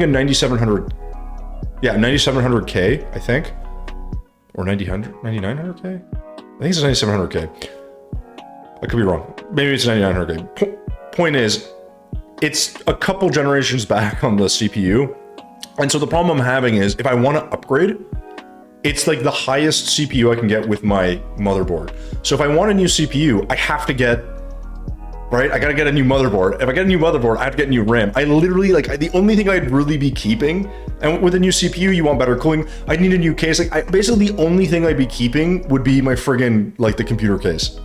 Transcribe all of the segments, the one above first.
a 9700, yeah, 9700K, I think, or 9900K. I think it's 9700K. I could be wrong. Maybe it's 9900K. Point is, it's a couple generations back on the CPU, and so the problem I'm having is if I want to upgrade, it's like the highest CPU I can get with my motherboard. So if I want a new CPU, I have to get, right? I gotta get a new motherboard. If I get a new motherboard, I have to get a new RAM. I literally, like, the only thing I'd really be keeping, and with a new CPU, you want better cooling, I'd need a new case. Like, basically the only thing I'd be keeping would be my friggin', like, the computer case.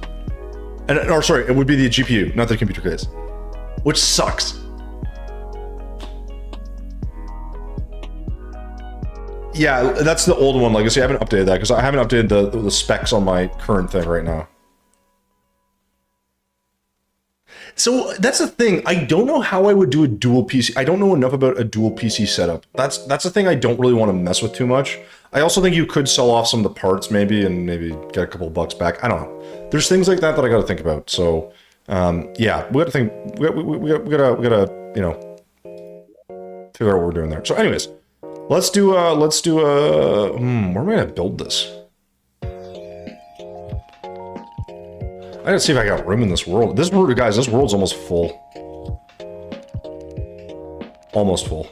Or sorry, it would be the GPU, not the computer case. Which sucks. Yeah, that's the old one, Legacy. I haven't updated that because I haven't updated the specs on my current thing right now. So that's the thing. I don't know how I would do a dual PC. I don't know enough about a dual PC setup. That's the thing I don't really want to mess with too much. I also think you could sell off some of the parts maybe and maybe get a couple bucks back. I don't know. There's things like that I got to think about. So yeah, we got to think. We gotta you know, figure out what we're doing there. So anyways. Let's do where am I gonna build this? I gotta see if I got room in this world. This world, guys, this world's almost full. Almost full.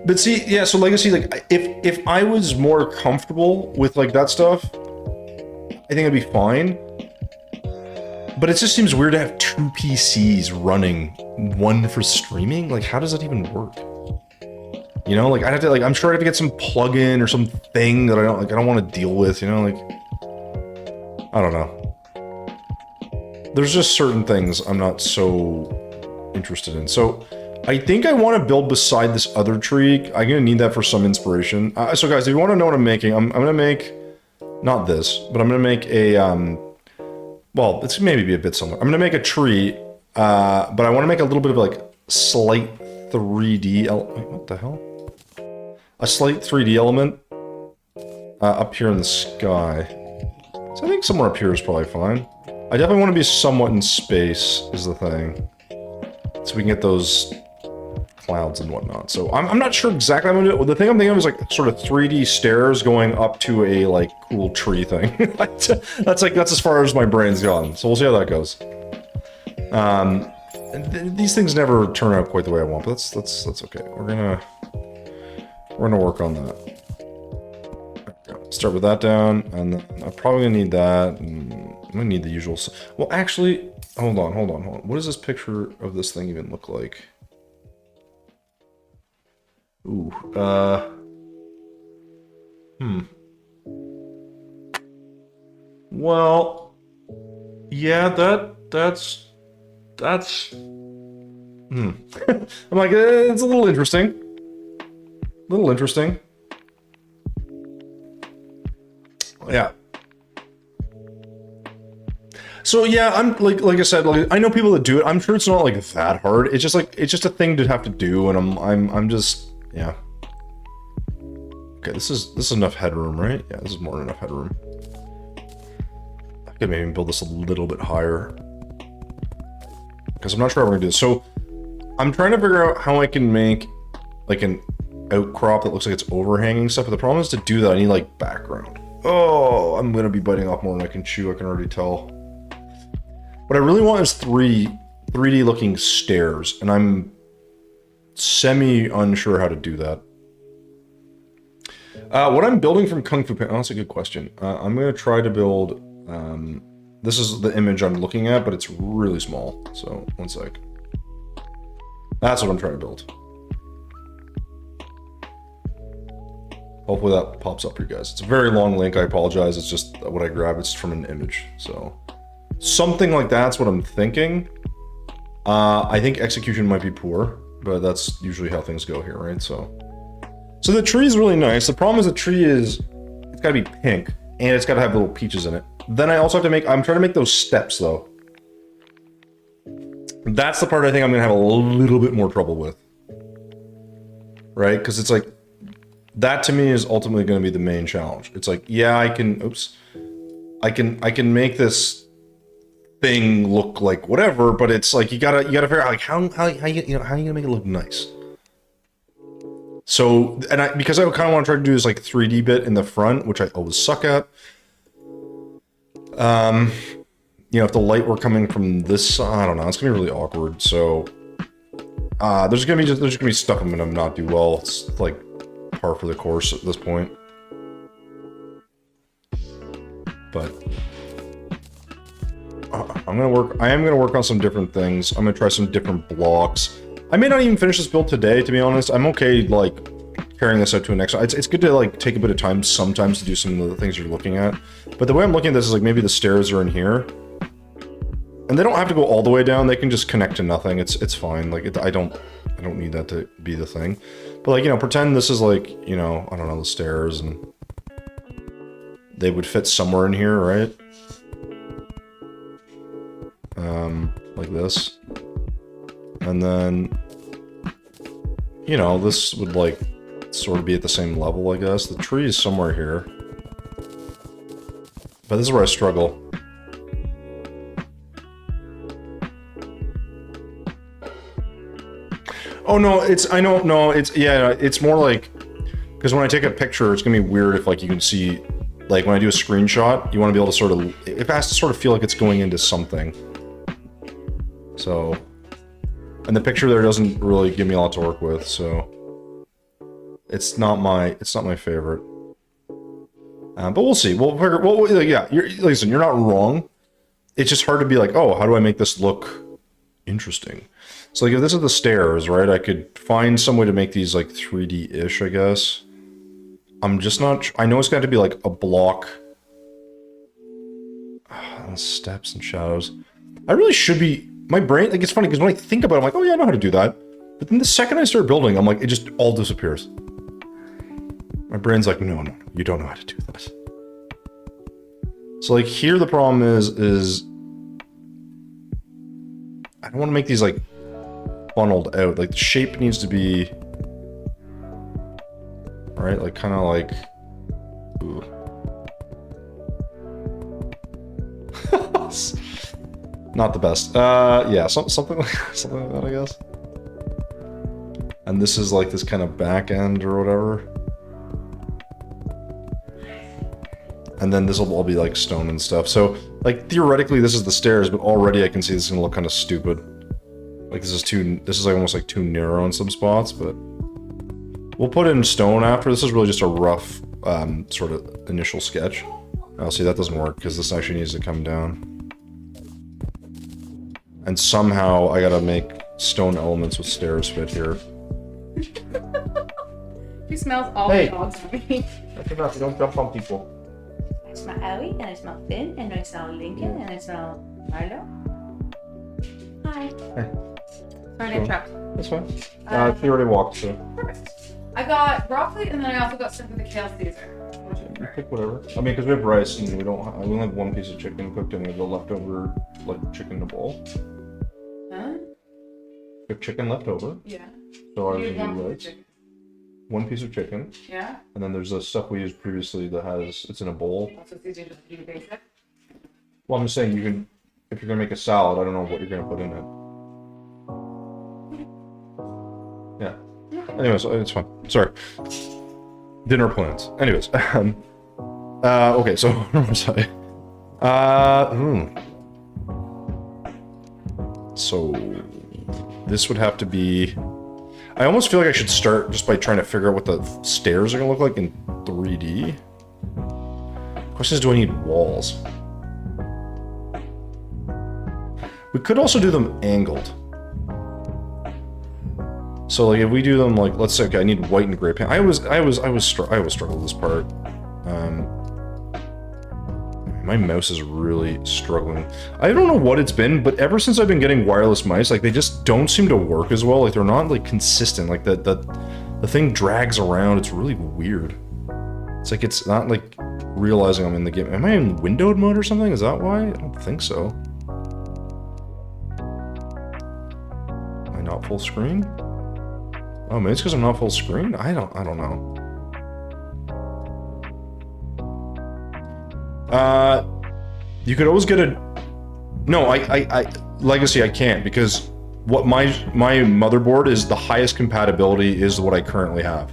But see, yeah, so Legacy, like, if I was more comfortable with, like, that stuff, I think it'd be fine. But it just seems weird to have two PCs running, one for streaming. Like, how does that even work? You know, like, I'd have to, like, I'm sure I'd have to get some plugin or something that I don't want to deal with, you know, like, I don't know. There's just certain things I'm not so interested in. So I think I want to build beside this other tree. I'm going to need that for some inspiration. So guys, if you want to know what I'm making, I'm going to make, not this, but I'm going to make a, well, it's maybe be a bit similar. I'm going to make a tree, but I want to make a little bit of like slight 3D wait, what the hell? A slight 3D element up here in the sky. So I think somewhere up here is probably fine. I definitely want to be somewhat in space is the thing. So we can get those clouds and whatnot. So I'm not sure exactly how I'm going to do it. The thing I'm thinking of is like sort of 3D stairs going up to a like cool tree thing. that's as far as my brain's gone. So we'll see how that goes. These things never turn out quite the way I want, but that's okay. We're gonna work on that. Start with that down, and then I'm probably gonna need that. And I'm gonna need the usual. Well, actually, hold on. What does this picture of this thing even look like? Ooh, Well, yeah, that's. I'm like, it's a little interesting. Yeah. So yeah, I'm like I said, like, I know people that do it. I'm sure it's not like that hard. It's just like, it's just a thing to have to do, and I'm just, yeah. Okay, this is enough headroom, right? Yeah, this is more than enough headroom. I could maybe build this a little bit higher, because I'm not sure how we're gonna do this. So I'm trying to figure out how I can make like an outcrop that looks like it's overhanging stuff. But the problem is, to do that, I need like background. Oh, I'm gonna be biting off more than I can chew. I can already tell. What I really want is 3D looking stairs, and I'm semi unsure how to do that. What I'm building from Kung Fu Panda, oh, that's a good question. I'm gonna try to build, this is the image I'm looking at, but it's really small. So, one sec. That's what I'm trying to build. Hopefully that pops up for you guys. It's a very long link, I apologize. It's just what I grabbed, it's from an image. So, something like that's what I'm thinking. I think execution might be poor, but that's usually how things go here, right? So the tree is really nice. The problem is the tree is, it's gotta be pink, and it's gotta have little peaches in it. Then I also have to make, I'm trying to make those steps though. That's the part I think I'm gonna have a little bit more trouble with. Right? Because it's like, that to me is ultimately gonna be the main challenge. It's like, yeah, I can, oops. I can make this thing look like whatever, but it's like you gotta figure out like how you know how are you gonna make it look nice. So because I kind of want to try to do this like 3D bit in the front, which I always suck at. You know, if the light were coming from this side, I don't know, it's gonna be really awkward. So there's gonna be stuff I'm gonna not do well. It's like par for the course at this point. But I am gonna work on some different things. I'm gonna try some different blocks. I may not even finish this build today, to be honest. I'm okay, like, carrying this out to a next one. It's good to, like, take a bit of time sometimes to do some of the things you're looking at. But the way I'm looking at this is, like, maybe the stairs are in here. And they don't have to go all the way down. They can just connect to nothing. It's fine. Like, I don't need that to be the thing. But, like, you know, pretend this is, like, you know, I don't know, the stairs, and they would fit somewhere in here, right? Like this. And then, you know, this would, like, sort of be at the same level, I guess. The tree is somewhere here. But this is where I struggle. Oh, no, it's more like, because when I take a picture, it's gonna be weird if, like, you can see, like, when I do a screenshot, you want to be able to sort of, it has to sort of feel like it's going into something. So, and the picture there doesn't really give me a lot to work with, so it's not my favorite. But we'll see. We'll figure. Well, yeah. Listen, you're not wrong. It's just hard to be like, oh, how do I make this look interesting? So, like, if this is the stairs, right? I could find some way to make these like 3D-ish, I guess. I'm just not. I know it's got to be like a block. Steps and shadows. I really should be. My brain, like, it's funny because when I think about it, I'm like, oh yeah, I know how to do that. But then the second I start building, I'm like, it just all disappears. My brain's like, no, you don't know how to do that. So, like, here the problem is I don't want to make these, like, funneled out. Like, the shape needs to be, right? Like, kind of like, ooh. Not the best. Yeah, something like that, I guess. And this is like this kind of back end or whatever. And then this will all be like stone and stuff. So, like, theoretically this is the stairs, but already I can see this is gonna look kind of stupid. Like, this is like almost like too narrow in some spots, but we'll put in stone after. This is really just a rough sort of initial sketch. Oh, see, that doesn't work because this actually needs to come down. And somehow I gotta make stone elements with stairs fit here. He smells all the dogs for me. That's enough, you don't jump on people. I smell Ellie, and I smell Finn, and I smell Lincoln, and I smell Milo. Hi. Hey. Sorry to interrupt. That's fine. She already walked, so. Perfect. I got broccoli, and then I also got stuff with the kale Caesar. You pick whatever. I mean, because we have rice, and we only have one piece of chicken cooked, and we have the leftover, like, chicken in a bowl. Huh? We have chicken left over. Yeah. So ours is rice. One piece of chicken. Yeah. And then there's the stuff we used previously that it's in a bowl. Also, it's easier just to do basic. Well, I'm just saying, you can, if you're gonna make a salad, I don't know what you're gonna put in it. Yeah. Anyways, it's fine. Sorry. Dinner plans. Anyways, okay, so where was I? So this would have to be. I almost feel like I should start just by trying to figure out what the stairs are gonna look like in 3D. Question is, do I need walls? We could also do them angled. So, like, if we do them, like, let's say, okay, I need white and gray paint. I always struggle with this part. My mouse is really struggling. I don't know what it's been, but ever since I've been getting wireless mice, like, they just don't seem to work as well. Like, they're not, like, consistent. Like, the thing drags around. It's really weird. It's like it's not, like, realizing I'm in the game. Am I in windowed mode or something? Is that why? I don't think so. Am I not full screen? Oh, maybe it's because I'm not full screen? I don't know. You could always get No, Legacy I can't, because what my motherboard is, the highest compatibility is what I currently have.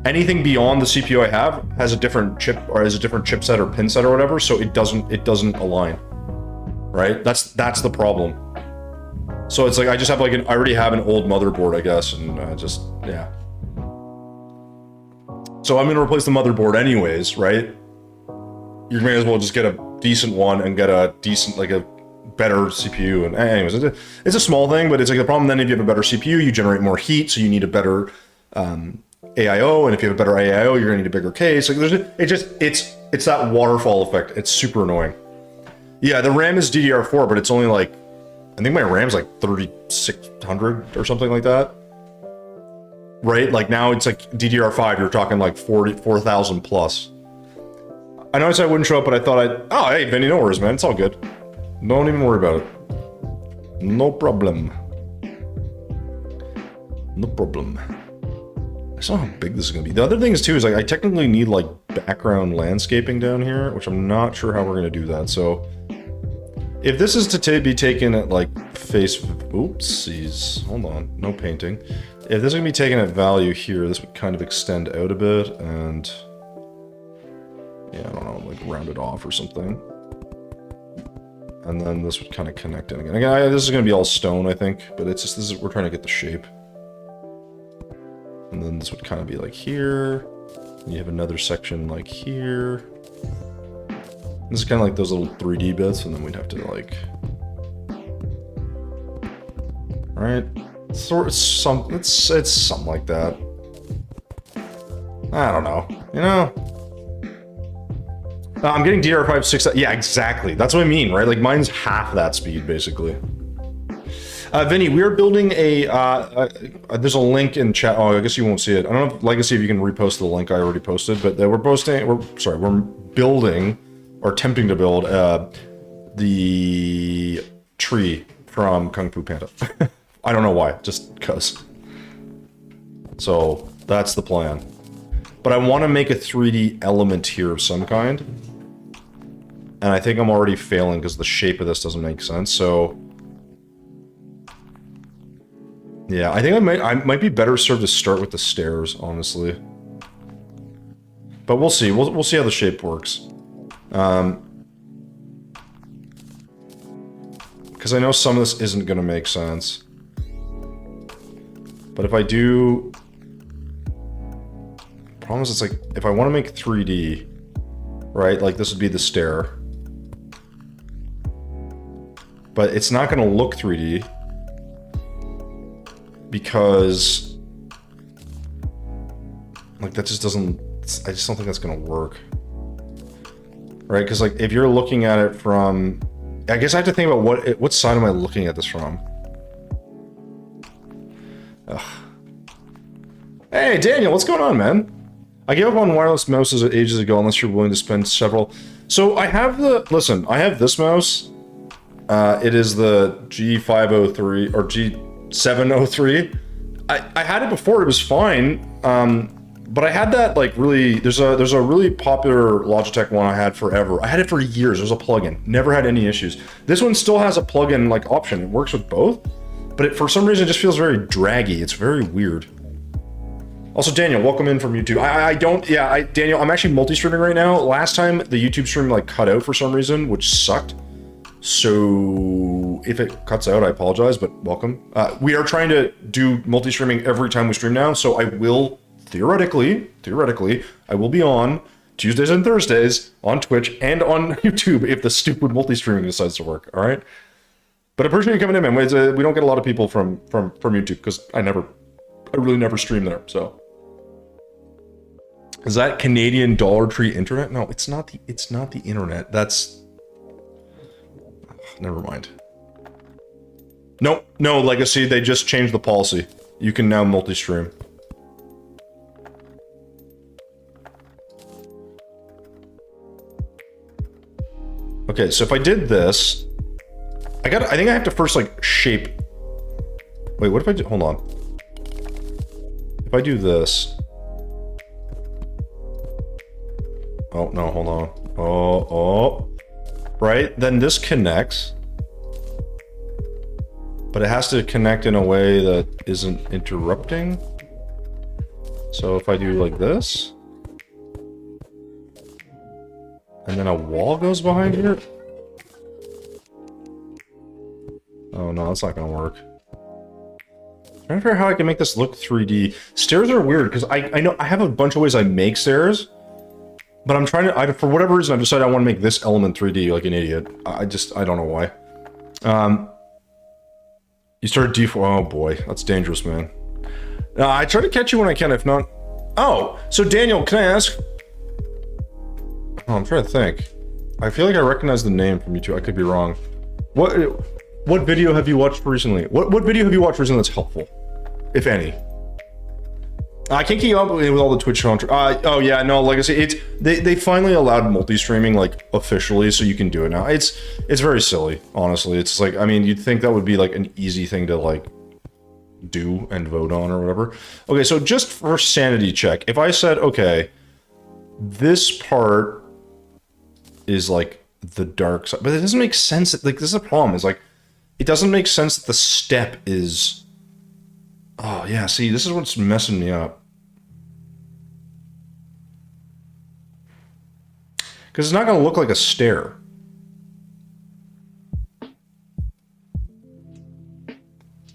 Anything beyond the CPU I have has a different chip, or has a different chipset or pin set or whatever, so it doesn't align. Right? That's the problem. So it's like I just have like I already have an old motherboard, I guess, and yeah. So I'm gonna replace the motherboard anyways, right? You may as well just get a decent one and get a decent, like a better CPU. And anyways, it's a small thing, but it's like the problem then if you have a better CPU, you generate more heat, so you need a better AIO, and if you have a better AIO, you're gonna need a bigger case. Like it's that waterfall effect. It's super annoying. Yeah, the RAM is DDR4, but it's only like, I think my RAM's like 3600 or something like that. Right? Like now it's like DDR5, you're talking like 4,000 plus. I know I said I wouldn't show up, but I thought oh, hey, Vinny, no worries, man. It's all good. Don't even worry about it. No problem. No problem. I saw how big this is going to be. The other thing is, too, is like I technically need like background landscaping down here, which I'm not sure how we're going to do that. So if this is to be taken at like face... Oopsies. Hold on. No painting. If this is going to be taken at value here, this would kind of extend out a bit and... yeah, I don't know, like round it off or something. And then this would kind of connect in again. Again, this is going to be all stone, I think, but it's just, we're trying to get the shape. And then this would kind of be like here. And you have another section like here. This is kind of like those little 3D bits, and then we'd have to like... right? It's something like that. I don't know, you know? I'm getting DDR5 6... yeah, exactly. That's what I mean, right? Like, mine's half that speed, basically. Vinny, we are building a... there's a link in chat. Oh, I guess you won't see it. I don't know, Legacy, if you can repost the link I already posted, but we're building, or attempting to build, the tree from Kung Fu Panda. I don't know why, just because. So, that's the plan. But I want to make a 3D element here of some kind. And I think I'm already failing because the shape of this doesn't make sense, so... yeah, I think I might be better served to start with the stairs, honestly. But we'll see. We'll see how the shape works. Because I know some of this isn't going to make sense. But if I do... problem is, it's like, if I want to make 3D, right, like this would be the stair. But it's not going to look 3D. Because... like, that just doesn't... I just don't think that's going to work. Right, because like, if you're looking at it from... I guess I have to think about what side am I looking at this from? Ugh. Hey, Daniel, what's going on, man? I gave up on wireless mouses ages ago unless you're willing to spend several... So I have the... listen, I have this mouse. It is the G503 or G703. I had it before, it was fine. But I had that like really... There's a really popular Logitech one I had forever. I had it for years. It was a plugin. Never had any issues. This one still has a plugin like option. It works with both. But it, for some reason, it just feels very draggy. It's very weird. Also, Daniel, welcome in from YouTube. Daniel, I'm actually multi-streaming right now. Last time, the YouTube stream like cut out for some reason, which sucked. So if it cuts out, I apologize, but welcome. We are trying to do multi-streaming every time we stream now, so I will, theoretically, I will be on Tuesdays and Thursdays on Twitch and on YouTube if the stupid multi-streaming decides to work, all right? But I appreciate you coming in, man. We don't get a lot of people from YouTube because I really never stream there, so. Is that Canadian Dollar Tree internet? No, it's not the internet. That's... never mind. Nope, no, Legacy, they just changed the policy. You can now multi-stream. Okay, so if I did this... I think I have to first, like, shape... wait, what if I do... hold on. If I do this... oh, no, hold on. Oh. right? Then this connects. But it has to connect in a way that isn't interrupting. So if I do like this, and then a wall goes behind here. Oh no, that's not gonna work. I'm trying to figure out how I can make this look 3D. Stairs are weird because I know I have a bunch of ways I make stairs, but I'm trying to, for whatever reason, I've decided I want to make this element 3D like an idiot. I don't know why. You started default. Oh boy, that's dangerous, man. I try to catch you when I can, if not. Oh, so Daniel, can I ask? Oh, I'm trying to think. I feel like I recognize the name from YouTube. I could be wrong. What video have you watched recently? What video have you watched recently that's helpful, if any? I can't keep up with all the Twitch content. Oh yeah, no, Legacy. They finally allowed multi-streaming like officially, so you can do it now. It's very silly, honestly. It's like, I mean, you'd think that would be like an easy thing to like do and vote on or whatever. Okay, so just for sanity check, if I said, okay, this part is like the dark side, but it doesn't make sense. Like, this is a problem. Is like, it doesn't make sense that the step is. Oh yeah, see, this is what's messing me up. Because it's not going to look like a stair.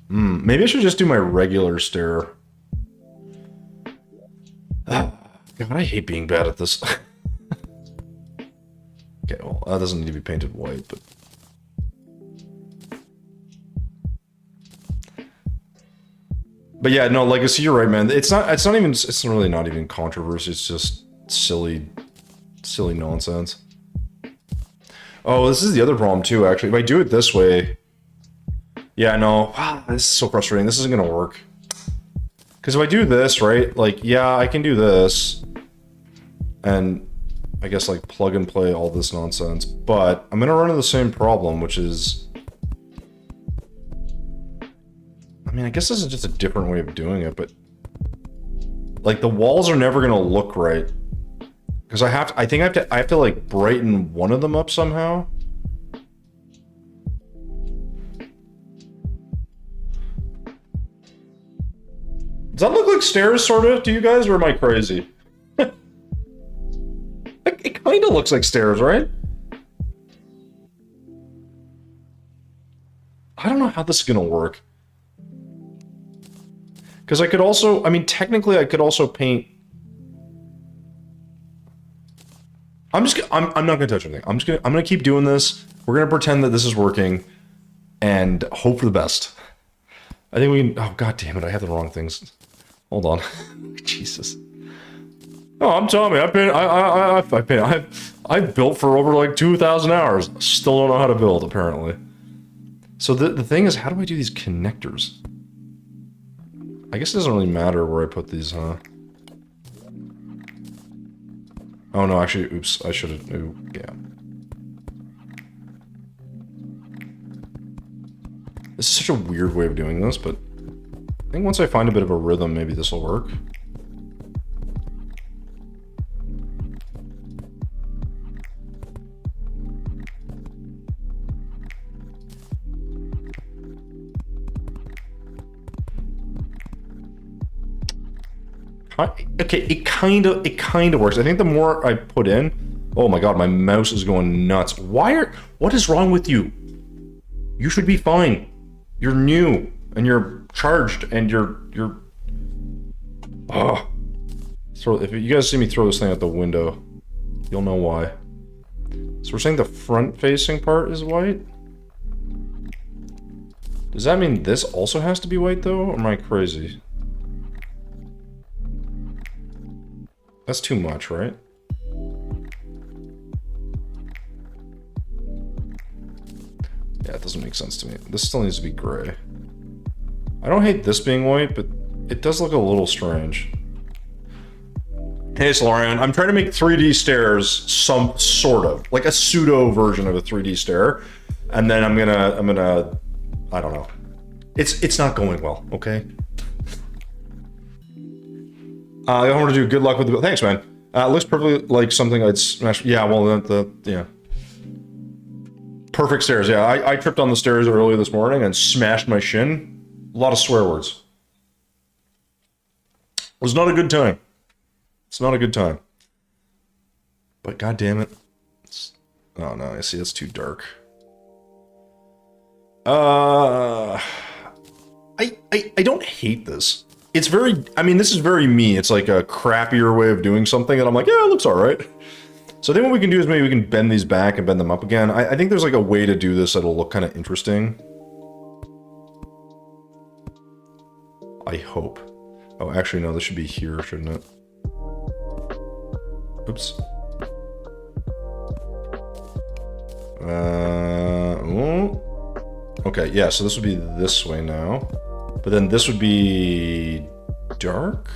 Maybe I should just do my regular stair. God, I hate being bad at this. Okay, well, that doesn't need to be painted white, but... But yeah, no, Legacy, you're right, man. It's really not even controversy. It's just silly nonsense. Oh, this is the other problem too, actually. If I do it this way... Yeah, no. Wow, this is so frustrating. This isn't gonna work. Because if I do this, right? Like, yeah, I can do this. And I guess, like, plug and play all this nonsense. But I'm gonna run into the same problem, which is... I mean, I guess this is just a different way of doing it, but... Like, the walls are never gonna look right. Because I have to, like, brighten one of them up somehow. Does that look like stairs, sort of, to you guys, or am I crazy? It kind of looks like stairs, right? I don't know how this is gonna work. Because I could also, I mean, technically I could also paint... I'm not gonna touch anything. I'm gonna keep doing this. We're gonna pretend that this is working and hope for the best. I think we can, oh god damn it, I have the wrong things. Hold on. Jesus. Oh, I'm Tommy. I've built for over like 2,000 hours. Still don't know how to build, apparently. So the thing is, how do I do these connectors? I guess it doesn't really matter where I put these, huh? Oh no, actually, oops, I should have, yeah. This is such a weird way of doing this, but I think once I find a bit of a rhythm, maybe this will work. Okay, it kind of works. I think the more I put in, oh my god, my mouse is going nuts. What is wrong with you? You should be fine. You're new and you're charged and you're. Oh. So if you guys see me throw this thing out the window, you'll know why. So we're saying the front-facing part is white. Does that mean this also has to be white though, or am I crazy? That's too much, right? Yeah, it doesn't make sense to me. This still needs to be gray. I don't hate this being white, but it does look a little strange. Hey, Solarian, I'm trying to make 3D stairs some sort of, like a pseudo version of a 3D stair, and then I'm gonna, I don't know. It's not going well, okay? I want to do good luck with the build. Thanks, man. It looks perfectly like something I'd smash. Yeah, well, yeah. Perfect stairs, yeah. I tripped on the stairs earlier this morning and smashed my shin. A lot of swear words. It was not a good time. It's not a good time. But god damn it. Oh no, I see, it's too dark. I don't hate this. It's very, I mean, this is very me. It's like a crappier way of doing something, and I'm like, yeah, it looks alright. So I think what we can do is maybe we can bend these back and bend them up again. I think there's like a way to do this that'll look kind of interesting. I hope. Oh, actually, no, this should be here, shouldn't it? Oops. Okay, yeah, so this would be this way now. But then this would be dark?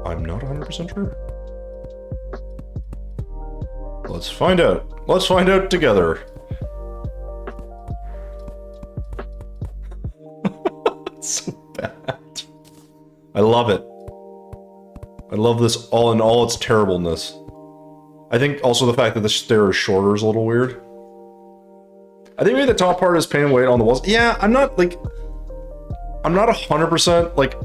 I'm not 100% sure. Let's find out. Let's find out together. It's so bad. I love it. I love this all in all its terribleness. I think also the fact that the stair is shorter is a little weird. I think maybe the top part is painted white on the walls. Yeah, I'm not 100%, like,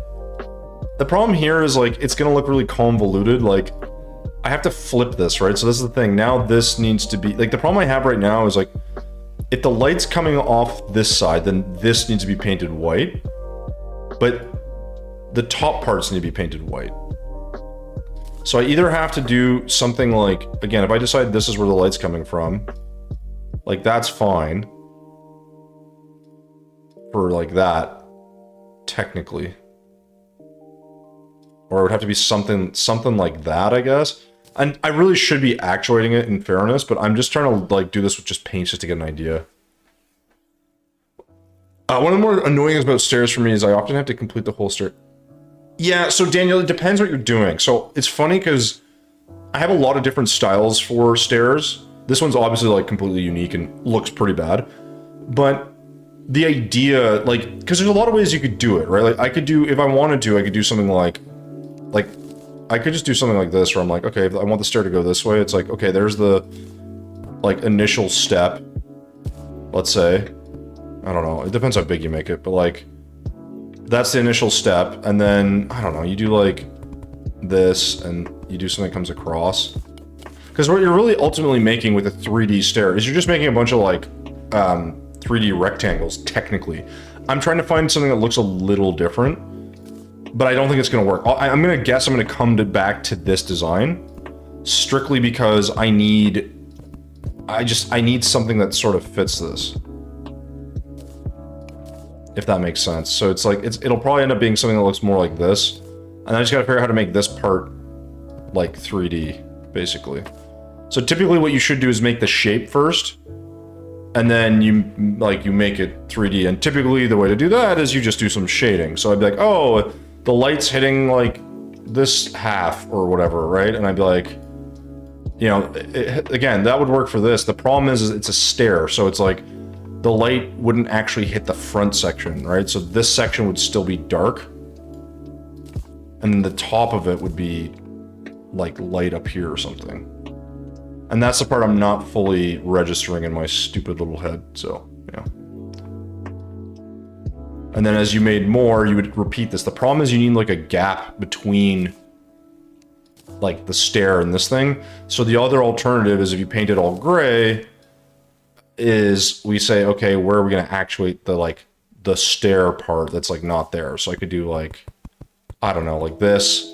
the problem here is, like, it's gonna look really convoluted, like, I have to flip this, right? So this is the thing, now this needs to be, like, the problem I have right now is, like, if the light's coming off this side, then this needs to be painted white, but the top parts need to be painted white. So I either have to do something like, again, if I decide this is where the light's coming from, like, that's fine. For, like, that, technically. Or it would have to be something like that, I guess. And I really should be actuating it, in fairness, but I'm just trying to, like, do this with just paints just to get an idea. One of the more annoying things about stairs for me is I often have to complete the whole stair. Yeah, so Daniel, it depends what you're doing. So it's funny because I have a lot of different styles for stairs. This one's obviously, like, completely unique and looks pretty bad. But the idea, like, because there's a lot of ways you could do it, right? Like, I could do, if I wanted to, I could do something like, I could just do something like this, where I'm like, okay, if I want the stair to go this way, it's like, okay, there's the, like, initial step, let's say. I don't know, it depends how big you make it, but, like, that's the initial step, and then, I don't know, you do, like, this, and you do something that comes across. Because what you're really ultimately making with a 3D stair is you're just making a bunch of, like, 3D rectangles, technically. I'm trying to find something that looks a little different, but I don't think it's going to work. I'm going to guess I'm going to come back to this design, strictly because I need something that sort of fits this. If that makes sense. So it's like, it'll probably end up being something that looks more like this, and I just gotta figure out how to make this part, like, 3D, basically. So typically what you should do is make the shape first, and then you make it 3D, and typically the way to do that is you just do some shading. So I'd be like, oh, the light's hitting, like, this half, or whatever, right? And I'd be like, you know, again, that would work for this. The problem is it's a stair, so it's like, the light wouldn't actually hit the front section, right? So this section would still be dark, and then the top of it would be, like, light up here or something. And that's the part I'm not fully registering in my stupid little head, so, yeah. And then as you made more, you would repeat this. The problem is you need, like, a gap between, like, the stair and this thing. So the other alternative is if you paint it all gray, is we say, okay, where are we going to actuate the, like, the stair part that's, like, not there? So I could do, like, I don't know, like this.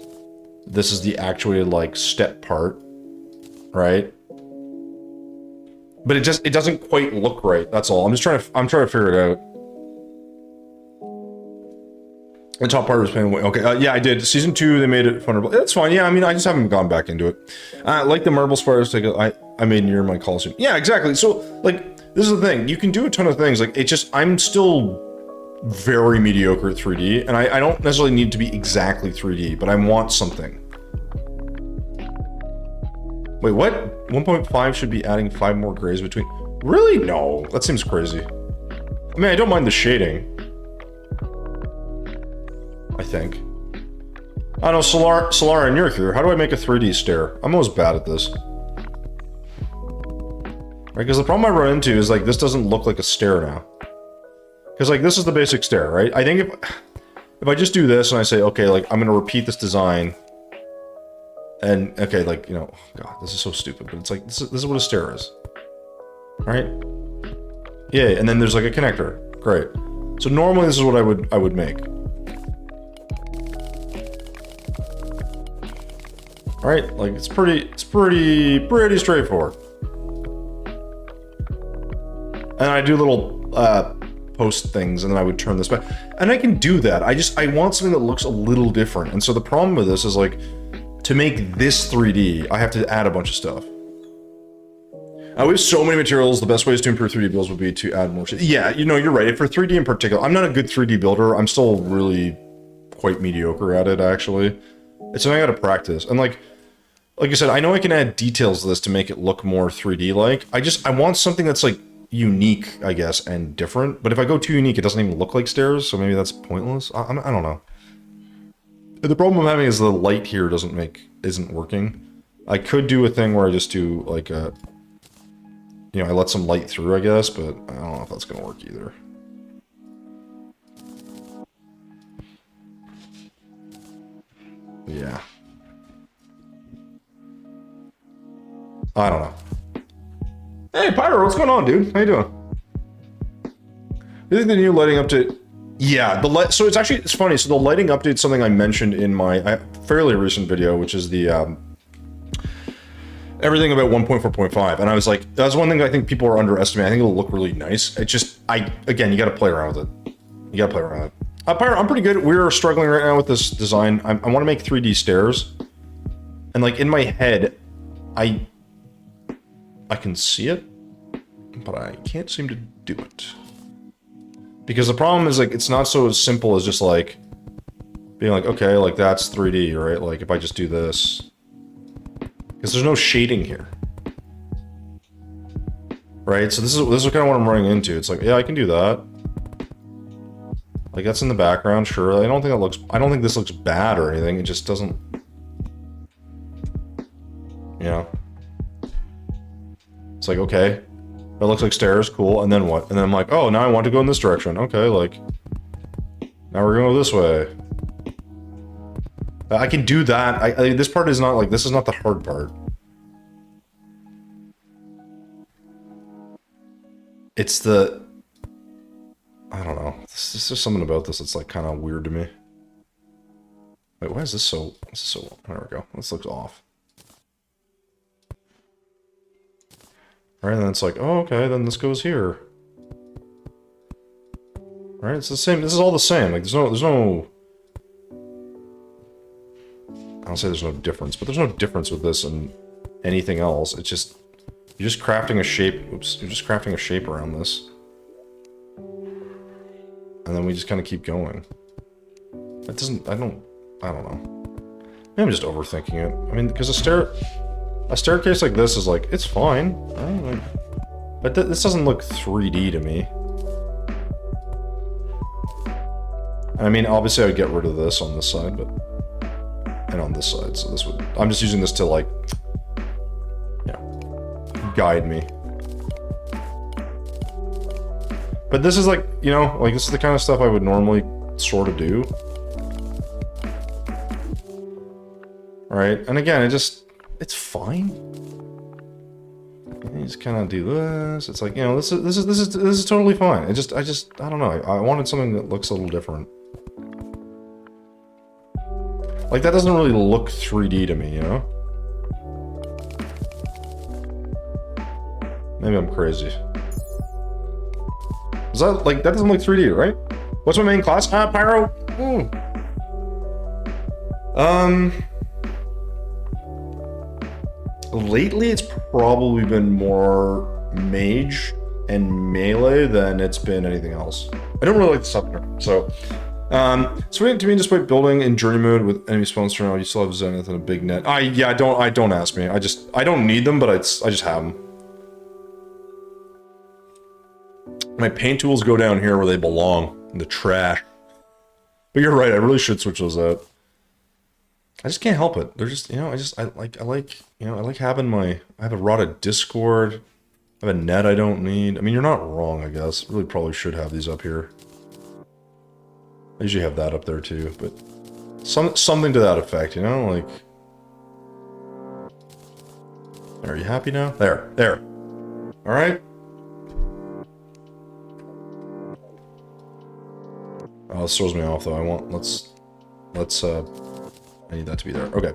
This is the actuated, like, step part, right? But it doesn't quite look right, that's all. I'm trying to figure it out. The top part was playing away. Okay, yeah, I did. Season 2, they made it vulnerable. That's fine. Yeah, I mean, I just haven't gone back into it. Like the marble spiders, like I made near my Coliseum. Yeah, exactly. So, like, this is the thing. You can do a ton of things. Like, I'm still very mediocre at 3D, and I don't necessarily need to be exactly 3D, but I want something. Wait, what? 1.5 should be adding 5 more grays between... Really? No, that seems crazy. I mean, I don't mind the shading. I think. I don't know, Solar, and you're here. How do I make a 3D stair? I'm always bad at this. Right? Because the problem I run into is like this doesn't look like a stair now. Because like this is the basic stair, right? I think if I just do this and I say, okay, like I'm gonna repeat this design, and okay, like, you know, God, this is so stupid, but it's like this is what a stair is, right? Yeah, and then there's like a connector. Great. So normally this is what I would make. All right, like it's pretty straightforward. And I do little post things, and then I would turn this back, and I can do that. I want something that looks a little different. And so the problem with this is like, to make this 3D, I have to add a bunch of stuff. We have so many materials. The best ways to improve 3D builds would be to add more shit. Yeah, you know, you're right. For 3D in particular, I'm not a good 3D builder. I'm still really quite mediocre at it, actually. It's something I gotta practice. And like I said, I know I can add details to this to make it look more 3D-like. I want something that's like unique, I guess, and different. But if I go too unique, it doesn't even look like stairs, so maybe that's pointless. I don't know. The problem I'm having is the light here isn't working. I could do a thing where I just do like a, you know, I let some light through, I guess, but I don't know if that's gonna work either. Yeah. I don't know. Hey, Pyro, what's going on, dude? How you doing? You think the new lighting update? Yeah, the light. So it's funny. So the lighting update is something I mentioned in my fairly recent video, which is the everything about 1.4.5, and I was like, that's one thing I think people are underestimating. I think it'll look really nice. It just, again, you got to play around with it. You got to play around with it. Pyro, I'm pretty good. We're struggling right now with this design. I want to make 3D stairs, and like in my head, I can see it, but I can't seem to do it. Because the problem is, like, it's not so simple as just, like, being like, okay, like, that's 3D, right? Like, if I just do this. Because there's no shading here. Right? So this is kind of what I'm running into. It's like, yeah, I can do that. Like, that's in the background, sure. I don't think this looks bad or anything. It just doesn't... You know? It's like, okay. It looks like stairs, cool, and then what? And then I'm like, oh, now I want to go in this direction. Okay, like, now we're gonna go this way. I can do that. This part is not, like, this is not the hard part. It's the... I don't know. There's just something about this that's, like, kind of weird to me. Wait, why is this so... There we go. This looks off. Right, and then it's like, oh, okay, then this goes here. Right, it's the same. This is all the same. Like, there's no. I'll say there's no difference, but there's no difference with this and anything else. It's just you're just crafting a shape. Oops, you're just crafting a shape around this, and then we just kind of keep going. It doesn't. I don't know. Maybe I'm just overthinking it. I mean, because a staircase like this is like, it's fine. Right? But this doesn't look 3D to me. I mean, obviously I would get rid of this on this side, but... And on this side, so this would... I'm just using this to, like... Yeah. Guide me. But this is like, you know, like this is the kind of stuff I would normally sort of do. Right? And again, it's fine. You just kind of do this. It's like, you know, this is totally fine. I don't know. I wanted something that looks a little different. Like, that doesn't really look 3D to me, you know? Maybe I'm crazy. Is that, like, that doesn't look 3D, right? What's my main class? Pyro. Lately, it's probably been more mage and melee than it's been anything else. I don't really like the summoner, so... Swinging to me despite building in journey mode with enemy spawns for now, you still have Zenith and a big net. Yeah, don't ask me. I don't need them, but I just have them. My paint tools go down here where they belong, in the trash. But you're right, I really should switch those out. I just can't help it. They're just, you know, I like having I have a rotted Discord. I have a net I don't need. I mean, you're not wrong, I guess. Really probably should have these up here. I usually have that up there too, but something to that effect, you know? Like... Are you happy now? There. Alright? Oh, this throws me off though. I need that to be there. Okay.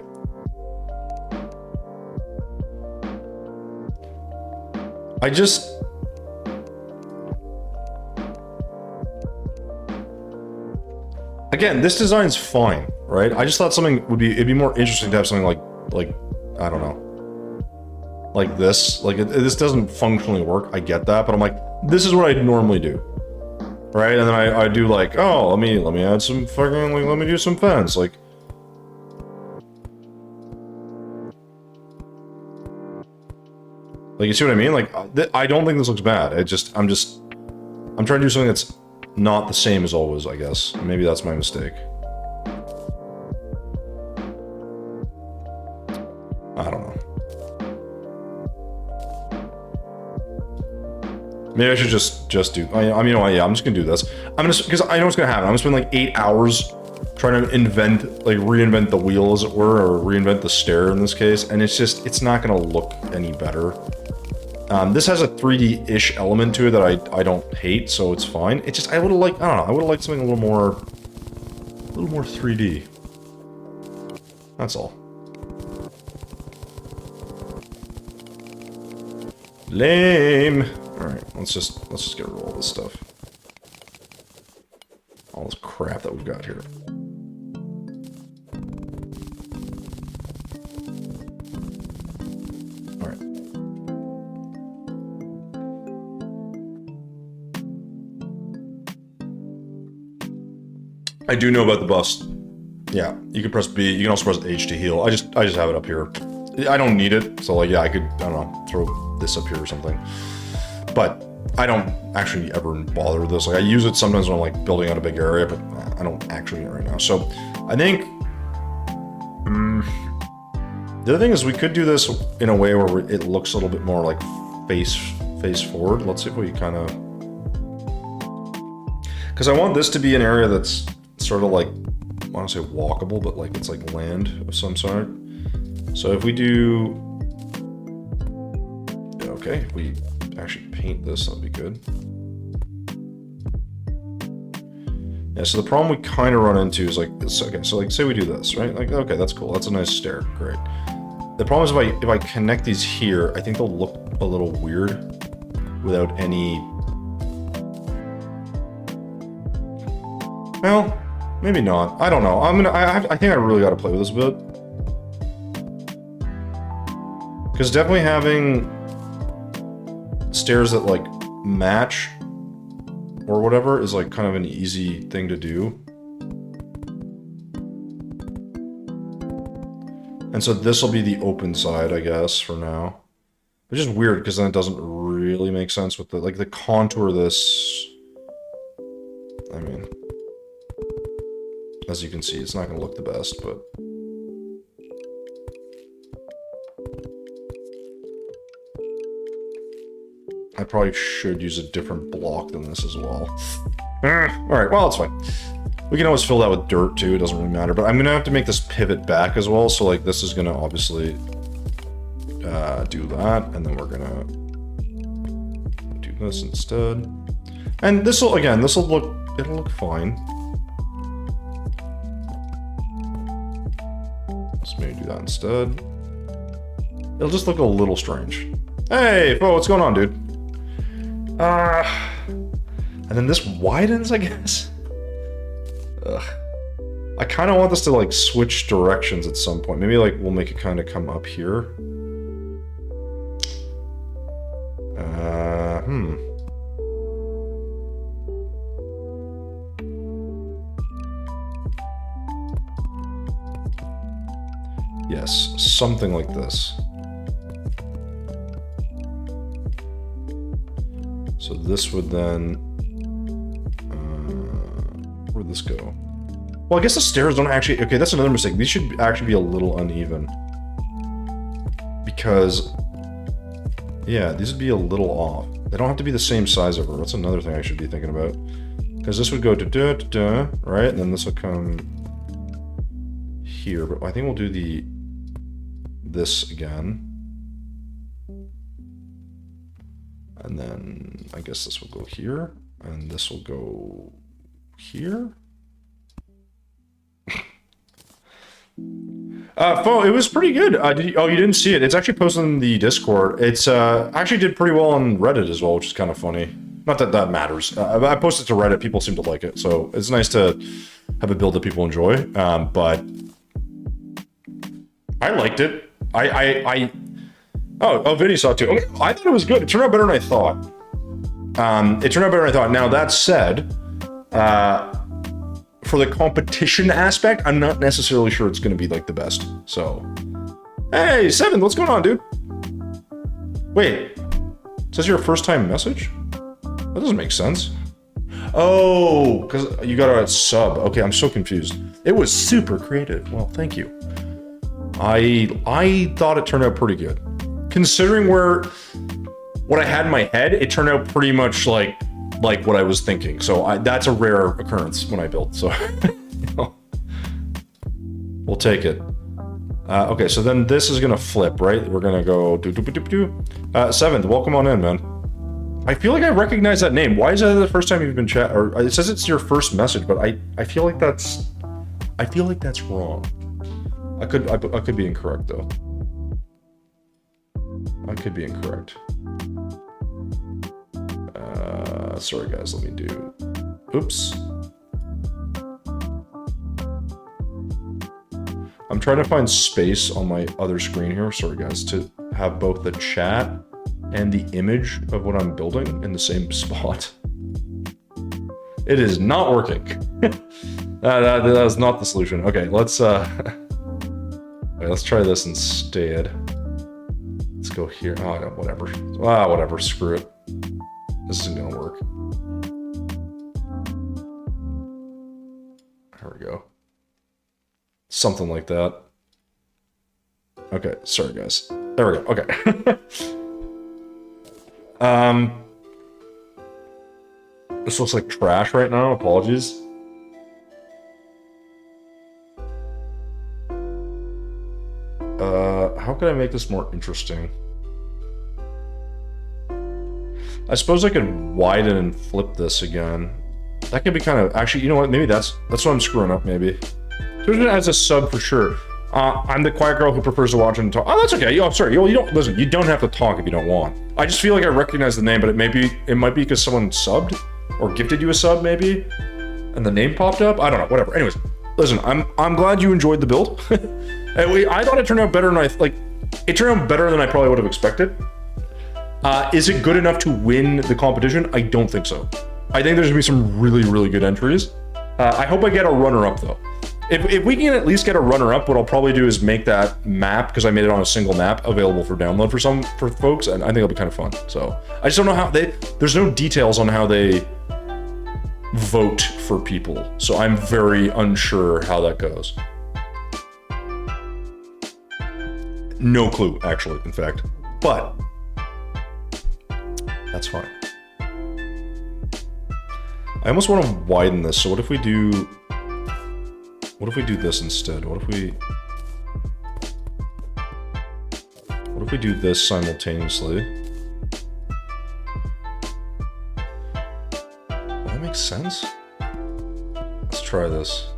Again, this design's fine, right? I just thought it'd be more interesting to have something like, I don't know. Like this. Like, this doesn't functionally work, I get that, but I'm like, this is what I normally do. Right? And then I do like, oh, let me add some fucking, like, let me do some fence, like... Like, you see what I mean? Like, I don't think this looks bad. I'm trying to do something that's not the same as always, I guess. Maybe that's my mistake. I don't know. Maybe I should just do... I mean, you know what, yeah, I'm just gonna do this. Because I know what's gonna happen. I'm gonna spend like 8 hours trying to reinvent the wheel, as it were, or reinvent the stair in this case, and it's not gonna look any better. This has a 3D-ish element to it that I don't hate, so it's fine. It's just, I would've liked, I don't know, I would've liked something a little more 3D. That's all. Lame! Alright, let's just get rid of all this stuff. All this crap that we've got here. Alright. I do know about the bust. Yeah, you can press B, you can also press H to heal. I just have it up here. I don't need it, so like, yeah, I could, I don't know, throw this up here or something. But I don't actually ever bother with this. Like, I use it sometimes when I'm like building out a big area, but I don't actually need it right now. So I think the other thing is we could do this in a way where it looks a little bit more like face forward. Let's see if we kind of, because I want this to be an area that's sort of like, I want to say walkable, but like it's like land of some sort. So if we do, okay, if we actually paint this, that'll be good. Yeah, so the problem we kind of run into is like this. Okay, so like say we do this, right? Like, okay, that's cool. That's a nice stair. Great. The problem is if I connect these here, I think they'll look a little weird without any. Well, maybe not. I don't know. I think I really got to play with this a bit. Because definitely having stairs that like match or whatever is like kind of an easy thing to do. And so this will be the open side, I guess, for now. Which is weird because then it doesn't really make sense with the contour of this. I mean, as you can see, it's not going to look the best, but I probably should use a different block than this as well. Alright, well, it's fine. We can always fill that with dirt, too. It doesn't really matter. But I'm going to have to make this pivot back as well. So, like, this is going to obviously do that. And then we're going to do this instead. And this will, again, it'll look fine. Let's maybe do that instead. It'll just look a little strange. Hey, Fo, what's going on, dude? And then this widens, I guess? Ugh. I kind of want this to, like, switch directions at some point. Maybe, like, we'll make it kind of come up here. Yes, something like this. So this would then, where'd this go? Well, I guess the stairs don't actually, okay, that's another mistake. These should actually be a little uneven. Because, Yeah, these would be a little off. They don't have to be the same size over. That's another thing I should be thinking about. Because this would go to da-da-da, right? And then this will come here. But I think we'll do this again. And then I guess this will go here. And this will go here. It was pretty good. Oh, you didn't see it. It's actually posted in the Discord. It's actually did pretty well on Reddit as well, which is kind of funny. Not that that matters. I posted to Reddit. People seem to like it, so it's nice to have a build that people enjoy. But I liked it. Oh, Vinny saw it too. Okay, I thought it was good. It turned out better than I thought. Now that said, for the competition aspect, I'm not necessarily sure it's going to be like the best. So, hey, Seven, what's going on, dude? Wait, it says your first time message? That doesn't make sense. Oh, because you got a sub. Okay, I'm so confused. It was super creative. Well, thank you. I thought it turned out pretty good. Considering what I had in my head, it turned out pretty much like what I was thinking. So that's a rare occurrence when I build. So you know, we'll take it. Okay, so then this is gonna flip, right? We're gonna go do. Seventh, welcome on in, man. I feel like I recognize that name. Why is that the first time you've been chat? Or it says it's your first message, but I feel like that's wrong. I could be incorrect though. I could be incorrect. Sorry guys, let me do. Oops. I'm trying to find space on my other screen here. Sorry guys, to have both the chat and the image of what I'm building in the same spot. It is not working. That is not the solution. Okay, let's try this instead. Let's go here. Oh, no, whatever. Whatever. Screw it. This isn't gonna work. There we go. Something like that. Okay, sorry guys. There we go. Okay. This looks like trash right now. Apologies. How can I make this more interesting? I suppose I could widen and flip this again. That could be kind of... Actually, you know what? Maybe that's what I'm screwing up, maybe. So it has a sub for sure. I'm the quiet girl who prefers to watch and talk. Oh, that's okay. Oh, sorry. You don't... Listen, you don't have to talk if you don't want. I just feel like I recognize the name, but it might be because someone subbed or gifted you a sub, maybe, and the name popped up. I don't know. Whatever. Anyways, listen. I'm glad you enjoyed the build. I thought it turned out better than it turned out better than I probably would have expected. Is it good enough to win the competition? I don't think so. I think there's gonna be some really, really good entries. I hope I get a runner-up though. If we can at least get a runner-up, what I'll probably do is make that map, because I made it on a single map, available for download for folks, and I think it'll be kind of fun. So I just don't know how there's no details on how they vote for people, so I'm very unsure how that goes. No clue, actually, in fact, but that's fine. I almost want to widen this, so what if we do this instead? What if we do this simultaneously? Will that make sense? Let's try this.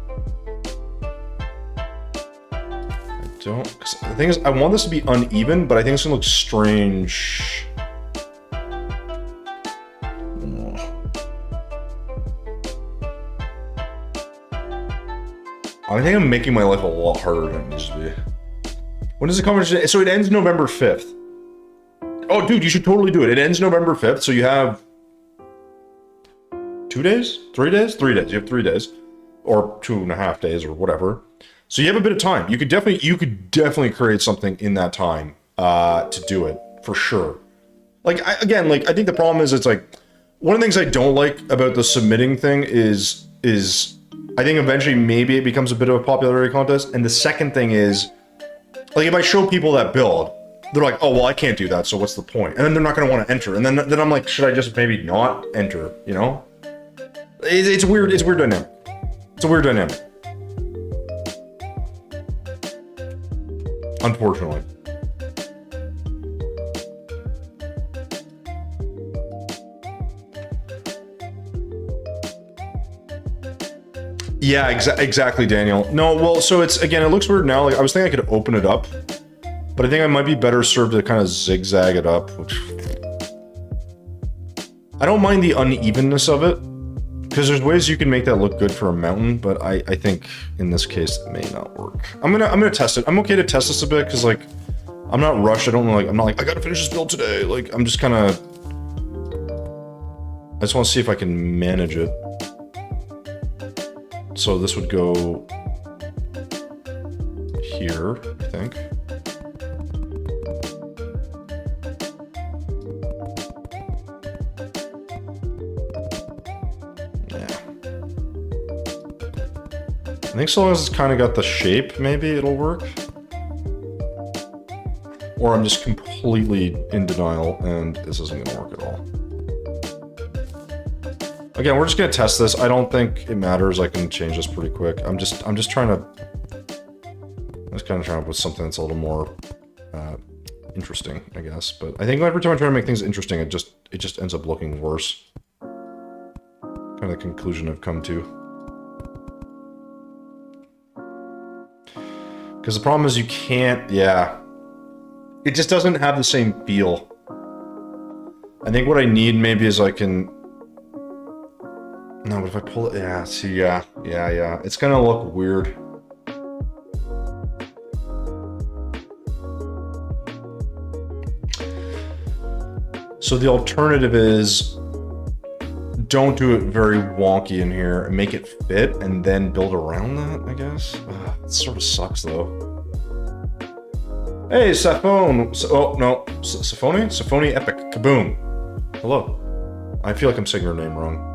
Because the thing is, I want this to be uneven, but I think it's gonna look strange. I think I'm making my life a lot harder than it needs to be. When does the competition? So it ends November 5th. Oh, dude, you should totally do it. It ends November 5th, so you have 2 days? 3 days? 3 days. You have 3 days. Or 2.5 days, or whatever. So you have a bit of time. You could definitely create something in that time to do it, for sure. I think the problem is, it's like, one of the things I don't like about the submitting thing is I think eventually maybe it becomes a bit of a popularity contest. And the second thing is, like, if I show people that build, they're like, oh, well, I can't do that, so what's the point? And then they're not going to want to enter. And then I'm like, should I just maybe not enter, you know? It's weird. It's a weird dynamic. It's a weird dynamic. Unfortunately. Yeah, exactly, Daniel. No, well, so it's, again, it looks weird now. Like, I was thinking I could open it up, but I think I might be better served to kind of zigzag it up, which... I don't mind the unevenness of it, because there's ways you can make that look good for a mountain, but I think in this case it may not work. I'm gonna test it. I'm okay to test this a bit, because, like, I'm not rushed. I'm not like, I gotta finish this build today. Like, I'm just kind of... I just want to see if I can manage it. So this would go here, I think. Yeah. I think so long as it's kind of got the shape, maybe it'll work. Or I'm just completely in denial and this isn't gonna work at all. Again, we're just gonna test this. I don't think it matters. I can change this pretty quick. I'm just trying to... I'm just kind of trying to put something that's a little more interesting, I guess. But I think every time I try to make things interesting, it just ends up looking worse. Kind of the conclusion I've come to. Because the problem is you can't... Yeah. It just doesn't have the same feel. I think what I need maybe is I can... No, but if I pull it... Yeah, see, yeah. It's gonna look weird. So the alternative is... Don't do it very wonky in here. Make it fit, and then build around that, I guess? It sort of sucks, though. Hey, Saphone. Oh, no. Saphone? Saphone Epic. Kaboom. Hello. I feel like I'm saying your name wrong.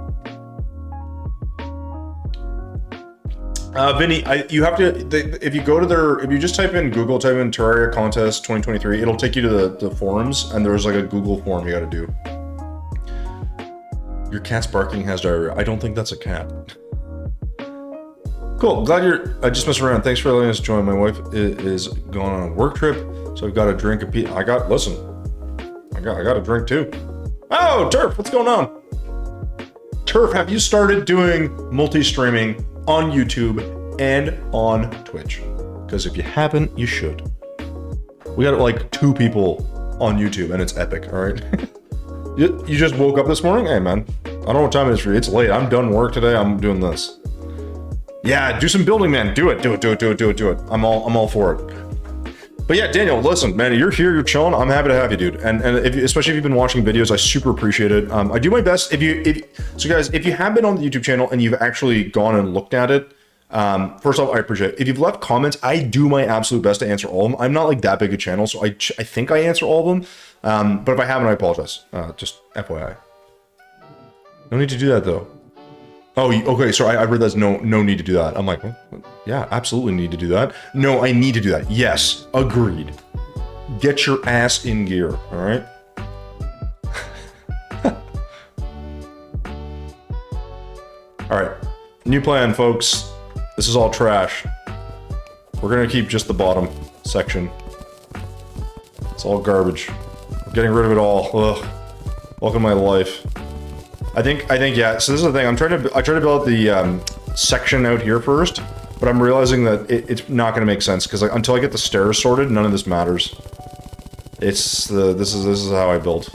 Vinny, you have to, if you go to their, if you just type in Google, type in Terraria Contest 2023, it'll take you to the forums, and there's like a Google form you gotta do. Your cat's barking has diarrhea. I don't think that's a cat. Cool, glad I just messed around. Thanks for letting us join. My wife is going on a work trip, so I've got to drink a pee. Listen, I got a drink too. Oh, Turf, what's going on? Turf, have you started doing multi-streaming on YouTube and on Twitch? Because if you haven't, you should. We got like 2 people on YouTube and it's epic, all right? You just woke up this morning? Hey man, I don't know what time it is for you. It's late. I'm done work today. I'm doing this. Yeah, do some building, man. Do it. I'm all for it. But yeah, Daniel, listen, man, you're here, you're chilling. I'm happy to have you, dude. And especially if you've been watching videos, I super appreciate it. I do my best. So guys, if you have been on the YouTube channel and you've actually gone and looked at it, first off, I appreciate it. If you've left comments, I do my absolute best to answer all of them. I'm not like that big a channel, so I think I answer all of them. But if I haven't, I apologize. Just FYI. No need to do that though. Oh, okay, sorry, I read there's no need to do that. I'm like, what? Yeah, absolutely need to do that. No, I need to do that. Yes, agreed. Get your ass in gear, all right? All right, new plan, folks. This is all trash. We're gonna keep just the bottom section. It's all garbage. I'm getting rid of it all. Ugh. Welcome to my life. I think yeah. So this is the thing. I try to build the section out here first, but I'm realizing that it's not going to make sense because like until I get the stairs sorted, none of this matters. This is how I build.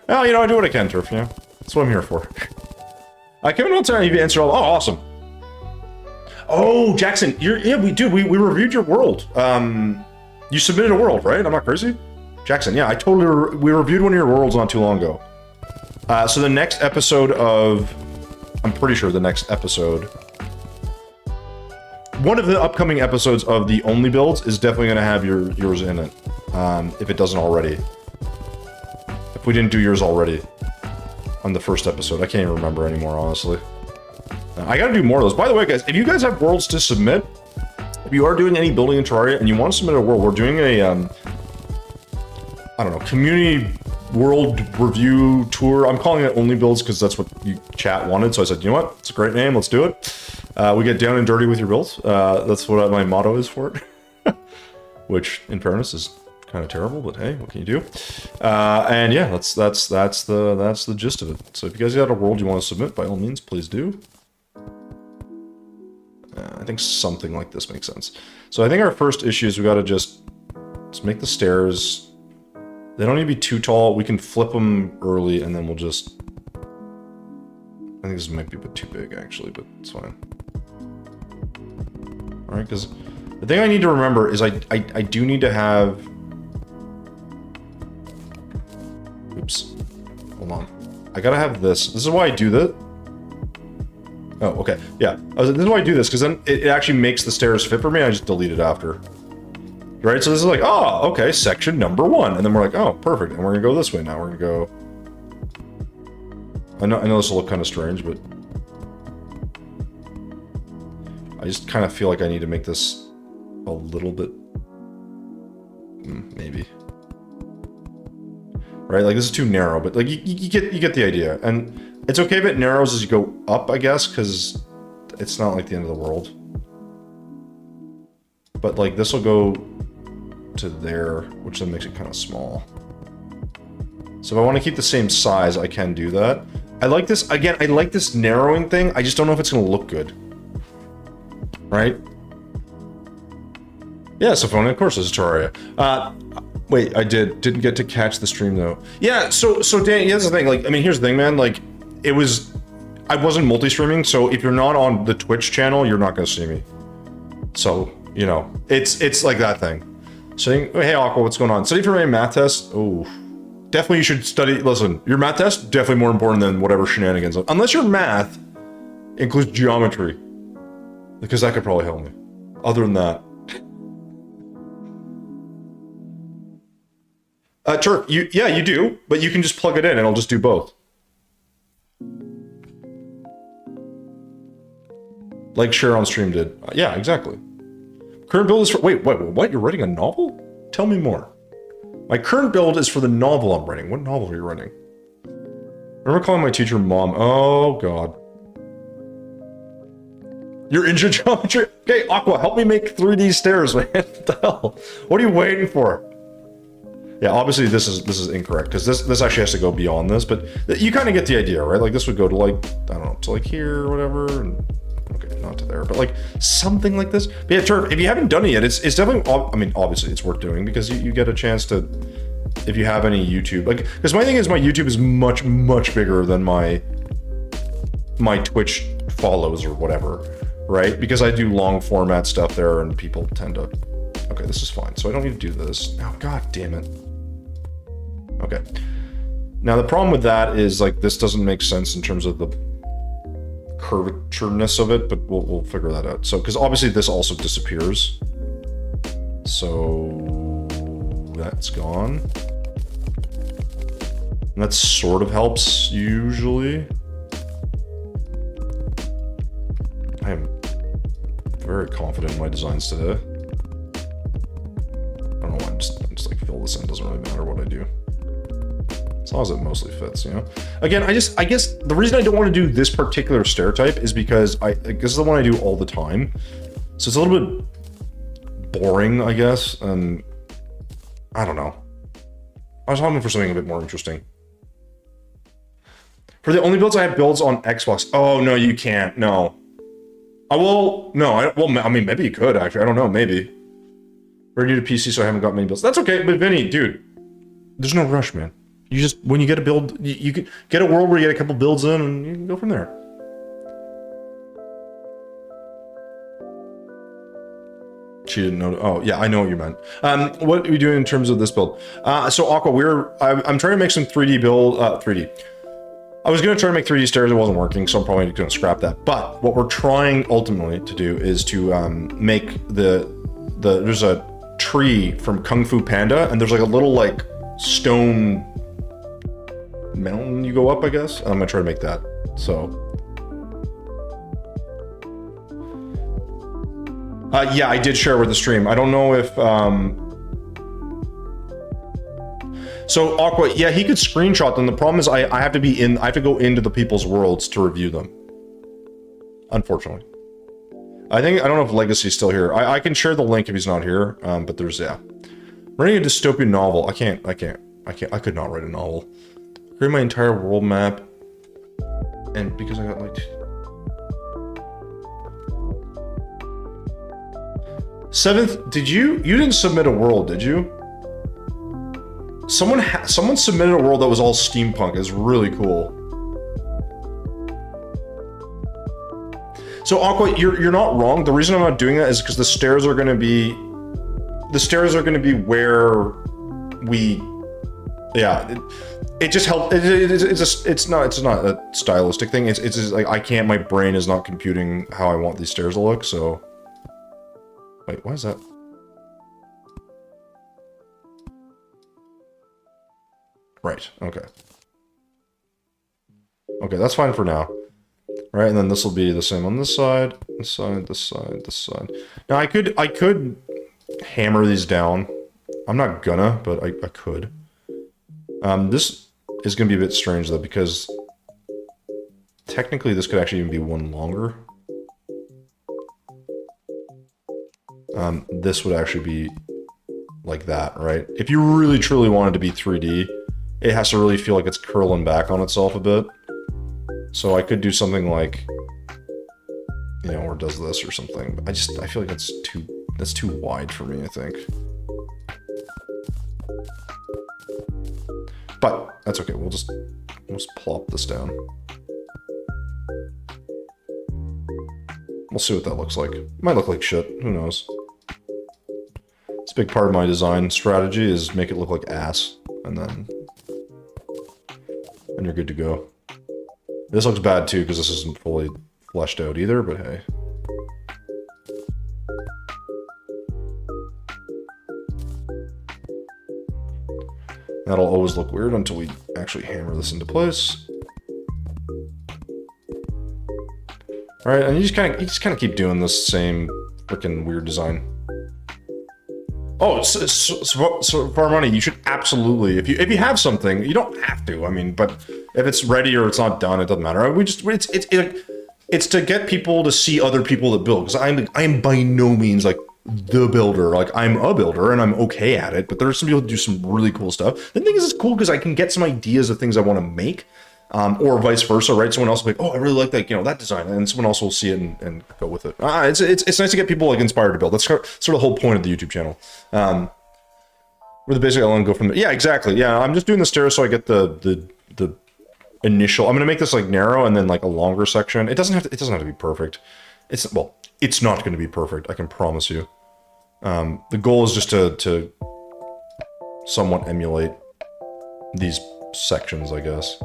Well, you know, I do what I can, Turf. You know, that's what I'm here for. Kevin, don't tell me you answered all. Oh, awesome. Oh, Jackson, we reviewed your world. You submitted a world, right? I'm not crazy. Jackson, yeah, we reviewed one of your worlds not too long ago. So the next episode of, I'm pretty sure the next episode, one of the upcoming episodes of the Only Builds is definitely going to have yours in it, if it doesn't already. If we didn't do yours already on the first episode, I can't even remember anymore, honestly. I got to do more of those. By the way, guys, if you guys have worlds to submit, if you are doing any building in Terraria and you want to submit a world, we're doing a, I don't know, community world review tour. I'm calling it Only Builds because that's what you chat wanted. So I said, you know what? It's a great name. Let's do it. We get down and dirty with your builds. That's what my motto is for it. Which, in fairness, is kind of terrible, but hey, what can you do? And yeah, that's the gist of it. So if you guys got a world you want to submit, by all means, please do. I think something like this makes sense. So I think our first issue is we got to just make the stairs. They don't need to be too tall. We can flip them early, and then we'll just... I think this might be a bit too big, actually, but it's fine. Alright, because the thing I need to remember is I do need to have... Oops. Hold on. I gotta have this. This is why I do that. Oh, okay. Yeah. This is why I do this, because then it actually makes the stairs fit for me. I just delete it after. Right? So this is like, oh, okay, section number 1. And then we're like, oh, perfect. And we're going to go this way now. We're going to go... I know this will look kind of strange, but... I just kind of feel like I need to make this a little bit... maybe. Right? Like, this is too narrow, but like, you get the idea. And... It's okay if it narrows as you go up, I guess, because it's not like the end of the world. But like this will go to there, which then makes it kind of small. So if I want to keep the same size, I can do that. I like this, again, I like this narrowing thing. I just don't know if it's going to look good. Right? Yeah, so phone, of course, this is Terraria. Wait, I didn't get to catch the stream though. Yeah, so Dan, here's the thing, like, I mean, here's the thing, man, like, I wasn't multi-streaming, so if you're not on the Twitch channel, you're not gonna see me. So, you know, it's like that thing. Saying, hey Aqua, what's going on? Study for my math test? Oh, definitely you should study, listen, your math test, definitely more important than whatever shenanigans. Unless your math includes geometry. Because that could probably help me. Other than that. Turk, yeah, you do, but you can just plug it in and it'll just do both. Like Cher on stream did. Yeah, exactly. Current build is for... Wait, what? You're writing a novel? Tell me more. My current build is for the novel I'm writing. What novel are you writing? I remember calling my teacher mom. Oh, God. You're into geometry? Okay, Aqua, help me make 3D stairs, man. What the hell? What are you waiting for? Yeah, obviously this is incorrect, because this actually has to go beyond this, but you kind of get the idea, right? Like, this would go to, like, I don't know, to, like, here or whatever, and... Okay, not to there, but like something like this. But yeah, Turf, if you haven't done it yet, it's definitely, I mean, obviously it's worth doing because you get a chance to, if you have any YouTube, like, because my thing is my YouTube is much, much bigger than my Twitch follows or whatever, right? Because I do long format stuff there and people tend to, okay, this is fine. So I don't need to do this. Oh, God damn it. Okay. Now the problem with that is like, this doesn't make sense in terms of the curvatureness of it, but we'll figure that out. So, because obviously this also disappears. So that's gone. And that sort of helps usually. I am very confident in my designs today. I don't know why, I just like fill this in. Doesn't really matter what I do. As long as it mostly fits, you know? Again, I guess the reason I don't want to do this particular stair type is because this is the one I do all the time. So it's a little bit boring, I guess, and I don't know. I was hoping for something a bit more interesting. For the only builds I have builds on Xbox. Oh, no, you can't. No. I will, no, well, I mean, maybe you could, actually. I don't know, maybe. Very new to PC, so I haven't got many builds. That's okay, but Vinny, dude, there's no rush, man. You just, when you get a build, you can get a world where you get a couple builds in and you can go from there. She didn't know. Oh, yeah, I know what you meant. What are we doing in terms of this build? So Aqua, I'm trying to make some 3D build, 3D. I was going to try to make 3D stairs, it wasn't working, so I'm probably going to scrap that. But what we're trying ultimately to do is to make there's a tree from Kung Fu Panda, and there's like a little like stone mountain you go up, I guess. I'm gonna try to make that. So Yeah, I did share with the stream. I don't know if, So Aqua, yeah, he could screenshot them. The problem is I have to be in, I have to go into the people's worlds to review them. Unfortunately. I don't know if Legacy's still here. I can share the link if he's not here, but there's, yeah. Writing a dystopian novel. I could not write a novel. Create my entire world map. And because I got like... Seventh, you didn't submit a world, did you? Someone submitted a world that was all steampunk. It's really cool. So Aqua, you're not wrong. The reason I'm not doing that is because the stairs are gonna be where we, yeah. It just helps. It's not a stylistic thing. It's just like I can't. My brain is not computing how I want these stairs to look. So, wait, why is that? Right. Okay. Okay, that's fine for now. Right, and then this will be the same on this side, this side, this side, this side. Now I could hammer these down. I'm not gonna, but I could. This is gonna be a bit strange though, because technically this could actually even be one longer. This would actually be like that, right? If you really truly wanted to be 3D, it has to really feel like it's curling back on itself a bit. So I could do something like, you know, or does this or something. But I feel like that's too wide for me, I think. But that's okay. We'll just plop this down. We'll see what that looks like. It might look like shit. Who knows? It's a big part of my design strategy is make it look like ass, and then you're good to go. This looks bad too because this isn't fully fleshed out either, but hey. That'll always look weird until we actually hammer this into place. Alright, and you just kind of keep doing this same freaking weird design. Oh, so for money, you should absolutely, if you have something, you don't have to, I mean, but if it's ready or it's not done, it doesn't matter. It's to get people to see other people that build, because I am by no means like the builder. Like, I'm a builder and I'm okay at it, but there are some people who do some really cool stuff. The thing is, it's cool because I can get some ideas of things I want to make, or vice versa, right? Someone else will be like, oh, I really like that, you know, that design, and someone else will see it and go with it. It's nice to get people like inspired to build. That's sort of the whole point of the YouTube channel. Where the basic element go from there. Yeah, exactly. Yeah, I'm just doing the stairs so I get the initial. I'm gonna make this like narrow and then like a longer section. It doesn't have to be perfect. It's not going to be perfect. I can promise you. The goal is just to somewhat emulate these sections, I guess.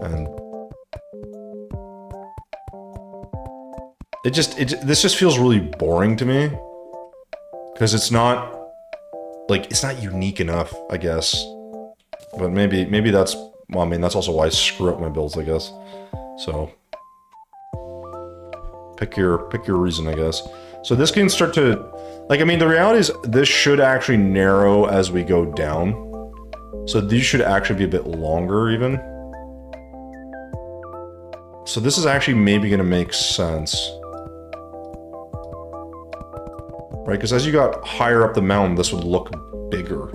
And this just feels really boring to me because it's not unique enough, I guess. But maybe that's, well, I mean, that's also why I screw up my builds, I guess. So pick your reason, I guess. So this can start to, like, I mean, the reality is this should actually narrow as we go down. So these should actually be a bit longer even. So this is actually maybe going to make sense. Right? Because as you got higher up the mountain, this would look bigger.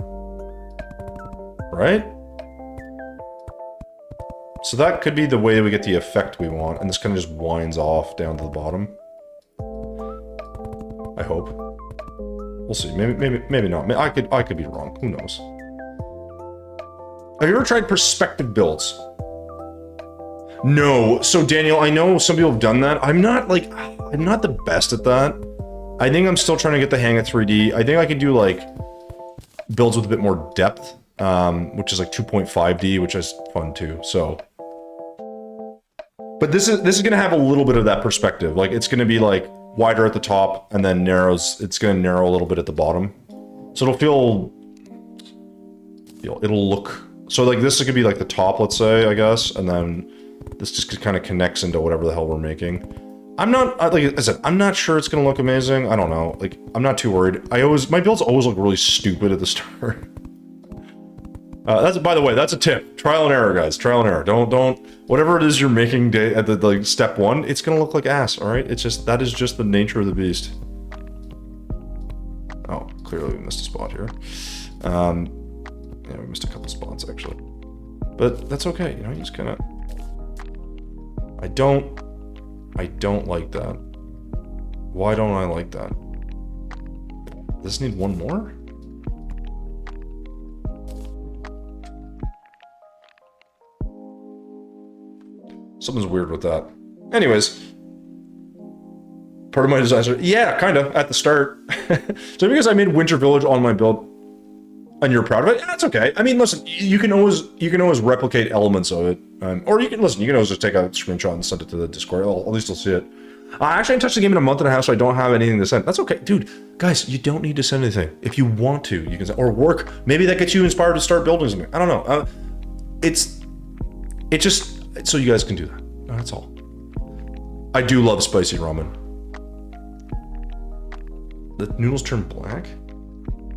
Right? So that could be the way we get the effect we want, and this kind of just winds off down to the bottom. I hope. We'll see. Maybe not. I could be wrong. Who knows? Have you ever tried perspective builds? No. So Daniel, I know some people have done that. I'm not the best at that. I think I'm still trying to get the hang of 3D. I think I can do like builds with a bit more depth, which is like 2.5D, which is fun too. So, but this is gonna have a little bit of that perspective. Like it's gonna be like wider at the top and then narrows. It's gonna narrow a little bit at the bottom, so it'll look. So like this is gonna be like the top, let's say, I guess, and then this just kind of connects into whatever the hell we're making. I'm not, like I said, I'm not sure it's gonna look amazing. I don't know. Like, I'm not too worried. My builds always look really stupid at the start. By the way, that's a tip. Trial and error, guys. Trial and error. Don't, whatever it is you're making at the, like, step 1, it's gonna look like ass, alright? It's just, that is just the nature of the beast. Oh, clearly we missed a spot here. Yeah, we missed a couple spots, actually. But that's okay, you know, you just kinda... I don't like that. Why don't I like that? Does this need one more? Something's weird with that. Anyways. Part of my design... Yeah, kind of, at the start. So because I made Winter Village on my build, and you're proud of it, yeah, that's okay. I mean, listen, you can always replicate elements of it. Or you can always just take a screenshot and send it to the Discord. At least I'll see it. I actually haven't touched the game in a month and a half, so I don't have anything to send. That's okay. Dude, guys, you don't need to send anything. If you want to, you can send, or work. Maybe that gets you inspired to start building something. I don't know. It's just so you guys can do that. That's all. I do love spicy ramen. The noodles turn black?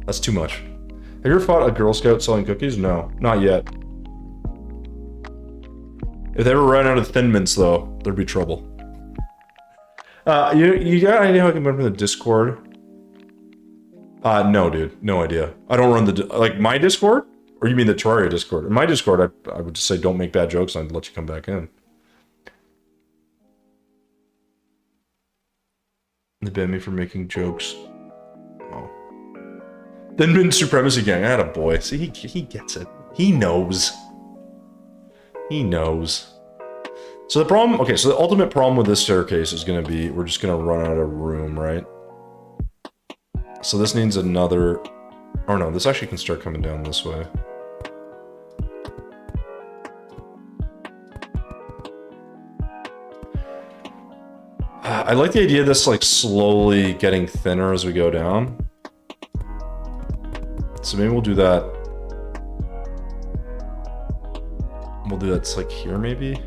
That's too much. Have you ever fought a Girl Scout selling cookies? No, not yet. If they ever run out of Thin Mints, though, there'd be trouble. You got any idea how I can run from the Discord? No, dude. No idea. I don't run the... Like, my Discord? Or you mean the Terraria Discord? In my Discord, I would just say don't make bad jokes and I'd let you come back in. They banned me for making jokes. Oh. Then been Supremacy Gang. I had a boy. See, he gets it. He knows. He knows. So the problem... Okay, so the ultimate problem with this staircase is going to be... We're just going to run out of room, right? So this needs another... Oh no, this actually can start coming down this way. I like the idea of this, like, slowly getting thinner as we go down. So maybe we'll do that. We'll do that, like, here, maybe?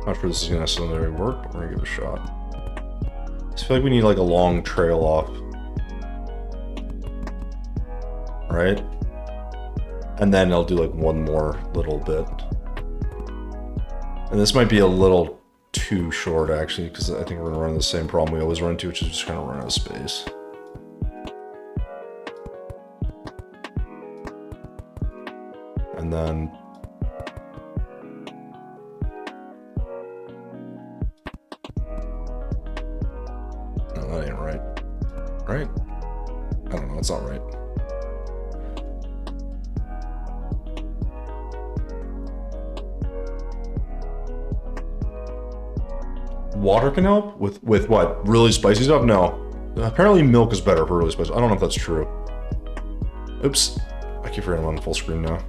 Not sure this is gonna necessarily work, but we're gonna give it a shot. I just feel like we need, like, a long trail off. Right? And then I'll do, like, one more little bit. And this might be a little too short, actually, because I think we're gonna run into the same problem we always run into, which is just gonna run out of space. And then... No, that ain't right. Right? I don't know, it's not right. Water can help? With what? Really spicy stuff? No. Apparently milk is better for really spicy. I don't know if that's true. Oops. I keep forgetting I'm on full screen now.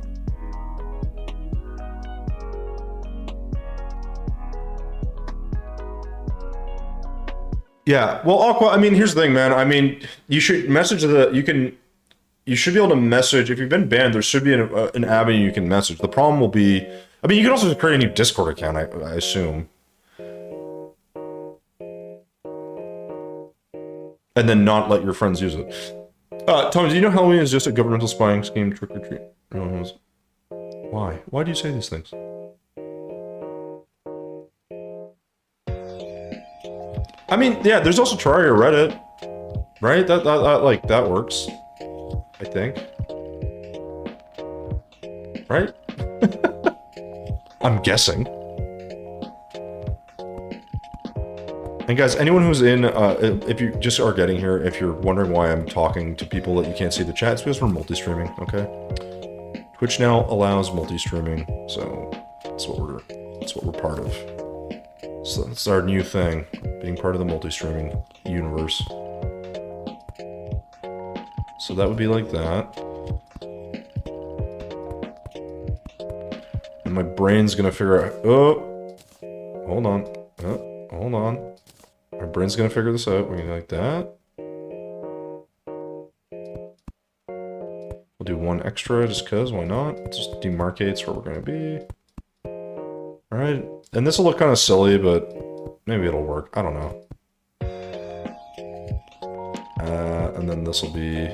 Yeah, well, Aqua, I mean, here's the thing, man. I mean, you should message you should be able to message, if you've been banned, there should be an avenue you can message. The problem will be, I mean, you can also create a new Discord account, I assume. And then not let your friends use it. Tommy, do you know Halloween is just a governmental spying scheme, trick or treat? Why? Why do you say these things? I mean, yeah, there's also Terraria Reddit, right? That works, I think. Right? I'm guessing. And guys, anyone who's in, if you just are getting here, if you're wondering why I'm talking to people that you can't see the chat, it's because we're multi-streaming, okay? Twitch now allows multi-streaming, so that's what we're part of. So that's our new thing, being part of the multi-streaming universe. So that would be like that. And my brain's gonna figure out, oh, hold on, oh, hold on. My brain's gonna figure this out. We're gonna do like that. We'll do one extra just because, why not? Just demarcates where we're going to be. Alright, and this will look kind of silly, but maybe it'll work. I don't know. And then this will be...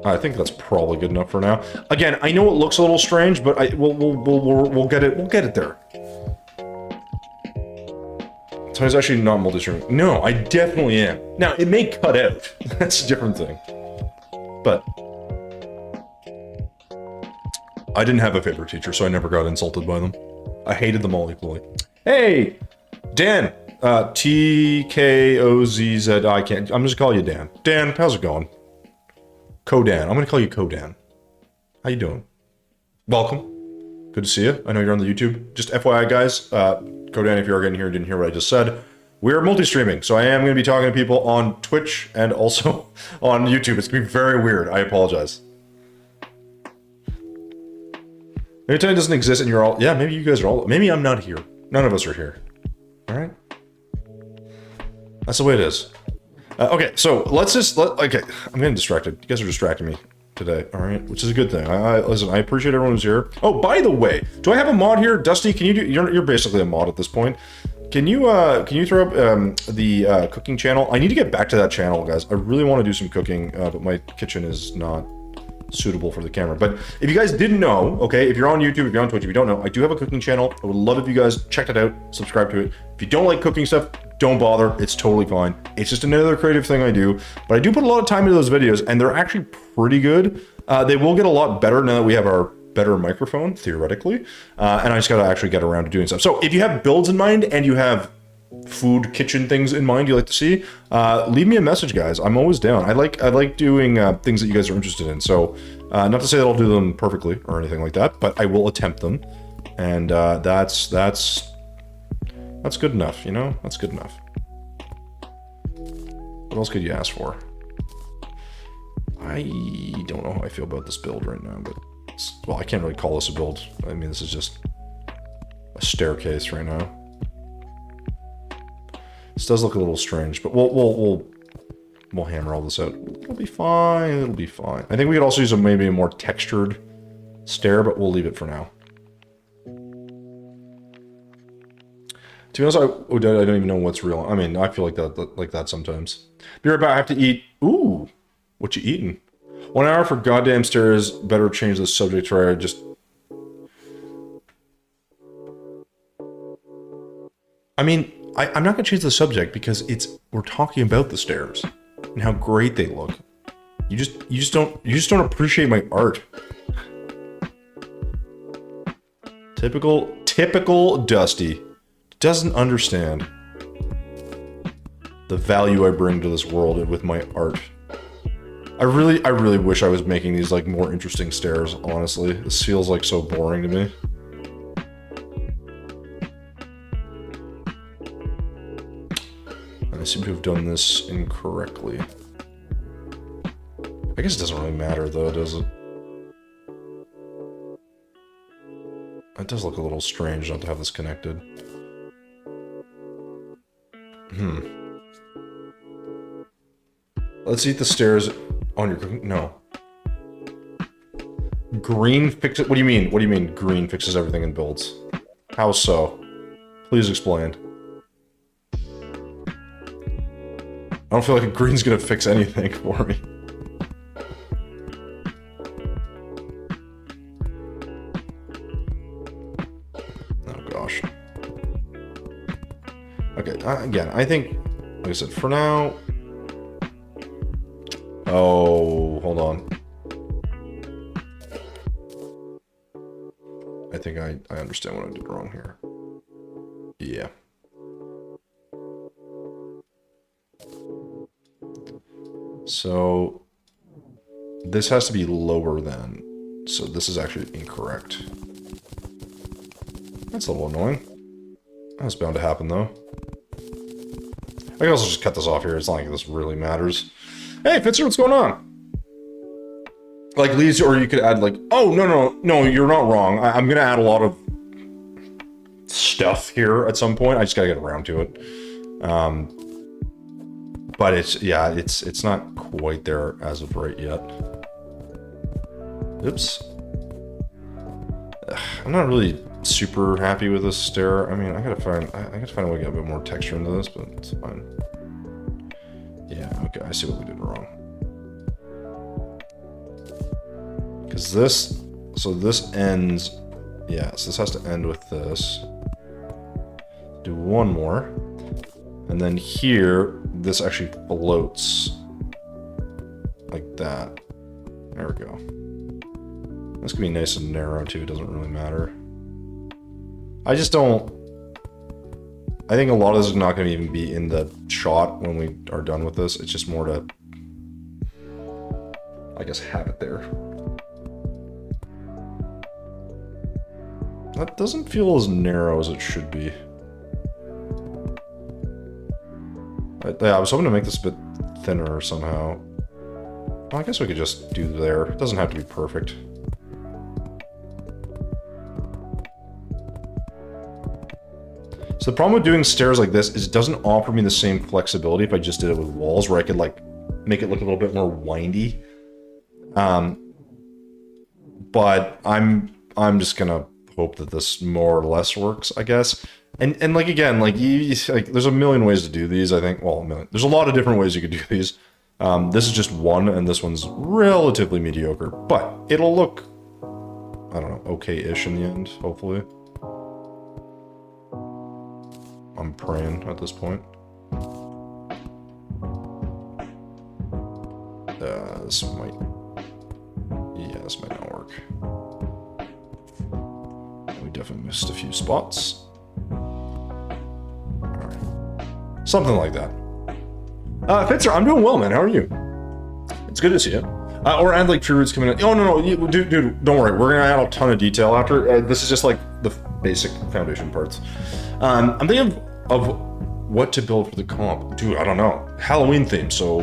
I think that's probably good enough for now. Again, I know it looks a little strange, but we'll get it. We'll get it there. So he's actually not multi-streaming. No, I definitely am. Now it may cut out. That's a different thing. But I didn't have a favorite teacher, so I never got insulted by them. I hated them all equally. Hey, Dan. T-K-O-Z-Z-I can't. I'm just gonna call you Dan. Dan, how's it going? Kodan. I'm gonna call you Kodan. How you doing? Welcome. Good to see you. I know you're on the YouTube. Just FYI, guys. Kodan, if you are getting here and didn't hear what I just said, we're multi-streaming, so I am going to be talking to people on Twitch and also on YouTube. It's going to be very weird. I apologize. Maybe time doesn't exist and you're all... Yeah, maybe you guys are all... Maybe I'm not here. None of us are here. Alright? That's the way it is. Okay, so let's just... Okay, I'm getting distracted. You guys are distracting me today, alright? Which is a good thing. Listen, I appreciate everyone who's here. Oh, by the way, do I have a mod here? Dusty, can you do... You're basically a mod at this point. Can you throw up the cooking channel? I need to get back to that channel, guys. I really want to do some cooking, but my kitchen is not suitable for the camera. But if you guys didn't know, okay, if you're on YouTube, if you're on Twitch, if you don't know, I do have a cooking channel. I would love if you guys checked it out, subscribe to it. If you don't like cooking stuff, don't bother. It's totally fine. It's just another creative thing I do. But I do put a lot of time into those videos, and they're actually pretty good. They will get a lot better now that we have our better microphone, theoretically. And I just gotta actually get around to doing stuff. So if you have builds in mind and you have food kitchen things in mind you like to see, leave me a message, guys. I'm always down. I like doing things that you guys are interested in. So not to say that I'll do them perfectly or anything like that, but I will attempt them. And that's good enough, you know? That's good enough. What else could you ask for? I don't know how I feel about this build right now, but well, I can't really call this a build. I mean, this is just a staircase right now. This does look a little strange, but we'll hammer all this out. It'll be fine. It'll be fine. I think we could also use maybe a more textured stair, but we'll leave it for now. To be honest, I don't even know what's real. I mean, I feel like that sometimes. Be right back. I have to eat. Ooh, what you eating? 1 hour for goddamn stairs. Better change the subject, right? I mean, I'm not gonna change the subject because we're talking about the stairs and how great they look. You just don't appreciate my art. Typical Dusty doesn't understand the value I bring to this world with my art. I really wish I was making these like more interesting stairs, honestly. This feels like so boring to me. I seem to have done this incorrectly. I guess it doesn't really matter though, does it? It does look a little strange not to have this connected. Let's eat the stairs on your cooking. No. Green fixes... What do you mean? What do you mean green fixes everything in builds? How so? Please explain. I don't feel like green's gonna fix anything for me. Oh gosh. Okay, again, I think, like I said, for now... Oh, hold on. I think I understand what I did wrong here. Yeah. So this has to be lower than, so this is actually incorrect. That's a little annoying. That's bound to happen though. I can also just cut this off here. It's not like this really matters. Hey, Fitzer, what's going on? Like leads, or you could add like, oh, no, you're not wrong. I'm gonna add a lot of stuff here at some point. I just gotta get around to it. But it's not quite there as of right yet. Oops. Ugh, I'm not really super happy with this stair. I mean, I gotta find a way to get a bit more texture into this, but it's fine. Yeah, okay, I see what we did wrong. Because this ends, yeah, so this has to end with this. Do one more. And then here, this actually floats like that. There we go. This can be nice and narrow too, it doesn't really matter. I just don't... I think a lot of this is not going to even be in the shot when we are done with this. It's just more to, I guess, have it there. That doesn't feel as narrow as it should be. Yeah, I was hoping to make this a bit thinner somehow. Well, I guess we could just do there. It doesn't have to be perfect. So the problem with doing stairs like this is it doesn't offer me the same flexibility if I just did it with walls, where I could like make it look a little bit more windy. But I'm just gonna hope that this more or less works, I guess. And like again, like there's a million ways to do these. I think, well, a million. There's a lot of different ways you could do these. This is just one, and this one's relatively mediocre, but it'll look, I don't know, okay-ish in the end, hopefully. I'm praying at this point. This might... Yeah, this might not work. We definitely missed a few spots. Alright. Something like that. Fitzer, I'm doing well, man. How are you? It's good to see you. And like True Roots coming in. Oh, no, dude, don't worry. We're going to add a ton of detail after. This is just like the basic foundation parts. I'm thinking of what to build for the comp. Dude, I don't know. Halloween theme, so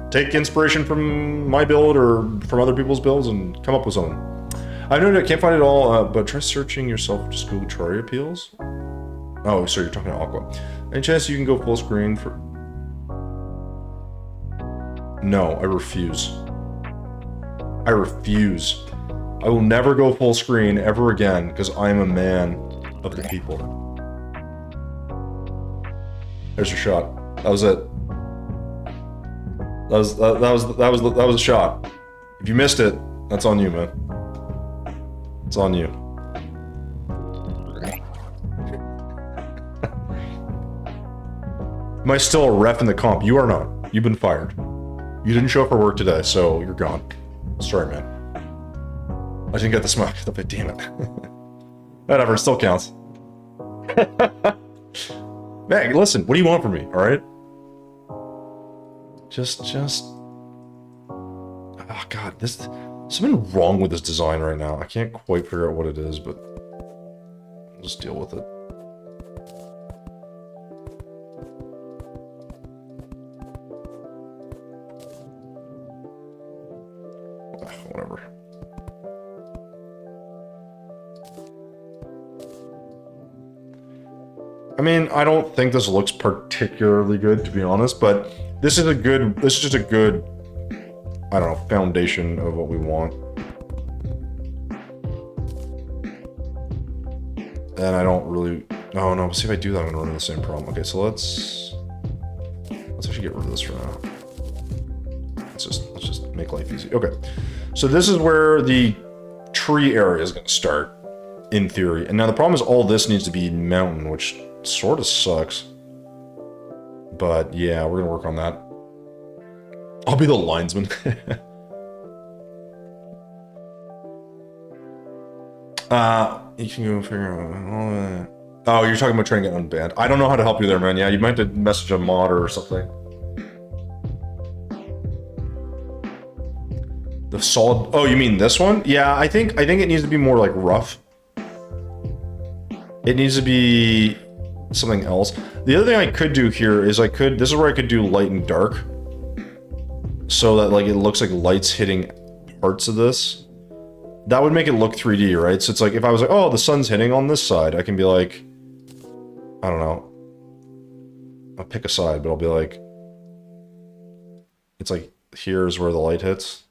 take inspiration from my build or from other people's builds and come up with something. I know I can't find it all, but try searching yourself. Just Google Terraria appeals. Oh, sorry, you're talking to Aqua. Any chance you can go full screen for... No, I refuse. I refuse. I will never go full screen ever again because I am a man of the people. There's your shot. That was it. That was a shot. If you missed it, that's on you, man. It's on you. Am I still a ref in the comp? You are not. You've been fired. You didn't show up for work today, so you're gone. Sorry, man. I didn't get the smoke. Damn it. Whatever, it still counts. Man, listen, what do you want from me, alright? Just... Oh, God, there's something wrong with this design right now. I can't quite figure out what it is, but... I'll just deal with it. Whatever. I mean, I don't think this looks particularly good, to be honest, but this is just a good, I don't know, foundation of what we want. And I don't really, oh no, see if I do that, I'm gonna run into the same problem. Okay, so let's actually get rid of this for now. Let's just make life easy. Okay, so this is where the tree area is gonna start, in theory. And now the problem is all this needs to be mountain, which sort of sucks. But yeah, we're gonna work on that. I'll be the linesman. You can go figure out... Oh, you're talking about trying to get unbanned. I don't know how to help you there, man. Yeah, you might have to message a mod or something. The solid... Oh, you mean this one? Yeah, I think it needs to be more like rough. It needs to be something else. The other thing I could do here is this is where I could do light and dark. So that like it looks like light's hitting parts of this. That would make it look 3D, right? So it's like if I was like, oh, the sun's hitting on this side, I can be like, I don't know. I'll pick a side, but I'll be like, It's like, here's where the light hits.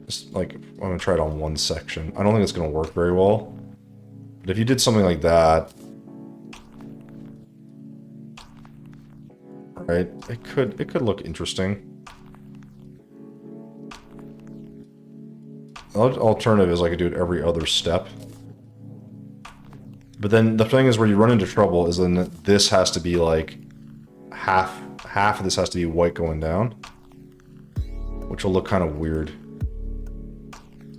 Just like, I'm gonna try it on one section. I don't think it's gonna work very well. But if you did something like that, right, it could look interesting. The alternative is I could do it every other step. But then the thing is where you run into trouble is then this has to be like half of this has to be white going down, which will look kind of weird.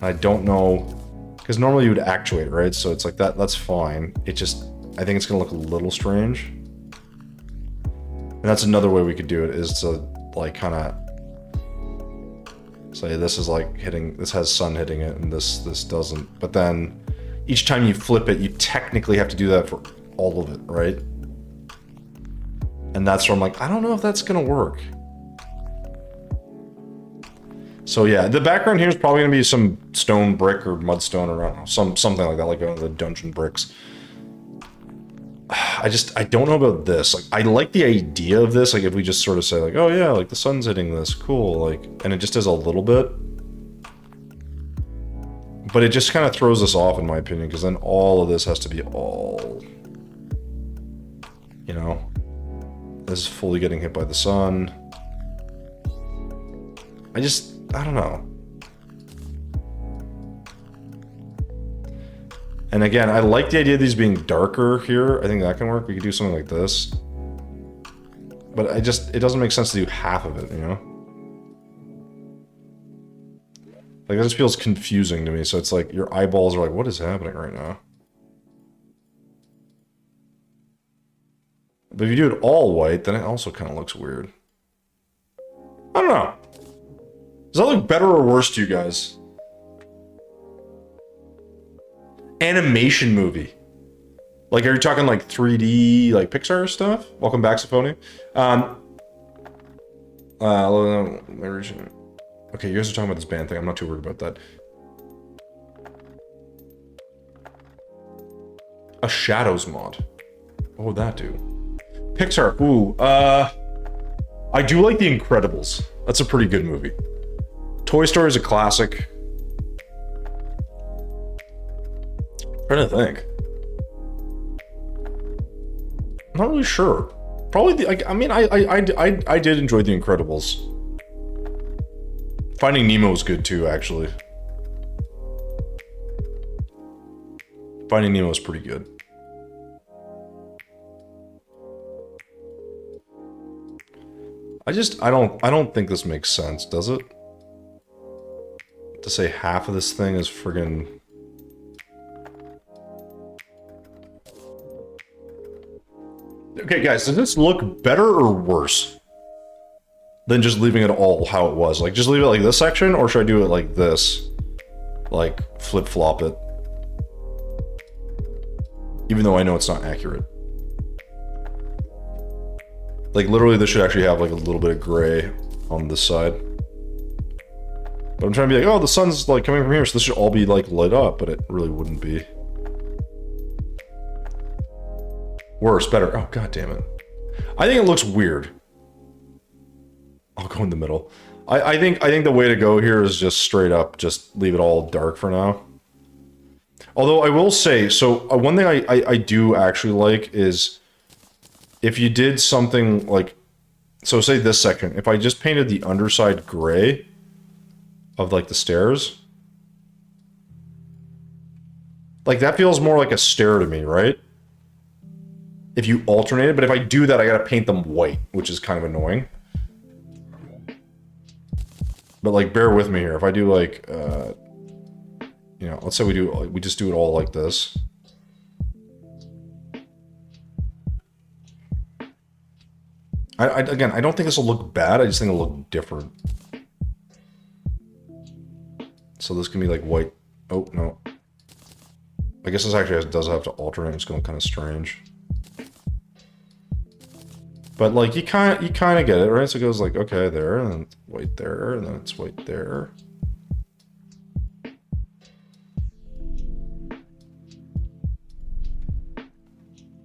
I don't know, because normally you would actuate, right? So it's like that's fine. It just, I think it's gonna look a little strange. And that's another way we could do it, is to like kind of say this is like hitting, this has sun hitting it and this doesn't. But then each time you flip it, you technically have to do that for all of it, right? And that's where I'm like, I don't know if that's gonna work. So yeah, the background here is probably gonna be some stone brick or mudstone or I don't know, something like that, like the dungeon bricks. I don't know about this. Like, I like the idea of this. Like, if we just sort of say like, oh yeah, like the sun's hitting this, cool. Like, and it just does a little bit. But it just kind of throws us off, in my opinion, because then all of this has to be all, you know, this is fully getting hit by the sun. I don't know. And again, I like the idea of these being darker here. I think that can work. We could do something like this. But it doesn't make sense to do half of it, you know? Like, that just feels confusing to me. So it's like, your eyeballs are like, what is happening right now? But if you do it all white, then it also kind of looks weird. I don't know. Does that look better or worse to you guys? Animation movie. Like, are you talking like 3D, like Pixar stuff? Welcome back, Sophony. Okay, you guys are talking about this band thing. I'm not too worried about that. A Shadows mod. What would that do? Pixar. Ooh, I do like The Incredibles. That's a pretty good movie. Toy Story is a classic. I'm trying to think. I'm not really sure. Probably I did enjoy The Incredibles. Finding Nemo was good too, actually. Finding Nemo was pretty good. I don't think this makes sense, does it? To say half of this thing is friggin'... Okay, guys, does this look better or worse than just leaving it all how it was? Like, just leave it like this section, or should I do it like this? Like, flip-flop it. Even though I know it's not accurate. Like, literally, this should actually have, like, a little bit of gray on this side. But I'm trying to be like, oh, the sun's, like, coming from here, so this should all be, like, lit up, but it really wouldn't be. Worse, better. Oh, god damn it. I think it looks weird. I'll go in the middle. I think the way to go here is just straight up, just leave it all dark for now. Although I will say, so one thing I do actually like is if you did something like, so say this section, if I just painted the underside gray of like the stairs, like that feels more like a stair to me, right? If you alternate it, but if I do that, I gotta paint them white, which is kind of annoying. But like, bear with me here. If I do like, you know, let's say we just do it all like this. Again, I don't think this will look bad. I just think it'll look different. So this can be like white. Oh, no. I guess this actually does have to alternate. It's going to look kind of strange. But like, you kind of get it, right? So it goes like, okay, there, and then it's white there, and then it's white there.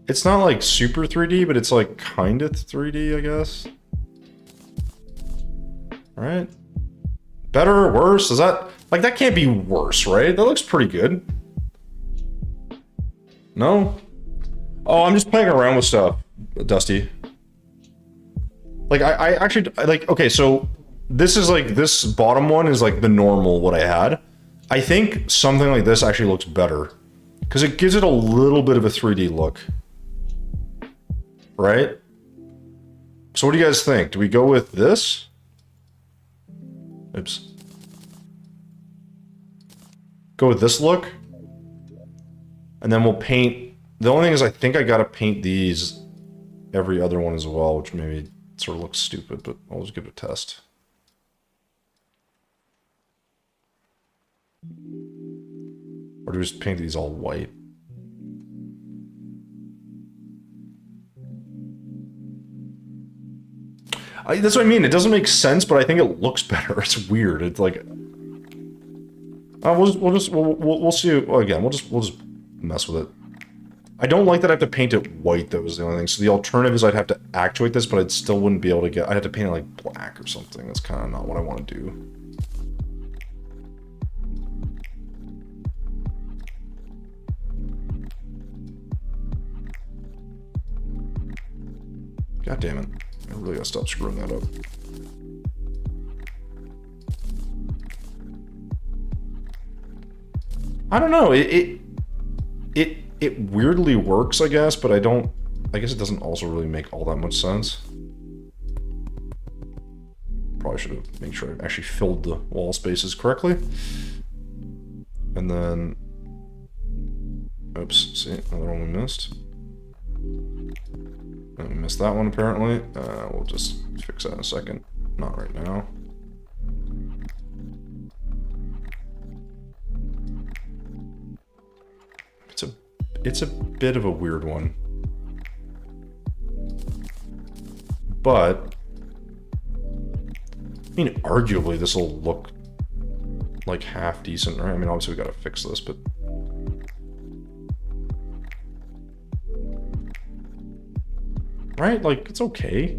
It's not like super 3D, but it's like kind of 3D, I guess. Right? Better, worse? Is that... Like, that can't be worse, right? That looks pretty good. No? Oh, I'm just playing around with stuff, Dusty. Like, I actually... Like, okay, so... This is like... This bottom one is like the normal, what I had. I think something like this actually looks better. Because it gives it a little bit of a 3D look. Right? So what do you guys think? Do we go with this? Oops. Go with this look. And then we'll paint... The only thing is I think I gotta paint these every other one as well, which maybe sort of looks stupid, but I'll just give it a test. Or do we just paint these all white? That's what I mean. It doesn't make sense, but I think it looks better. It's weird. It's like... we'll see. Well, again, we'll just mess with it. I don't like that I have to paint it white, though, is the only thing. So the alternative is I'd have to actuate this, but I still wouldn't be able to get... I'd have to paint it, like, black or something. That's kind of not what I want to do. God damn it. I really gotta stop screwing that up. I don't know. It weirdly works, I guess, but I guess it doesn't also really make all that much sense. Probably should have made sure I actually filled the wall spaces correctly. And then... Oops, see, another one we missed. And we missed that one, apparently. We'll just fix that in a second. Not right now. It's a bit of a weird one. But... I mean, arguably this will look like half decent, right? I mean, obviously we gotta fix this, but... Right? Like, it's okay.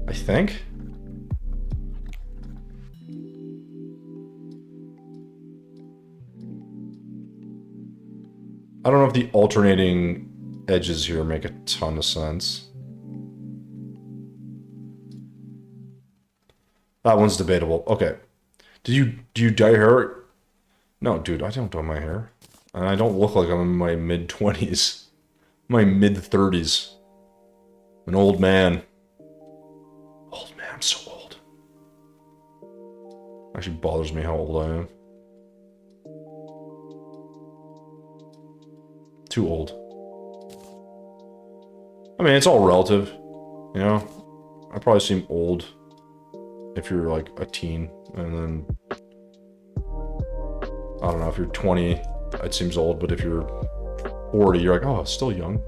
I think. I don't know if the alternating edges here make a ton of sense. That one's debatable. Okay. Do you dye hair? No, dude, I don't dye my hair. And I don't look like I'm in my mid-20s. My mid-30s. An old man. Old man, I'm so old. Actually bothers me how old I am. Too old. I mean, it's all relative, you know? I probably seem old if you're like a teen, and then I don't know, if you're 20, it seems old, but if you're 40, you're like, oh, still young.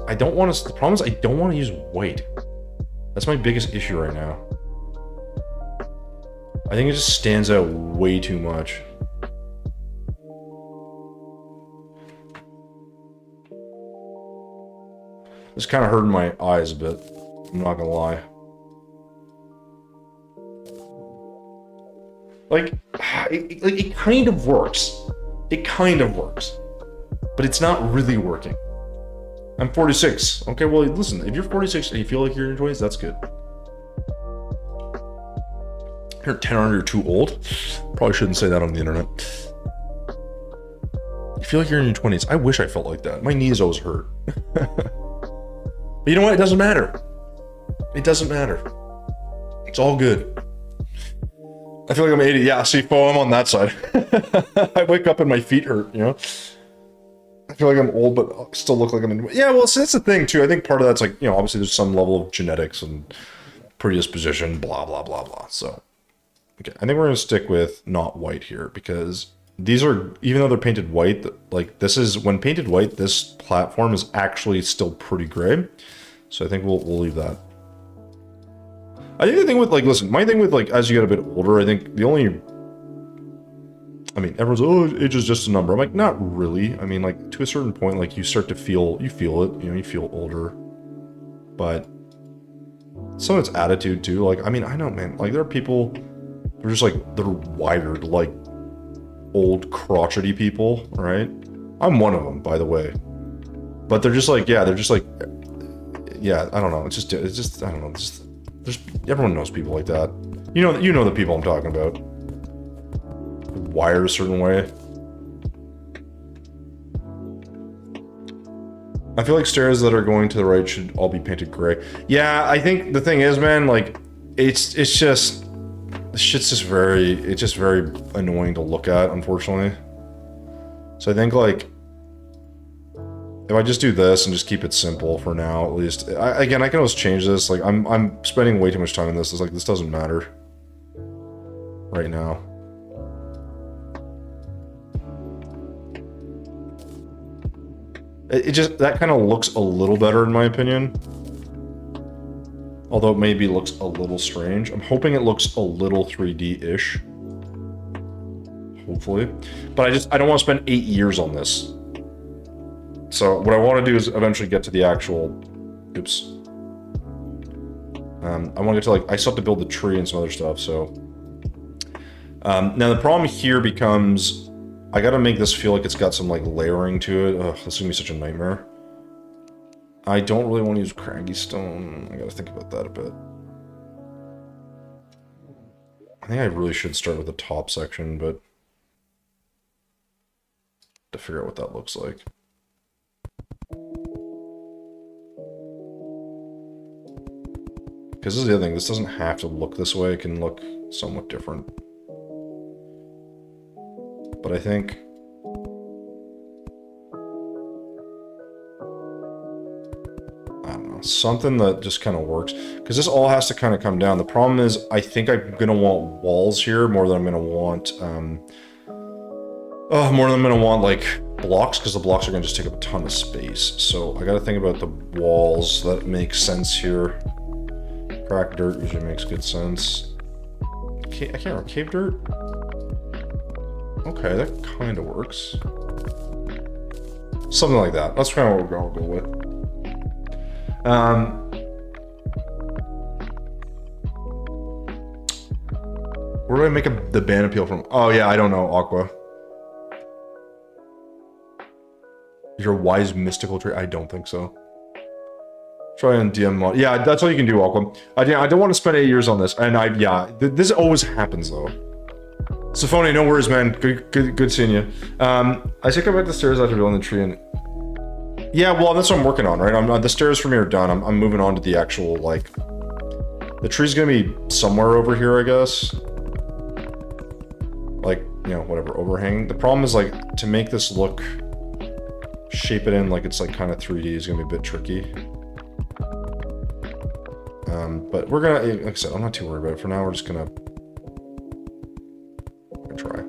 I don't want to, the problem is I don't want to use white. That's my biggest issue right now. I think it just stands out way too much. It's kind of hurting my eyes a bit. I'm not gonna lie. Like, it kind of works. It kind of works. But it's not really working. I'm 46. Okay, well, listen, if you're 46 and you feel like you're in your 20s, that's good. You're 10 or you're too old. Probably shouldn't say that on the internet. You feel like you're in your 20s. I wish I felt like that. My knees always hurt. But you know what? It doesn't matter. It doesn't matter. It's all good. I feel like I'm 80. Yeah, see, I'm on that side. I wake up and my feet hurt, you know? I feel like I'm old, but I still look like I'm in... Yeah, well, so that's the thing, too. I think part of that's like, you know, obviously there's some level of genetics and predisposition, blah, blah, blah, blah. So, okay, I think we're going to stick with not white here, because these are, even though they're painted white, like, this is, when painted white, this platform is actually still pretty gray. So I think we'll leave that. I think the thing with, like, listen, my thing with, like, as you get a bit older, I think the only I mean, everyone's, oh, age is just a number. I'm like, not really. I mean, like, to a certain point, like, you start to feel, you feel it, you know, you feel older. But some of it's attitude, too. Like, I mean, I know, man, like, there are people, they're just, like, they're wired, like, old, crotchety people, right? I'm one of them, by the way. But they're just, like, yeah, they're just, like, yeah, I don't know. It's just, I don't know. It's just, everyone knows people like that. You know the people I'm talking about. Wired a certain way. I feel like stairs that are going to the right should all be painted gray. Yeah, I think the thing is, man, like, it's just, the shit's just it's just very annoying to look at, unfortunately. So I think, like, if I just do this and just keep it simple for now, at least. Again, I can always change this. Like, I'm spending way too much time on this. It's like, this doesn't matter right now. It just, that kind of looks a little better in my opinion. Although it maybe looks a little strange. I'm hoping it looks a little 3D-ish. Hopefully. But I don't want to spend 8 years on this. So what I want to do is eventually get to the actual, oops. I want to get to, like, I still have to build the tree and some other stuff, so. Now the problem here becomes, I gotta make this feel like it's got some, like, layering to it. Ugh, this is gonna be such a nightmare. I don't really want to use craggy stone. I gotta think about that a bit. I think I really should start with the top section, but to figure out what that looks like. Because this is the other thing, this doesn't have to look this way, it can look somewhat different. But I think... I don't know, something that just kind of works. Because this all has to kind of come down. The problem is, I think I'm going to want walls here more than I'm going to want... more than I'm going to want, like, blocks, because the blocks are going to just take up a ton of space. So I got to think about the walls. That makes sense here. Cracked dirt usually makes good sense. I can't remember. Cave dirt? Okay, that kind of works. Something like that. That's kind of what I'll go with. Where do I make the ban appeal from? Oh yeah, I don't know, Aqua. Your wise mystical tree? I don't think so. Try and DM mod. Yeah, that's all you can do, Aqua. I don't want to spend 8 years on this, and this always happens though. Sophoni, no worries, man. Good seeing you. I should come back the stairs after building the tree, and yeah, well, that's what I'm working on, right? The stairs for me are done. I'm moving on to the actual, like, the tree's gonna be somewhere over here, I guess. Like, you know, whatever, overhang. The problem is, like, to make this look, shape it in like it's like kind of 3D is gonna be a bit tricky. But we're gonna, like I said, I'm not too worried about it. For now, we're just gonna try.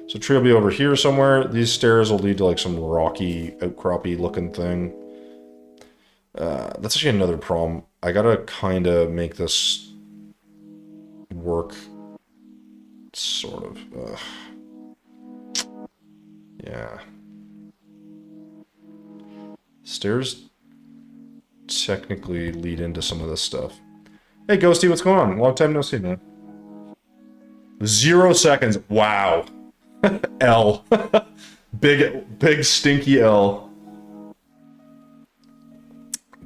So tree will be over here somewhere. These stairs will lead to like some rocky, outcroppy looking thing. That's actually another problem. I gotta kind of make this work, sort of. Yeah. Stairs technically lead into some of this stuff. Hey, Ghosty, what's going on? Long time no see, man. 0 seconds. Wow. L. Big stinky L.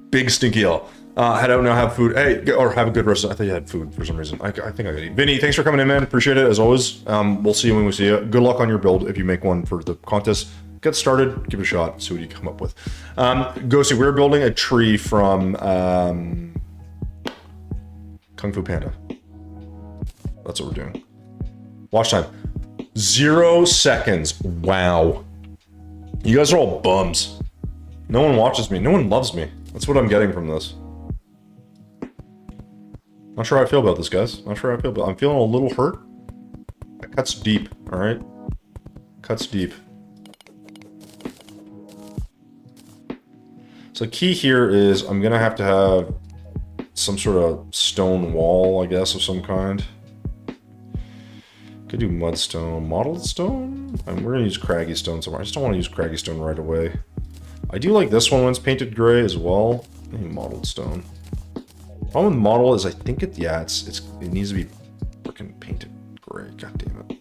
Big stinky L. I don't know, have food. Hey, or have a good rest. I thought you had food for some reason. I think I gotta eat. Vinny, thanks for coming in, man. Appreciate it, as always. We'll see you when we see you. Good luck on your build if you make one for the contest. Get started, give it a shot, see what you come up with. Ghosty, we're building a tree from Kung Fu Panda. That's what we're doing. Watch time. 0 seconds. Wow. You guys are all bums. No one watches me. No one loves me. That's what I'm getting from this. Not sure how I feel about this, guys. Not sure how I feel about it. I'm feeling a little hurt. That cuts deep, alright? Cuts deep. So the key here is I'm gonna have to have some sort of stone wall, I guess, of some kind. Could do mudstone, mottled stone. We're gonna use craggy stone somewhere. I just don't want to use craggy stone right away. I do like this one when it's painted gray as well. Maybe mottled stone. Problem with model is I think it needs to be freaking painted gray. God damn it.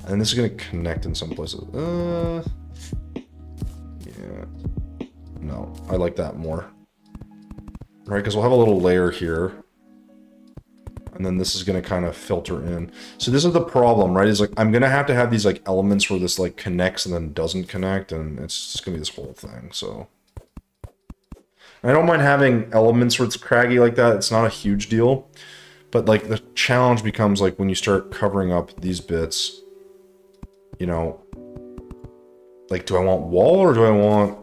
And this is gonna connect in some places. Yeah. No, I like that more. Right, because we'll have a little layer here. And then this is going to kind of filter in. So this is the problem, right? Is like, I'm going to have these like elements where this like connects and then doesn't connect. And it's just going to be this whole thing. So I don't mind having elements where it's craggy like that. It's not a huge deal. But like the challenge becomes like when you start covering up these bits, you know, like, do I want wall or do I want,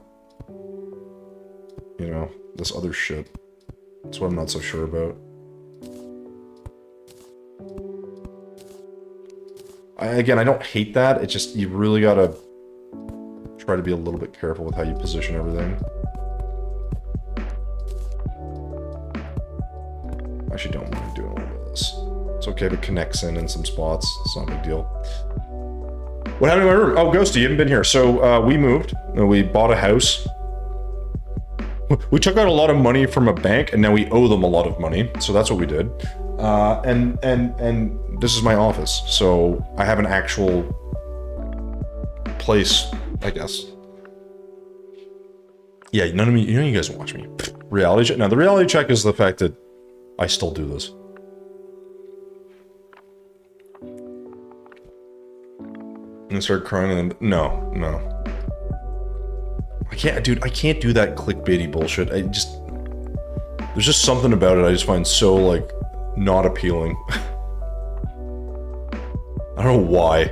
you know, this other shit? That's what I'm not so sure about. Again, I don't hate that. It's just, you really gotta try to be a little bit careful with how you position everything. I actually don't want to do a little bit of this. It's okay if it connects in some spots. It's not a big deal. What happened to my room? Oh, Ghosty, you haven't been here. So we moved. We bought a house. We took out a lot of money from a bank, and now we owe them a lot of money. So that's what we did. And this is my office, so I have an actual place, I guess. Yeah, none of you guys watch me. Reality check. Now, the reality check is the fact that I still do this. And start crying and then, no. I can't, dude, I can't do that clickbaity bullshit. There's just something about it I just find so, like, not appealing. I don't know why.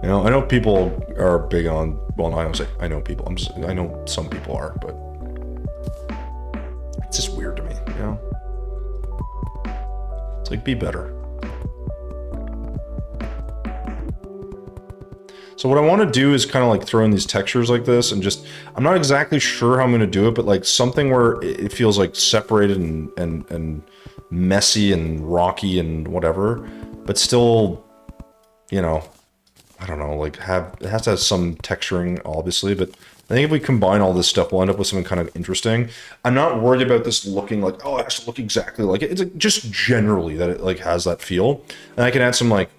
You know, I know people are big on, well, I don't say I know people. I know some people are, but it's just weird to me, you know? It's like, be better. So what I want to do is kind of like throw in these textures like this and just, I'm not exactly sure how I'm going to do it, but like something where it feels like separated and messy and rocky and whatever, but still, you know, I don't know, like it has to have some texturing, obviously, but I think if we combine all this stuff, we'll end up with something kind of interesting. I'm not worried about this looking like, oh, it has to look exactly like it. It's like just generally that it like has that feel. And I can add some like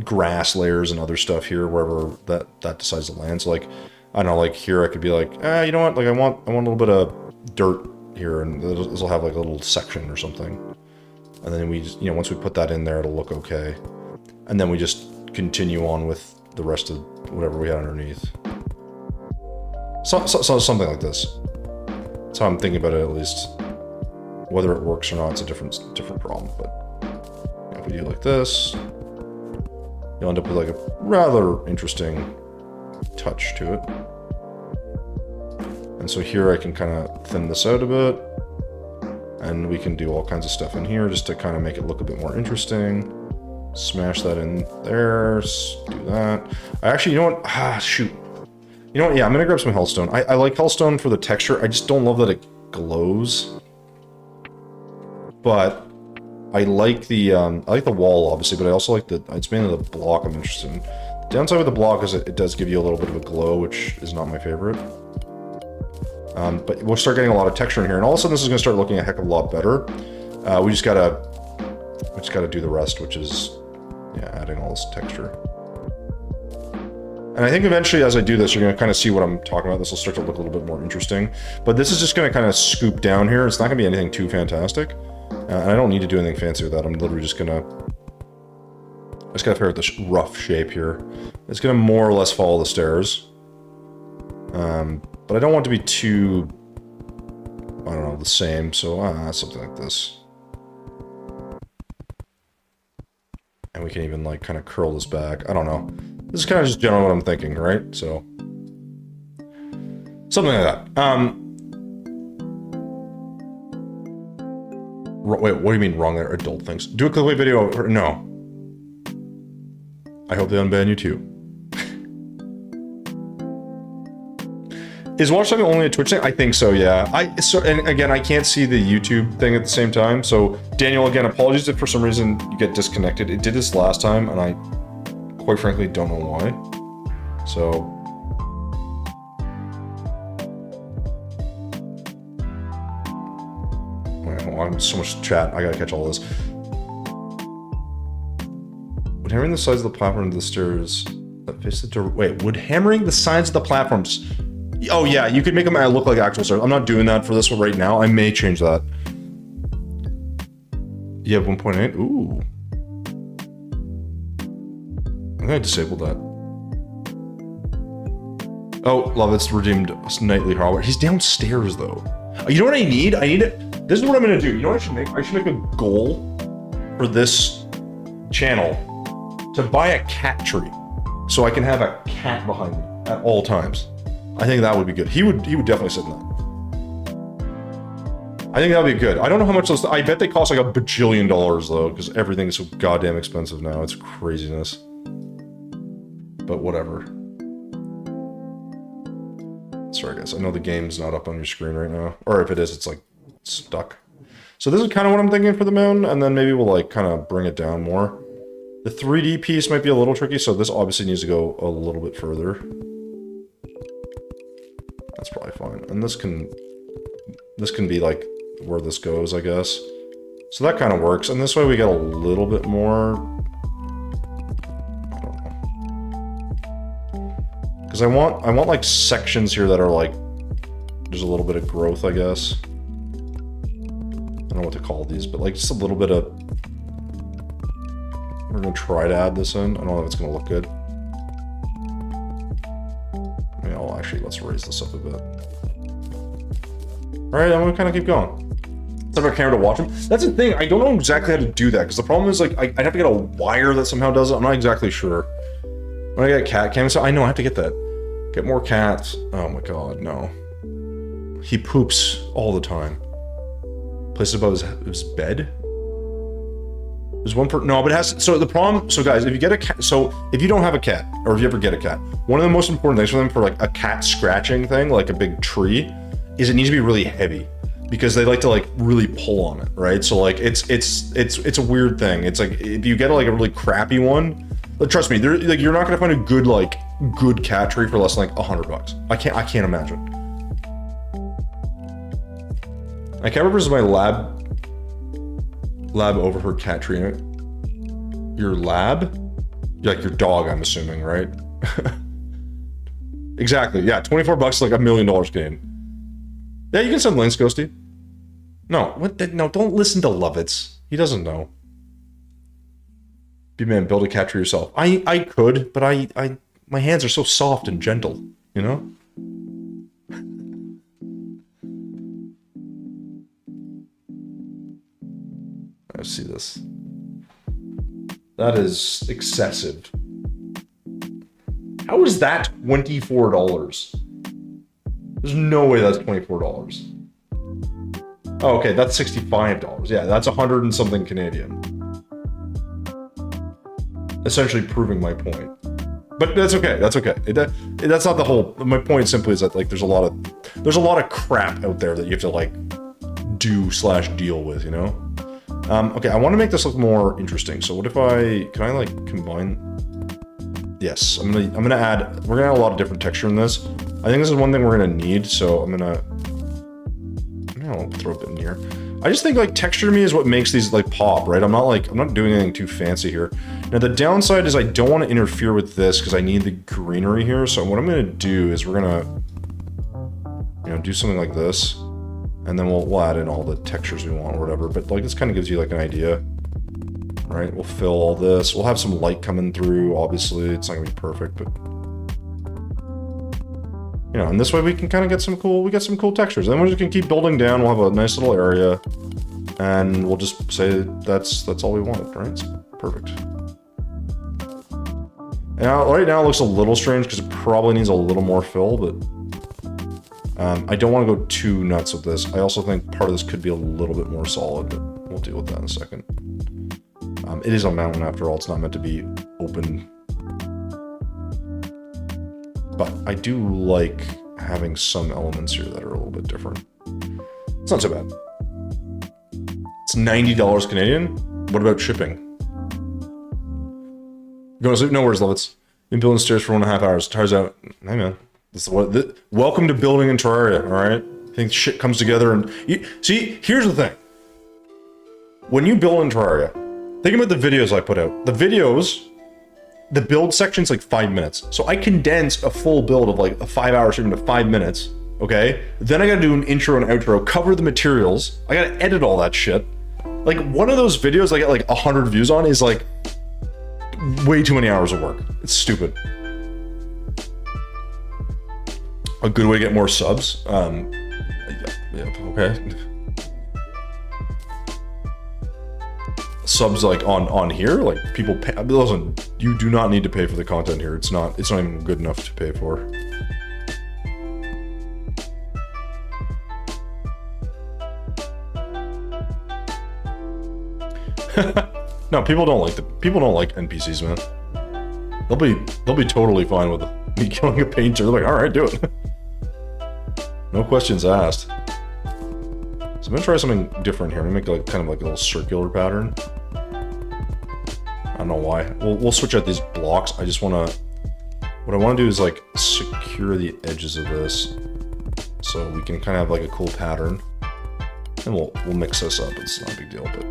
grass layers and other stuff here wherever that decides to land. So like, I don't know, like here I could be like, you know what, like I want a little bit of dirt here, and this will have like a little section or something. And then we just, you know, once we put that in there, it'll look okay. And then we just continue on with the rest of whatever we had underneath. So something like this. That's how I'm thinking about it, at least. Whether it works or not, it's a different problem. But you know, if we do like this, you'll end up with like a rather interesting touch to it. And so here I can kind of thin this out a bit, and we can do all kinds of stuff in here just to kind of make it look a bit more interesting. Smash that in there, do that. I actually, you know what, shoot. You know what, yeah, I'm gonna grab some Hellstone. I like Hellstone for the texture, I just don't love that it glows. But I like the wall, obviously, but I also like it's mainly the block I'm interested in. The downside with the block is it does give you a little bit of a glow, which is not my favorite. But we'll start getting a lot of texture in here, and all of a sudden this is going to start looking a heck of a lot better. We just gotta do the rest, which is, yeah, adding all this texture. And I think eventually as I do this, you're going to kind of see what I'm talking about. This will start to look a little bit more interesting. But this is just going to kind of scoop down here. It's not going to be anything too fantastic. And I don't need to do anything fancy with that. I'm literally just going to... I just got to figure out this rough shape here. It's going to more or less follow the stairs. But I don't want it to be too... I don't know, the same. So something like this. And we can even like kind of curl this back. I don't know. This is kind of just generally what I'm thinking, right? So... something like that. Wait, what do you mean wrong there? Adult things. Do a clickbait video. No. I hope they unban you too. Is watch time only a Twitch thing? I think so, yeah. And again, I can't see the YouTube thing at the same time. So, Daniel, again, apologies if for some reason you get disconnected. It did this last time, and I, quite frankly, don't know why. So... Wait, hold on, so much chat. I gotta catch all this. Would hammering the sides of the platform to the stairs that face the door... Wait, would hammering the sides of the platforms... Oh yeah, you could make them look like actual stairs. I'm not doing that for this one right now. I may change that. You have 1.8? Ooh. I'm gonna disable that. Oh, love it's redeemed nightly hardware. He's downstairs though. You know what I need? This is what I'm gonna do. You know what I should make? I should make a goal for this channel to buy a cat tree. So I can have a cat behind me at all times. I think that would be good. He would definitely sit in that. I think that would be good. I don't know how much those... I bet they cost like $1 bajillion though, because everything is so goddamn expensive now. It's craziness. But whatever. Sorry guys, I know the game's not up on your screen right now. Or if it is, it's like stuck. So this is kind of what I'm thinking for the moon, and then maybe we'll like kind of bring it down more. The 3D piece might be a little tricky, so this obviously needs to go a little bit further. That's probably fine. And this can be like where this goes, I guess. So that kind of works. And this way we get a little bit more... I don't know. Because I want like sections here that are like... There's a little bit of growth, I guess. I don't know what to call these, but like just a little bit of... We're going to try to add this in. I don't know if it's going to look good. Actually, let's raise this up a bit. Alright, I'm gonna kind of keep going. Set up a camera to watch him. That's the thing, I don't know exactly how to do that, because the problem is, like, I'd have to get a wire that somehow does it. I'm not exactly sure. When I get cat cam, so I know I have to get that. Get more cats. Oh my god, no. He poops all the time. Places above his bed? There's one for... No, but it has... So the problem... So guys, if you get a cat... So if you don't have a cat, or if you ever get a cat, one of the most important things for them for like a cat scratching thing, like a big tree, is it needs to be really heavy. Because they like to like really pull on it, right? So like it's a weird thing. It's like if you get like a really crappy one, but trust me, like you're not gonna find a good cat tree for less than like $100. I can't imagine. I can't remember if my lab over her cat tree. Your lab? Like your dog, I'm assuming, right? Exactly, yeah, $24 is like $1 million Canadian. Yeah, you can send links, Ghosty. No, no, don't listen to Lovitz. He doesn't know. B-man, build a cat tree yourself. I could, but my hands are so soft and gentle, you know? Let's see this. That is excessive. How is that $24? There's no way that's $24. Oh, okay, that's $65. Yeah, that's 100 and something Canadian. Essentially proving my point. But that's okay. That's okay. That's not the whole. My point simply is that like there's a lot of crap out there that you have to like do/deal with, you know. Okay, I want to make this look more interesting. So what if can I like combine? Yes, I'm gonna add. We're gonna add a lot of different texture in this. I think this is one thing we're gonna need. So I'll throw a bit in here. I just think like texture to me is what makes these like pop, right? I'm not doing anything too fancy here. Now the downside is I don't want to interfere with this because I need the greenery here. So what I'm gonna do is we're gonna, do something like this, and then we'll add in all the textures we want or whatever. But like this kind of gives you like an idea, right? We'll fill all this. We'll have some light coming through. Obviously, it's not gonna be perfect, but. And this way we can kind of get some cool textures. And then we're just gonna keep building down. We'll have a nice little area, and we'll just say that's all we wanted, right? It's perfect. Now, right now it looks a little strange because it probably needs a little more fill, but I don't want to go too nuts with this. I also think part of this could be a little bit more solid, but we'll deal with that in a second. It is a mountain after all. It's not meant to be open. But I do like having some elements here that are a little bit different. It's not so bad. It's $90 Canadian. What about shipping? Going to sleep? No worries, Lovitz. Been building stairs for 1.5 hours. Tires out. Hey man, welcome to building in Terraria. All right, I think shit comes together and see. Here's the thing. When you build in Terraria, think about the videos I put out. The videos, the build section's like 5 minutes. So I condense a full build of like a 5-hour stream into 5 minutes. Okay, then I gotta do an intro and outro, cover the materials. I gotta edit all that shit. Like one of those videos I get like 100 views on is like way too many hours of work. It's stupid. A good way to get more subs. Yeah, okay. Subs like on here, like people pay. Listen, you do not need to pay for the content here. It's not even good enough to pay for. No, people don't like NPCs, man. They'll be totally fine with me killing a painter. They're like, all right, do it. No questions asked. So I'm gonna try something different here. I'm gonna make like kind of like a little circular pattern. I don't know why. We'll switch out these blocks. I just wanna. What I want to do is like secure the edges of this, so we can kind of have like a cool pattern. And we'll mix this up. It's not a big deal, but.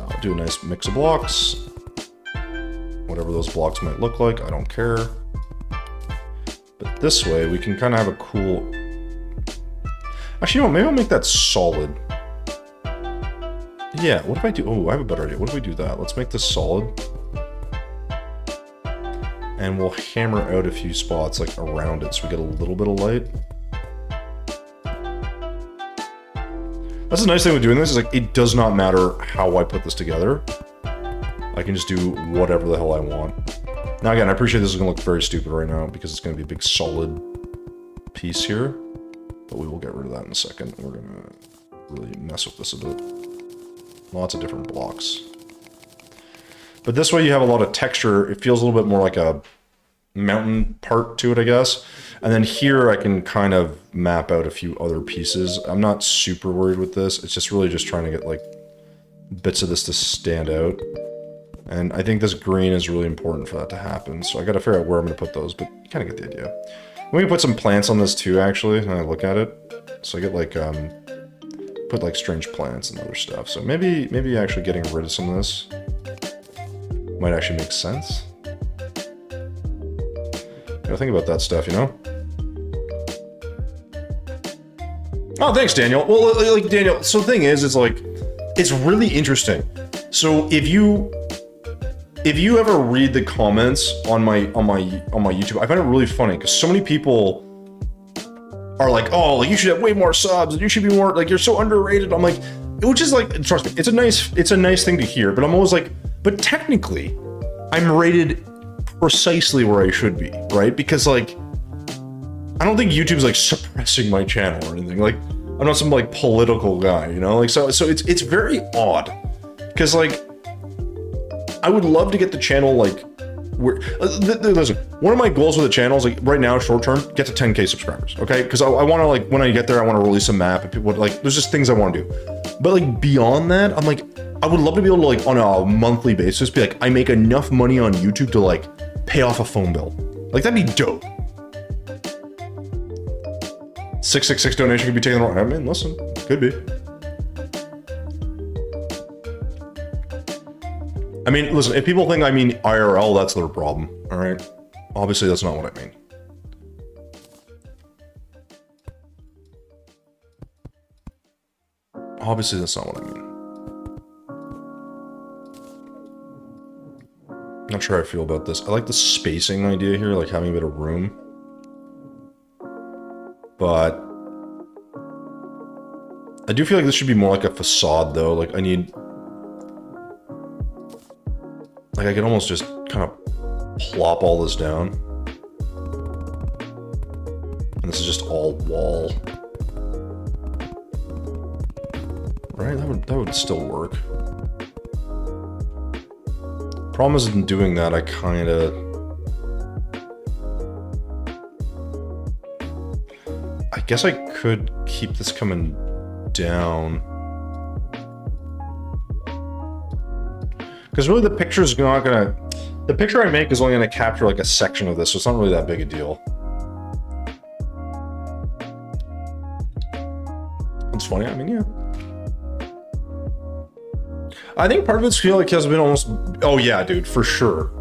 I'll do a nice mix of blocks. Whatever those blocks might look like, I don't care. But this way, we can kind of have a cool... Actually, you know what? Maybe I'll make that solid. Yeah, what if I do... Oh, I have a better idea. What if we do that? Let's make this solid. And we'll hammer out a few spots like around it so we get a little bit of light. That's the nice thing with doing this, is like, it does not matter how I put this together. I can just do whatever the hell I want. Now again, I appreciate this is gonna look very stupid right now because it's gonna be a big solid piece here. But we will get rid of that in a second. We're gonna really mess with this a bit. Lots of different blocks. But this way you have a lot of texture. It feels a little bit more like a mountain part to it, I guess. And then here I can kind of map out a few other pieces. I'm not super worried with this. It's just really just trying to get like bits of this to stand out. And I think this green is really important for that to happen. So I got to figure out where I'm going to put those, but you kind of get the idea. We can put some plants on this too, actually, when I look at it. So I get like, put like strange plants and other stuff. So maybe actually getting rid of some of this might actually make sense. Gotta think about that stuff, you know? Oh, thanks, Daniel. Well, like, Daniel, so the thing is, it's like, it's really interesting. So if you ever read the comments on my YouTube, I find it really funny because so many people are like, oh, like you should have way more subs and you should be more, like, you're so underrated. I'm like, which is like, trust me, it's a nice thing to hear, but I'm always like, but technically I'm rated precisely where I should be, right? Because like, I don't think YouTube's like suppressing my channel or anything. Like, I'm not some like political guy, you know? Like, so it's very odd because like, I would love to get the channel like, where, listen, one of my goals with the channel is like right now, short term, get to 10K subscribers, okay? Because I want to like, when I get there, I want to release a map and people like, there's just things I want to do. But like beyond that, I'm like, I would love to be able to like on a monthly basis be like, I make enough money on YouTube to like pay off a phone bill. Like that'd be dope. 666 donation could be taken. I mean, listen, could be. I mean, listen, if people think I mean IRL, that's their problem, all right? Obviously, that's not what I mean. Obviously, that's not what I mean. Not sure how I feel about this. I like the spacing idea here, like having a bit of room. But I do feel like this should be more like a facade, though. Like, I need... Like, I could almost just kind of plop all this down. And this is just all wall. Right? That would still work. Problem is in doing that, I kind of... I guess I could keep this coming down. Because really the picture's not gonna... The picture I make is only gonna capture like a section of this, so it's not really that big a deal. It's funny, I mean, yeah. I think part of it's feel like has been almost... Oh yeah, dude, for sure.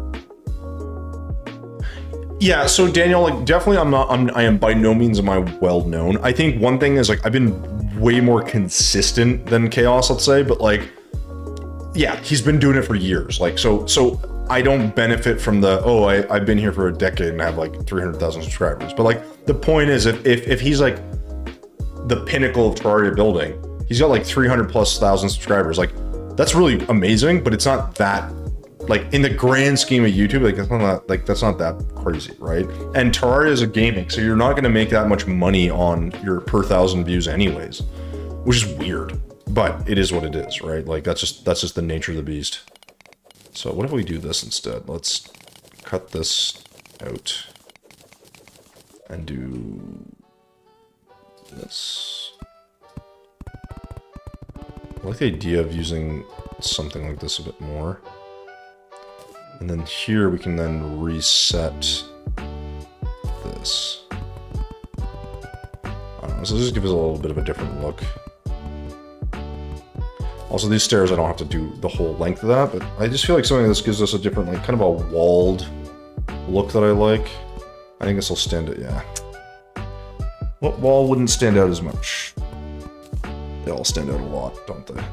Yeah, so Daniel, like, definitely I am by no means am I well known. I think one thing is, like, I've been way more consistent than Chaos, let's say, but like, yeah, he's been doing it for years. Like, so I don't benefit from the, oh, I've been here for a decade and have like 300,000 subscribers. But like, the point is, if he's like the pinnacle of Terraria building, he's got like 300,000+ subscribers. Like, that's really amazing, but it's not that, like, in the grand scheme of YouTube, like, that's not that crazy, right? And Terraria is a gaming, so you're not going to make that much money on your per 1,000 views anyways, which is weird, but it is what it is, right? Like, that's just the nature of the beast. So what if we do this instead? Let's cut this out and do this. I like the idea of using something like this a bit more. And then here we can then reset this. I don't know, so this just gives us a little bit of a different look. Also, these stairs, I don't have to do the whole length of that, but I just feel like something like this gives us a different, like, kind of a walled look that I like. I think this will stand out, yeah. What wall wouldn't stand out as much? They all stand out a lot, don't they?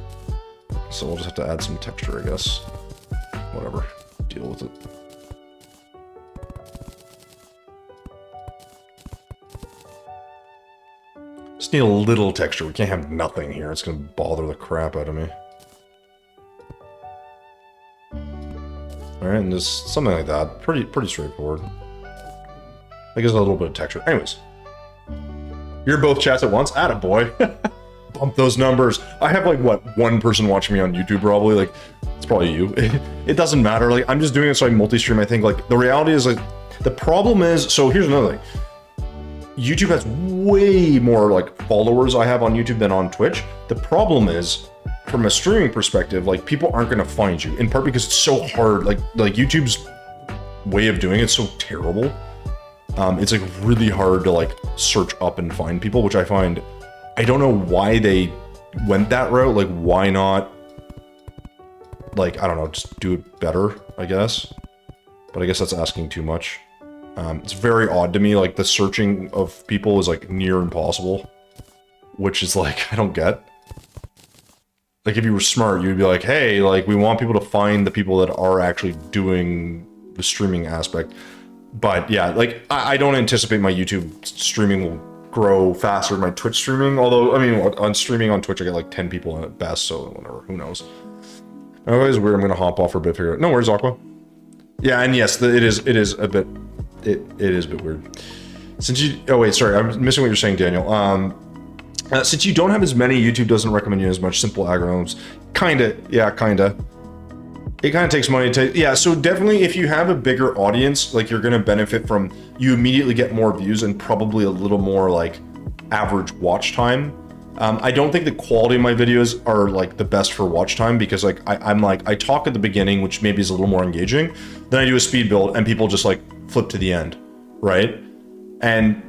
So we'll just have to add some texture, I guess. Whatever. Deal with it. Just need a little texture. We can't have nothing here. It's gonna bother the crap out of me. Alright, and just something like that. Pretty straightforward. I guess a little bit of texture. Anyways. You're both chats at once? Attaboy. Bump those numbers. I have like, what, one person watching me on YouTube probably. Like, it's probably you. It doesn't matter. Like, I'm just doing it so I multi-stream. I think, like, the reality is, like, the problem is, so here's another thing. YouTube has way more, like, followers I have on YouTube than on Twitch. The problem is, from a streaming perspective, like, people aren't going to find you. In part because it's so hard. Like YouTube's way of doing it's so terrible. It's, like, really hard to, like, search up and find people, which I find... I don't know why they went that route. Like, why not, like, I don't know, just do it better, I guess. But I guess that's asking too much. It's very odd to me, like, the searching of people is, like, near impossible. Which is, like, I don't get. Like, if you were smart, you'd be like, hey, like, we want people to find the people that are actually doing the streaming aspect. But, yeah, like, I don't anticipate my YouTube streaming will grow faster than my Twitch streaming, although, I mean, on streaming on Twitch, I get like 10 people at best, so whatever, who knows. Oh, it's weird, I'm gonna hop off for a bit here. No worries, Aqua. Yeah, and yes, it is a bit weird. Since you, oh wait, sorry, I'm missing what you're saying, Daniel. Since you don't have as many, YouTube doesn't recommend you as much simple algorithms. Kinda, yeah, kinda. It kind of takes money to, yeah, so definitely if you have a bigger audience, like, you're going to benefit from, you immediately get more views and probably a little more, like, average watch time. I don't think the quality of my videos are, like, the best for watch time because, like, I talk at the beginning, which maybe is a little more engaging, then I do a speed build and people just, like, flip to the end, right? And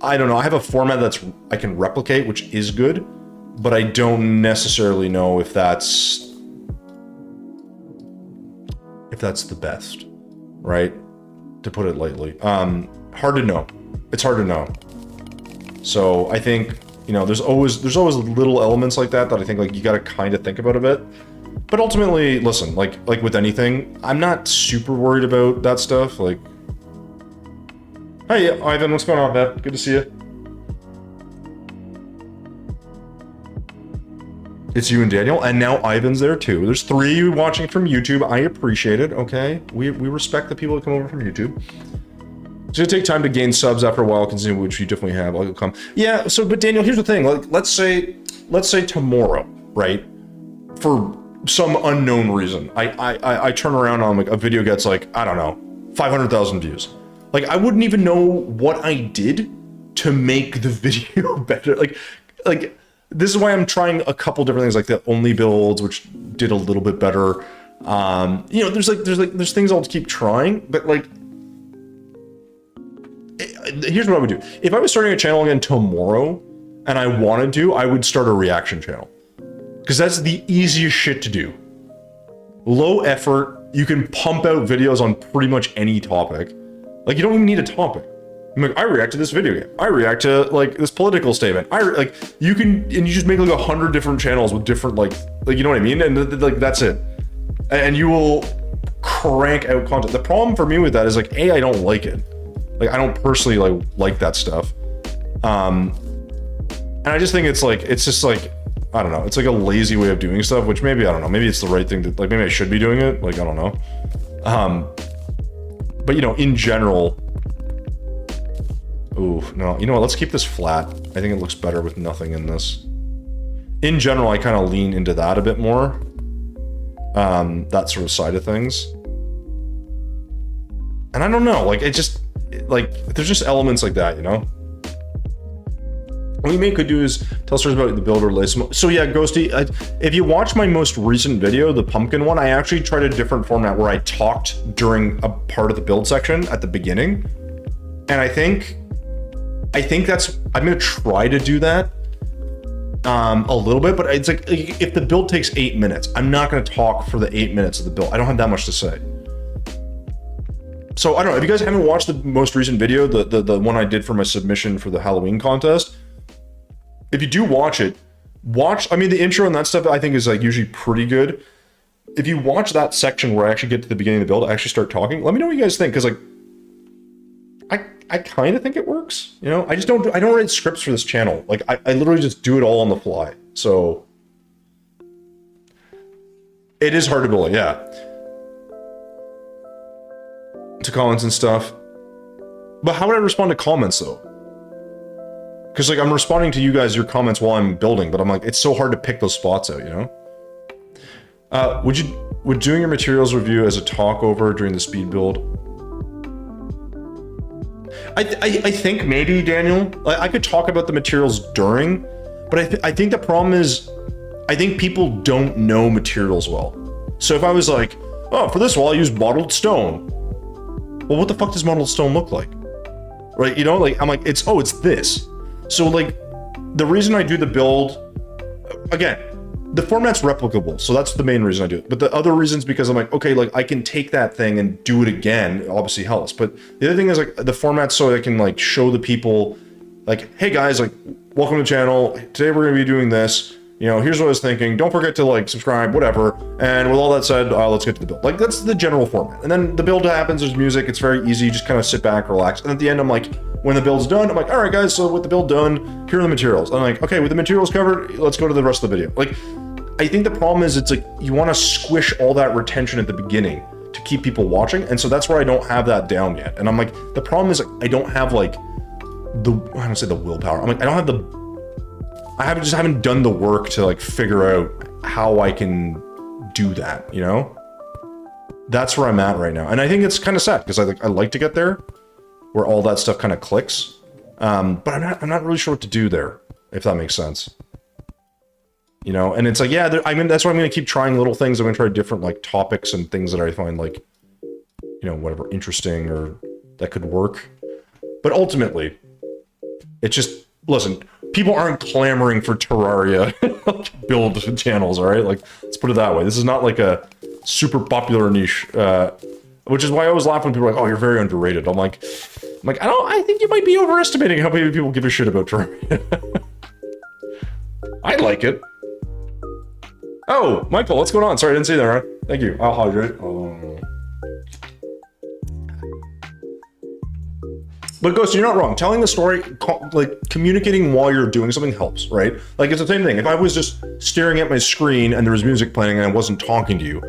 I don't know, I have a format I can replicate, which is good, but I don't necessarily know if that's the best, right? To put it lightly. Hard to know. It's hard to know. So I think, you know, there's always little elements like that I think, like, you gotta kind of think about a bit. But ultimately, listen, like with anything, I'm not super worried about that stuff. Like, hey, Ivan, what's going on, man? Good to see you. It's you and Daniel, and now Ivan's there too. There's 3 of you watching from YouTube. I appreciate it, okay? We respect the people that come over from YouTube. It's gonna take time to gain subs after a while, considering which you definitely have. I'll come. Yeah, so, but Daniel, here's the thing. Like, let's say tomorrow, right? For some unknown reason, I turn around on, like, a video gets, like, I don't know, 500,000 views. Like, I wouldn't even know what I did to make the video better. Like this is why I'm trying a couple different things, like the only builds, which did a little bit better. You know, there's things I'll keep trying, but like, here's what I would do. If I was starting a channel again tomorrow and I wanted to, I would start a reaction channel. Because that's the easiest shit to do. Low effort, you can pump out videos on pretty much any topic. Like, you don't even need a topic. I'm like, I react to this video game. I react to, like, this political statement. Like, you can, and you just make, like, 100 different channels with different, like, you know what I mean? And, like, that's it. And you will crank out content. The problem for me with that is, like, A, I don't like it. Like, I don't personally, like that stuff. And I just think it's, like, it's just, like, I don't know. It's, like, a lazy way of doing stuff, which maybe, I don't know. Maybe it's the right thing to, like, maybe I should be doing it. Like, I don't know. But, you know, in general... Ooh, no. You know what? Let's keep this flat. I think it looks better with nothing in this. In general, I kind of lean into that a bit more. That sort of side of things. And I don't know. Like, it just... Like, there's just elements like that, you know? What you may could do is tell stories about the build or list. So yeah, Ghosty, if you watch my most recent video, the pumpkin one, I actually tried a different format where I talked during a part of the build section at the beginning. And I think that's, I'm gonna try to do that a little bit, but it's like, if the build takes 8 minutes, I'm not gonna talk for the 8 minutes of the build. I don't have that much to say. So I don't know, if you guys haven't watched the most recent video, the one I did for my submission for the Halloween contest, if you do watch it, I mean, the intro and that stuff I think is like usually pretty good. If you watch that section where I actually get to the beginning of the build, I actually start talking, let me know what you guys think, because like, I kind of think it works, you know? I don't write scripts for this channel. Like, I literally just do it all on the fly, so. It is hard to build it, yeah. To comments and stuff. But how would I respond to comments, though? Because, like, I'm responding to you guys, your comments while I'm building, but I'm like, it's so hard to pick those spots out, you know? Would doing your materials review as a talk over during the speed build? I think maybe, Daniel, I could talk about the materials during, but I think the problem is, I think people don't know materials well. So if I was like, oh, for this wall, I use mottled stone. Well, what the fuck does mottled stone look like? Right, you know, like, I'm like, it's this. So, like, the reason I do the build, again, the format's replicable, so that's the main reason I do it. But the other reason's because I'm like, okay, like, I can take that thing and do it again, it obviously helps. But the other thing is, like, the format's so I can, like, show the people, like, hey guys, like, welcome to the channel, today we're gonna be doing this, you know, here's what I was thinking, don't forget to, like, subscribe, whatever. And with all that said, let's get to the build. Like, that's the general format. And then the build happens, there's music, it's very easy, just kind of sit back, relax. And at the end, I'm like, when the build's done, I'm like, all right guys, so with the build done, here are the materials. And I'm like, okay, with the materials covered, let's go to the rest of the video. Like, I think the problem is, it's like, you want to squish all that retention at the beginning to keep people watching, and so that's where I don't have that down yet. And I'm like, the problem is, like, I don't have, like, I don't say the willpower. I'm like, I don't have just haven't done the work to, like, figure out how I can do that, you know? That's where I'm at right now. And I think it's kind of sad, because I like to get there, where all that stuff kind of clicks. But I'm not really sure what to do there, if that makes sense. You know, and it's like, yeah, I mean, that's why I'm going to keep trying little things. I'm going to try different, like, topics and things that I find, like, you know, whatever, interesting or that could work. But ultimately, it's just, listen, people aren't clamoring for Terraria build channels, all right? Like, let's put it that way. This is not like a super popular niche, which is why I always laugh when people are like, oh, you're very underrated. I'm like, I think you might be overestimating how many people give a shit about Terraria. I like it. Oh, Michael, what's going on? Sorry, I didn't see that, right? Thank you. I'll hydrate. But Ghost, you're not wrong. Telling the story, like, communicating while you're doing something helps, right? Like, it's the same thing. If I was just staring at my screen and there was music playing and I wasn't talking to you,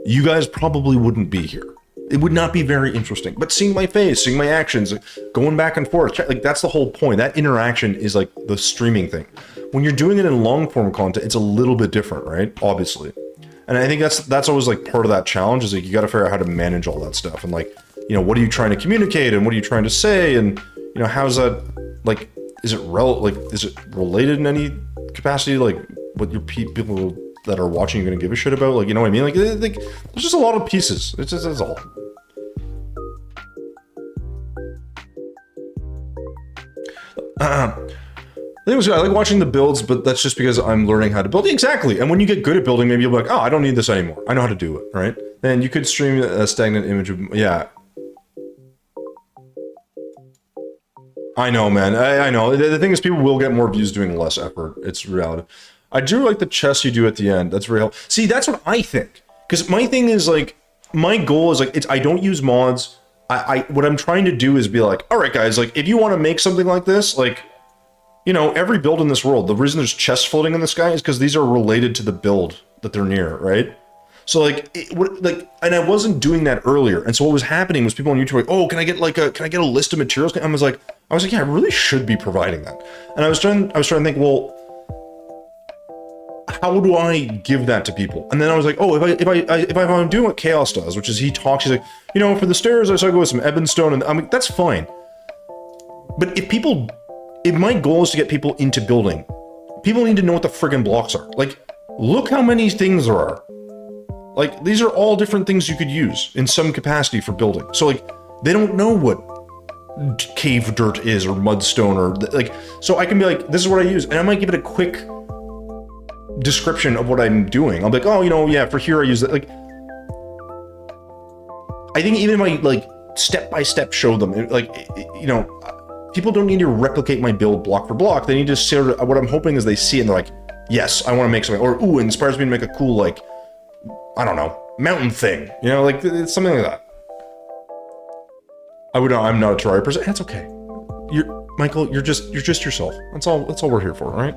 you guys probably wouldn't be here. It would not be very interesting. But seeing my face, seeing my actions, going back and forth, like, that's the whole point. That interaction is, like, the streaming thing. When you're doing it in long form content, it's a little bit different, right? Obviously. And I think that's always, like, part of that challenge, is like, you got to figure out how to manage all that stuff. And, like, you know, what are you trying to communicate and what are you trying to say? And, you know, how's that, like, is it related in any capacity? Like, what your people that are watching are gonna give a shit about? Like, you know what I mean? Like, there's just a lot of pieces. It's just, that's all. I like watching the builds, but that's just because I'm learning how to build. Exactly. And when you get good at building, maybe you'll be like, oh, I don't need this anymore. I know how to do it, right? And you could stream a stagnant image of, yeah. I know, man. I know. The thing is, people will get more views doing less effort. It's reality. I do like the chess you do at the end. That's very helpful. See, that's what I think. Because my thing is, like, my goal is, like, I don't use mods. What I'm trying to do is be like, all right, guys, like, if you want to make something like this, like, you know, every build in this world, the reason there's chests floating in the sky is because these are related to the build that they're near, right? So like, and I wasn't doing that earlier, and so what was happening was people on YouTube were like, oh, can I get a list of materials? I was like, yeah, I really should be providing that. And I was trying to think, well, how do I give that to people? And then I was like, oh, if I'm doing what Chaos does, which is he's like, you know, for the stairs, I started go with some ebon stone, and I mean, that's fine. But if my goal is to get people into building, people need to know what the friggin' blocks are. Like, look how many things there are. Like, these are all different things you could use in some capacity for building. So, like, they don't know what cave dirt is or mudstone or, like, so I can be like, this is what I use. And I might give it a quick description of what I'm doing. I'll be like, oh, you know, yeah, for here I use that. Like, I think even if I, like, step-by-step show them, like, you know, people don't need to replicate my build block for block. They need to sort of, what I'm hoping is they see it and they're like, yes, I want to make something. Or, ooh, it inspires me to make a cool, like, I don't know, mountain thing. You know, like, it's something like that. I'm not a Terraria person. That's okay. Michael, you're just yourself. That's all we're here for, right?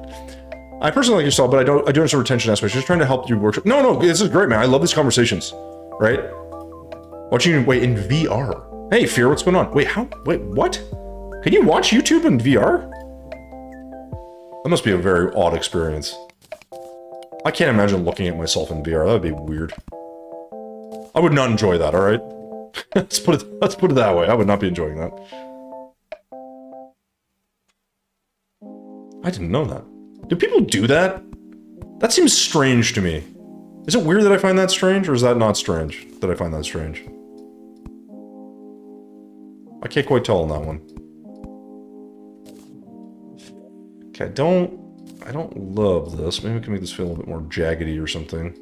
I personally like yourself, but I do understand retention aspects. Just trying to help you work. No, this is great, man. I love these conversations, right? Watching you, wait, in VR. Hey, Fear, what's going on? Wait, what? Can you watch YouTube in VR? That must be a very odd experience. I can't imagine looking at myself in VR. That would be weird. I would not enjoy that, alright? let's put it that way. I would not be enjoying that. I didn't know that. Do people do that? That seems strange to me. Is it weird that I find that strange, or is that not strange that I find that strange? I can't quite tell on that one. Okay, I don't love this. Maybe we can make this feel a little bit more jaggedy or something.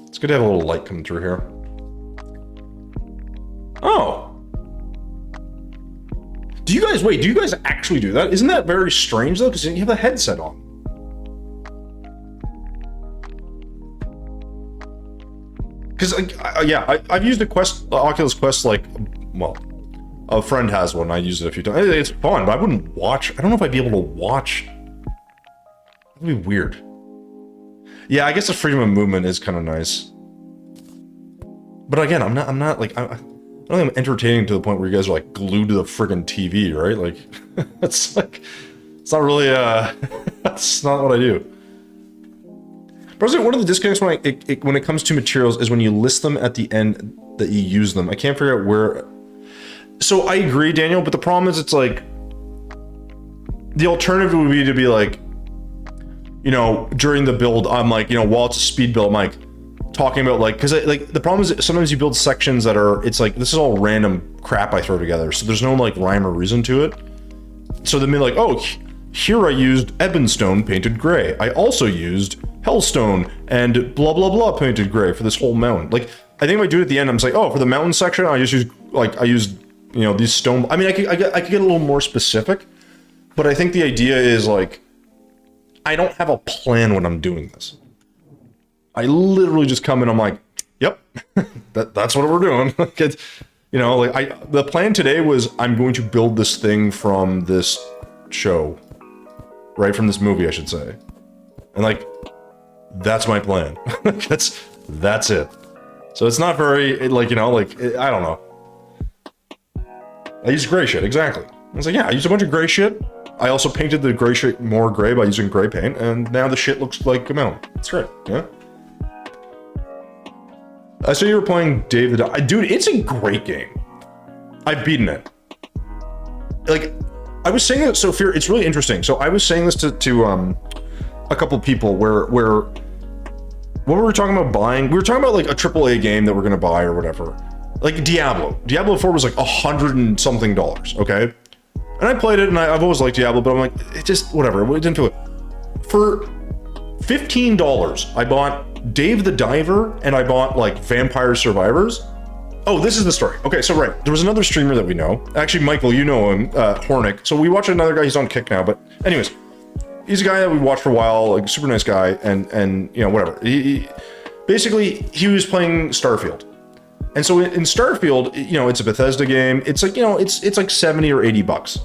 It's good to have a little light coming through here. Oh! Do you guys actually do that? Isn't that very strange though? Because you have the headset on. Because, yeah, I've used Oculus Quest, like, well, a friend has one. I used it a few times. It's fun, but I wouldn't watch. I don't know if I'd be able to watch. That'd be weird. Yeah, I guess the freedom of movement is kind of nice. But again, I'm not like, I don't think I'm entertaining to the point where you guys are like glued to the friggin' TV, right? Like, it's like, it's not really, that's not what I do. But one of the disconnects when it comes to materials is when you list them at the end that you use them. I can't figure out where. So I agree, Daniel, but the problem is it's like, the alternative would be to be like, you know, during the build, I'm like, you know, while it's a speed build, I'm like, talking about like, because like the problem is sometimes you build sections that are, it's like, this is all random crap I throw together, so there's no like rhyme or reason to it. So then be like, oh, here I used ebonstone painted gray. I also used hellstone and blah blah blah painted gray for this whole mountain. Like, I think if I do it at the end, I'm just like, oh, for the mountain section, I just use like, I used, you know, these stone. I mean, I could get a little more specific, but I think the idea is like, I don't have a plan when I'm doing this. I literally just come in, I'm like, yep, that's what we're doing. You know, like the plan today was I'm going to build this thing from this show, right? From this movie, I should say. And like, that's my plan. that's it. So it's not very, like, you know, like, I don't know. I used gray shit, exactly. I was like, yeah, I used a bunch of gray shit. I also painted the gray shit more gray by using gray paint, and now the shit looks like a mountain. It's great, yeah? I saw you were playing Dave the Dog. Dude, it's a great game. I've beaten it. Like, I was saying that, so Fear, it's really interesting. So I was saying this to a couple people where what were we talking about buying? We were talking about like a AAA game that we're gonna buy or whatever. Like Diablo 4 was like $100 and something, okay? And I played it, and I've always liked Diablo, but I'm like, it just, whatever, it didn't feel it. For $15, I bought Dave the Diver, and I bought like Vampire Survivors. Oh, this is the story. Okay, so right, there was another streamer that we know. Actually, Michael, you know him, Hornick. So we watched another guy, he's on Kick now, but anyways, he's a guy that we watched for a while, like super nice guy, and you know, whatever. Basically, he was playing Starfield. And so in Starfield, you know, it's a Bethesda game. It's like, you know, it's like 70 or 80 bucks.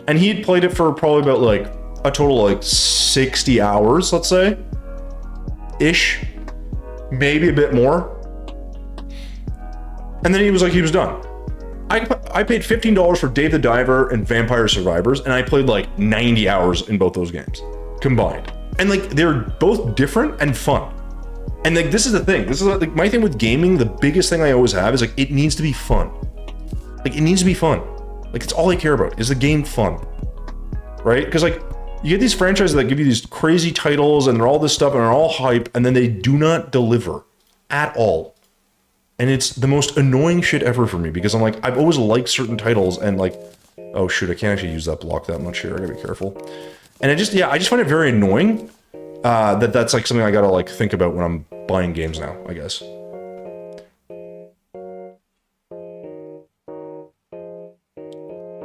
And he had played it for probably about like a total of like 60 hours, let's say. Ish. Maybe a bit more. And then he was like, he was done. I paid $15 for Dave the Diver and Vampire Survivors, and I played like 90 hours in both those games combined. And like, they're both different and fun. And like, this is the thing. This is like my thing with gaming. The biggest thing I always have is like, it needs to be fun. Like, it needs to be fun. Like, it's all I care about is the game fun, right? Because like, you get these franchises that give you these crazy titles and they're all this stuff and they're all hype, and then they do not deliver at all. And it's the most annoying shit ever for me, because I'm like, I've always liked certain titles, and like, oh shoot, I can't actually use that block that much here. I gotta be careful. And I just find it very annoying that's like something I gotta like think about when I'm buying games now, I guess.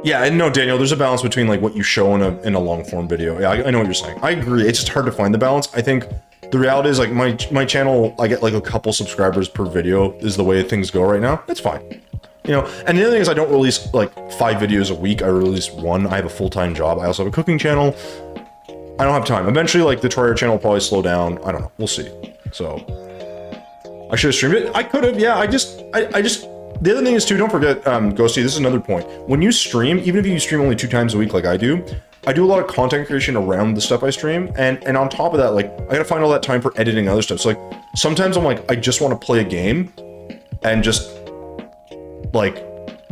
Yeah, and no, Daniel, there's a balance between like what you show in a long form video. Yeah, I know what you're saying. I agree. It's just hard to find the balance. I think the reality is like my channel, I get like a couple subscribers per video is the way things go right now. That's fine. You know, and the other thing is I don't release like 5 videos a week. I release 1. I have a full-time job. I also have a cooking channel. I don't have time. Eventually, like the Troyer channel will probably slow down. I don't know. We'll see. So I should have streamed it. I could have. Yeah. I just. The other thing is too. Don't forget, Ghosty. This is another point. When you stream, even if you stream only 2 times a week, like I do a lot of content creation around the stuff I stream, and on top of that, like I gotta find all that time for editing and other stuff. So like sometimes I'm like, I just want to play a game, and just like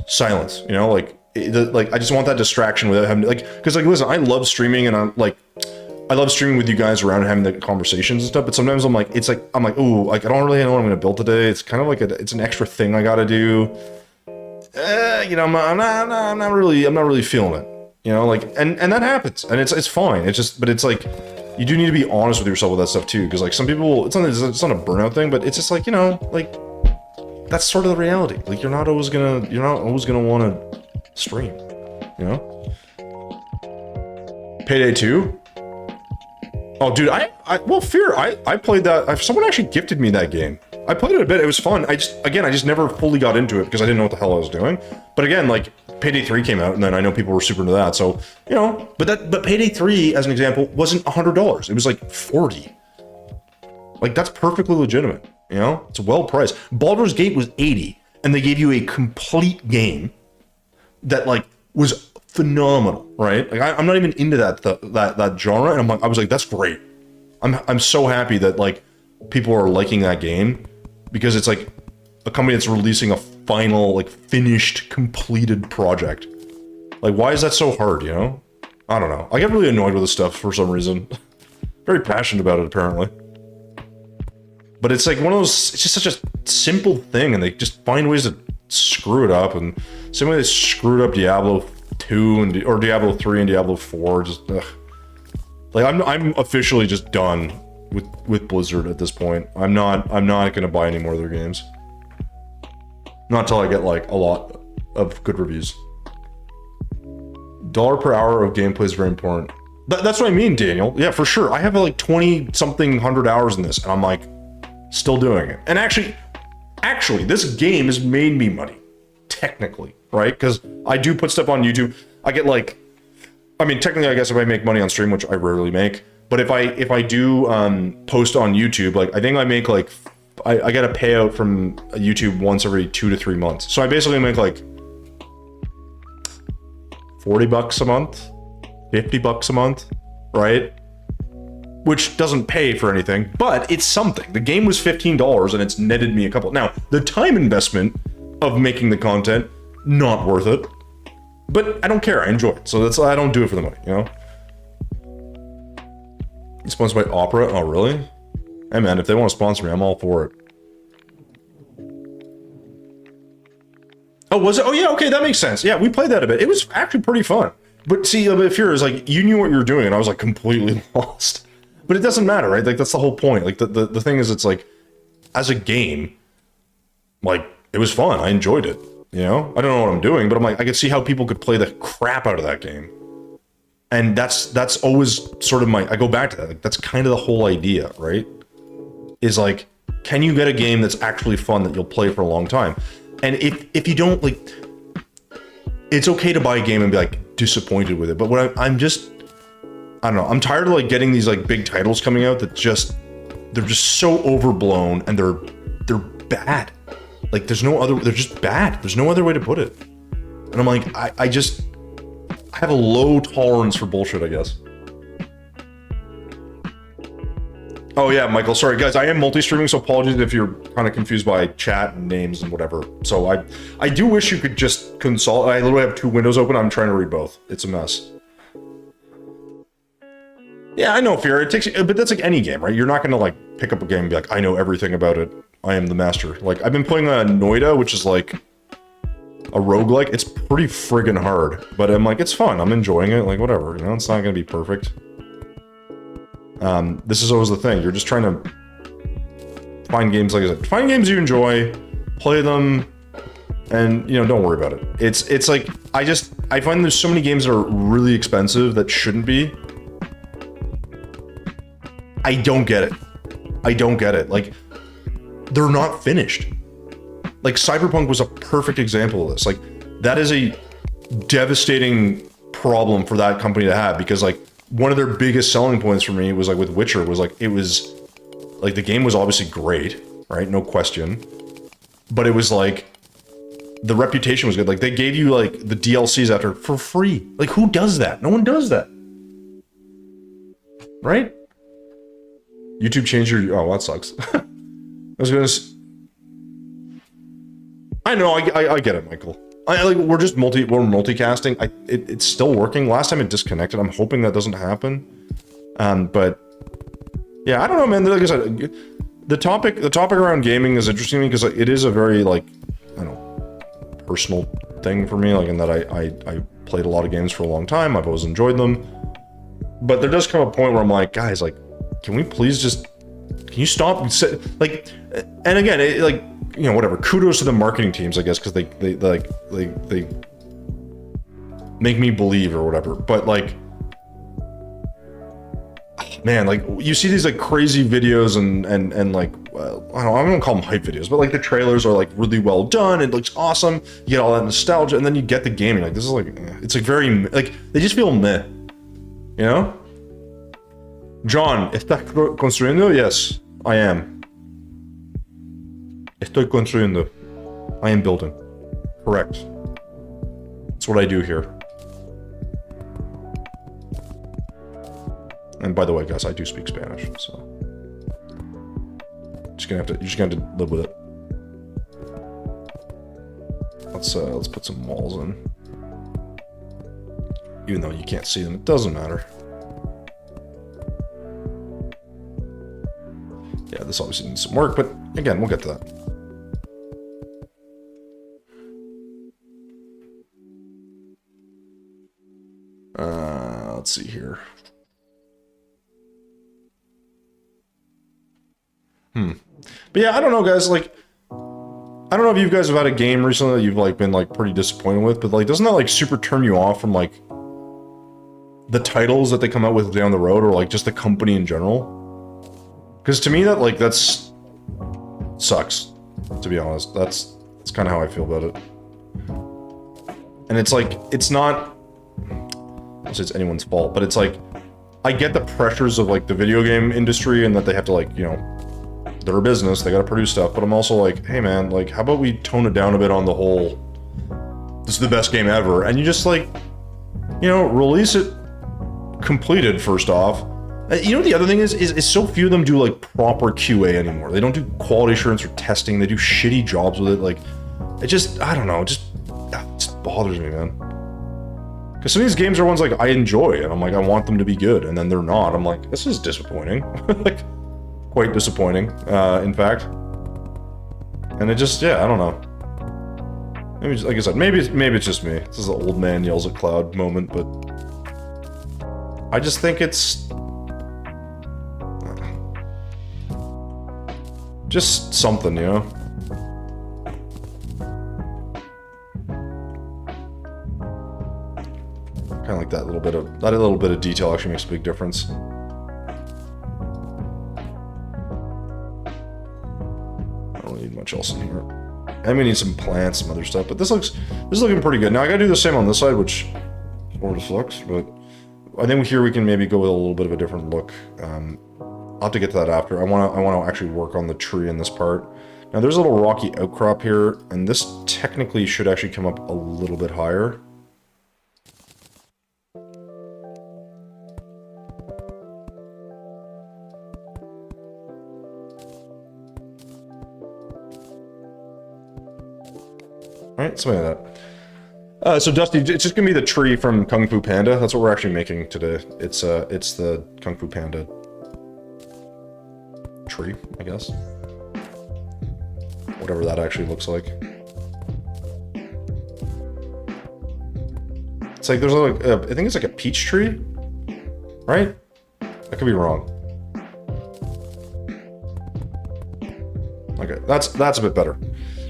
silence. You know, like I just want that distraction without having to, like, because like listen, I love streaming, and I love streaming with you guys around and having the conversations and stuff, but sometimes I'm like, ooh, like I don't really know what I'm gonna build today. It's kind of like it's an extra thing I gotta do. You know, I'm not really feeling it. You know, like, and that happens, and it's fine. It's just, but it's like, you do need to be honest with yourself with that stuff too, because like some people, it's not a burnout thing, but it's just like, you know, like that's sort of the reality. Like you're not always gonna want to stream. You know, Payday 2. Oh, dude, Fear, I played that. Someone actually gifted me that game. I played it a bit. It was fun. I just never fully got into it because I didn't know what the hell I was doing. But again, like Payday 3 came out, and then I know people were super into that. So, you know, but Payday 3, as an example, wasn't $100. It was like $40. Like that's perfectly legitimate. You know, it's well priced. Baldur's Gate was $80, and they gave you a complete game that like was phenomenal, right? Like I'm not even into that genre, and I was like, that's great. I'm so happy that like people are liking that game, because it's like a company that's releasing a final, like finished, completed project. Like, why is that so hard? You know, I don't know. I get really annoyed with this stuff for some reason. Very passionate about it apparently. But it's like one of those. It's just such a simple thing, and they just find ways to screw it up. And same way they screwed up Diablo 2 or Diablo 3 and Diablo 4. Just ugh. Like I'm officially just done with Blizzard at this point. I'm not gonna buy any more of their games. Not until I get like a lot of good reviews. $1 per hour of gameplay is very important. That's what I mean, Daniel. Yeah, for sure. I have like 20 something 100 hours in this, and I'm like still doing it. And actually, this game has made me money, technically, right? Because I do put stuff on YouTube. I get like, I mean, technically, I guess if I make money on stream, which I rarely make, but if I do post on YouTube, like I think I make like, I get a payout from YouTube once every 2 to 3 months. So I basically make like $40 a month, $50 a month, right? Which doesn't pay for anything, but it's something. The game was $15 and it's netted me a couple. Now, the time investment of making the content not worth it. But I don't care. I enjoy it. So I don't do it for the money, you know? It's sponsored by Opera. Oh, really? Hey, man, if they want to sponsor me, I'm all for it. Oh, was it? Oh, yeah, okay, that makes sense. Yeah, we played that a bit. It was actually pretty fun. But see, a bit fear is like, you knew what you were doing, and I was like completely lost. But it doesn't matter, right? Like, that's the whole point. Like, the thing is, it's like, as a game, like, it was fun. I enjoyed it, you know? I don't know what I'm doing, but I'm like, I could see how people could play the crap out of that game. And that's always sort of I go back to that. Like, that's kind of the whole idea, right? Is like, can you get a game that's actually fun that you'll play for a long time? And if you don't, like, it's okay to buy a game and be like disappointed with it. But what I'm just, I don't know. I'm tired of like getting these like big titles coming out that they're just so overblown and they're bad. Like they're just bad. There's no other way to put it. And I'm like, I have a low tolerance for bullshit, I guess. Oh yeah, Michael, sorry guys, I am multi-streaming, so apologies if you're kind of confused by chat and names and whatever. So I do wish you could just consult. I literally have 2 windows open, I'm trying to read both. It's a mess. Yeah, I know, Fear, it takes you, but that's like any game, right? You're not gonna like pick up a game and be like, I know everything about it. I am the master. Like, I've been playing Noida, which is like a roguelike. It's pretty friggin' hard, but I'm like, it's fun. I'm enjoying it, like whatever, you know, it's not gonna be perfect. This is always the thing. You're just trying to find games, like I said, find games you enjoy, play them, and, you know, don't worry about it. It's like, I find there's so many games that are really expensive that shouldn't be. I don't get it. I don't get it. Like, they're not finished. Like, Cyberpunk was a perfect example of this. Like, that is a devastating problem for that company to have, because, like, one of their biggest selling points for me was like with Witcher was like, it was like, the game was obviously great, right? No question. But it was like, the reputation was good. Like, they gave you like the DLCs after for free. Like, who does that? No one does that. Right? YouTube changed your, oh, that sucks. I was gonna I know, I get it, Michael. Like, we're multicasting. It's still working. Last time it disconnected. I'm hoping that doesn't happen. But yeah, I don't know, man. Like I said, the topic around gaming is interesting to me because it is a very, like, I don't know, personal thing for me. Like, in that I played a lot of games for a long time. I've always enjoyed them. But there does come a point where I'm like, guys, like, can we please just, can you stop? Like, and again, like, you know, whatever. Kudos to the marketing teams, I guess, because they make me believe or whatever. But like, man, like, you see these like crazy videos and like, I don't call them hype videos, but like the trailers are like really well done. It looks awesome. You get all that nostalgia, and then you get the game. And like, this is like, it's like very, like, they just feel meh, you know? John, ¿estás construyendo? Yes, I am. Estoy construyendo. I am building. Correct. That's what I do here. And by the way, guys, I do speak Spanish, so you're just gonna have to live with it. Let's put some walls in. Even though you can't see them, it doesn't matter. Yeah, this obviously needs some work, but again, we'll get to that. Let's see here. But yeah, I don't know, guys. Like, I don't know if you guys have had a game recently that you've like been like pretty disappointed with, but like, doesn't that like super turn you off from like the titles that they come out with down the road, or like just the company in general? Because to me, that like that's sucks. To be honest, that's kind of how I feel about it. And it's like, it's not, it's anyone's fault, but it's like, I get the pressures of like the video game industry and that they have to, like, you know, they're a business, they gotta produce stuff, but I'm also like, hey man, like, how about we tone it down a bit on the whole, this is the best game ever, and you just like, you know, release it completed first off. You know, the other thing is so few of them do like proper QA anymore. They don't do quality assurance or testing. They do shitty jobs with it. Like, it just, I don't know, just, it's bothers me, man. Because some of these games are ones like I enjoy, and I'm like, I want them to be good, and then they're not. I'm like, this is disappointing. Like, quite disappointing, in fact. And it just, yeah, I don't know. Maybe, like I said, maybe it's just me. This is the old man yells at cloud moment, but I just think it's just something, you know? Kind of like that little bit of detail actually makes a big difference. I don't need much else in here. And we need some plants, some other stuff, but this is looking pretty good. Now I gotta do the same on this side, which sort of sucks, but I think here we can maybe go with a little bit of a different look. I'll have to get to that after. I want to actually work on the tree in this part. Now there's a little rocky outcrop here, and this technically should actually come up a little bit higher. Alright, something like that. So Dusty, it's just gonna be the tree from Kung Fu Panda. That's what we're actually making today. It's the Kung Fu Panda tree, I guess. Whatever that actually looks like. It's like there's like I think it's like a peach tree, right? I could be wrong. Okay, that's a bit better.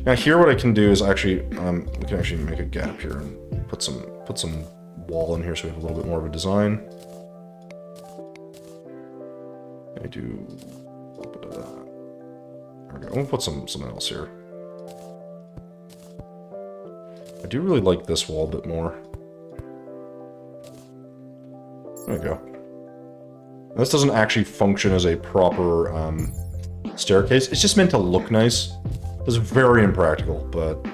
Now here, what I can do is actually, we can actually make a gap here and put some wall in here so we have a little bit more of a design. I do a little bit of that. There we go. We'll put something else here. I do really like this wall a bit more. There we go. This doesn't actually function as a proper staircase. It's just meant to look nice. It's very impractical, but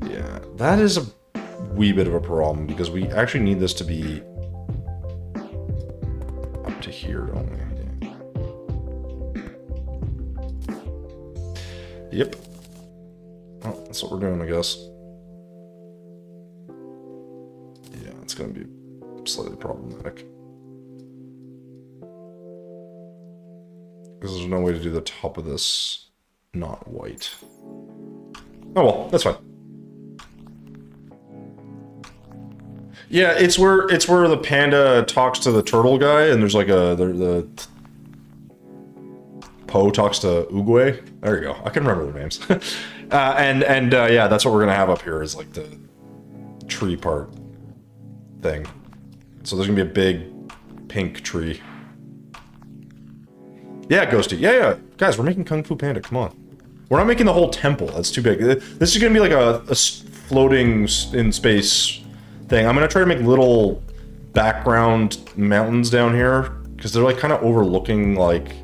yeah, that is a wee bit of a problem because we actually need this to be up to here, don't we? Yep. Well, that's what we're doing, I guess. Yeah, it's going to be slightly problematic. Because there's no way to do the top of this not white. Oh well, that's fine. Yeah, it's where the panda talks to the turtle guy, and there's like the Po talks to Oogway. There you go. I can remember their names. Yeah, that's what we're gonna have up here is like the tree part thing. So there's gonna be a big pink tree. Yeah, Ghosty. Yeah. Guys, we're making Kung Fu Panda. Come on. We're not making the whole temple. That's too big. This is going to be like a floating in space thing. I'm going to try to make little background mountains down here because they're like kind of overlooking like...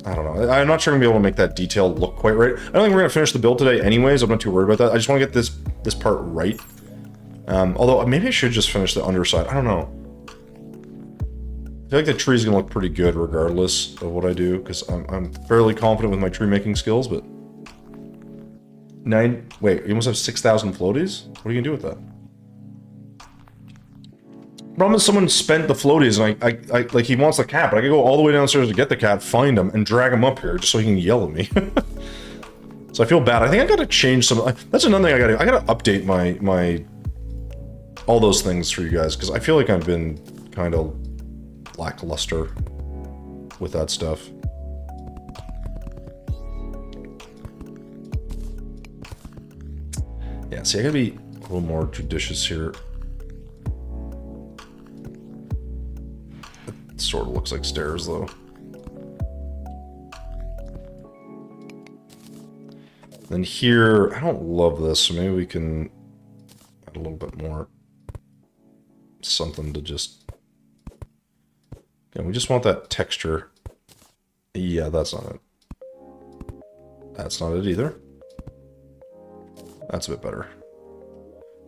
I don't know. I'm not sure I'm going to be able to make that detail look quite right. I don't think we're going to finish the build today anyways. I'm not too worried about that. I just want to get this part right. Although maybe I should just finish the underside. I don't know. I feel like the tree's gonna look pretty good regardless of what I do, because I'm fairly confident with my tree making skills, but... Wait, you almost have 6,000 floaties? What are you gonna do with that? Problem is someone spent the floaties, and I like, he wants the cat, but I gotta go all the way downstairs to get the cat, find him, and drag him up here, just so he can yell at me. So I feel bad. I think I gotta change some... That's another thing I gotta do. I gotta update my all those things for you guys, because I feel like I've been kind of lackluster with that stuff. Yeah, see, I gotta be a little more judicious here. It sort of looks like stairs, though. Then here, I don't love this, so maybe we can add a little bit more something to just... Yeah, we just want that texture. Yeah, that's not it. That's not it either. That's a bit better.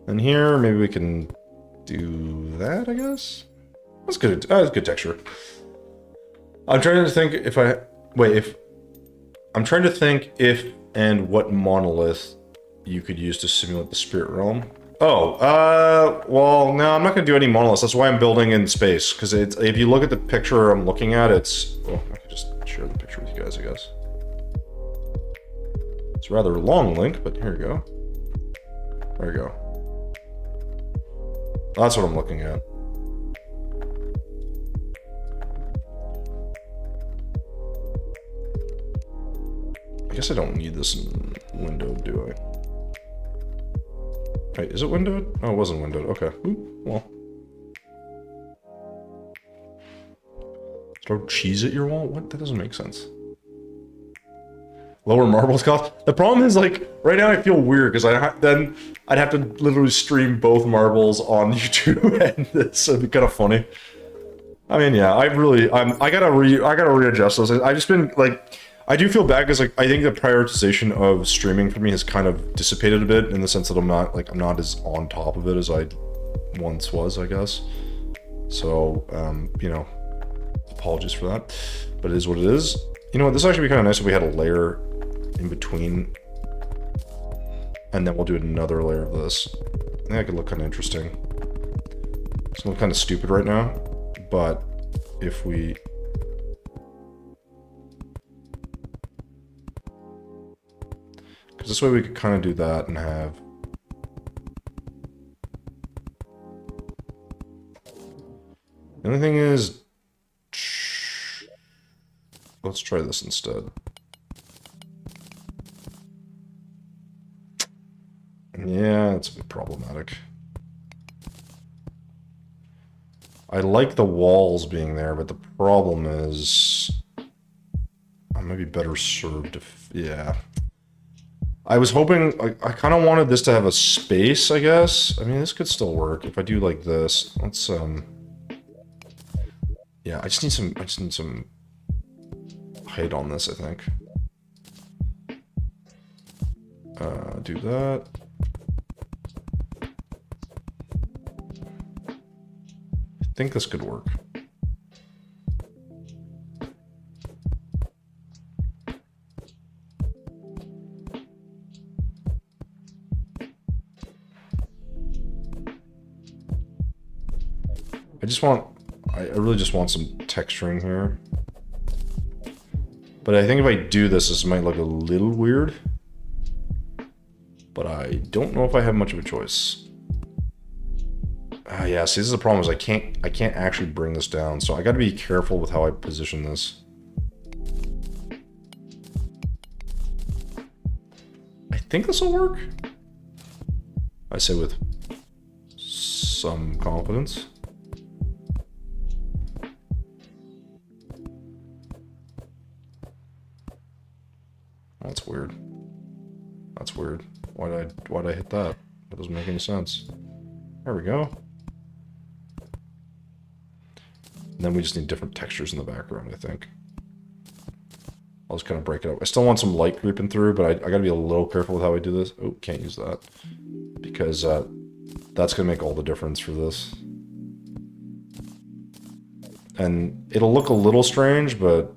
And here, maybe we can do that, I guess? That's good. That's good texture. I'm trying to think if I... Wait, if... I'm trying to think if and what monolith you could use to simulate the spirit realm. Oh, well, no, I'm not going to do any monoliths. That's why I'm building in space, because if you look at the picture I'm looking at, it's... Well, I could just share the picture with you guys, I guess. It's a rather long link, but here you go. There you go. That's what I'm looking at. I guess I don't need this window, do I? Wait, is it windowed? Oh, it wasn't windowed. Okay. Oop, well. Throw cheese at your wall? What? That doesn't make sense. Lower marbles cost. The problem is, like, right now I feel weird because then I'd have to literally stream both marbles on YouTube, and this would be kind of funny. I mean, yeah, I gotta readjust those. I've just been like, I do feel bad because like I think the prioritization of streaming for me has kind of dissipated a bit in the sense that I'm not as on top of it as I once was, I guess. So, you know, apologies for that, but it is what it is. You know what? This would actually be kind of nice if we had a layer in between, and then we'll do another layer of this. I think that could look kind of interesting. It's looking kind of stupid right now, but if we... Because this way we could kind of do that and have... The only thing is... Let's try this instead. Yeah, it's a bit problematic. I like the walls being there, but the problem is... I might be better served if... Yeah. I was hoping... I kind of wanted this to have a space, I guess. I mean, this could still work. If I do like this, let's... Yeah, I just need some height on this, I think. Do that. I think this could work. I really just want some texturing here. But I think if I do this, this might look a little weird. But I don't know if I have much of a choice. Yeah, see, this is the problem, is I can't actually bring this down, so I gotta be careful with how I position this. I think this will work. I say with some confidence. That's weird. That's weird. Why'd I hit that? That doesn't make any sense. There we go. And then we just need different textures in the background, I think. I'll just kind of break it up. I still want some light creeping through, but I gotta be a little careful with how I do this. Oh, can't use that. Because that's gonna make all the difference for this. And it'll look a little strange, but...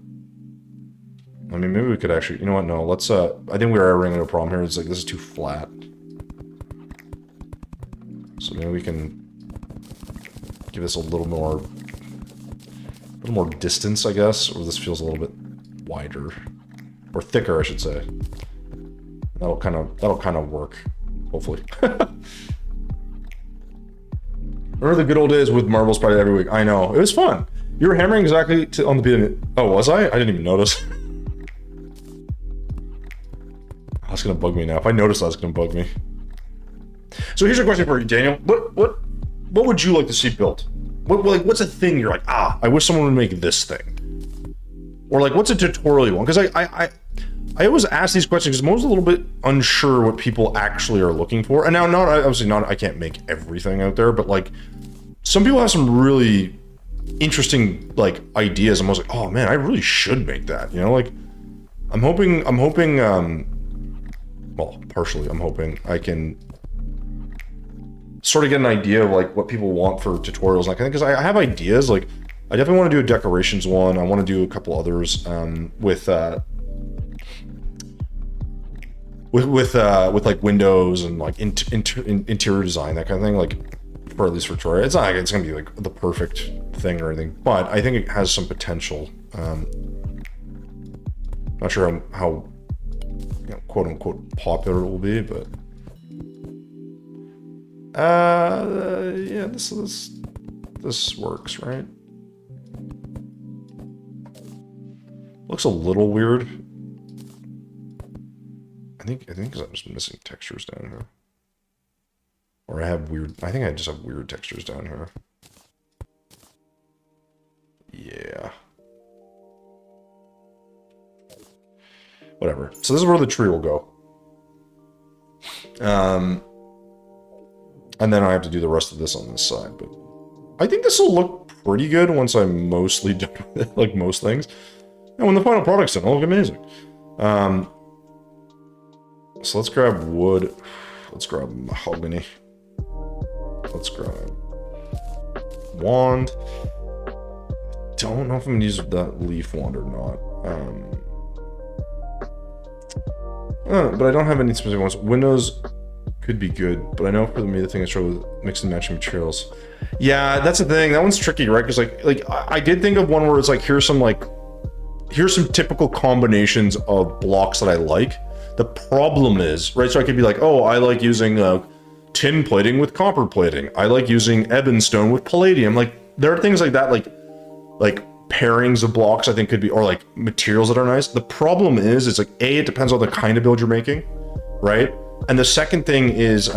I mean, maybe we could actually... You know what? No, let's... I think we are running into a problem here. It's like, this is too flat. So maybe we can... give this a little more distance, I guess. Or this feels a little bit wider. Or thicker, I should say. That'll kind of work. Hopefully. Remember the good old days with marbles probably every week? I know. It was fun. You were hammering exactly on the beginning. Oh, was I? I didn't even notice. That's gonna bug me now. If I notice that's gonna bug me. So here's a question for you, Daniel. What would you like to see built? What's a thing you're like, I wish someone would make this thing? Or like, what's a tutorial you want? Because I always ask these questions because I'm always a little bit unsure what people actually are looking for. And now, obviously not, I can't make everything out there, but like, some people have some really interesting like ideas. I'm always like, oh man, I really should make that. You know, like, I'm hoping, well, partially, I'm hoping I can sort of get an idea of like what people want for tutorials. Like, I think because I have ideas, like I definitely want to do a decorations one. I want to do a couple others with with like windows and like interior design, that kind of thing. Like, for at least for Troy, it's not like it's gonna be like the perfect thing or anything, but I think it has some potential. Not sure how you know, quote unquote popular it will be, but yeah, this works, right? Looks a little weird. I think because I'm just missing textures down here. Or I think I just have weird textures down here. Yeah. Whatever. So this is where the tree will go. And then I have to do the rest of this on this side, but I think this will look pretty good once I'm mostly done with it, like most things. And when the final product's done, it'll look amazing. So let's grab wood. Let's grab mahogany. Let's grab wand. Don't know if I'm gonna use that leaf wand or not. But I don't have any specific ones. Windows could be good, but I know for me the thing is trouble with mixing and matching materials. Yeah, that's the thing. That one's tricky, right? Because like I did think of one where it's like here's some typical combinations of blocks that I like. The problem is, right? So I could be like, oh, I like using tin plating with copper plating. I like using ebon stone with palladium. Like there are things like that, like pairings of blocks I think could be, or like materials that are nice. The problem is, it's like it depends on the kind of build you're making, right? And the second thing is,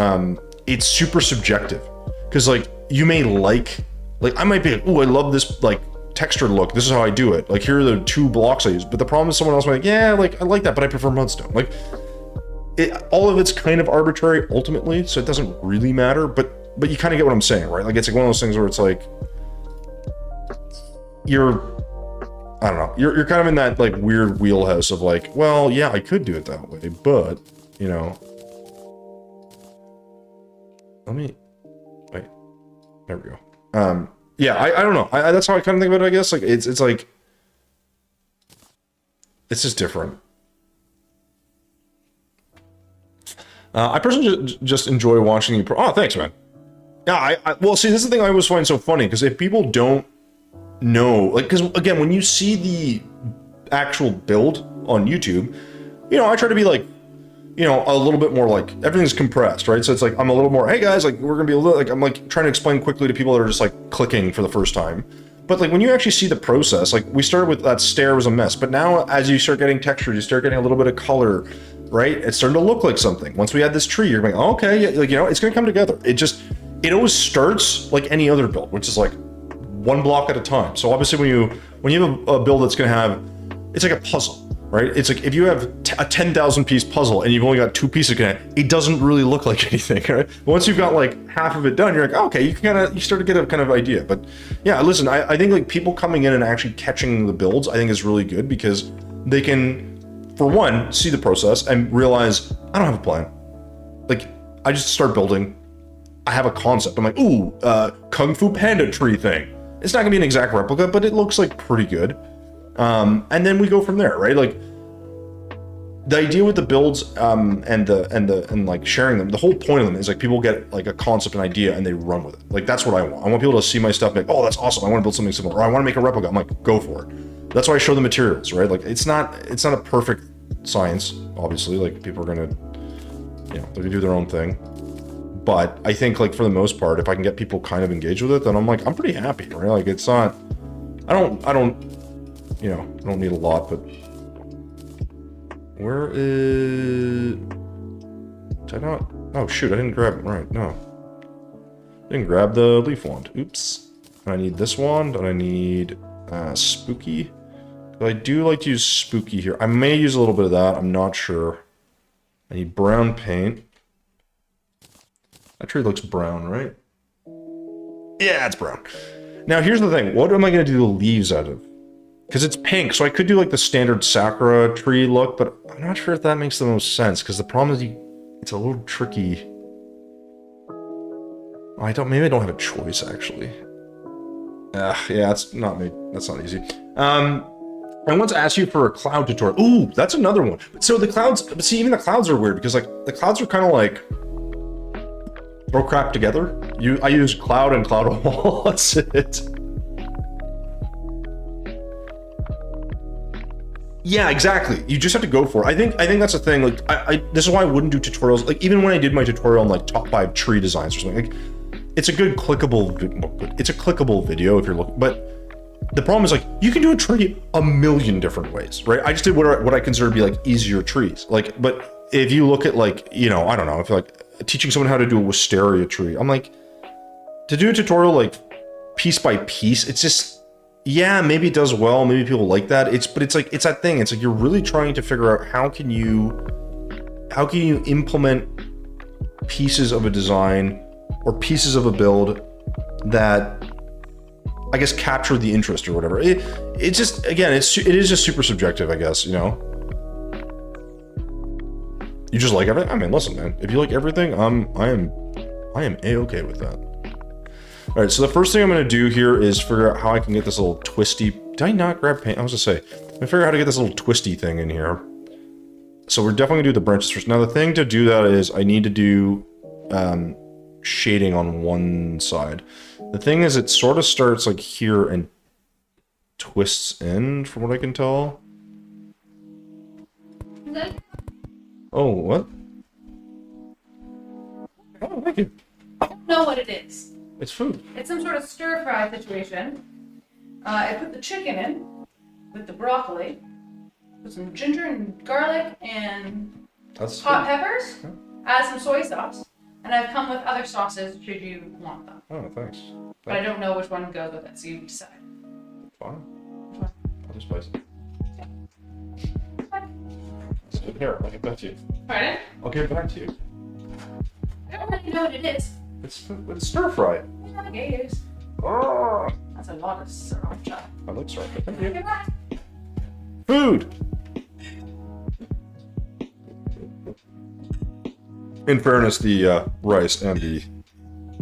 it's super subjective because like you may like I might be like, oh, I love this like textured look. This is how I do it. Like here are the 2 blocks I use. But the problem is someone else might be like, yeah, like I like that, but I prefer mudstone. Like all of it's kind of arbitrary ultimately, so it doesn't really matter. But you kind of get what I'm saying, right? Like it's like one of those things where it's like I don't know, you're kind of in that like weird wheelhouse of like, well, yeah, I could do it that way, but you know, let me wait. There we go. Yeah, I don't know. That's how I kind of think about it, I guess. Like, it's like... It's just different. I personally just enjoy watching you... Oh, thanks, man. Yeah, well, see, this is the thing I always find so funny, because if people don't know... Like, because, again, when you see the actual build on YouTube, you know, I try to be, like, you know, a little bit more like everything's compressed, right? So it's like I'm a little more, hey guys, like we're gonna be a little like I'm like trying to explain quickly to people that are just like clicking for the first time. But like when you actually see the process, like we started with that stair was a mess, but now as you start getting textures, you start getting a little bit of color, right? It's starting to look like something. Once we add this tree, you're going, oh, okay, yeah, like you know, it's gonna come together. It always starts like any other build, which is like 1 block at a time. So obviously when you have a build that's gonna have, it's like a puzzle. Right? It's like if you have a 10,000 piece puzzle and you've only got 2 pieces in it, it doesn't really look like anything, right? But once you've got like half of it done, you're like, oh, okay, you start to get a kind of idea. But yeah, listen, I think like people coming in and actually catching the builds, I think is really good because they can, for one, see the process and realize I don't have a plan. Like I just start building. I have a concept. I'm like, ooh, Kung Fu Panda tree thing. It's not gonna be an exact replica, but it looks like pretty good. And then we go from there, right? Like the idea with the builds, and like sharing them, the whole point of them is like people get like a concept, an idea, and they run with it. Like that's what I want. I want people to see my stuff and be like, oh, that's awesome. I want to build something similar, or I want to make a replica. I'm like, go for it. That's why I show the materials, right? Like it's not a perfect science, obviously. Like people are gonna, you know, they're gonna do their own thing. But I think like for the most part, if I can get people kind of engaged with it, then I'm like, I'm pretty happy, right? Like it's not, I don't. You know, I don't need a lot, but where is... Did I not? Oh, shoot, I didn't grab it. Right, no. Didn't grab the leaf wand. Oops. And I need this wand, and I need spooky. But I do like to use spooky here. I may use a little bit of that. I'm not sure. I need brown paint. That tree looks brown, right? Yeah, it's brown. Now, here's the thing. What am I going to do the leaves out of? Because it's pink, so I could do like the standard Sakura tree look, but I'm not sure if that makes the most sense, because the problem is it's a little tricky. Maybe I don't have a choice, actually. Yeah, that's not me. That's not easy. All I once asked you for a cloud tutorial. Ooh, that's another one. So the clouds, see, even the clouds are weird because like the clouds are kind of like throw crap together. I use cloud and cloud wall. That's it. Yeah, exactly. You just have to go for it. I think that's the thing. Like, this is why I wouldn't do tutorials. Like, even when I did my tutorial on like top 5 tree designs or something, like, it's a good clickable. It's a clickable video if you're looking. But the problem is like you can do a tree a million different ways, right? I just did what I consider to be like easier trees. Like, but if you look at like, you know, I don't know, if you're like teaching someone how to do a wisteria tree, I'm like, to do a tutorial like piece by piece, it's just. Yeah, maybe it does well. Maybe people like that. But it's like, it's that thing. It's like you're really trying to figure out how can you implement pieces of a design or pieces of a build that I guess capture the interest or whatever. It just, again, it is just super subjective, I guess, you know. You just like everything. I mean, listen, man. If you like everything, I am a-okay with that. All right, so the first thing I'm going to do here is figure out how I can get this little twisty... Did I not grab paint? I was going to say, I'm going to figure out how to get this little twisty thing in here. So we're definitely going to do the branches first. Now, the thing to do that is I need to do shading on one side. The thing is, it sort of starts like here and twists in, from what I can tell. Okay. Oh, what? Oh, thank you. I don't know what it is. It's food. It's some sort of stir-fry situation. I put the chicken in with the broccoli, put some ginger and garlic and hot peppers, add some soy sauce, and I've come with other sauces should you want them. Oh, thanks. But I don't know which one goes with it, so you decide. Fine. Which one? I'll just spice it. Fine. Here, I'll get back to you. Pardon? I'll get back to you. I don't really know what it is. It's stir fry. Yeah, I guess. Oh, That's a lot of sriracha. I like stir fry. Thank you. Okay, bye. Food. In fairness, the rice and the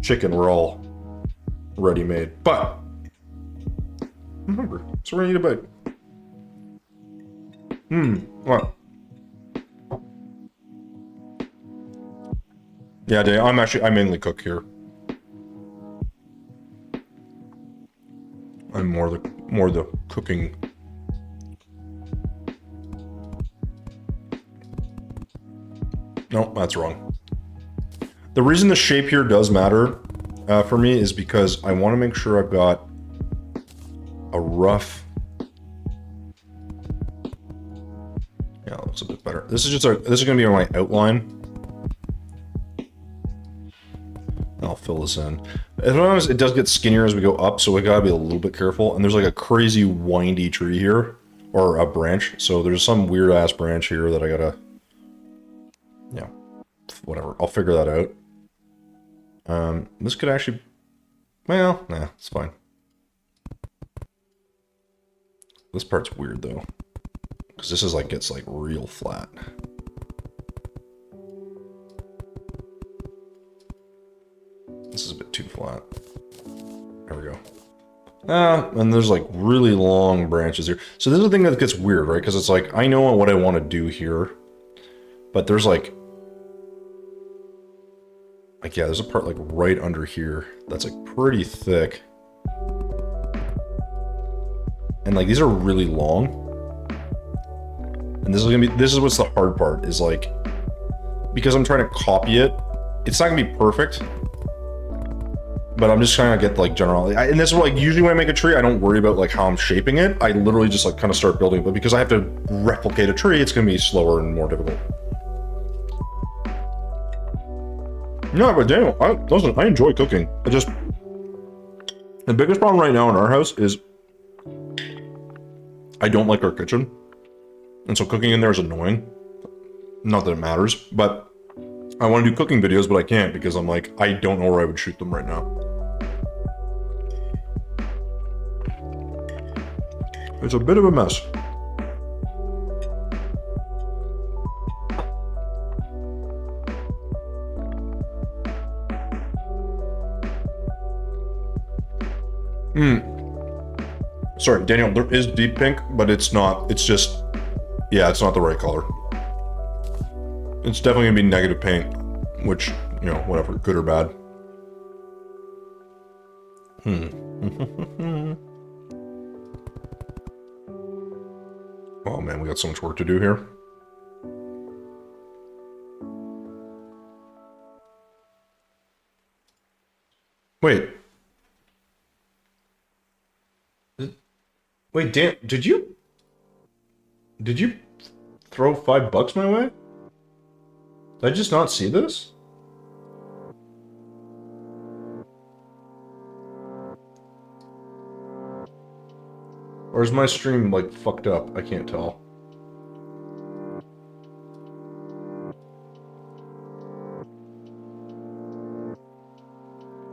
chicken were all ready-made, but I'm hungry, so we're gonna eat a bite. What? Yeah, Dave, I mainly cook here. I'm more the cooking. No, that's wrong. The reason the shape here does matter for me is because I want to make sure I've got a rough. Yeah, it looks a bit better. This is going to be my outline. I'll fill this in. Sometimes it does get skinnier as we go up, so we gotta be a little bit careful. And there's like a crazy windy tree here, or a branch. So there's some weird ass branch here that I gotta, yeah, whatever. I'll figure that out. This could actually, well, nah, it's fine. This part's weird though, because this is like gets like real flat. This is a bit too flat. There we go. And there's like really long branches here. So this is the thing that gets weird, right? Because it's like, I know what I want to do here, but there's like, yeah, there's a part like right under here that's like pretty thick. And like, these are really long. And this is what's the hard part is like, because I'm trying to copy it, it's not gonna be perfect. But I'm just trying to get like general, and this is like usually when I make a tree, I don't worry about like how I'm shaping it. I literally just like kind of start building. But because I have to replicate a tree, it's gonna be slower and more difficult. No, but Daniel, listen, I enjoy cooking. The biggest problem right now in our house is I don't like our kitchen, and so cooking in there is annoying. Not that it matters, but I want to do cooking videos, but I can't because I'm like, I don't know where I would shoot them right now. It's a bit of a mess. Sorry, Daniel, there is deep pink, but it's not, it's just, yeah, it's not the right color. It's definitely gonna be negative paint, which, you know, whatever, good or bad. Oh man, we got so much work to do here. Wait. Wait, Dan, did you throw $5 my way? Did I just not see this? Or is my stream, like, fucked up? I can't tell.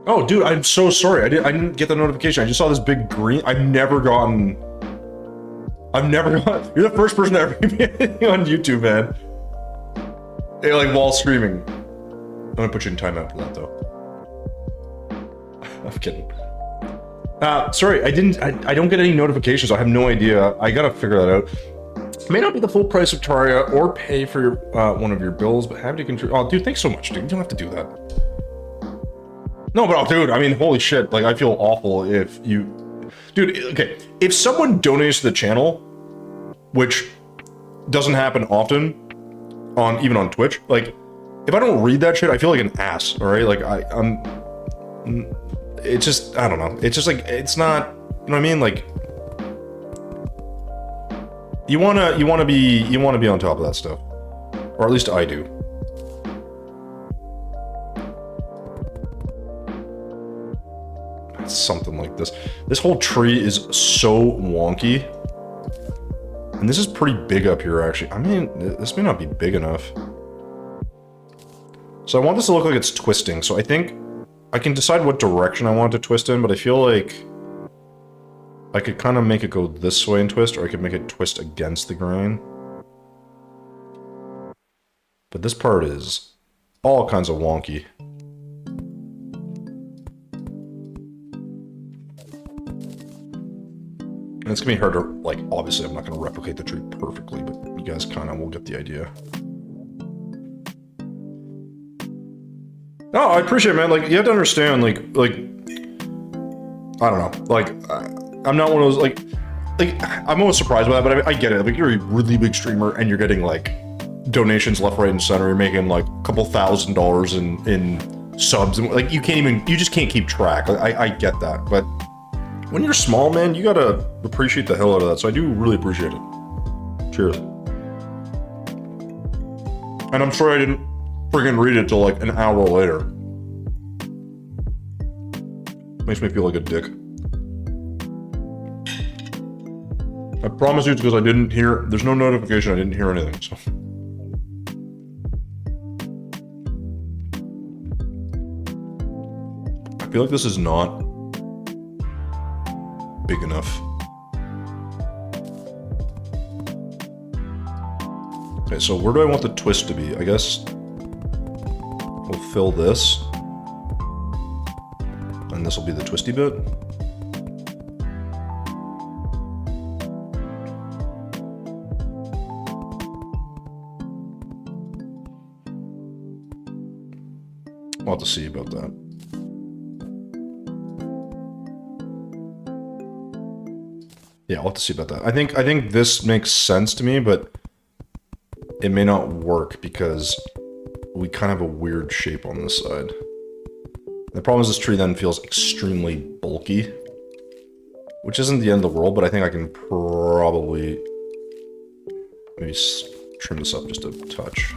Oh, dude, I'm so sorry. I didn't get the notification. I just saw this big green. You're the first person to ever be on YouTube, man. Hey, like, while streaming. I'm gonna put you in timeout for that, though. I'm kidding. Sorry, I don't get any notifications. I have no idea. I gotta figure that out. It may not be the full price of Terraria or pay for your, one of your bills, but have to contribute. Oh, dude, thanks so much, dude. You don't have to do that. No, but, oh, dude, I mean, holy shit. Like, I feel awful if you... Dude, okay. If someone donates to the channel, which doesn't happen often, even on Twitch, like, if I don't read that shit, I feel like an ass, alright? Like, it's just, I don't know. It's just, like, it's not... You know what I mean? Like... You wanna be on top of that stuff. Or at least I do. Something like this. This whole tree is so wonky. And this is pretty big up here, actually. I mean, this may not be big enough. So I want this to look like it's twisting. So I think I can decide what direction I want it to twist in, but I feel like I could kind of make it go this way and twist, or I could make it twist against the grain. But this part is all kinds of wonky. And it's gonna be hard to, like, obviously I'm not gonna replicate the tree perfectly, but you guys kind of will get the idea. No, I appreciate it, man. Like, you have to understand, like, I don't know. Like, I'm not one of those, like, I'm always surprised by that, but I get it. Like, you're a really big streamer and you're getting, like, donations left, right, and center. You're making, like, a couple $1,000s in subs. And, like, you just can't keep track. Like, I get that, but when you're small, man, you gotta appreciate the hell out of that. So I do really appreciate it. Cheers. And I'm sorry I didn't friggin' read it till like an hour later. Makes me feel like a dick. I promise you it's because I didn't hear, there's no notification, I didn't hear anything, so. I feel like this is not big enough. Okay, so where do I want the twist to be? I guess we'll fill this. And this will be the twisty bit. We'll have to see about that. Yeah, I'll have to see about that. I think this makes sense to me, but it may not work because we kind of have a weird shape on this side. The problem is this tree then feels extremely bulky, which isn't the end of the world, but I think I can probably maybe trim this up just a touch.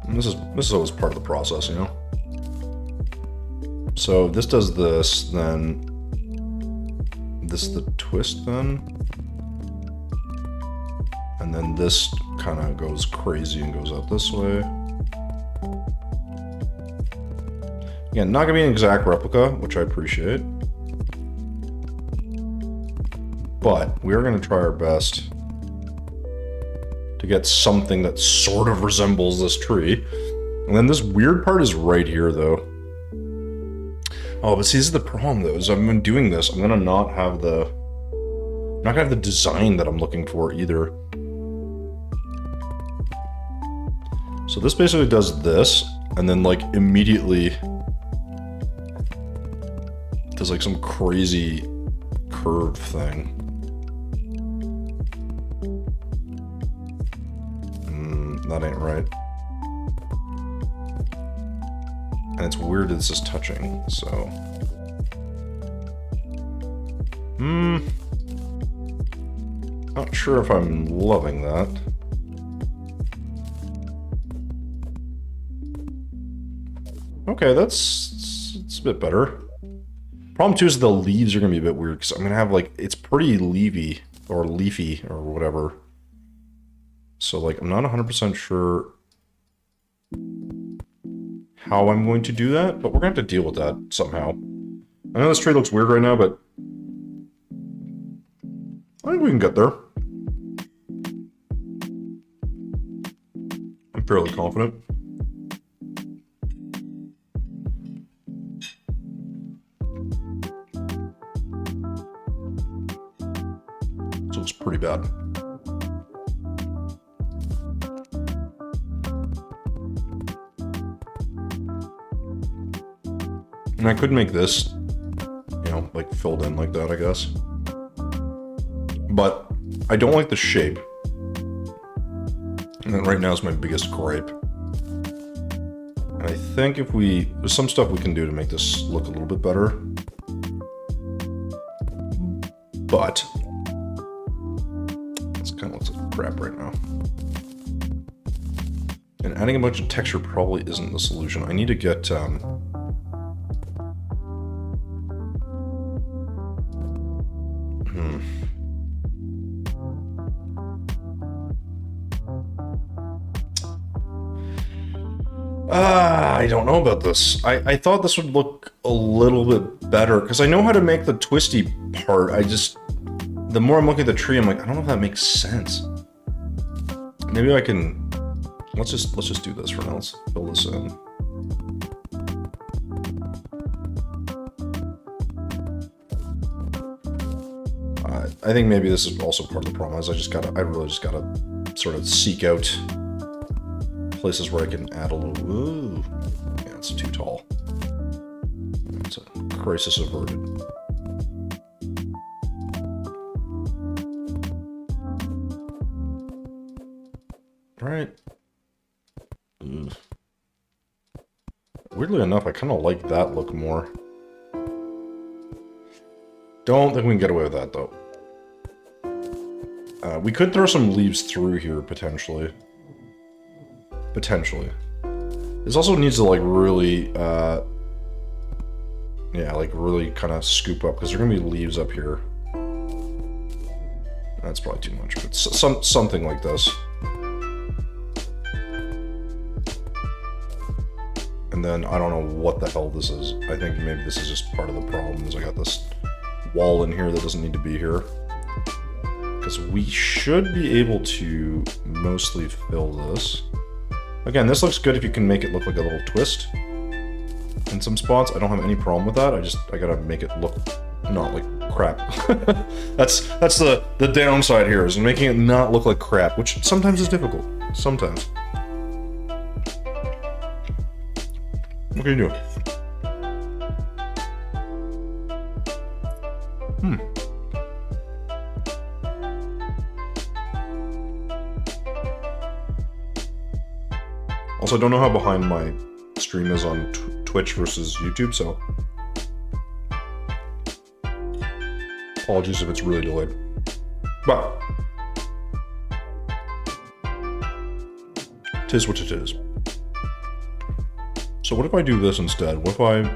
And this is always part of the process, you know? So this does this, then this is the twist then. And then this kind of goes crazy and goes out this way. Again, not gonna be an exact replica, which I appreciate. But we are gonna try our best to get something that sort of resembles this tree. And then this weird part is right here though. Oh, but see, this is the problem though, is I'm doing this, I'm gonna not have the... I'm not gonna have the design that I'm looking for either. So this basically does this, and then like immediately does like some crazy curve thing. That ain't right. And it's weird that this is touching, so... Not sure if I'm loving that. Okay, it's a bit better. Problem too is the leaves are gonna be a bit weird, because I'm gonna have like, it's pretty leafy, or whatever. So like, I'm not 100% sure how I'm going to do that, but we're gonna have to deal with that somehow. I know this tree looks weird right now, but I think we can get there. I'm fairly confident. This looks pretty bad. And I could make this, you know, like filled in like that, I guess. But I don't like the shape. And that right now is my biggest gripe. And I think there's some stuff we can do to make this look a little bit better. But this kind of looks like crap right now. And adding a bunch of texture probably isn't the solution. I need to get, I don't know about this. I thought this would look a little bit better, because I know how to make the twisty part. The more I'm looking at the tree, I'm like, I don't know if that makes sense. Maybe I can, let's just do this for now. Let's fill this in. I think maybe this is also part of the problem, is I really just gotta sort of seek out places where I can add a little... Ooh. Yeah, it's too tall. It's a crisis averted. Alright. Weirdly enough, I kind of like that look more. Don't think we can get away with that, though. We could throw some leaves through here, potentially. Potentially. This also needs to, like, really, yeah, like, really kind of scoop up, because there are going to be leaves up here. That's probably too much, but something like this. And then, I don't know what the hell this is. I think maybe this is just part of the problem, is I got this wall in here that doesn't need to be here. Because we should be able to mostly fill this. Again, this looks good if you can make it look like a little twist in some spots. I don't have any problem with that. I gotta make it look not like crap. That's the downside here, is making it not look like crap, which sometimes is difficult. Sometimes. What can you do? Also, I don't know how behind my stream is on Twitch versus YouTube, so apologies if it's really delayed. But it is what it is. So what if I do this instead? What if I...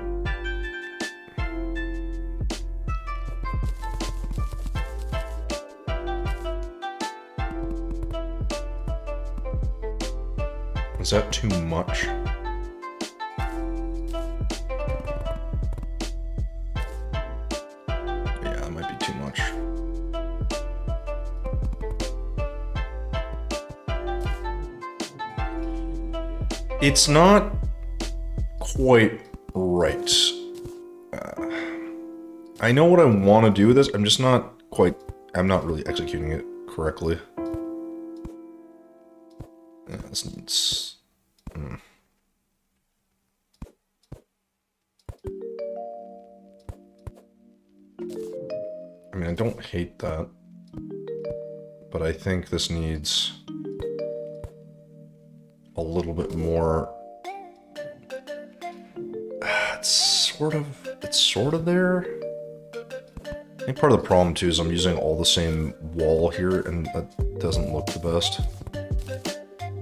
Is that too much? Yeah, that might be too much. It's not quite right. I know what I want to do with this. I'm just not quite... I'm not really executing it correctly. Yeah, this needs... I mean, I don't hate that. But I think this needs... a little bit more... It's sort of there. I think part of the problem too is I'm using all the same wall here, and that doesn't look the best.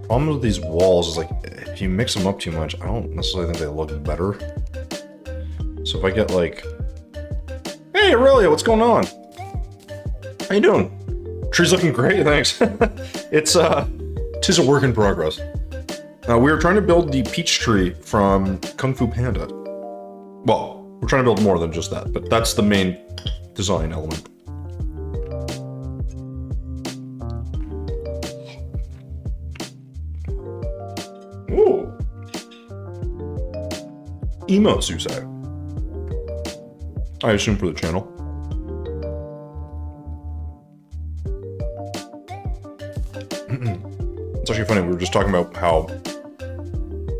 Problem with these walls is like, if you mix them up too much, I don't necessarily think they look better. So if I get like, hey Aurelia, what's going on? How you doing? Tree's looking great, thanks. Tis a work in progress. We were trying to build the peach tree from Kung Fu Panda. Well, we're trying to build more than just that, but that's the main design element. Ooh. Emotes, you say? I assume for the channel. It's actually funny, we were just talking about how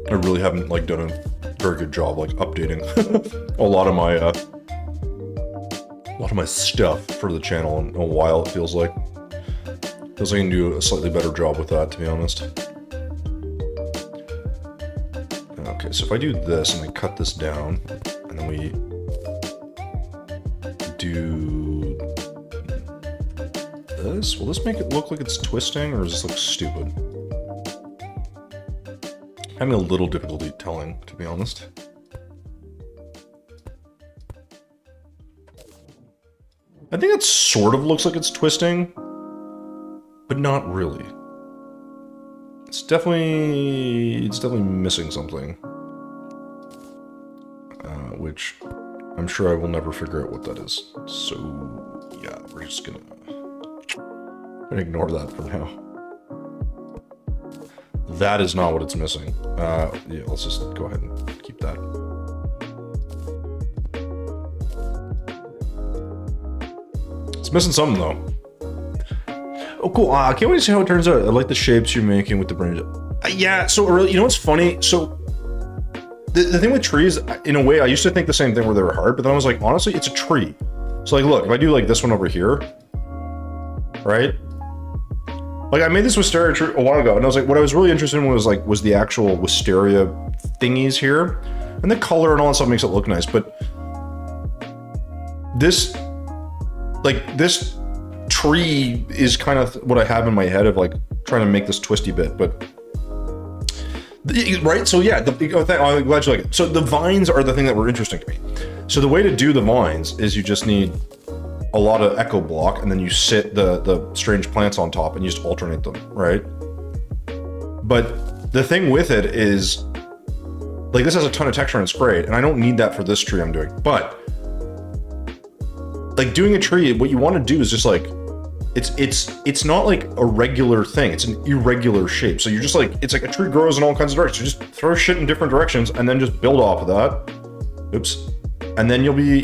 I really haven't like done a very good job like updating a lot of my stuff for the channel in a while. It feels like I can do a slightly better job with that, to be honest. Okay, so if I do this and I cut this down, and then we do this, will this make it look like it's twisting, or does this look stupid? Having a little difficulty telling, to be honest. I think it sort of looks like it's twisting, but not really. It's definitely missing something, which I'm sure I will never figure out what that is. So yeah, we're just gonna ignore that for now. That is not what it's missing. Yeah, let's just go ahead and keep that. It's missing something though. Oh, cool. I can't wait to see how it turns out. I like the shapes you're making with the brains. Yeah, so really, you know what's funny? So the thing with trees, in a way, I used to think the same thing where they were hard, but then I was like, honestly, it's a tree. So like, look, if I do like this one over here, right? Like I made this wisteria tree a while ago, and I was like, what I was really interested in was the actual wisteria thingies here, and the color and all that stuff makes it look nice. But this tree is kind of what I have in my head of like trying to make this twisty bit, but right. So yeah, I'm glad you like it. So the vines are the thing that were interesting to me. So the way to do the vines is you just need a lot of echo block, and then you sit the strange plants on top and you just alternate them, right? But the thing with it is, like, this has a ton of texture and it's great, and I don't need that for this tree I'm doing. But like doing a tree, what you want to do is just like, it's not like a regular thing, it's an irregular shape. So you're just like, it's like a tree grows in all kinds of directions. You just throw shit in different directions and then just build off of that. Oops. And then you'll be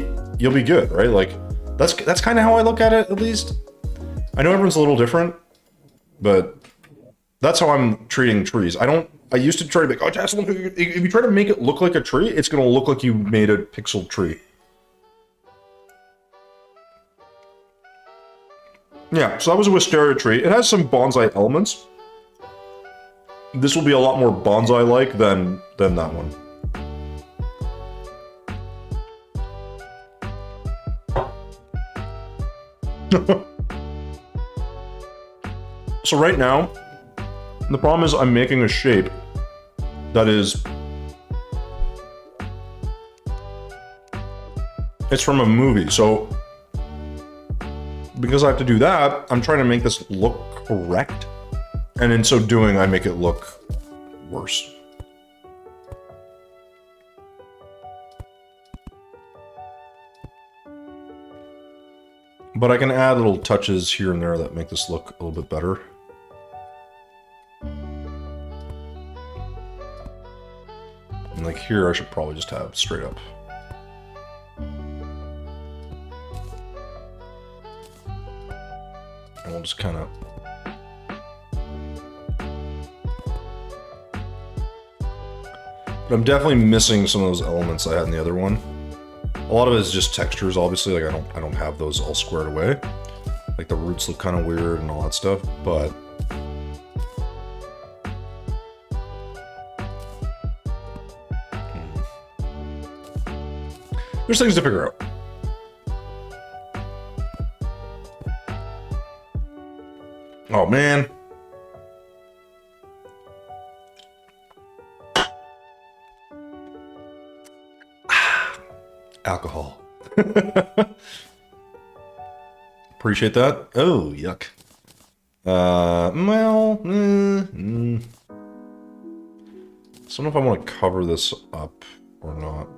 good, right? Like that's kind of how I look at it, at least. I know everyone's a little different, but that's how I'm treating trees. I used to try to be like, oh, Jess, if you try to make it look like a tree, it's gonna look like you made a pixel tree. Yeah, so that was a wisteria tree. It has some bonsai elements. This will be a lot more bonsai-like than that one. So right now, the problem is I'm making a shape that is... It's from a movie, so... Because I have to do that, I'm trying to make this look correct. And in so doing, I make it look worse. But I can add little touches here and there that make this look a little bit better. And like here, I should probably just have straight up. just kind of... But I'm definitely missing some of those elements I had in the other one. A lot of it is just textures, obviously. Like I don't have those all squared away. Like the roots look kind of weird and all that stuff, but there's things to figure out. Oh man. Alcohol. Appreciate that. Oh, yuck. Well, So I don't know if I want to cover this up or not.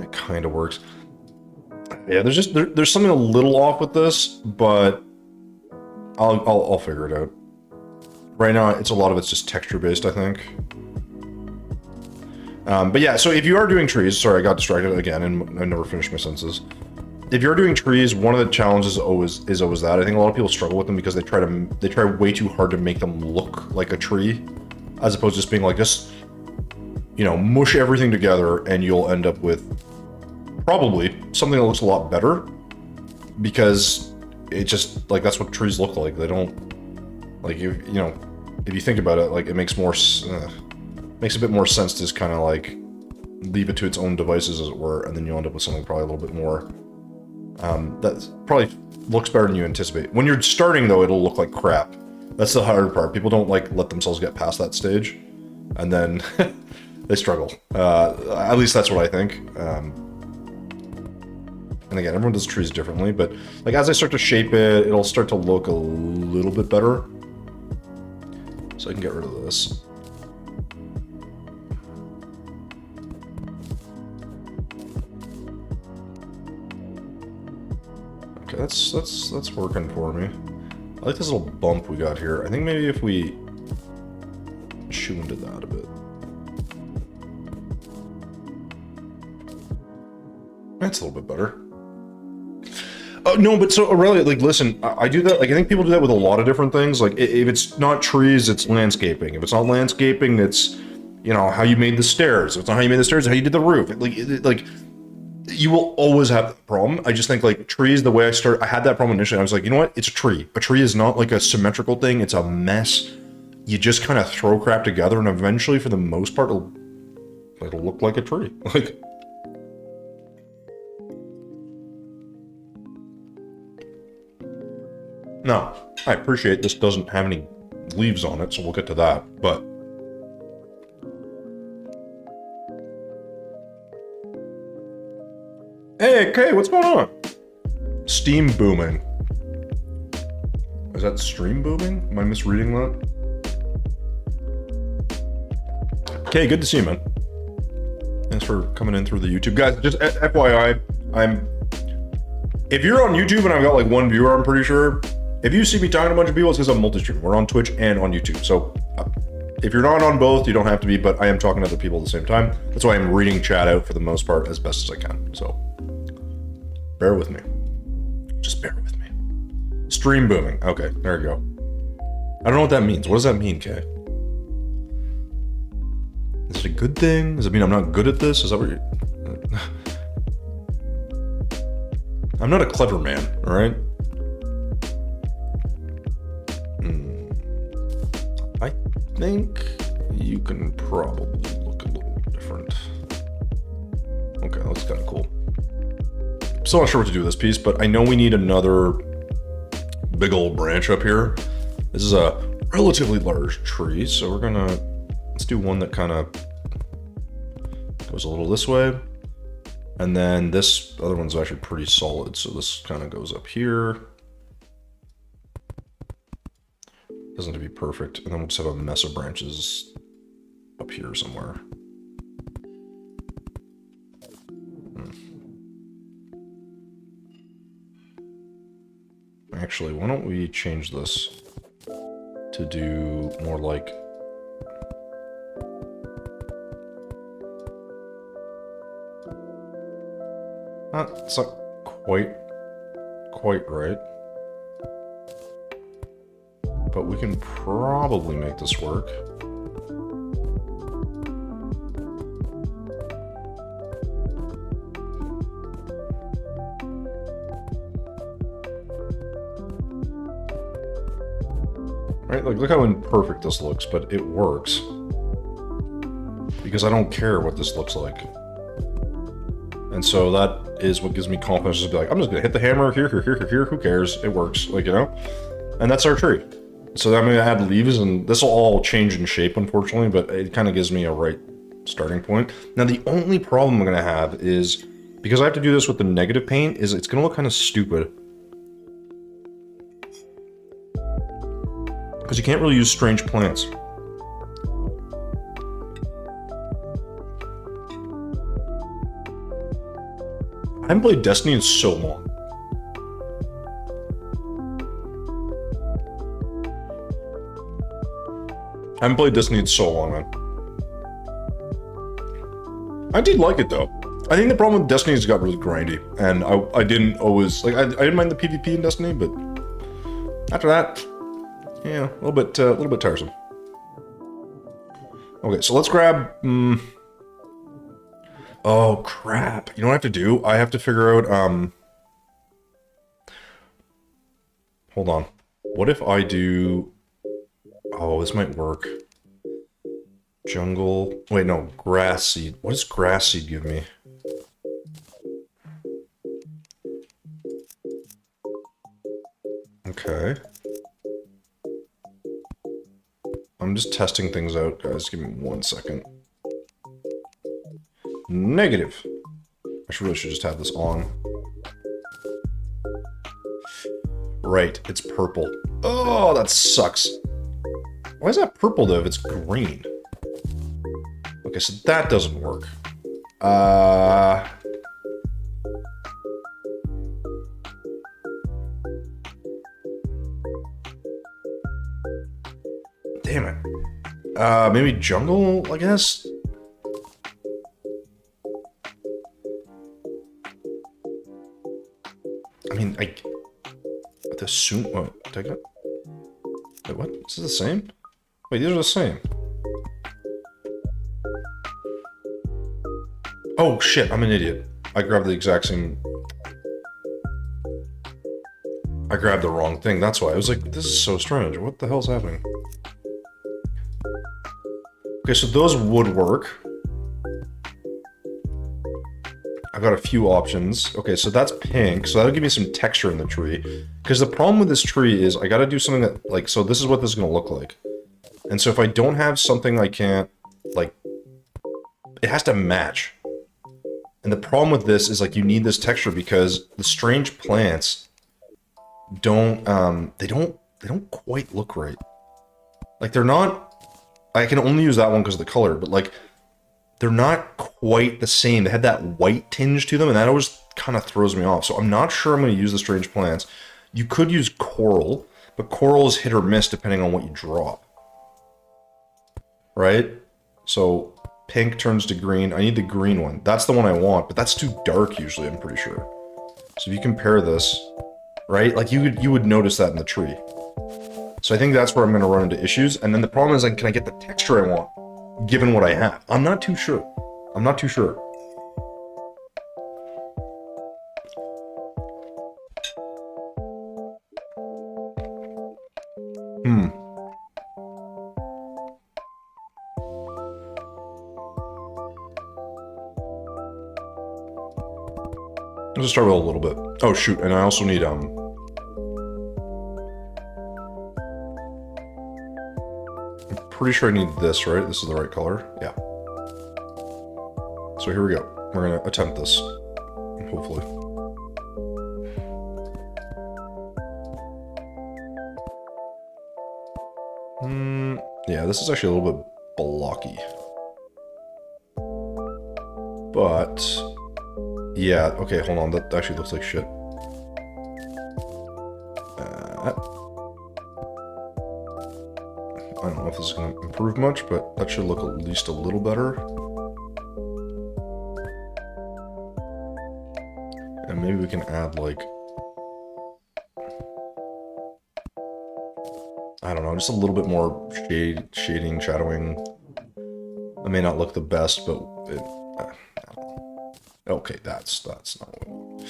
It kind of works. Yeah, there's something a little off with this, but I'll figure it out. Right now, a lot of it's just texture based, I think. But yeah, so if you are doing trees, sorry, I got distracted again and I never finished my sentences. If you're doing trees, one of the challenges is always that. I think a lot of people struggle with them because they try way too hard to make them look like a tree, as opposed to just being like, just, you know, mush everything together and you'll end up with probably something that looks a lot better, because it just, like, that's what trees look like. They don't, like, you know, if you think about it, like, it makes a bit more sense to just kind of like leave it to its own devices, as it were, and then you end up with something probably a little bit more that probably looks better than you anticipate. When you're starting, though, it'll look like crap. That's the hard part. People don't like let themselves get past that stage, and then they struggle. At least that's what I think. And again, everyone does trees differently, but like as I start to shape it, it'll start to look a little bit better. So I can get rid of this. Okay, that's working for me. I like this little bump we got here. I think maybe if we shoe into that a bit. That's a little bit better. No, but so Aurelia, like, listen, I do that. Like, I think people do that with a lot of different things. Like, if it's not trees, it's landscaping. If it's not landscaping, it's, you know, how you made the stairs. If it's not how you made the stairs, how you did the roof. Like, you will always have that problem. I just think, like, trees, the way I had that problem initially. I was like, you know what? It's a tree. A tree is not like a symmetrical thing. It's a mess. You just kind of throw crap together, and eventually, for the most part, it'll look like a tree. Like. No, I appreciate this doesn't have any leaves on it, so we'll get to that, but... Hey, Kay, what's going on? Steam booming. Is that stream booming? Am I misreading that? Kay, good to see you, man. Thanks for coming in through the YouTube. Guys, just FYI, if you're on YouTube and I've got like one viewer, I'm pretty sure... If you see me talking to a bunch of people, it's because I'm multi-streaming. We're on Twitch and on YouTube. So if you're not on both, you don't have to be, but I am talking to other people at the same time. That's why I'm reading chat out for the most part as best as I can. So bear with me. Just bear with me. Stream booming. Okay, there you go. I don't know what that means. What does that mean, Kay? Is it a good thing? Does it mean I'm not good at this? Is that what you're... I'm not a clever man, all right? I think you can probably look a little different. Okay, that's kind of cool. Still not sure what to do with this piece, but I know we need another big old branch up here. This is a relatively large tree, so let's do one that kind of goes a little this way. And then this other one's actually pretty solid, so this kind of goes up here. Doesn't have to be perfect, and then we'll just have a mess of branches up here somewhere. Actually, why don't we change this to do more like... It's not quite right. but we can probably make this work. Right, like look how imperfect this looks, but it works. Because I don't care what this looks like. And so that is what gives me confidence to be like, I'm just gonna hit the hammer here, who cares? It works, like, you know? And that's our tree. So I'm gonna add leaves, and this will all change in shape, unfortunately, but it kind of gives me a right starting point. Now, the only problem I'm gonna have is, because I have to do this with the negative paint, is it's gonna look kind of stupid. Because you can't really use strange plants. I haven't played Destiny in so long. I haven't played Destiny in so long, man. I did like it, though. I think the problem with Destiny is it got really grindy, and I didn't always... Like, I didn't mind the PvP in Destiny, but... After that... Yeah, a little bit tiresome. Okay, so let's grab... Oh, crap. You know what I have to do? I have to figure out, Hold on. What if I do... Oh, this might work. Jungle... Wait, no. Grass seed. What does grass seed give me? Okay. I'm just testing things out, guys. Give me 1 second. Negative. I really should just have this on. Right, it's purple. Oh, that sucks. Why is that purple, though, if it's green? Okay, so that doesn't work. Damn it. Maybe jungle, I guess? I mean, I'd assume... What? Did I get... Wait, what? Is this the same? Wait, these are the same. Oh, shit, I'm an idiot. I grabbed the exact same... I grabbed the wrong thing, that's why. I was like, this is so strange. What the hell's happening? Okay, so those would work. I've got a few options. Okay, so that's pink, so that'll give me some texture in the tree. Because the problem with this tree is I gotta do something that, like, so this is what this is gonna look like. And so if I don't have something I can't, like, it has to match. And the problem with this is, like, you need this texture because the strange plants don't, they don't quite look right. Like, they're not, I can only use that one because of the color, but, like, they're not quite the same. They had that white tinge to them, and that always kind of throws me off. So I'm not sure I'm going to use the strange plants. You could use coral, but coral is hit or miss depending on what you drop. Right? So pink turns to green. I need the green one. That's the one I want, but that's too dark usually, I'm pretty sure. So if you compare this, right? Like, you would notice that in the tree. So I think that's where I'm going to run into issues. And then the problem is, like, can I get the texture I want? Given what I have. I'm not too sure. I'm not too sure. Let's just start with a little bit. Oh shoot, and I also need pretty sure I need this, right? This is the right color. Yeah. So here we go. We're gonna attempt this. Hopefully. Yeah, this is actually a little bit blocky. But... yeah, okay, hold on. That actually looks like shit. I don't know if this is going to improve much, but that should look at least a little better. And maybe we can add, like... I don't know, just a little bit more shading, shadowing. It may not look the best, but it, okay, that's not what I want.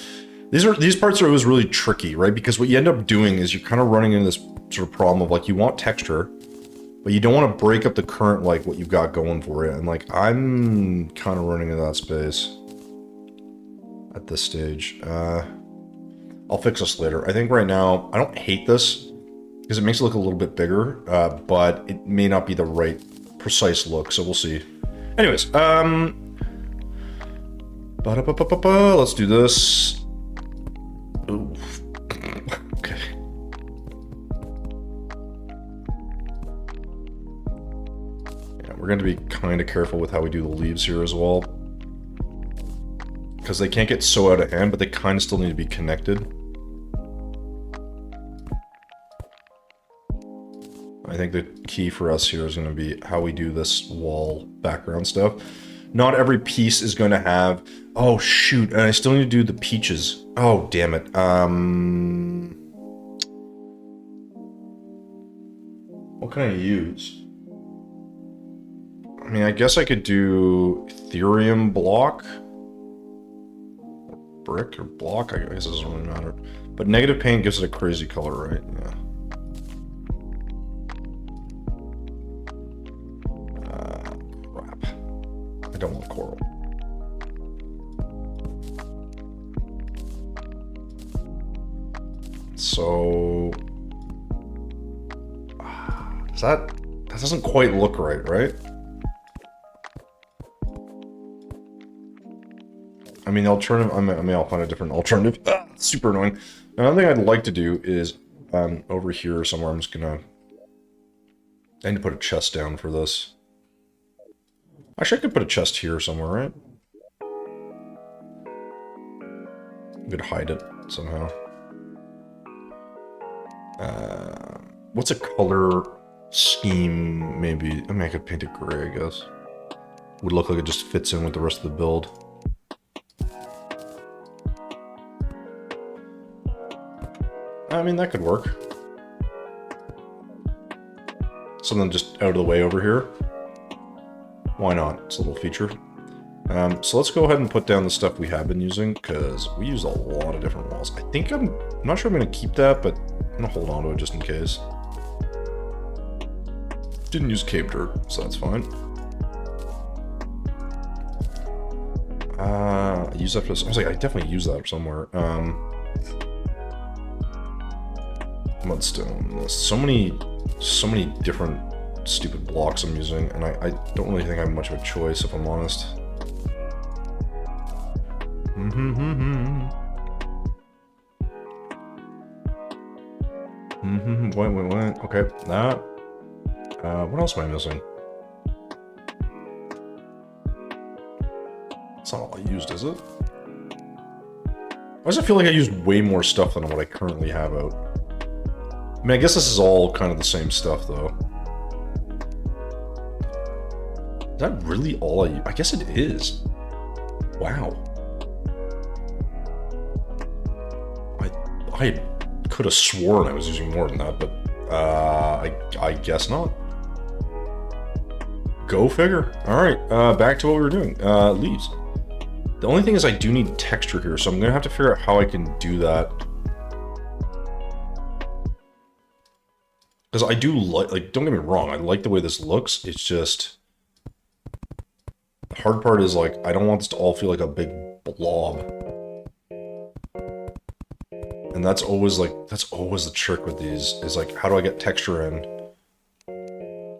These parts are always really tricky, right? Because what you end up doing is you're kind of running into this sort of problem of like you want texture, but you don't want to break up the current, like what you've got going for you. And like I'm kind of running into that space at this stage. I'll fix this later. I think right now I don't hate this because it makes it look a little bit bigger, but it may not be the right precise look. So we'll see. Anyways, let's do this. Ooh. Okay. Yeah, we're going to be kind of careful with how we do the leaves here as well. Because they can't get so out of hand, but they kind of still need to be connected. I think the key for us here is going to be how we do this wall background stuff. Not every piece is going to have... Oh, shoot. And I still need to do the peaches. Oh, damn it. What can I use? I mean, I guess I could do Ethereum block. Brick or block, I guess it doesn't really matter. But negative paint gives it a crazy color, right? Yeah. Crap. I don't want coral. So... that doesn't quite look right, right? I mean, the alternative, I mean, I'll find a different alternative. Super annoying. Another thing I'd like to do is, over here somewhere, I'm just gonna... I need to put a chest down for this. Actually, I could put a chest here somewhere, right? I could hide it somehow. What's a color scheme, maybe? I mean, I could paint it gray, I guess. Would look like it just fits in with the rest of the build. I mean, that could work. Something just out of the way over here. Why not? It's a little feature. So let's go ahead and put down the stuff we have been using, because we use a lot of different walls. I think I'm not sure I'm going to keep that, but I'm going to hold on to it just in case. Didn't use cave dirt, so that's fine. I use that for this. I was like, I definitely use that somewhere. Mudstone. So many different stupid blocks I'm using, and I don't really think I have much of a choice, if I'm honest. Wait. Okay, that. What else am I missing? That's not all I used, is it? Why does it feel like I used way more stuff than what I currently have out? I mean, I guess this is all kind of the same stuff, though. Is that really all I guess it is. Wow. I could have sworn I was using more than that, but I guess not. Go figure. Alright, back to what we were doing. Leaves. The only thing is I do need texture here, so I'm going to have to figure out how I can do that. Because I do like, don't get me wrong, I like the way this looks, it's just... The hard part is, like, I don't want this to all feel like a big blob. And that's always, the trick with these, is, like, how do I get texture in?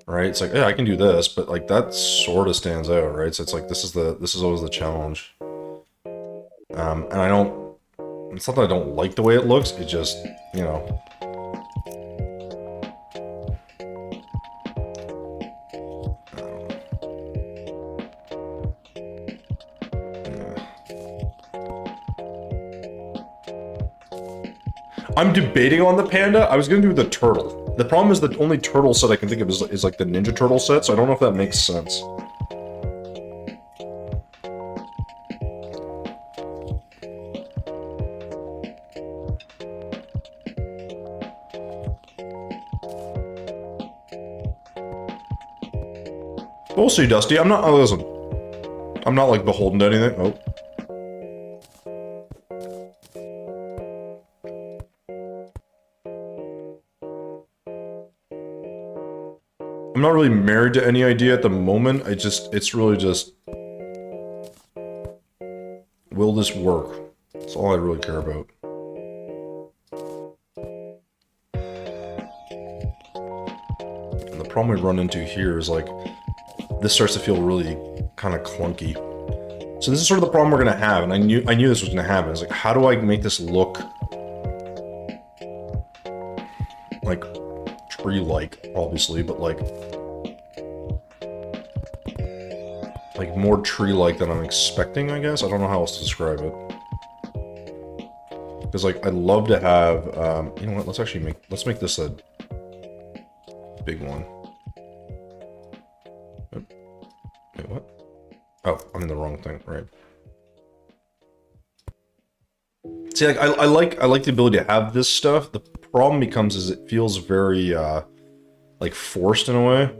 Right? It's like, yeah, I can do this, but, like, that sort of stands out, right? So it's like, this is always the challenge. And I don't... It's not that I don't like the way it looks, it just, you know... I'm debating on the panda. I was gonna do the turtle. The problem is the only turtle set I can think of is like the Ninja Turtle set, so I don't know if that makes sense. We'll see, Dusty. I'm not, listen. I'm not, like, beholden to anything. Oh. I'm not really married to any idea at the moment. It's really just... Will this work? That's all I really care about. And the problem we run into here is, like, this starts to feel really kind of clunky. So this is sort of the problem we're gonna have, and I knew this was gonna happen. It's like, how do I make this look like tree-like, obviously, but like more tree-like than I'm expecting, I guess? I don't know how else to describe it. Because, like, I'd love to have, you know what, let's make this a big one. Wait, what? Oh, I'm in the wrong thing, right. See, like, I like the ability to have this stuff. The problem becomes is it feels very, like, forced in a way.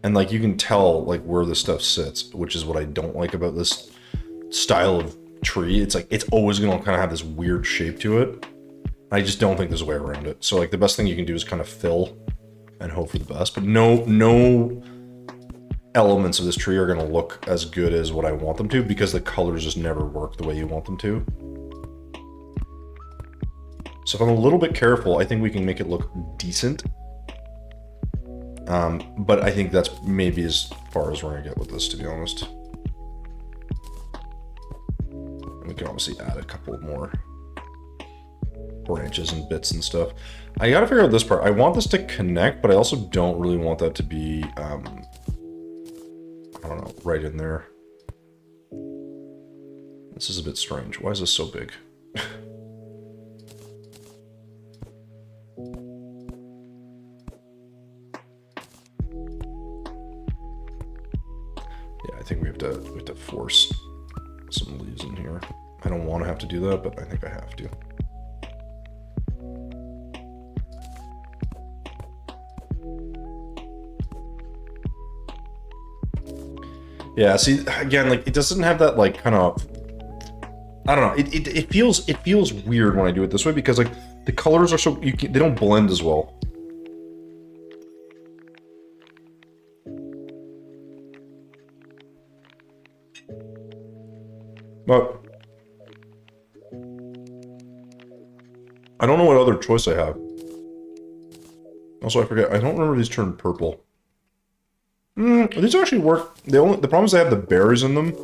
And, like, you can tell, like, where this stuff sits, which is what I don't like about this style of tree. It's, like, it's always gonna kind of have this weird shape to it. I just don't think there's a way around it. So, like, the best thing you can do is kind of fill and hope for the best. But no elements of this tree are gonna look as good as what I want them to, because the colors just never work the way you want them to. So if I'm a little bit careful, I think we can make it look decent. But I think that's maybe as far as we're gonna get with this, to be honest. And we can obviously add a couple more branches and bits and stuff. I gotta figure out this part. I want this to connect, but I also don't really want that to be, I don't know, right in there. This is a bit strange. Why is this so big? I think we have to force some leaves in here. I don't want to have to do that, but I think I have to. Yeah, see, again, like, it doesn't have that, like, kind of, I don't know, it feels weird when I do it this way, because, like, the colors are so, they don't blend as well. But I don't know what other choice I have. Also, I forget, I don't remember these turn purple. These actually work. The problem is they have the berries in them.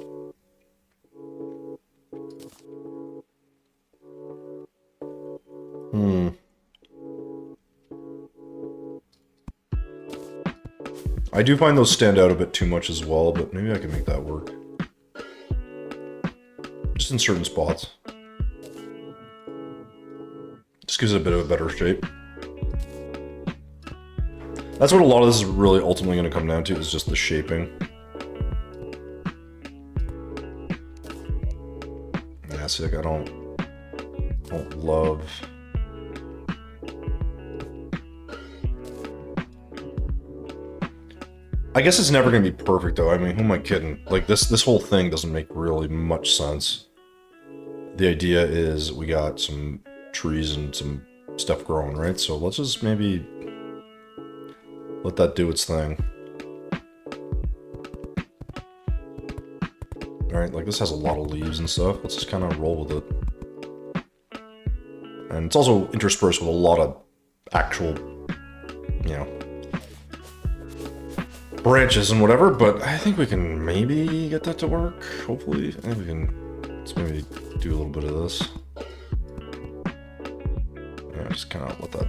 I do find those stand out a bit too much as well, but maybe I can make that work. Just in certain spots. Just gives it a bit of a better shape. That's what a lot of this is really ultimately going to come down to, is just the shaping. Yeah, see, like, I don't love... I guess it's never going to be perfect, though. I mean, who am I kidding? Like, this whole thing doesn't make really much sense. The idea is we got some trees and some stuff growing, right? So let's just maybe let that do its thing. Alright, like, this has a lot of leaves and stuff. Let's just kind of roll with it. And it's also interspersed with a lot of actual, you know, branches and whatever, but I think we can maybe get that to work, hopefully. I think we can, let's maybe do a little bit of this. Yeah, just kind of let that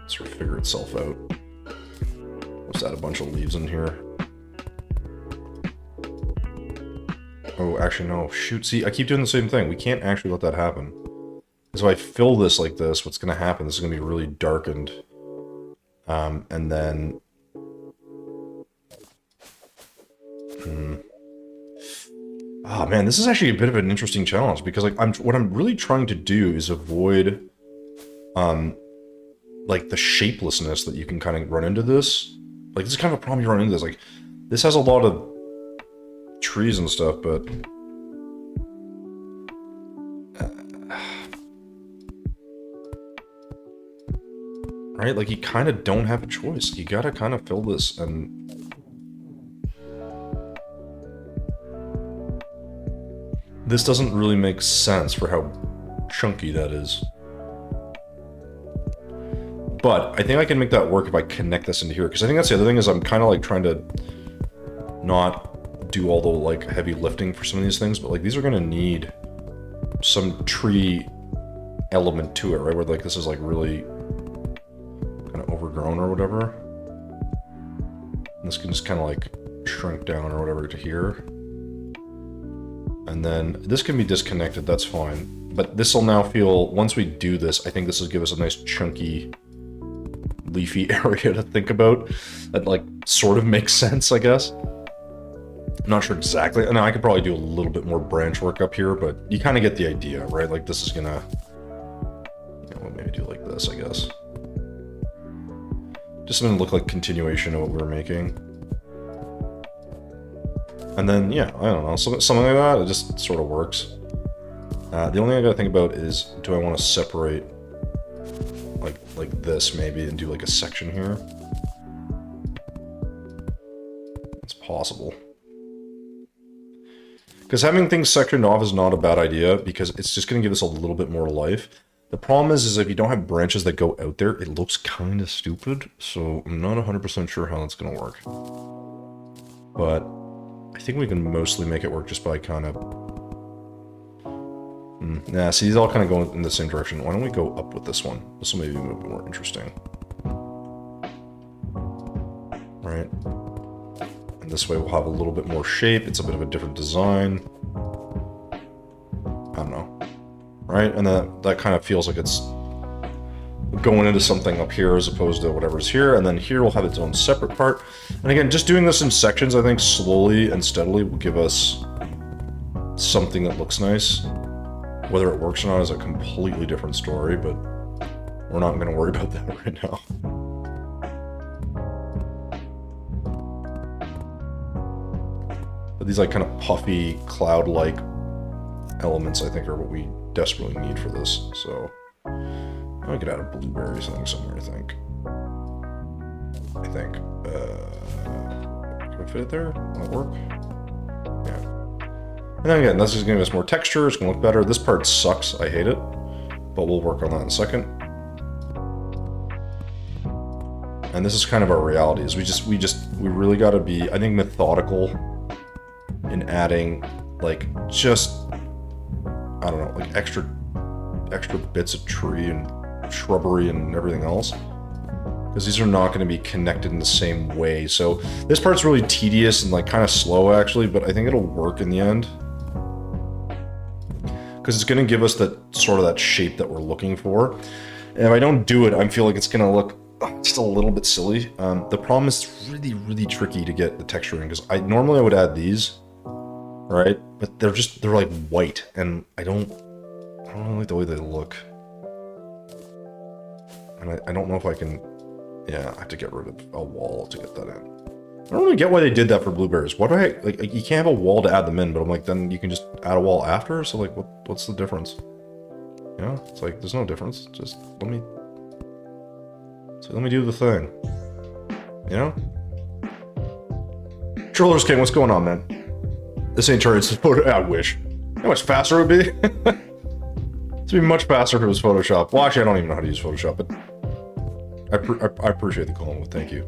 sort of figure itself out. Let's add a bunch of leaves in here. Oh, actually, no, shoot, see, I keep doing the same thing. We can't actually let that happen. So if I fill this like this, what's gonna happen, this is gonna be really darkened. And then... Oh man, this is actually a bit of an interesting challenge, because like what I'm really trying to do is avoid like the shapelessness that you can kind of run into this. Like, this is kind of a problem you run into this. Like, this has a lot of trees and stuff, but... right? Like, you kind of don't have a choice. You gotta kind of fill this, and... this doesn't really make sense for how chunky that is. But I think I can make that work if I connect this into here, because I think that's the other thing is I'm kind of like trying to not do all the like heavy lifting for some of these things, but like these are gonna need some tree element to it, right? Where like this is like really kind of overgrown or whatever. And this can just kind of like shrink down or whatever to here. And then this can be disconnected, that's fine. But this will now feel, once we do this, I think this will give us a nice chunky leafy area to think about. That like sort of makes sense, I guess. I'm not sure exactly. Now I could probably do a little bit more branch work up here, but you kind of get the idea, right? Like this is gonna, you know, we'll maybe do like this, I guess. Just something to look like continuation of what we were making. And then, yeah, I don't know, something like that, it just sort of works. The only thing I gotta think about is, do I want to separate, like this maybe, and do like a section here? It's possible. Because having things sectioned off is not a bad idea, because it's just gonna give us a little bit more life. The problem is if you don't have branches that go out there, it looks kind of stupid, so I'm not 100% sure how that's gonna work. But I think we can mostly make it work just by kind of... Nah, see, these all kind of go in the same direction. Why don't we go up with this one? This will maybe be a bit more interesting. Right? And this way we'll have a little bit more shape. It's a bit of a different design. I don't know. Right? And that kind of feels like it's going into something up here as opposed to whatever's here, and then here will have its own separate part. And again, just doing this in sections, I think, slowly and steadily will give us something that looks nice. Whether it works or not is a completely different story, but we're not going to worry about that right now. But these like kind of puffy, cloud-like elements, I think, are what we desperately need for this, so... I could add a blueberry thing somewhere, I think. Can we fit it there? Will that work? Yeah. And then again, this is gonna give us more texture, it's gonna look better. This part sucks, I hate it. But we'll work on that in a second. And this is kind of our reality, is we really gotta be, I think, methodical in adding, like, just, I don't know, like extra bits of tree and shrubbery and everything else, because these are not going to be connected in the same way. So this part's really tedious and like kind of slow actually, but I think it'll work in the end, because it's going to give us that sort of that shape that we're looking for. And if I don't do it, I feel like it's going to look just a little bit silly. The problem is it's really tricky to get the texture in, because normally I would add these, right? But they're like white, and I don't really like the way they look. And I don't know if I can... Yeah, I have to get rid of a wall to get that in. I don't really get why they did that for blueberries. Why do I... Like, you can't have a wall to add them in, but I'm like, then you can just add a wall after? So, like, what's the difference? You know? It's like, there's no difference. Just let me do the thing. You know? Trollers King, what's going on, man? This ain't turning into photo... I wish. How much faster it would be? It'd be much faster if it was Photoshop. Well, actually, I don't even know how to use Photoshop, but I appreciate the call. Thank you.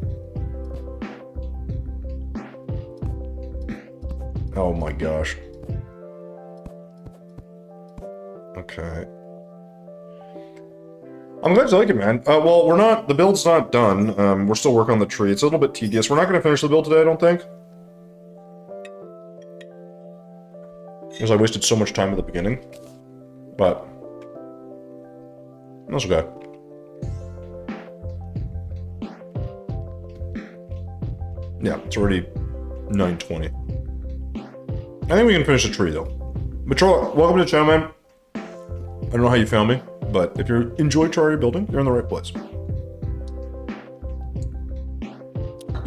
Oh my gosh. Okay. I'm glad you like it, man. Well, the build's not done. We're still working on the tree. It's a little bit tedious. We're not going to finish the build today, I don't think. Because I wasted so much time at the beginning. But that's okay. Yeah, it's already 9:20. I think we can finish the tree, though. But Troll, welcome to the channel, man. I don't know how you found me, but if you enjoy terraria building, you're in the right place.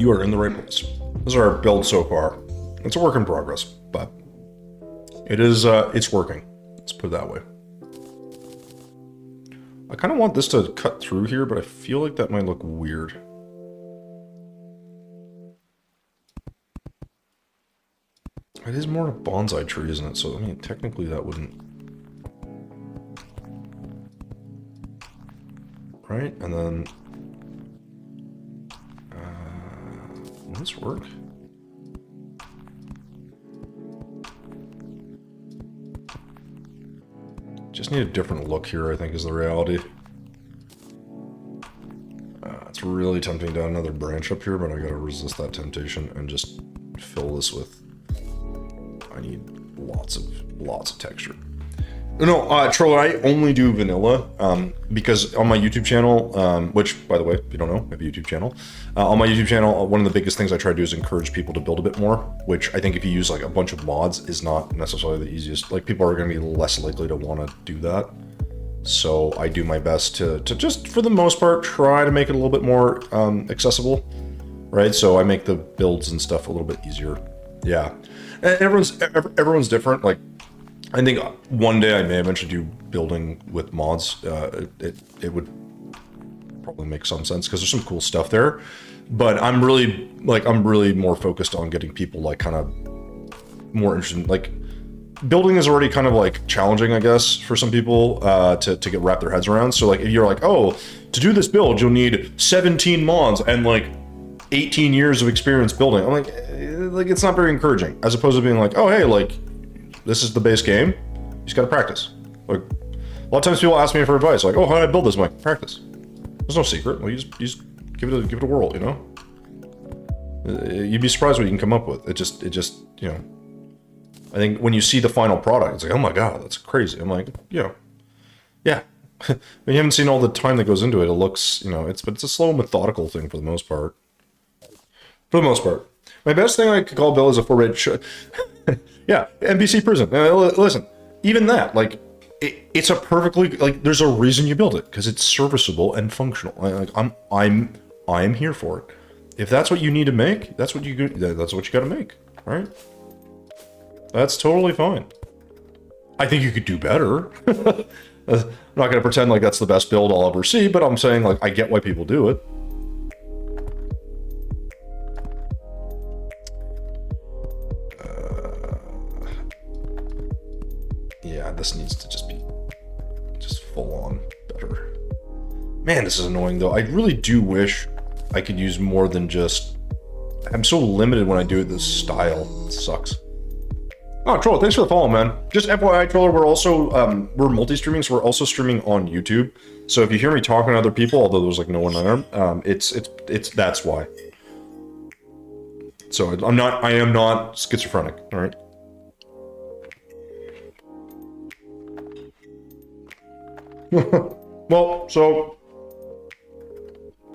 You are in the right place. This is our build so far. It's a work in progress, but it is, it's working. Let's put it that way. I kind of want this to cut through here, but I feel like that might look weird. It is more of a bonsai tree, isn't it? So, I mean, technically that wouldn't... Right? And then... will this work? Just need a different look here, I think, is the reality. It's really tempting to add another branch up here, but I gotta resist that temptation and just fill this with... I need lots of texture. No, Troller, I only do vanilla, because on my YouTube channel, which, by the way, if you don't know, I have a YouTube channel. On my YouTube channel, one of the biggest things I try to do is encourage people to build a bit more, which I think if you use like a bunch of mods is not necessarily the easiest. Like, people are going to be less likely to want to do that. So I do my best to just, for the most part, try to make it a little bit more accessible, right? So I make the builds and stuff a little bit easier. Yeah. And everyone's different. Like, I think one day I may eventually do building with mods. It would probably make some sense because there's some cool stuff there. But I'm really more focused on getting people like kind of more interested. Like, building is already kind of like challenging, I guess, for some people to get wrap their heads around. So like, if you're like, oh, to do this build, you'll need 17 mods and like 18 years of experience building. I'm like it's not very encouraging. As opposed to being like, oh, hey, like, this is the base game. You just gotta practice. Like, a lot of times people ask me for advice, like, oh, how do I build this? I'm like, practice. There's no secret. Well, you just give it a whirl, you know? You'd be surprised what you can come up with. It just, you know. I think when you see the final product, it's like, oh my god, that's crazy. I'm like, you know, yeah. When you haven't seen all the time that goes into it, it looks, you know, but it's a slow, methodical thing for the most part. For the most part. My best thing I could call Bill is a 4-bit yeah, NPC prison. Listen, even that, like, it's a perfectly, like, there's a reason you build it, because it's serviceable and functional. Like, I'm here for it. If that's what you need to make, that's what you got to make, right? That's totally fine. I think you could do better. I'm not going to pretend like that's the best build I'll ever see, but I'm saying, like, I get why people do it. Yeah, this needs to just be full on better. Man, this is annoying though. I really do wish I could use more than just... I'm so limited when I do this style. It sucks. Oh, Troller, thanks for the follow, man. Just FYI, Troller, we're also, we're multi-streaming, so we're also streaming on YouTube. So if you hear me talking to other people, although there's like no one there, that's why. So I am not schizophrenic, alright? Well, so,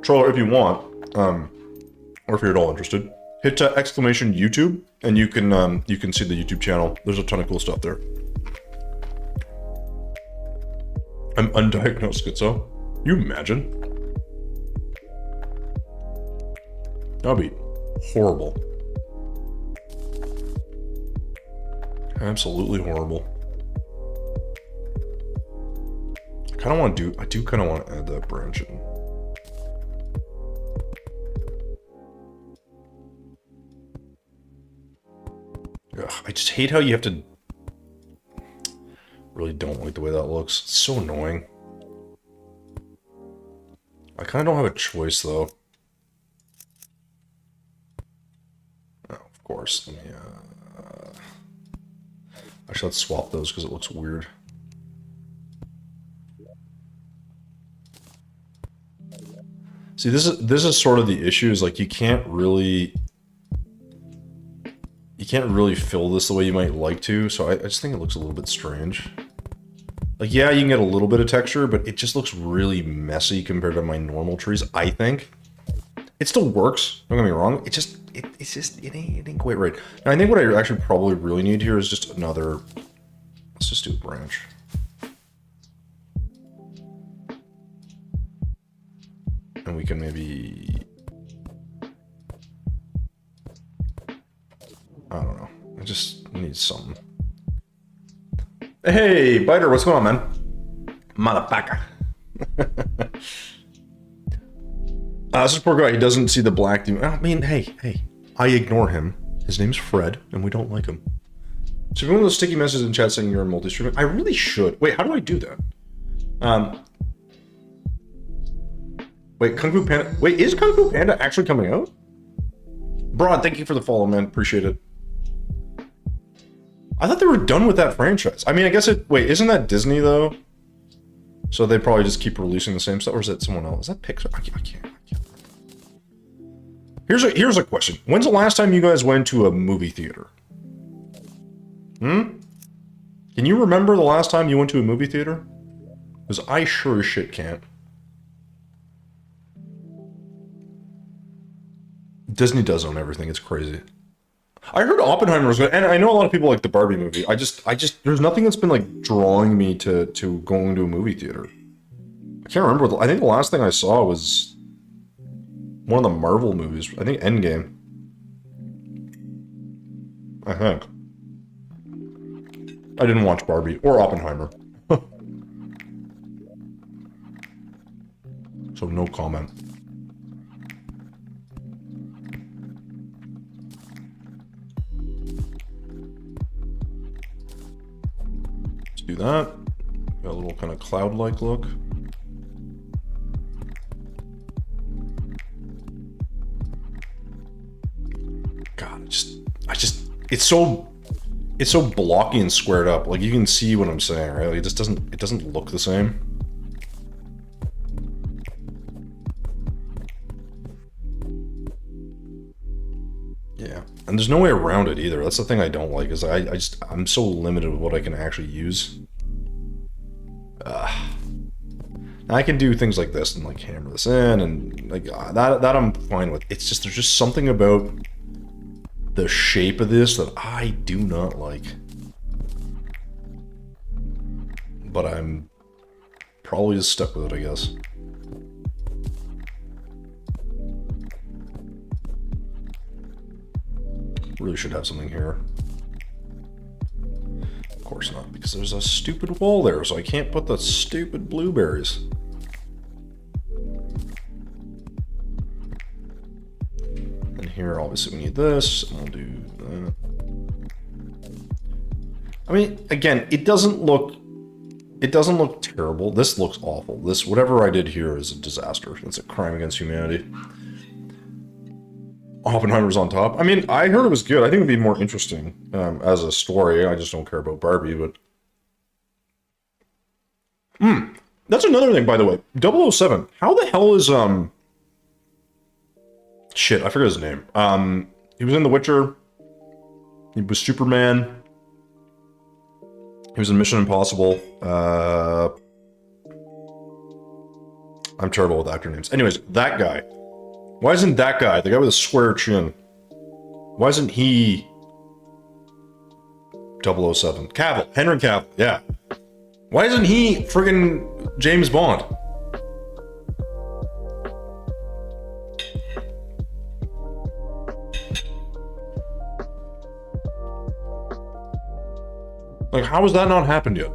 Troller, if you want, or if you're at all interested, hit exclamation YouTube, and you can see the YouTube channel. There's a ton of cool stuff there. I'm undiagnosed schizo. You imagine? That'd be horrible. Absolutely horrible. I do kind of want to add that branch in. Ugh, I just hate how you have to... Really don't like the way that looks. It's so annoying. I kind of don't have a choice, though. Oh, of course. Let me, actually, let's swap those because it looks weird. See, this is sort of the issue, is like you can't really fill this the way you might like to, so I just think it looks a little bit strange. Like, yeah, you can get a little bit of texture, but it just looks really messy compared to my normal trees, I think. It still works, don't get me wrong, it ain't quite right. Now, I think what I actually probably really need here is just another, let's just do a branch. And we can maybe I don't know. I just need something. Hey, Biter, what's going on, man? Motherfucker. This is poor guy. He doesn't see the black demon. I mean, hey. I ignore him. His name's Fred, and we don't like him. So if you want those sticky messages in chat saying you're in multi-streaming, I really should. Wait, how do I do that? Wait, Kung Fu Panda. Wait, is Kung Fu Panda actually coming out? Broad, thank you for the follow, man. Appreciate it. I thought they were done with that franchise. I mean, I guess it... Wait, isn't that Disney, though? So they probably just keep releasing the same stuff, or is that someone else? Is that Pixar? I can't. Here's a question. When's the last time you guys went to a movie theater? Can you remember the last time you went to a movie theater? Because I sure as shit can't. Disney does own everything. It's crazy. I heard Oppenheimer was good, and I know a lot of people like the Barbie movie. I just, there's nothing that's been like drawing me to going to a movie theater. I can't remember. I think the last thing I saw was one of the Marvel movies. I think Endgame. I think. I didn't watch Barbie or Oppenheimer. So no comment. Let's do that. Got a little kind of cloud-like look. God, it's so blocky and squared up. Like, you can see what I'm saying, right? Like, it doesn't look the same. Yeah, and there's no way around it either. That's the thing I don't like, is I'm so limited with what I can actually use. Now I can do things like this and like hammer this in and like that I'm fine with. It's just, there's just something about the shape of this that I do not like. But I'm probably just stuck with it, I guess. Really should have something here. Of course not, because there's a stupid wall there, so I can't put the stupid blueberries. And here, obviously, we need this, and we'll do that. I mean, again, it doesn't look terrible. This looks awful. This, whatever I did here is a disaster. It's a crime against humanity. Oppenheimer's on top. I mean, I heard it was good. I think it'd be more interesting as a story. I just don't care about Barbie, but... That's another thing, by the way. 007. How the hell is, Shit, I forget his name. He was in The Witcher. He was Superman. He was in Mission Impossible. I'm terrible with actor names. Anyways, that guy. Why isn't that guy, the guy with a square chin, why isn't he 007? Cavill, Henry Cavill, yeah. Why isn't he friggin' James Bond? Like, how has that not happened yet?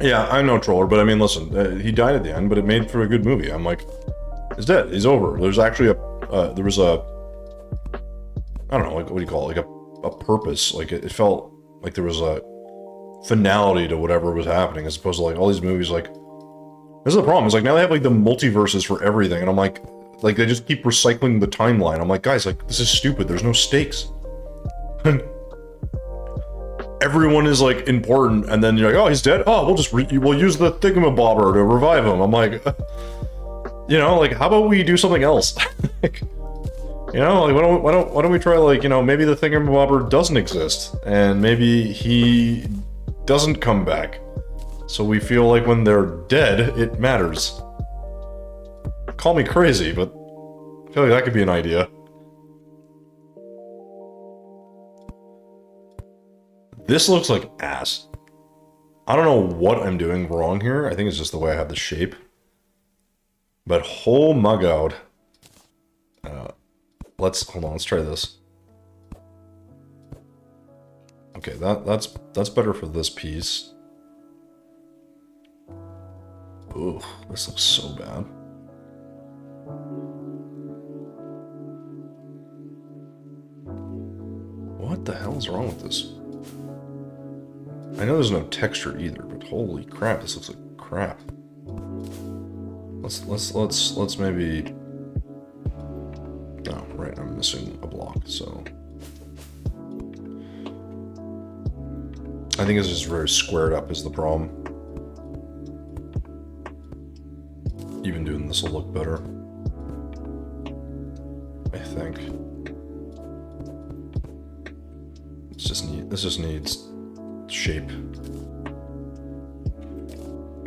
Yeah, I'm no troller, but I mean, listen, he died at the end, but it made for a good movie. I'm like, he's dead. He's over. There's actually there was a, I don't know, like, what do you call it? Like a purpose. Like, it felt like there was a finality to whatever was happening, as opposed to, like, all these movies, like, this is the problem. It's like, now they have, like, the multiverses for everything, and I'm like, they just keep recycling the timeline. I'm like, guys, like, this is stupid. There's no stakes. Everyone is, like, important, and then you're like, oh, he's dead? Oh, we'll use the thingamabobber to revive him. I'm like, you know, like, how about we do something else? Like, you know, like, why don't we try, like, you know, maybe the thingamabobber doesn't exist, and maybe he doesn't come back. So we feel like when they're dead, it matters. Call me crazy, but I feel like that could be an idea. This looks like ass. I don't know what I'm doing wrong here. I think it's just the way I have the shape. But oh my god. hold on, let's try this. Okay, that's better for this piece. Ooh, this looks so bad. What the hell is wrong with this? I know there's no texture either, but holy crap, this looks like crap. Let's maybe... Oh, right, I'm missing a block, so... I think it's just very squared up is the problem. Even doing this will look better. I think. This just needs shape.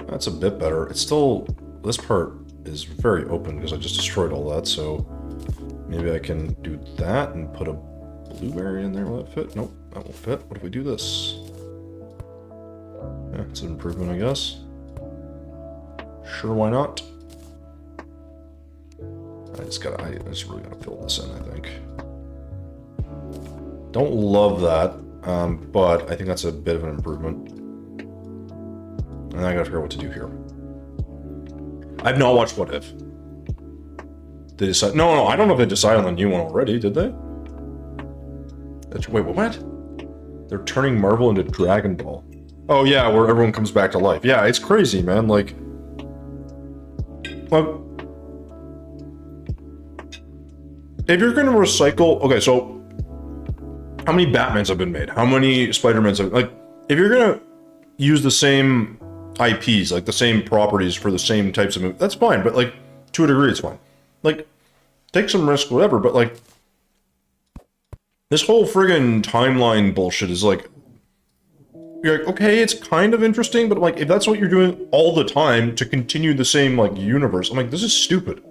That's a bit better. It's still, this part is very open because I just destroyed all that, so maybe I can do that and put a blueberry in there. Will that fit? Nope, that won't fit. What if we do this? Yeah, it's an improvement, I guess. Sure, why not? I just really gotta fill this in, I think. Don't love that, but I think that's a bit of an improvement. And I gotta figure out what to do here. I've not watched What If. They decide? No, I don't know if they decided on the new one already, did they? Wait, what? They're turning Marvel into Dragon Ball. Oh yeah, where everyone comes back to life. Yeah, it's crazy, man. Like, well, if you're gonna recycle, okay, so how many Batmans have been made? How many Spider-Mans have, like, if you're gonna use the same IPs, like the same properties for the same types of movies, that's fine, but like, to a degree, it's fine. Like, take some risk, whatever, but like, this whole friggin' timeline bullshit is like, you're like, okay, it's kind of interesting, but like, if that's what you're doing all the time to continue the same, like, universe, I'm like, this is stupid.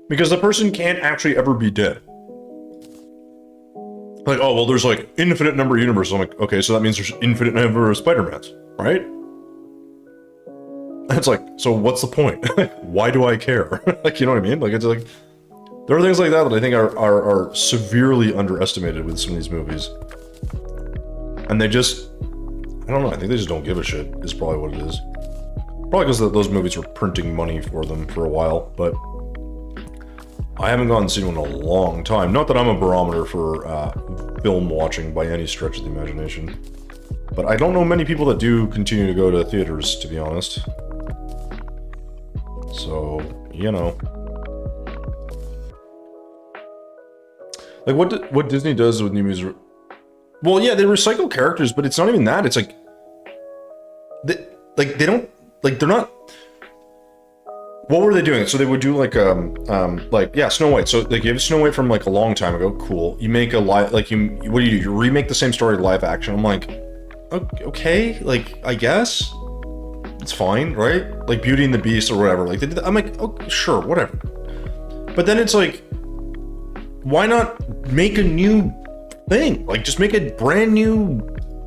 Because the person can't actually ever be dead. Like, oh, well, there's like infinite number of universes. I'm like, okay, so that means there's infinite number of Spider-Mans, right? And it's like, so what's the point? Why do I care? Like, you know what I mean? Like, it's like, there are things like that I think are severely underestimated with some of these movies. And they just, I don't know, I think they just don't give a shit, is probably what it is. Probably because those movies were printing money for them for a while, but I haven't gone and seen one in a long time. Not that I'm a barometer for film watching by any stretch of the imagination. But I don't know many people that do continue to go to theaters, to be honest. So, you know. Like, what Disney does with new movies... Well, yeah, they recycle characters, but it's not even that. It's like... they don't... Like, they're not... What were they doing? So they would do like yeah, Snow White. So they gave Snow White from like a long time ago. Cool. You make a live, like, what do? You remake the same story live action. I'm like, okay, like, I guess it's fine, right? Like Beauty and the Beast or whatever. Like, I'm like, okay, sure, whatever. But then it's like, why not make a new thing? Like, just make a brand new,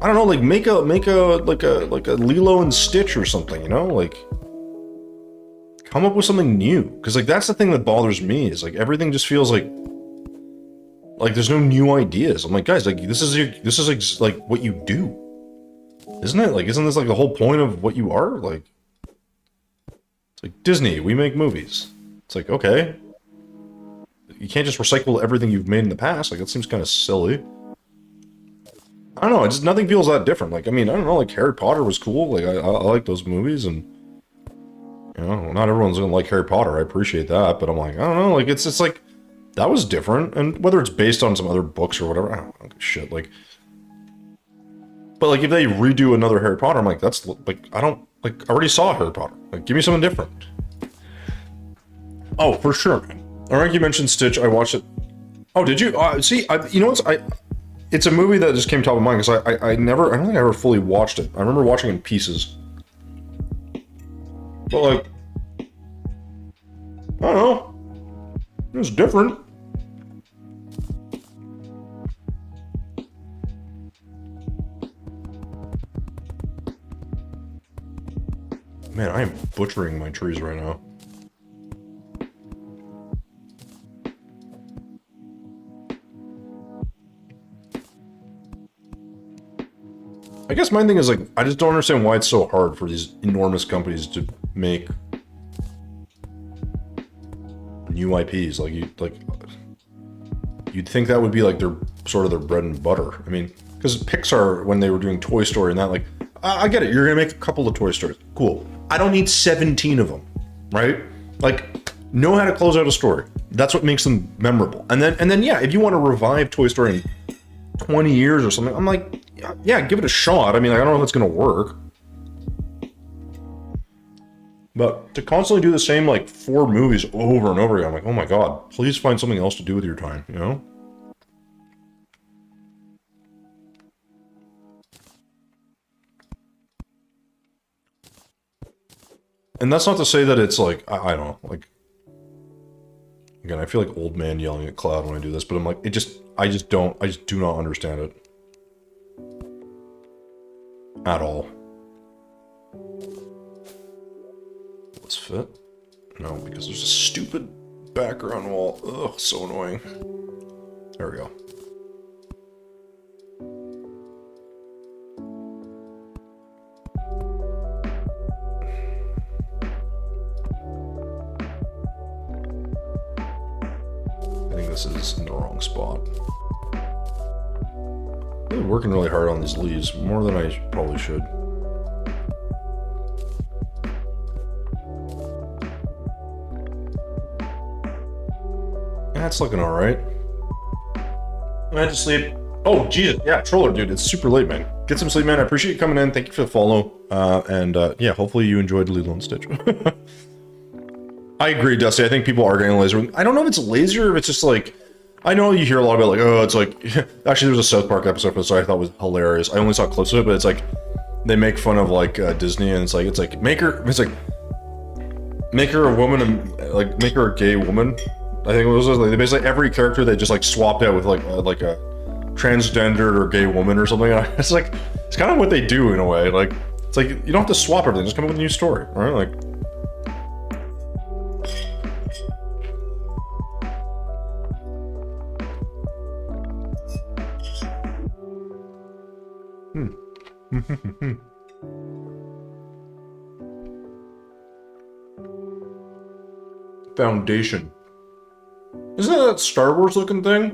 I don't know, like make a Lilo and Stitch or something, you know, like. Come up with something new, because like that's the thing that bothers me is like everything just feels like there's no new ideas. I'm like, guys, like this is like what you do, isn't it? Like, isn't this like the whole point of what you are? Like, it's like Disney, we make movies. It's like, okay, you can't just recycle everything you've made in the past. Like, that seems kind of silly. I don't know. It just nothing feels that different. Like, I mean, I don't know. Like Harry Potter was cool. Like I like those movies and. You know, not everyone's gonna like Harry Potter. I appreciate that, but I'm like, I don't know, like it's just like that was different, and whether it's based on some other books or whatever, I don't give a shit. Like, but like if they redo another Harry Potter, I'm like, that's like I don't like. I already saw Harry Potter. Like, give me something different. Oh, for sure, man. All right, you mentioned Stitch. I watched it. Oh, did you? See, you know what's it's a movie that just came top of mind because I don't think I ever fully watched it. I remember watching it in pieces. But like, I don't know, it was different. Man, I am butchering my trees right now. I guess my thing is like, I just don't understand why it's so hard for these enormous companies to make new IPs. Like you'd think that would be like their sort of their bread and butter. I mean, because Pixar, when they were doing Toy Story and that, like, I get it. You're gonna make a couple of Toy Stories. Cool. I don't need 17 of them, right? Like, know how to close out a story. That's what makes them memorable. And then yeah, if you want to revive Toy Story in 20 years or something, I'm like, yeah, give it a shot. I mean, like, I don't know if it's gonna work. But to constantly do the same, like, 4 movies over and over again, I'm like, oh my god, please find something else to do with your time, you know? And that's not to say that it's like, I don't know, like, again, I feel like old man yelling at cloud when I do this, but I'm like, I just do not understand it. At all. Let's fit. No, because there's a stupid background wall. Ugh, so annoying. There we go. I think this is in the wrong spot. I've been working really hard on these leaves, more than I probably should. That's looking alright. I had to sleep. Oh, Jesus. Yeah, Troller, dude. It's super late, man. Get some sleep, man. I appreciate you coming in. Thank you for the follow. Yeah, hopefully you enjoyed Lilo and Stitch. I agree, Dusty. I think people are getting lazier. I don't know if it's lazier or if it's just like... I know you hear a lot about like, oh, it's like... Actually, there was a South Park episode for this I thought was hilarious. I only saw clips of it, but it's like... They make fun of like Disney, and it's like make her a woman and like make her a gay woman. I think it was like basically every character they just like swapped out with like a transgendered or gay woman or something. It's like it's kind of what they do in a way. Like it's like you don't have to swap everything; just come up with a new story, right? Like. Foundation. Isn't that Star Wars looking thing?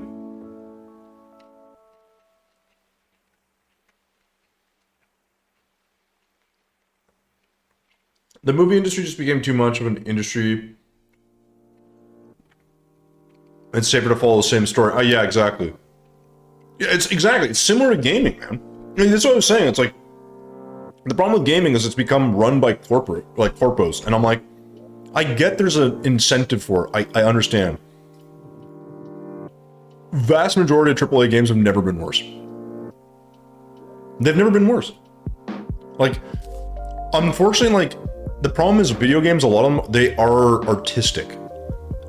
The movie industry just became too much of an industry. It's safer to follow the same story. Oh yeah, exactly. Yeah, it's similar to gaming, man. I mean, that's what I was saying. It's like the problem with gaming is it's become run by corpos, and I'm like, I get there's an incentive for it. I understand. Vast majority of AAA games have never been worse. They've never been worse. Like, unfortunately, like, the problem is video games, a lot of them, they are artistic.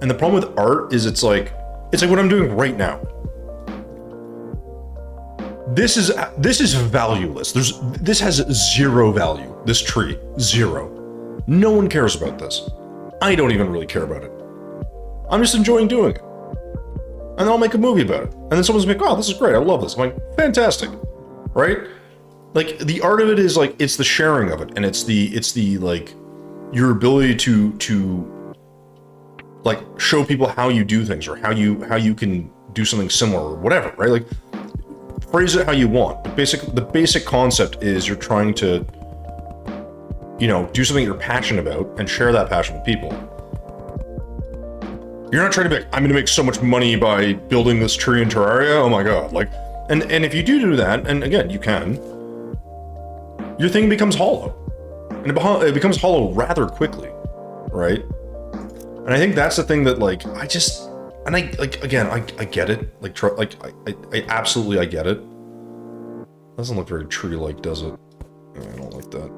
And the problem with art is it's like what I'm doing right now. This is valueless. This has zero value. This tree, zero. No one cares about this. I don't even really care about it. I'm just enjoying doing it. And then I'll make a movie about it. And then someone's like, oh, this is great. I love this. I'm like, fantastic. Right? Like, the art of it is like, it's the sharing of it. And it's the like, your ability to like, show people how you do things or how you can do something similar or whatever, right? Like, phrase it how you want. But the basic concept is you're trying to, you know, do something you're passionate about and share that passion with people. You're not trying to be like, I'm going to make so much money by building this tree in Terraria. Oh my god! Like, and if you do that, and again, you can, your thing becomes hollow, and it becomes hollow rather quickly, right? And I think that's the thing that like I get it. Like I absolutely get it. Doesn't look very tree-like, does it? I don't like that.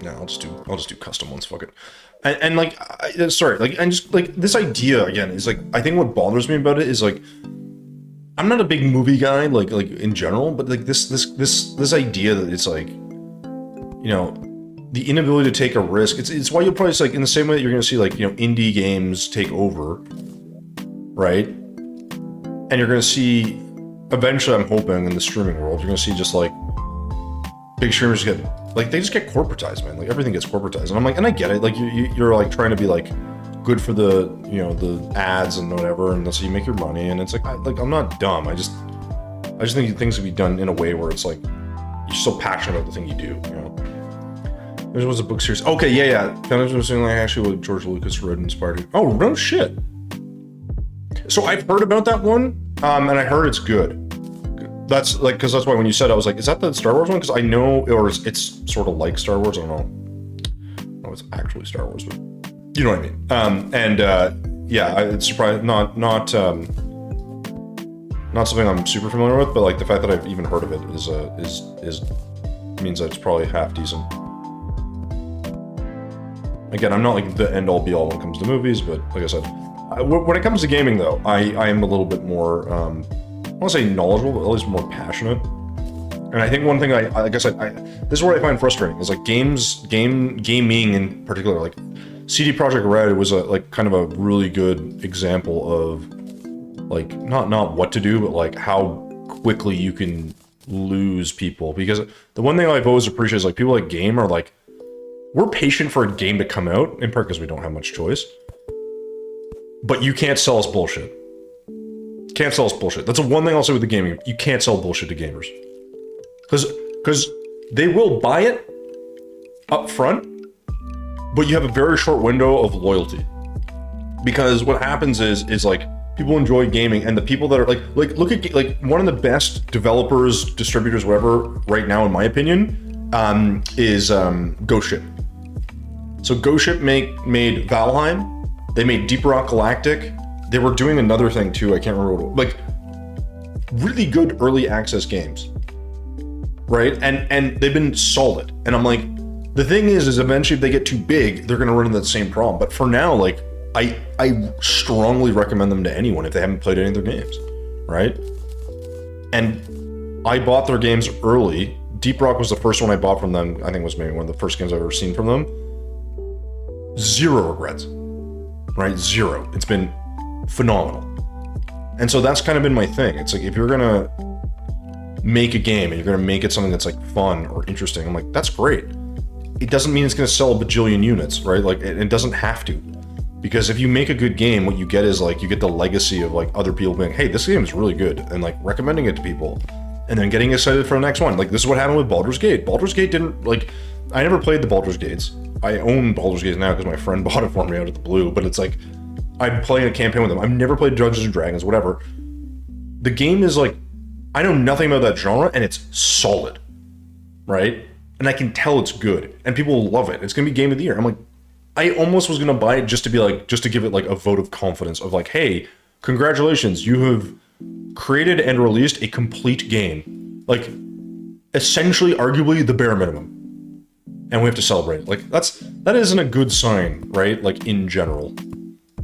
No, I'll just do custom ones. Fuck it. And like, sorry, like, and just like this idea again is like, I think what bothers me about it is like, I'm not a big movie guy, like in general, but like this idea that it's like, you know, the inability to take a risk. It's why you'll probably like in the same way that you're gonna see like, you know, indie games take over, right? And you're gonna see, eventually I'm hoping in the streaming world, you're gonna see just like, big streamers get, like they just get corporatized, man. Like everything gets corporatized. And I'm like, and I get it, like you're like trying to be like, good for the, you know, the ads and whatever, and that's how you make your money. And it's like, I'm not dumb. I just think things can be done in a way where it's like, you're so passionate about the thing you do, you know? There was a book series. Okay, yeah. Founders was saying like actually what George Lucas wrote inspired it. Oh, no shit. So I've heard about that one, and I heard it's good. That's like, because that's why when you said, I was like, is that the Star Wars one? Because I know, or it's sort of like Star Wars. I don't know. No, it's actually Star Wars, but you know what I mean. Yeah, it's surprised not something I'm super familiar with, but like the fact that I've even heard of it is means that it's probably half decent. Again, I'm not like the end all be all when it comes to movies, but like I said, when it comes to gaming though, I am a little bit more, I want to say knowledgeable, but at least more passionate. And I think one thing I guess this is what I find frustrating is like gaming in particular, like CD Projekt Red was like kind of a really good example of like, not what to do, but like how quickly you can lose people. Because the one thing I've always appreciated is like people like game are like, we're patient for a game to come out, in part because we don't have much choice. But you can't sell us bullshit. Can't sell us bullshit. That's the one thing I'll say with the gaming. You can't sell bullshit to gamers. Because they will buy it up front, but you have a very short window of loyalty. Because what happens is like, people enjoy gaming, and the people that are like look at like one of the best developers, distributors, whatever, right now, in my opinion, is Ghost Ship. So Ghost Ship made Valheim. They made Deep Rock Galactic. They were doing another thing too. I can't remember what. Like really good early access games, right? And they've been solid. And I'm like, the thing is eventually if they get too big, they're gonna run into that same problem. But for now, like I strongly recommend them to anyone if they haven't played any of their games, right? And I bought their games early. Deep Rock was the first one I bought from them. I think it was maybe one of the first games I've ever seen from them. Zero regrets, right? Zero. It's been phenomenal. And so that's kind of been my thing. It's like, if you're gonna make a game and you're gonna make it something that's like fun or interesting, I'm like, that's great. It doesn't mean it's gonna sell a bajillion units, right? Like it doesn't have to. Because if you make a good game, what you get is like, you get the legacy of like other people being, hey, this game is really good, and like recommending it to people, and then getting excited for the next one. Like this is what happened with Baldur's Gate. Baldur's Gate didn't, like, I never played the Baldur's Gates. I own Baldur's Gate now because my friend bought it for me out of the blue, but it's like, I'm playing a campaign with them. I've never played Dungeons and Dragons, whatever. The game is like, I know nothing about that genre, and it's solid, right? And I can tell it's good, and people will love it. It's gonna be Game of the Year. I'm like, I almost was gonna buy it just to be like, just to give it like a vote of confidence of like, hey, congratulations, you have created and released a complete game. Like, essentially, arguably, the bare minimum. And we have to celebrate it. Like, that isn't a good sign, right? Like, in general.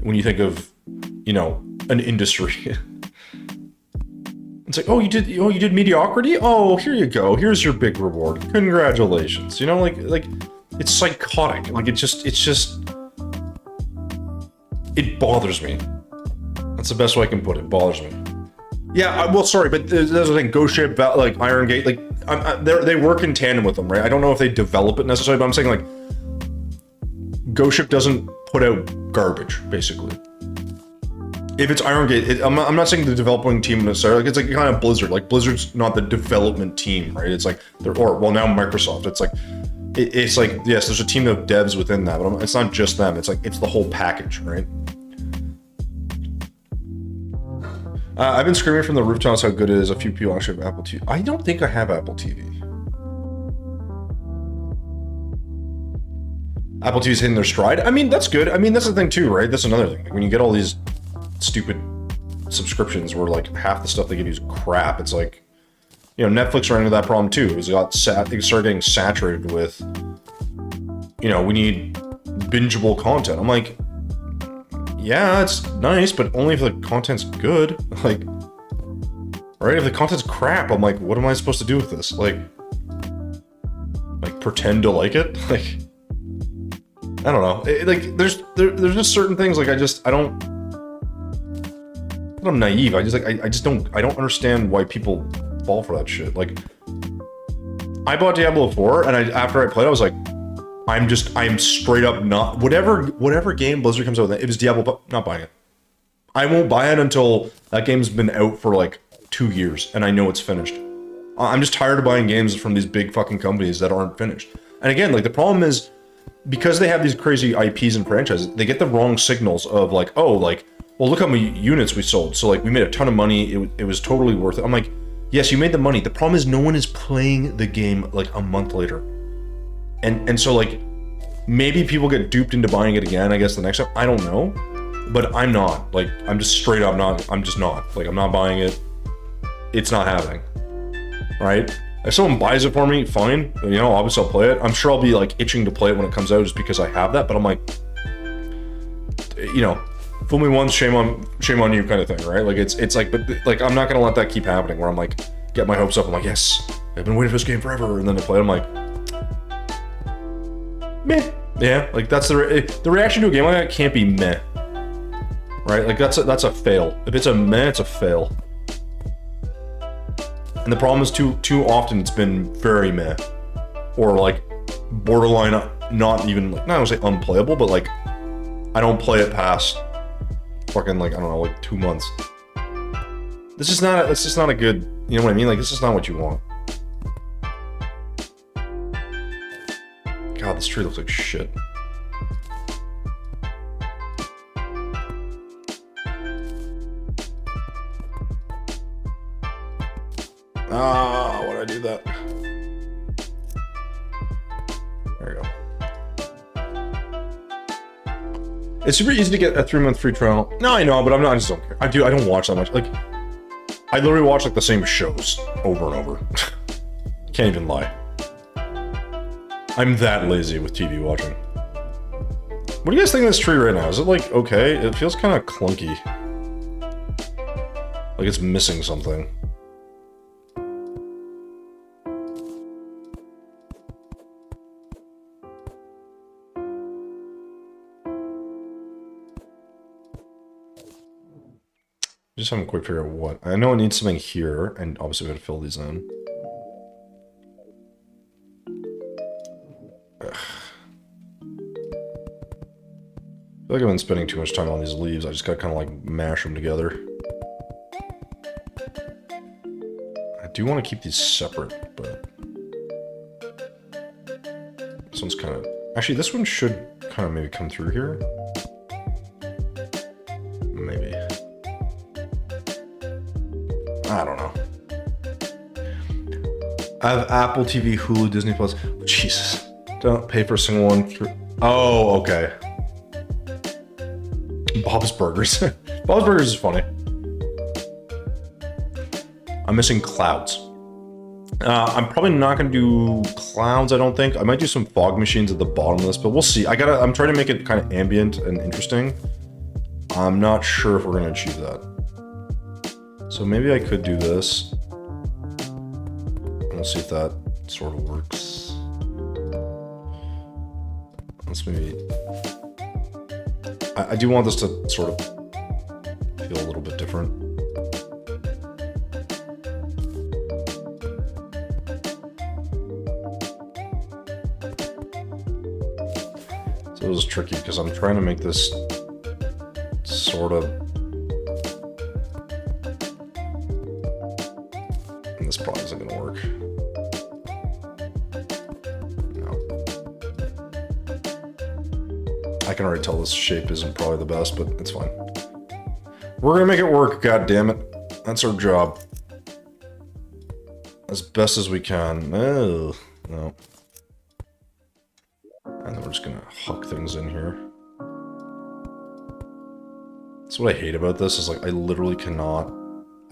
When you think of, you know, an industry. It's like, oh, you did mediocrity? Oh, here you go. Here's your big reward. Congratulations. You know, like it's psychotic. Like it bothers me. That's the best way I can put it. It bothers me. Yeah, well, sorry, but there's the thing. Ghost Ship, like Iron Gate, like they work in tandem with them, right? I don't know if they develop it necessarily, but I'm saying like Ghost Ship doesn't put out garbage, basically. If it's Iron Gate, I'm not saying the developing team necessarily. Like it's like kind of Blizzard. Like Blizzard's not the development team, right? It's like now Microsoft. It's like it's like, yes, there's a team of devs within that, but it's not just them. It's like it's the whole package, right? I've been screaming from the rooftops how good it is. A few people actually have Apple TV. I don't think I have Apple TV. Apple TV's hitting their stride. I mean, that's good. I mean, that's the thing too, right? That's another thing. Like, when you get all these stupid subscriptions where like half the stuff they give you is crap, it's like, you know, Netflix ran into that problem too. They started getting saturated with, you know, we need bingeable content. I'm like, yeah, it's nice, but only if the content's good. Like, right? If the content's crap, I'm like, what am I supposed to do with this? Like pretend to like it? Like, I don't know. Like, there's just certain things, like, I don't. I'm naive. I just don't understand why people fall for that shit. Like, I bought Diablo 4, and after I played, I was like, I'm straight up not whatever game Blizzard comes out with. It was Diablo, but not buying it. I won't buy it until that game's been out for like 2 years, and I know it's finished. I'm just tired of buying games from these big fucking companies that aren't finished. And again, like, the problem is, because they have these crazy IPs and franchises, they get the wrong signals of like, oh, like, well, look how many units we sold. So like, we made a ton of money. It was totally worth it. I'm like, yes, you made the money. The problem is no one is playing the game like a month later. And so like, maybe people get duped into buying it again, I guess, the next time. I don't know. But I'm not. Like, I'm just straight up not. I'm just not. Like, I'm not buying it. It's not happening. Right? If someone buys it for me, fine. You know, obviously I'll play it. I'm sure I'll be like itching to play it when it comes out just because I have that. But I'm like, you know, fool me once, shame on you kind of thing, right? Like, it's like, but like, I'm not gonna let that keep happening where I'm like, get my hopes up. I'm like, yes, I've been waiting for this game forever, and then I play it. I'm like, meh. Yeah, like that's the reaction to a game like that can't be meh, right? Like that's a fail. If it's a meh, it's a fail. And the problem is too often it's been very meh, or like borderline not even like, not gonna say unplayable, but like I don't play it past fucking like, I don't know, like 2 months. This is not a good, you know what I mean? Like, this is not what you want. God, this tree looks like shit. Ah, why'd I do that? There we go. It's super easy to get a 3-month free trial. No, I know, but I just don't care. I don't watch that much. Like, I literally watch like the same shows over and over. Can't even lie. I'm that lazy with TV watching. What do you guys think of this tree right now? Is it like okay? It feels kind of clunky. Like it's missing something. Just haven't quite figured out what. I know it needs something here, and obviously we gotta fill these in. Ugh. I feel like I've been spending too much time on these leaves. I just gotta kind of like mash them together. I do want to keep these separate, but this one's kind of... Actually, this one should kind of maybe come through here. Maybe. I don't know. I have Apple TV, Hulu, Disney Plus. Jesus. Don't pay for a single one through... Oh, okay. Bob's Burgers. Bob's Burgers is funny. I'm missing clouds. I'm probably not going to do clouds, I don't think. I might do some fog machines at the bottom of this, but we'll see. I'm trying to make it kind of ambient and interesting. I'm not sure if we're going to achieve that. So maybe I could do this. We'll see if that sort of works. Let's maybe... I do want this to sort of feel a little bit different. So it was tricky because I'm trying to make this sort of... And this probably isn't going to work. I can already tell this shape isn't probably the best, but it's fine. We're gonna make it work, god damn it. That's our job. As best as we can. Oh, no. And then we're just gonna huck things in here. That's what I hate about this, is like I literally cannot...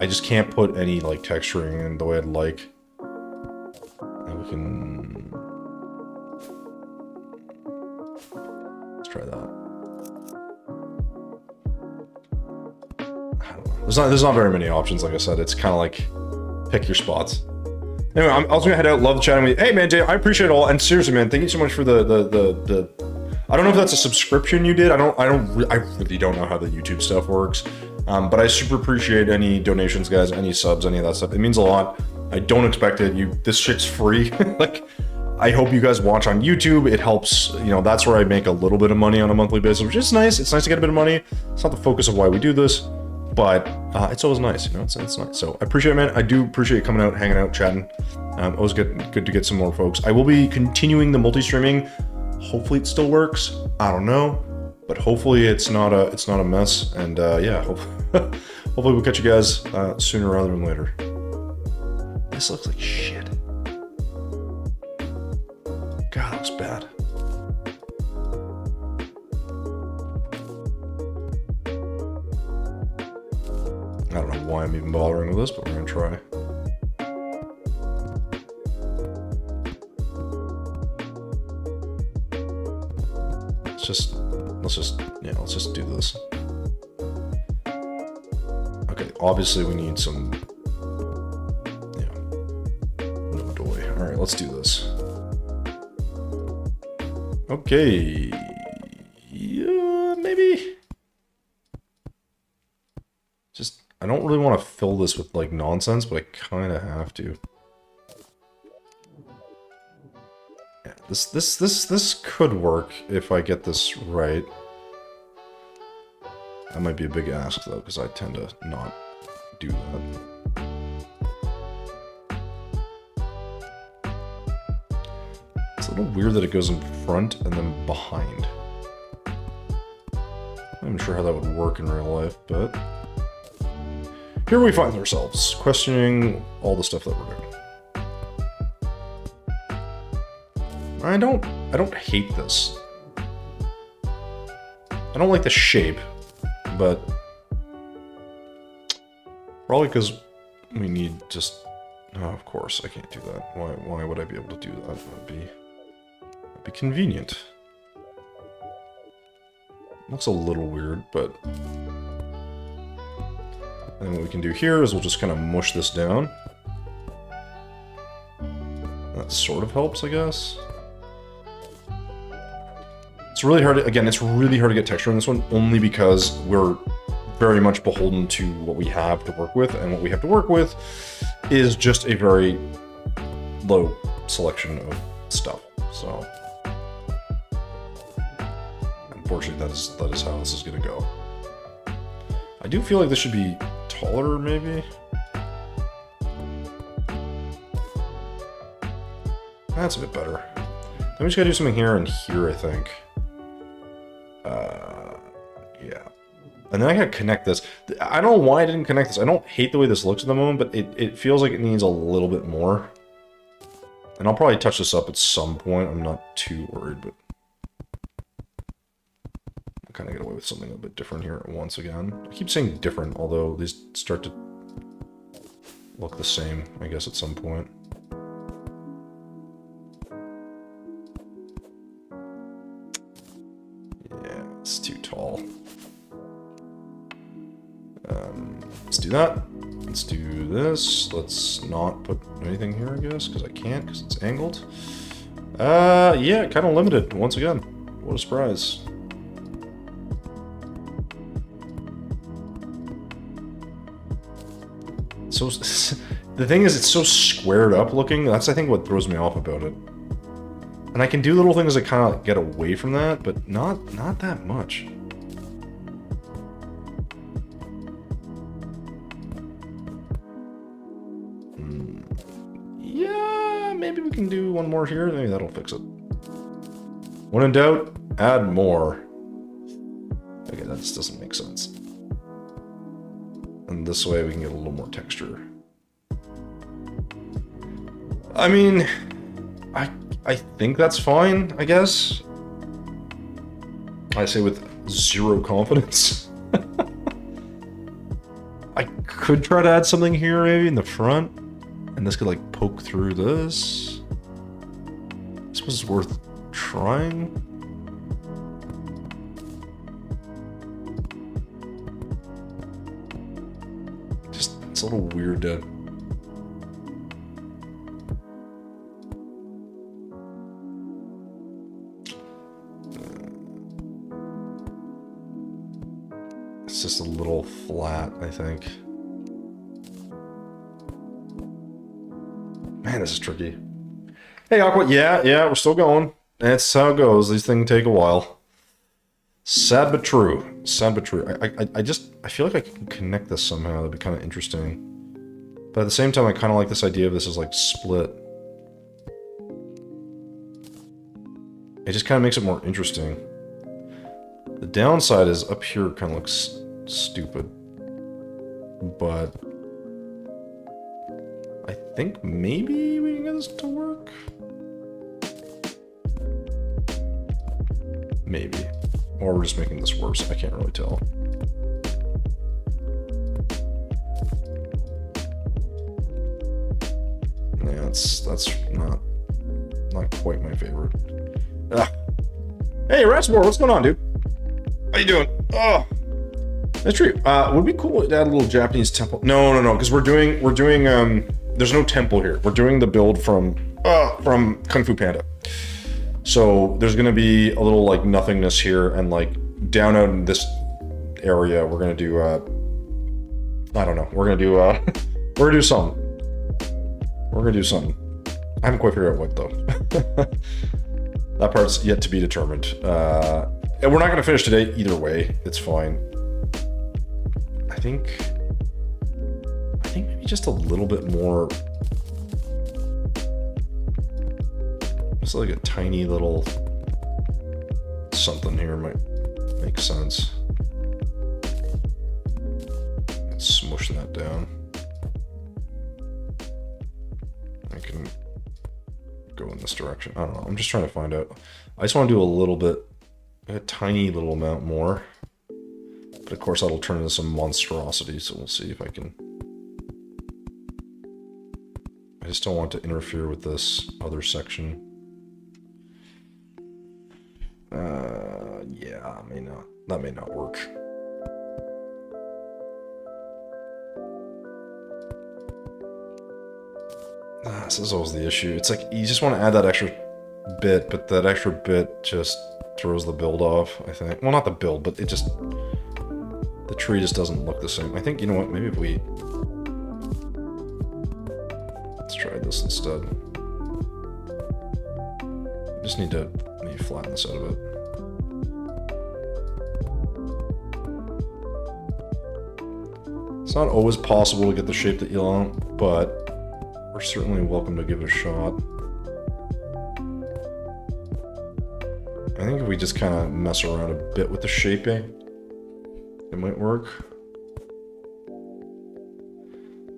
I just can't put any like texturing in the way I'd like. And we can... Try that. I don't know. There's not very many options, like I said. It's kind of like pick your spots. Anyway, I'm also gonna head out. Love chatting with you. Hey man, Jay, I appreciate it all. And seriously, man, thank you so much for the I don't know if that's a subscription you did. I really don't know how the YouTube stuff works. But I super appreciate any donations, guys, any subs, any of that stuff. It means a lot. I don't expect it. This shit's free. Like, I hope you guys watch on YouTube. It helps, you know, that's where I make a little bit of money on a monthly basis, which is nice. It's nice to get a bit of money. It's not the focus of why we do this, but it's always nice, you know, it's nice. So I appreciate it, man. I do appreciate you coming out, hanging out, chatting. Always good to get some more folks. I will be continuing the multi-streaming. Hopefully it still works. I don't know, but hopefully it's not a mess. And yeah, hopefully we'll catch you guys sooner rather than later. This looks like shit. God, that looks bad. I don't know why I'm even bothering with this, but we're gonna try. Let's just do this. Okay, obviously we need some, no doy. All right, let's do this. Okay, yeah, maybe. Just, I don't really want to fill this with like nonsense, but I kind of have to. Yeah, this could work if I get this right. That might be a big ask though, because I tend to not do that. It's a little weird that it goes in front and then behind. I'm not sure how that would work in real life, but here we find ourselves, questioning all the stuff that we're doing. I don't hate this. I don't like the shape, but probably because we need just, oh, of course, I can't do that. Why would I be able to do that? That'd be convenient. Looks a little weird, but and what we can do here is we'll just kind of mush this down. That sort of helps, I guess. It's really hard, it's really hard to get texture on this one, only because we're very much beholden to what we have to work with, and what we have to work with is just a very low selection of stuff, so unfortunately that is how this is gonna go. I do feel like this should be taller, maybe? That's a bit better. Then we just gotta do something here and here, I think. Yeah. And then I gotta connect this. I don't know why I didn't connect this. I don't hate the way this looks at the moment, but it feels like it needs a little bit more. And I'll probably touch this up at some point. I'm not too worried, but I'll kind of get away with something a bit different here once again. I keep saying different, although these start to look the same, I guess, at some point. Yeah, it's too tall. Let's do that. Let's do this. Let's not put anything here, I guess, because I can't, because it's angled. Yeah, kind of limited, once again. What a surprise. So, the thing is, it's so squared up looking. That's, I think, what throws me off about it. And I can do little things that kind of get away from that, but not that much. Yeah, maybe we can do one more here. Maybe that'll fix it. When in doubt, add more. Okay, that just doesn't make sense. And this way we can get a little more texture. I mean, I think that's fine, I guess. I say with zero confidence. I could try to add something here maybe in the front. And this could like poke through this. I suppose it's worth trying. Just, it's a little weird to... It's just a little flat, I think. Man, this is tricky. Hey, Aqua. Yeah, we're still going. That's how it goes. These things take a while. Sad but true. Sad but true. I feel like I can connect this somehow. That'd be kind of interesting. But at the same time, I kind of like this idea of this as like split. It just kind of makes it more interesting. The downside is up here kind of looks stupid. But I think maybe we can get this to work. Maybe. Or we're just making this worse. I can't really tell. Yeah, that's not quite my favorite. Ah. Hey, Raspor, what's going on, dude? How you doing? Oh, that's true. Would be cool to add a little Japanese temple. No, because we're doing. There's no temple here. We're doing the build from Kung Fu Panda. So there's gonna be a little like nothingness here, and like down out in this area, we're gonna do. I don't know. We're gonna do. We're gonna do something. We're gonna do something. I haven't quite figured out what though. That part's yet to be determined. And we're not gonna finish today either way. It's fine. I think maybe just a little bit more. Just like a tiny little something here might make sense. Let's smush that down. I can go in this direction. I don't know. I'm just trying to find out. I just want to do a little bit, a tiny little amount more. But of course that'll turn into some monstrosity, so we'll see if I can. I just don't want to interfere with this other section. Yeah, that may not work. This is always the issue. It's like, you just want to add that extra bit, but that extra bit just throws the build off, I think. Well, not the build, but it just... The tree just doesn't look the same. I think, you know what, maybe if we... Let's try this instead. Just need to maybe flatten this out a bit. It's not always possible to get the shape that you want, but we're certainly welcome to give it a shot. I think if we just kind of mess around a bit with the shaping, it might work.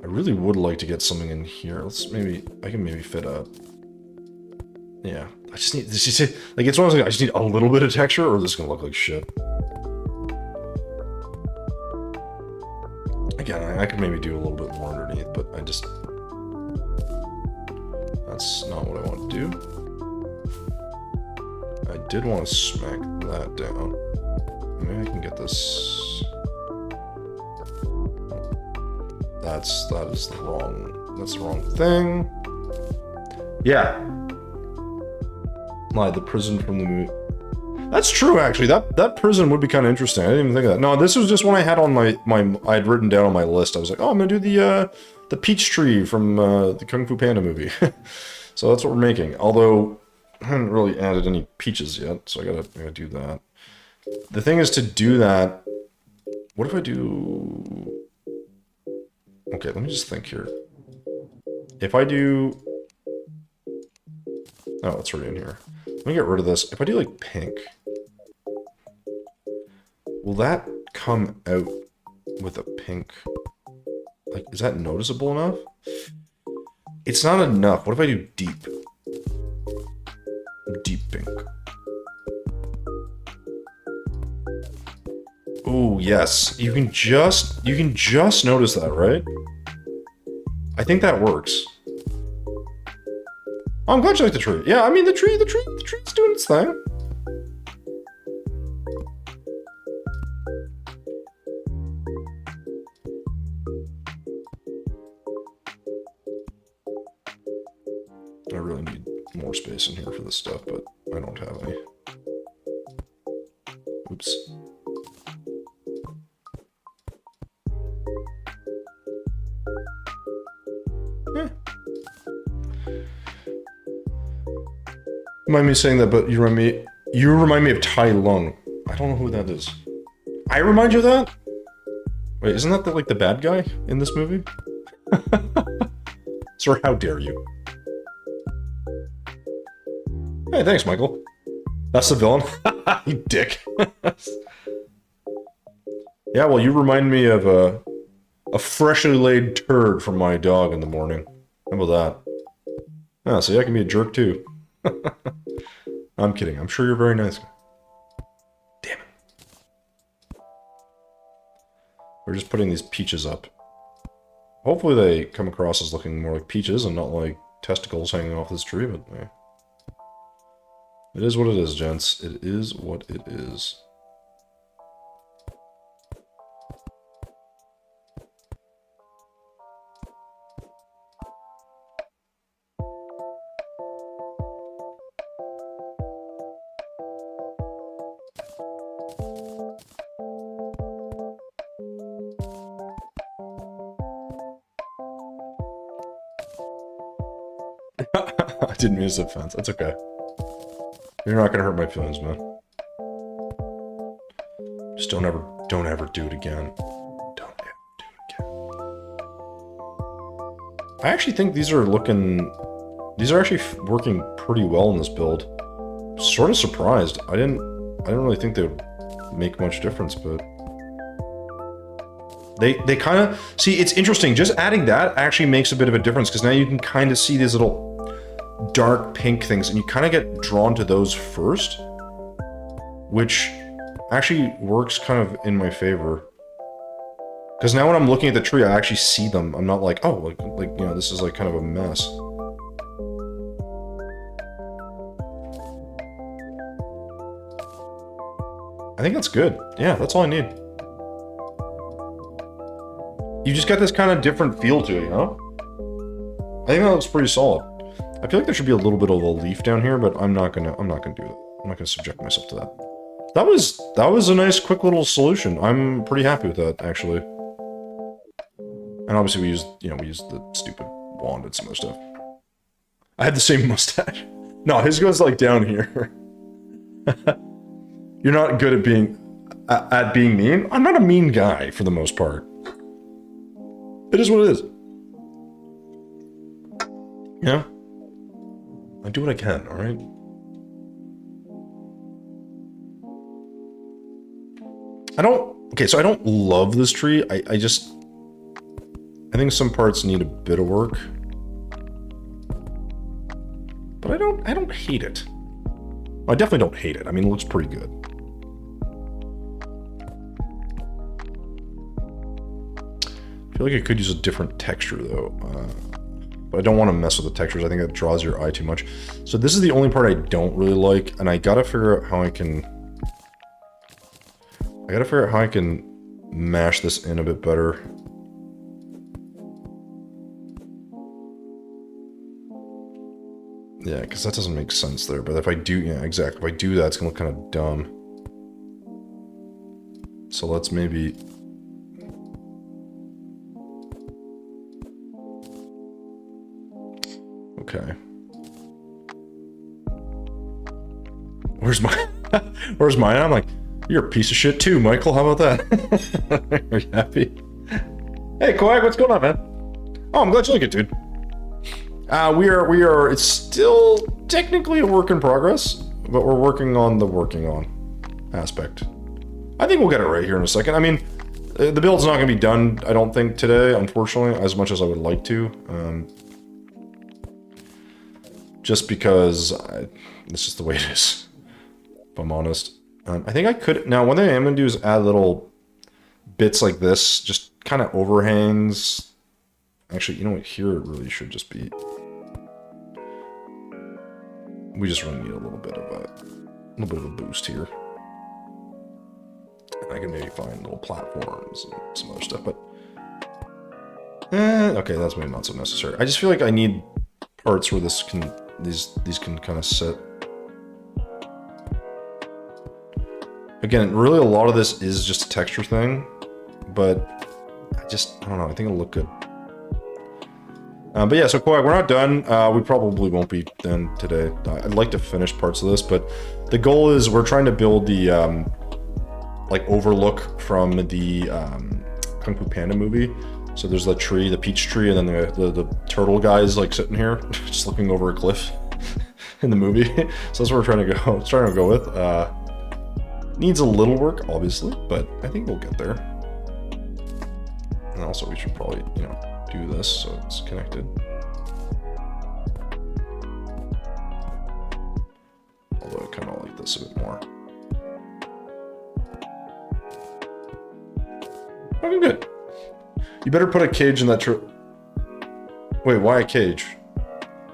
I really would like to get something in here. I can maybe fit up. Yeah, I just need, like, it's one of those, I just need a little bit of texture or this is gonna look like shit. Again, I could maybe do a little bit more underneath, but that's not what I want to do. I did want to smack that down. Maybe I can get this. That's the wrong thing. Yeah. Like the prison from the movie. That's true, actually. That prison would be kind of interesting. I didn't even think of that. No, this was just one I had on I had written down on my list. I was like, oh, I'm gonna do the peach tree from the Kung Fu Panda movie. So that's what we're making. Although I haven't really added any peaches yet, so I gotta do that. The thing is to do that. What if I do? Okay, let me just think here. If I do, oh, it's already in here. Let me get rid of this. If I do like pink, will that come out with a pink? Like, is that noticeable enough? It's not enough. What if I do deep? Deep pink. Oh, yes. You can just notice that, right? I think that works. Oh, I'm glad you like the tree. Yeah, I mean the tree's doing its thing. I really need more space in here for this stuff, but I don't have any. Oops. Remind me of saying that, but you remind me of Tai Lung. I don't know who that is. I remind you of that? Wait, isn't that like the bad guy in this movie? Sir, how dare you? Hey, thanks, Michael. That's the villain. You dick. Yeah, well, you remind me of a freshly laid turd from my dog in the morning. How about that? Ah, so I can be a jerk too. I'm kidding. I'm sure you're a very nice guy. Damn it. We're just putting these peaches up. Hopefully they come across as looking more like peaches and not like testicles hanging off this tree, but yeah. It is what it is, gents. It is what it is. I didn't mean to say fence. That's okay. You're not gonna hurt my feelings, man. Just don't ever do it again. Don't ever do it again. I actually think these are actually working pretty well in this build. Sort of surprised. I didn't really think they would make much difference, but they kind of see. It's interesting. Just adding that actually makes a bit of a difference because now you can kind of see these little dark pink things, and you kind of get drawn to those first, which actually works kind of in my favor. Because now when I'm looking at the tree, I actually see them. I'm not like, oh, like you know, this is like kind of a mess. I think that's good. Yeah, that's all I need. You just got this kind of different feel to it, you know? I think that looks pretty solid. I feel like there should be a little bit of a leaf down here, but I'm not gonna do that. I'm not gonna subject myself to that. That was a nice, quick little solution. I'm pretty happy with that, actually. And obviously we used the stupid wand and some other stuff. I had the same mustache. No, his goes like down here. You're not good at being mean. I'm not a mean guy for the most part. It is what it is. Yeah. I do what I can, alright? Okay, so I don't love this tree. I think some parts need a bit of work. But I don't hate it. I definitely don't hate it. I mean, it looks pretty good. I feel like I could use a different texture, though. But I don't want to mess with the textures. I think that draws your eye too much. So this is the only part I don't really like, and I gotta figure out how I can mash this in a bit better. Yeah, because that doesn't make sense there. But if I do, yeah, exactly. If I do that, it's gonna look kind of dumb. So let's maybe... Okay. Where's mine? I'm like, you're a piece of shit too, Michael. How about that? Are you happy? Hey, Koag, what's going on, man? Oh, I'm glad you like it, dude. We are, it's still technically a work in progress, but we're working on the working on aspect. I think we'll get it right here in a second. I mean, the build's not going to be done, I don't think, today, unfortunately, as much as I would like to. Just because it's just the way it is, if I'm honest. I think I could... Now, one thing I am going to do is add little bits like this, just kind of overhangs. Actually, you know what? Here it really should just be... We just really need a little bit of a boost here. And I can maybe find little platforms and some other stuff, but... okay, that's maybe not so necessary. I just feel like I need parts where this can... These can kind of sit. Again, really a lot of this is just a texture thing, but I don't know, I think it'll look good. But yeah, so Koyak, we're not done. We probably won't be done today. I'd like to finish parts of this, but the goal is we're trying to build the like overlook from the Kung Fu Panda movie. So there's the tree, the peach tree, and then the turtle guy's like sitting here, just looking over a cliff in the movie. So that's what we're trying to go with. Needs a little work, obviously, but I think we'll get there. And also, we should probably, you know, do this so it's connected. Although I kind of like this a bit more. Okay, good. You better put a cage in that Wait, why a cage?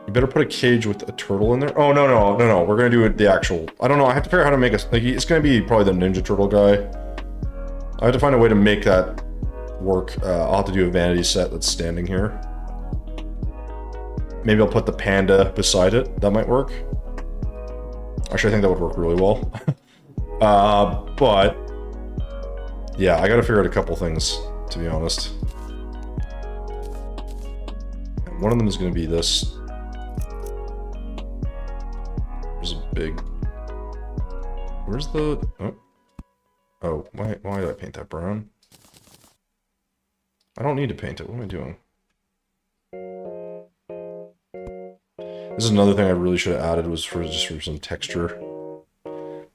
You better put a cage with a turtle in there? Oh, no. We're gonna do the actual... I don't know, I have to figure out how to make a... Like, it's gonna be probably the Ninja Turtle guy. I have to find a way to make that work. I'll have to do a vanity set that's standing here. Maybe I'll put the panda beside it. That might work. Actually, I think that would work really well. But... yeah, I gotta figure out a couple things, to be honest. And one of them is gonna be this. There's a big... Where's the... Oh, why did I paint that brown? I don't need to paint it. What am I doing? This is another thing I really should have added, was just for some texture.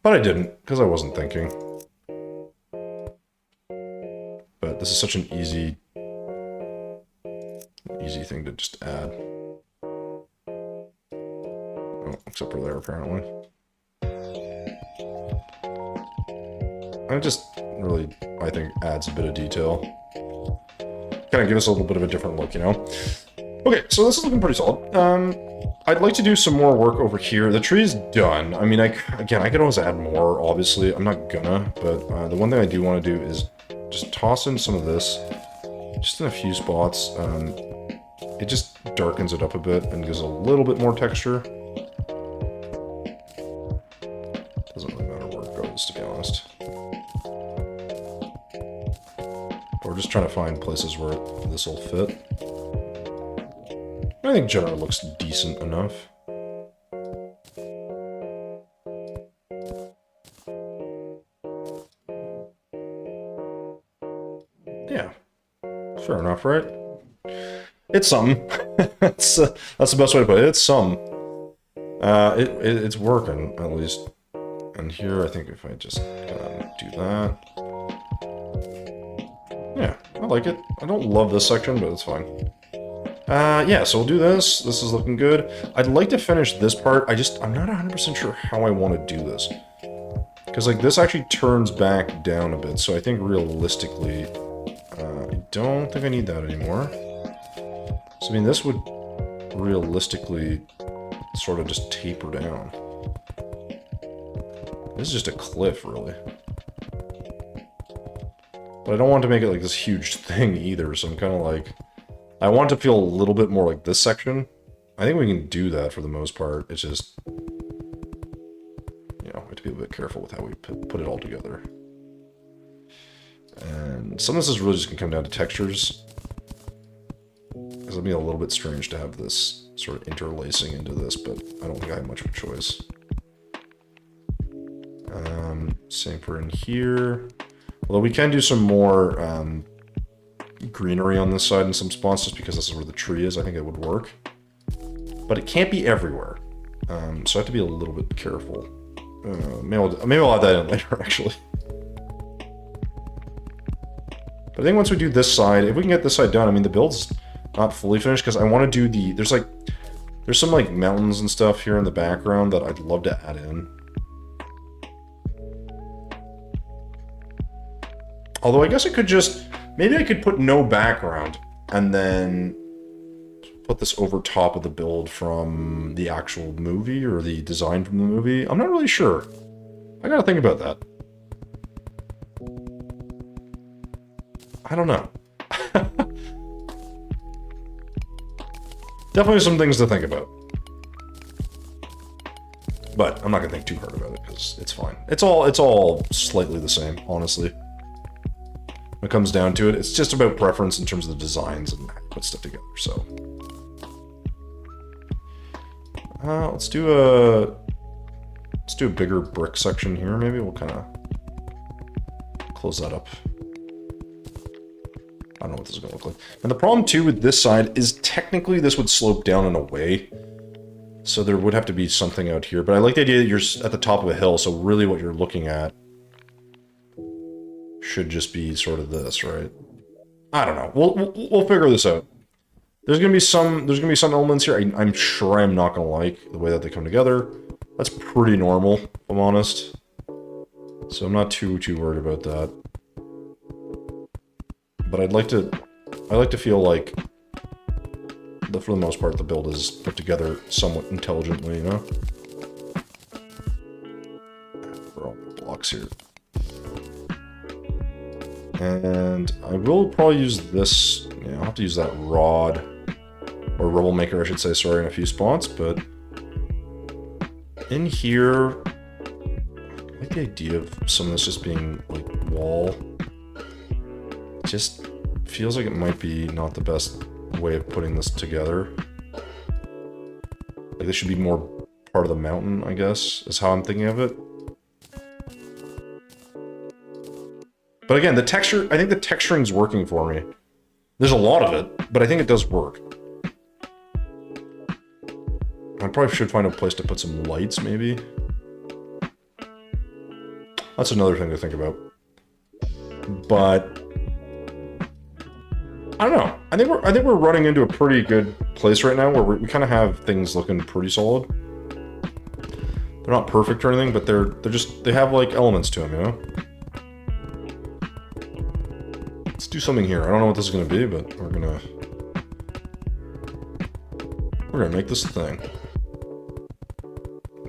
But I didn't, because I wasn't thinking. But this is such an easy thing to just add. Oh, except for there, apparently. And it just really, I think, adds a bit of detail. Kind of give us a little bit of a different look, you know? Okay, so this is looking pretty solid. I'd like to do some more work over here. The tree is done. I mean, again, I could always add more, obviously. I'm not gonna, but the one thing I do want to do is just toss in some of this, just in a few spots. It just darkens it up a bit and gives a little bit more texture. Doesn't really matter where it goes, to be honest. But we're just trying to find places where this will fit. I think generally looks decent enough. Yeah, fair enough, right? It's something. that's the best way to put it. It's some. It's working, at least. And here, I think if I just do that. Yeah, I like it. I don't love this section, but it's fine. Yeah, so we'll do this. This is looking good. I'd like to finish this part. I'm not 100% sure how I want to do this. Because, like, this actually turns back down a bit, so I think realistically, I don't think I need that anymore. So, I mean, this would realistically sort of just taper down. This is just a cliff, really. But I don't want to make it like this huge thing either, so I'm kind of like... I want to feel a little bit more like this section. I think we can do that for the most part. It's just... you know, we have to be a bit careful with how we put it all together. And some of this is really just going to come down to textures. Because it'll be a little bit strange to have this sort of interlacing into this, but I don't think I have much of a choice. Same for in here. Although we can do some more greenery on this side in some spots, just because this is where the tree is. I think it would work. But it can't be everywhere. So I have to be a little bit careful. Maybe I'll add that in later, actually. But I think once we do this side, if we can get this side done, I mean, the build's not fully finished, because I want to do the... There's some, like, mountains and stuff here in the background that I'd love to add in. Although I guess I could just... Maybe I could put no background, and then put this over top of the build from the actual movie, or the design from the movie. I'm not really sure. I gotta think about that. I don't know. Definitely some things to think about. But I'm not gonna think too hard about it, because it's fine. It's all slightly the same, honestly. When it comes down to it, it's just about preference in terms of the designs and how you put stuff together, so... Let's do a bigger brick section here. Maybe we'll kind of close that up. I don't know what this is gonna look like. And the problem too with this side is technically this would slope down in a way. So there would have to be something out here, but I like the idea that you're at the top of a hill, so really what you're looking at should just be sort of this, right? I don't know. We'll figure this out. There's gonna be some elements here I'm sure I'm not gonna like the way that they come together. That's pretty normal, if I'm honest. So I'm not too worried about that. But I'd like to feel like for the most part, the build is put together somewhat intelligently, you know? We're all blocks here. And I will probably use this, yeah, I'll have to use that rod, or rubble maker, I should say, sorry, in a few spots, but in here, I like the idea of some of this just being, like, wall. It just feels like it might be not the best way of putting this together. Like this should be more part of the mountain, I guess, is how I'm thinking of it. But again, the texture, I think the texturing's working for me. There's a lot of it, but I think it does work. I probably should find a place to put some lights, maybe. That's another thing to think about. But I don't know. I think we're running into a pretty good place right now where we kind of have things looking pretty solid. They're not perfect or anything, but they have like elements to them, you know? Let's do something here. I don't know what this is going to be, but we're gonna make this a thing.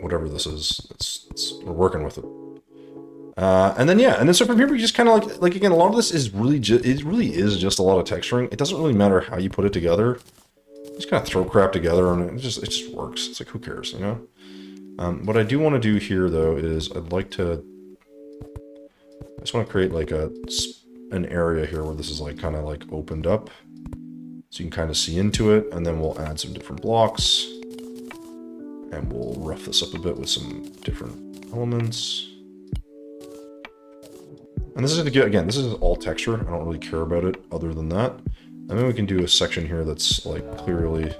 Whatever this is, we're working with it. And then so from here we just kind of like again, a lot of this is really is just a lot of texturing. It doesn't really matter how you put it together. You just kind of throw crap together and it just works. It's like, who cares, you know? What I do want to do here though is I just want to create like an area here where this is like kind of like opened up, so you can kind of see into it, and then we'll add some different blocks, and we'll rough this up a bit with some different elements. And this is, again, this is all texture. I don't really care about it other than that. And then we can do a section here that's like clearly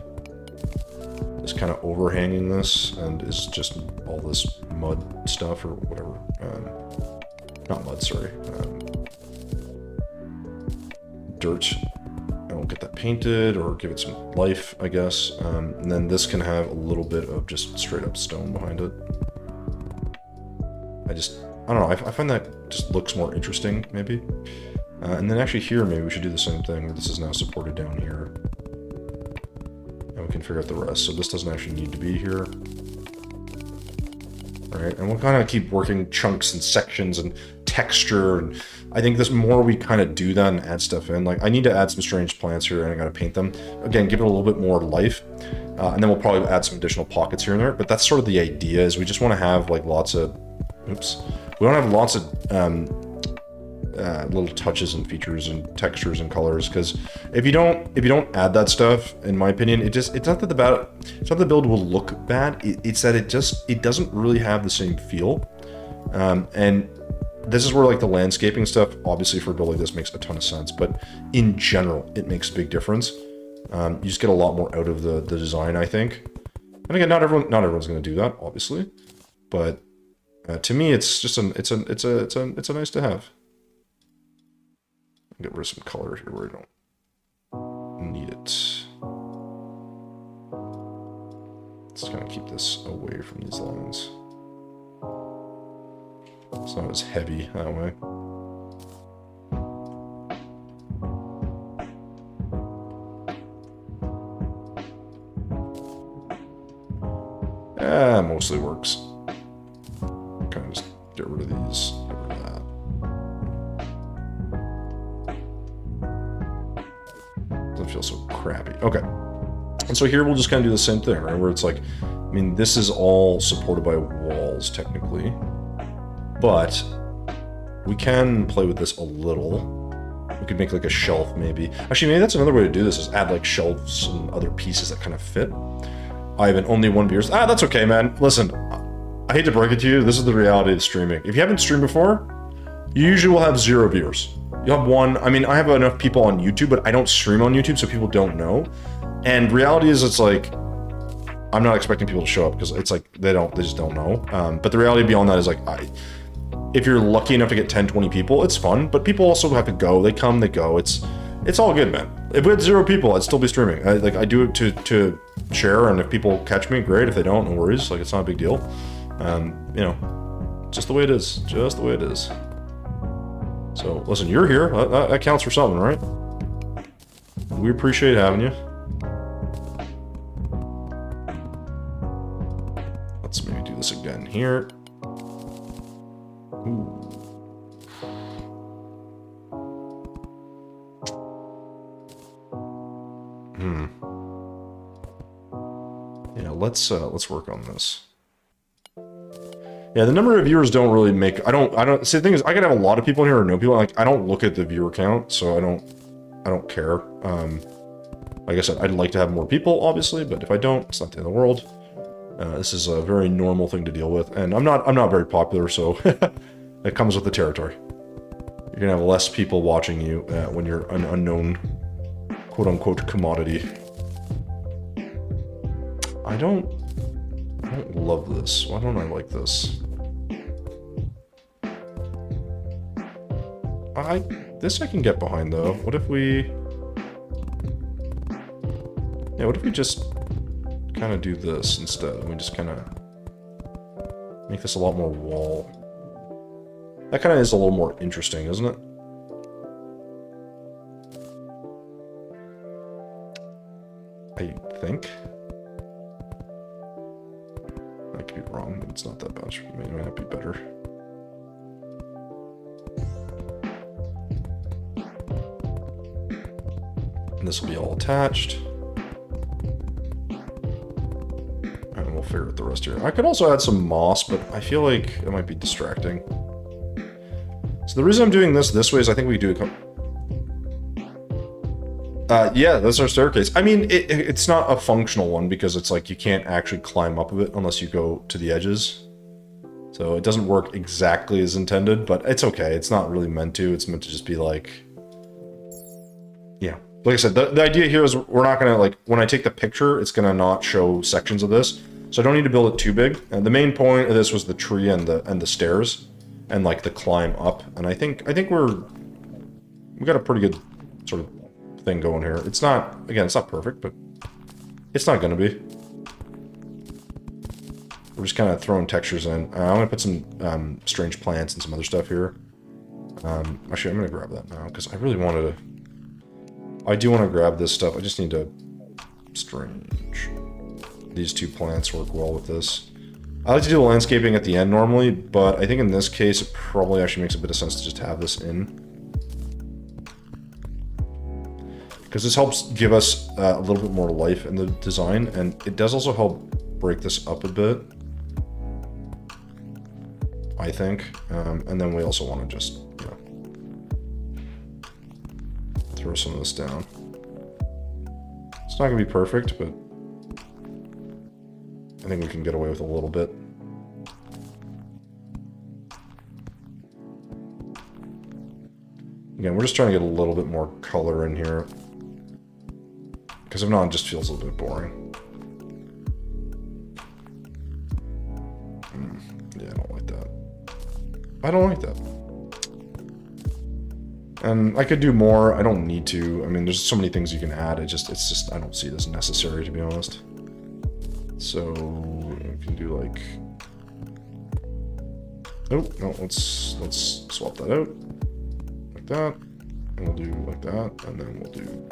is kind of overhanging this and is just all this mud stuff or whatever. Not mud, sorry. Dirt. And we'll get that painted or give it some life, I guess. And then this can have a little bit of just straight up stone behind it. I don't know, I find that just looks more interesting, maybe. And then actually here, maybe we should do the same thing, where this is now supported down here. And we can figure out the rest. So this doesn't actually need to be here. Alright, and we'll kind of keep working chunks and sections and texture, and I think this more we kind of do that and add stuff in. Like, I need to add some strange plants here, and I gotta paint them. Again, give it a little bit more life. And then we'll probably add some additional pockets here and there, but that's sort of the idea, is we just want to have, like, lots of... Oops. We want to have lots of little touches and features and textures and colors, because if you don't add that stuff, in my opinion, it's not that the build will look bad. It's that it doesn't really have the same feel. And this is where like the landscaping stuff, obviously for a build like this, makes a ton of sense. But in general, it makes a big difference. You just get a lot more out of the design, I think. And again, not everyone's going to do that, obviously, but to me, it's just it's a nice to have. Get rid of some color here where I don't need it. Let's kind of keep this away from these lines. It's not as heavy that way. Mostly works. Kind of just get rid of these, get rid of that. Doesn't feel so crappy. Okay. And so here we'll just kind of do the same thing, right? Where it's like, I mean, this is all supported by walls, technically. But we can play with this a little. We could make like a shelf, maybe. Actually, maybe that's another way to do this, is add like shelves and other pieces that kind of fit. Ivan, only 1 viewers. Ah, that's okay, man. Listen, I hate to break it to you, this is the reality of streaming. If you haven't streamed before, you usually will have 0 viewers. You'll have 1. I mean, I have enough people on YouTube, but I don't stream on YouTube, so people don't know. And reality is, it's like, I'm not expecting people to show up because it's like, they just don't know. But the reality beyond that is like, if you're lucky enough to get 10, 20 people, it's fun, but people also have to go. They come, they go. It's all good, man. If we had 0 people, I'd still be streaming. I do it to share, and if people catch me, great. If they don't, no worries. Like, it's not a big deal. You know, just the way it is. Just the way it is. So, listen, you're here. That counts for something, right? We appreciate having you. Let's maybe do this again here. Ooh. Yeah, let's work on this. Yeah, the number of viewers don't really make. I don't. See, the thing is, I could have a lot of people in here or no people. Like, I don't look at the viewer count, so I don't care. Like I said, I'd like to have more people, obviously, but if I don't, it's not the end of the world. This is a very normal thing to deal with, and I'm not very popular, so it comes with the territory. You're gonna have less people watching you when you're an unknown, quote-unquote, commodity. I don't love this. Why don't I like this? This I can get behind, though. What if we... Yeah, what if we just kind of do this instead? And we just kind of make this a lot more wall. That kind of is a little more interesting, isn't it? I think. I could be wrong, but it's not that bad. It may not be better. And this will be all attached. And we'll figure out the rest here. I could also add some moss, but I feel like it might be distracting. So the reason I'm doing this way is I think we do a couple... yeah, that's our staircase. I mean, it's not a functional one because it's like you can't actually climb up of it unless you go to the edges. So it doesn't work exactly as intended, but it's okay. It's not really meant to. It's meant to just be like... Yeah. Like I said, the idea here is we're not going to, like, when I take the picture, it's going to not show sections of this. So I don't need to build it too big. And the main point of this was the tree and the stairs and, like, the climb up. And I think we got a pretty good sort of thing going here. It's not, again, it's not perfect, but it's not going to be. We're just kind of throwing textures in. I'm going to put some strange plants and some other stuff here. Actually, I'm going to grab that now because I really wanted to... I do want to grab this stuff. I just need to... Strange. These 2 plants work well with this. I like to do the landscaping at the end normally, but I think in this case it probably actually makes a bit of sense to just have this in. Because this helps give us a little bit more life in the design, and it does also help break this up a bit. I think. And then we also want to just, you know, throw some of this down. It's not going to be perfect, but I think we can get away with a little bit. Again, we're just trying to get a little bit more color in here. Because if not, it just feels a little bit boring. Yeah, I don't like that. I don't like that. And I could do more. I don't need to. I mean, there's so many things you can add. It's just, I don't see it as necessary, to be honest. So, we can do like... Oh, no, let's swap that out. Like that. And we'll do like that. And then we'll do...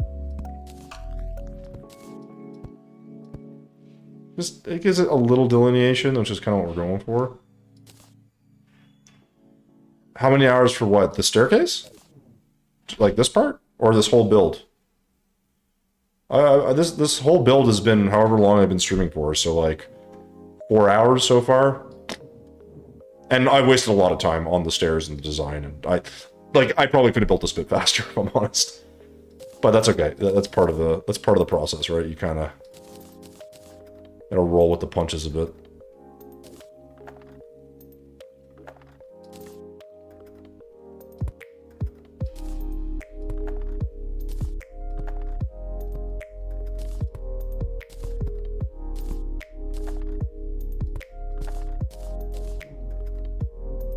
Just, it gives it a little delineation, which is kind of what we're going for. How many hours for what? The staircase? Like this part? Or this whole build? This whole build has been however long I've been streaming for, so like 4 hours so far. And I wasted a lot of time on the stairs and the design, and I probably could have built this a bit faster if I'm honest. But that's okay. That's part of the process, right? You Gotta roll with the punches a bit.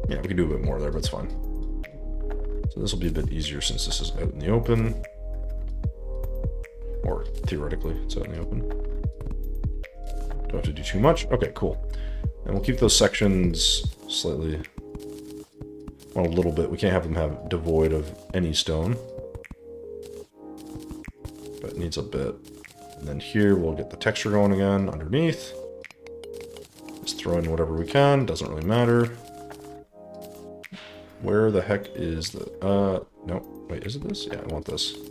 Yeah, we can do a bit more there, but it's fine. So this will be a bit easier since this is out in the open. Or theoretically, it's out in the open. Don't have to do too much. Okay, cool. And we'll keep those sections slightly, well, a little bit. We can't have them have devoid of any stone. But it needs a bit. And then here we'll get the texture going again underneath. Just throw in whatever we can, doesn't really matter. Where the heck is the, no, wait, is it this? Yeah, I want this. So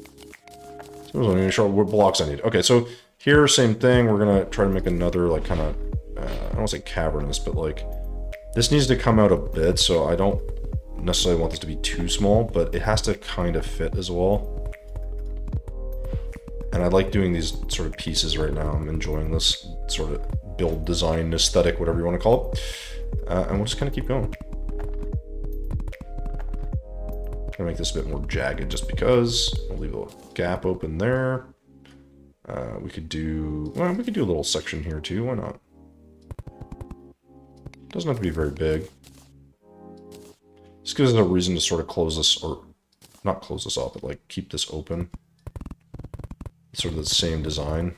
I was going to show what blocks I need. Okay, so here, same thing. We're going to try to make another, like, kind of, I don't want to say cavernous, but, like, this needs to come out a bit, so I don't necessarily want this to be too small, but it has to kind of fit as well. And I like doing these sort of pieces right now. I'm enjoying this sort of build design aesthetic, whatever you want to call it. And we'll just kind of keep going. Gonna make this a bit more jagged just because. We'll leave a gap open there. We could do, well, we could do a little section here too. Why not? Doesn't have to be very big. Just gives us a reason to sort of close this, or not close this off, but like keep this open. Sort of the same design.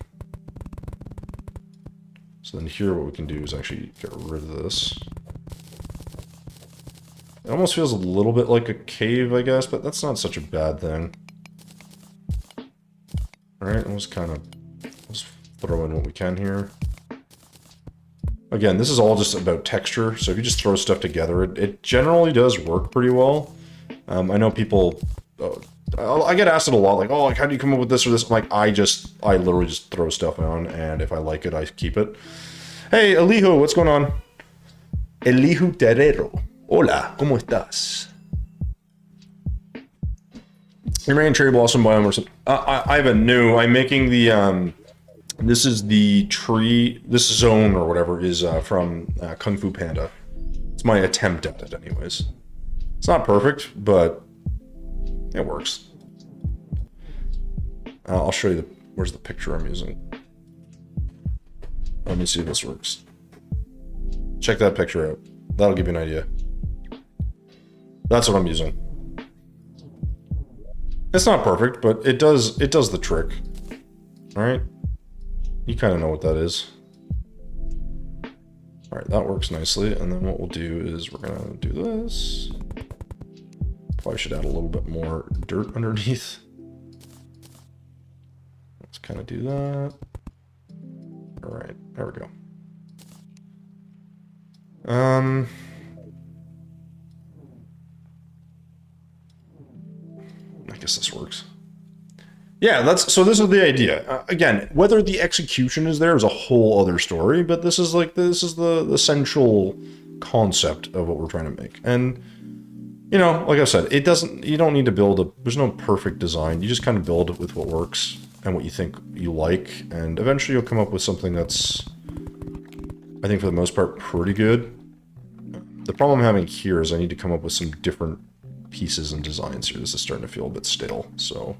So then here what we can do is actually get rid of this. It almost feels a little bit like a cave, I guess, but that's not such a bad thing. Alright, let's kind of just throw in what we can here. Again, this is all just about texture, so if you just throw stuff together, it generally does work pretty well. I know people... I get asked it a lot, like, oh, like, how do you come up with this or this? I'm like, I literally just throw stuff on, and if I like it, I keep it. Hey, Elihu, what's going on? Elihu Terrero. Hola, ¿cómo estás? You're making cherry blossom biome or something? I have a new. I'm making the, this is the tree, this zone or whatever is from Kung Fu Panda. It's my attempt at it anyways. It's not perfect, but it works. I'll show you where's the picture I'm using. Let me see if this works. Check that picture out. That'll give you an idea. That's what I'm using. It's not perfect, but it does the trick. Alright? You kind of know what that is. Alright, that works nicely. And then what we'll do is we're going to do this. Probably should add a little bit more dirt underneath. Let's kind of do that. Alright, there we go. I guess this works. Yeah, so this is the idea. Again, whether the execution is there is a whole other story, but this is the central concept of what we're trying to make. And you know, like I said, you don't need to build there's no perfect design. You just kind of build it with what works and what you think you like, and eventually you'll come up with something that's, I think for the most part, pretty good. The problem I'm having here is I need to come up with some different pieces and designs here. This is starting to feel a bit stale, so.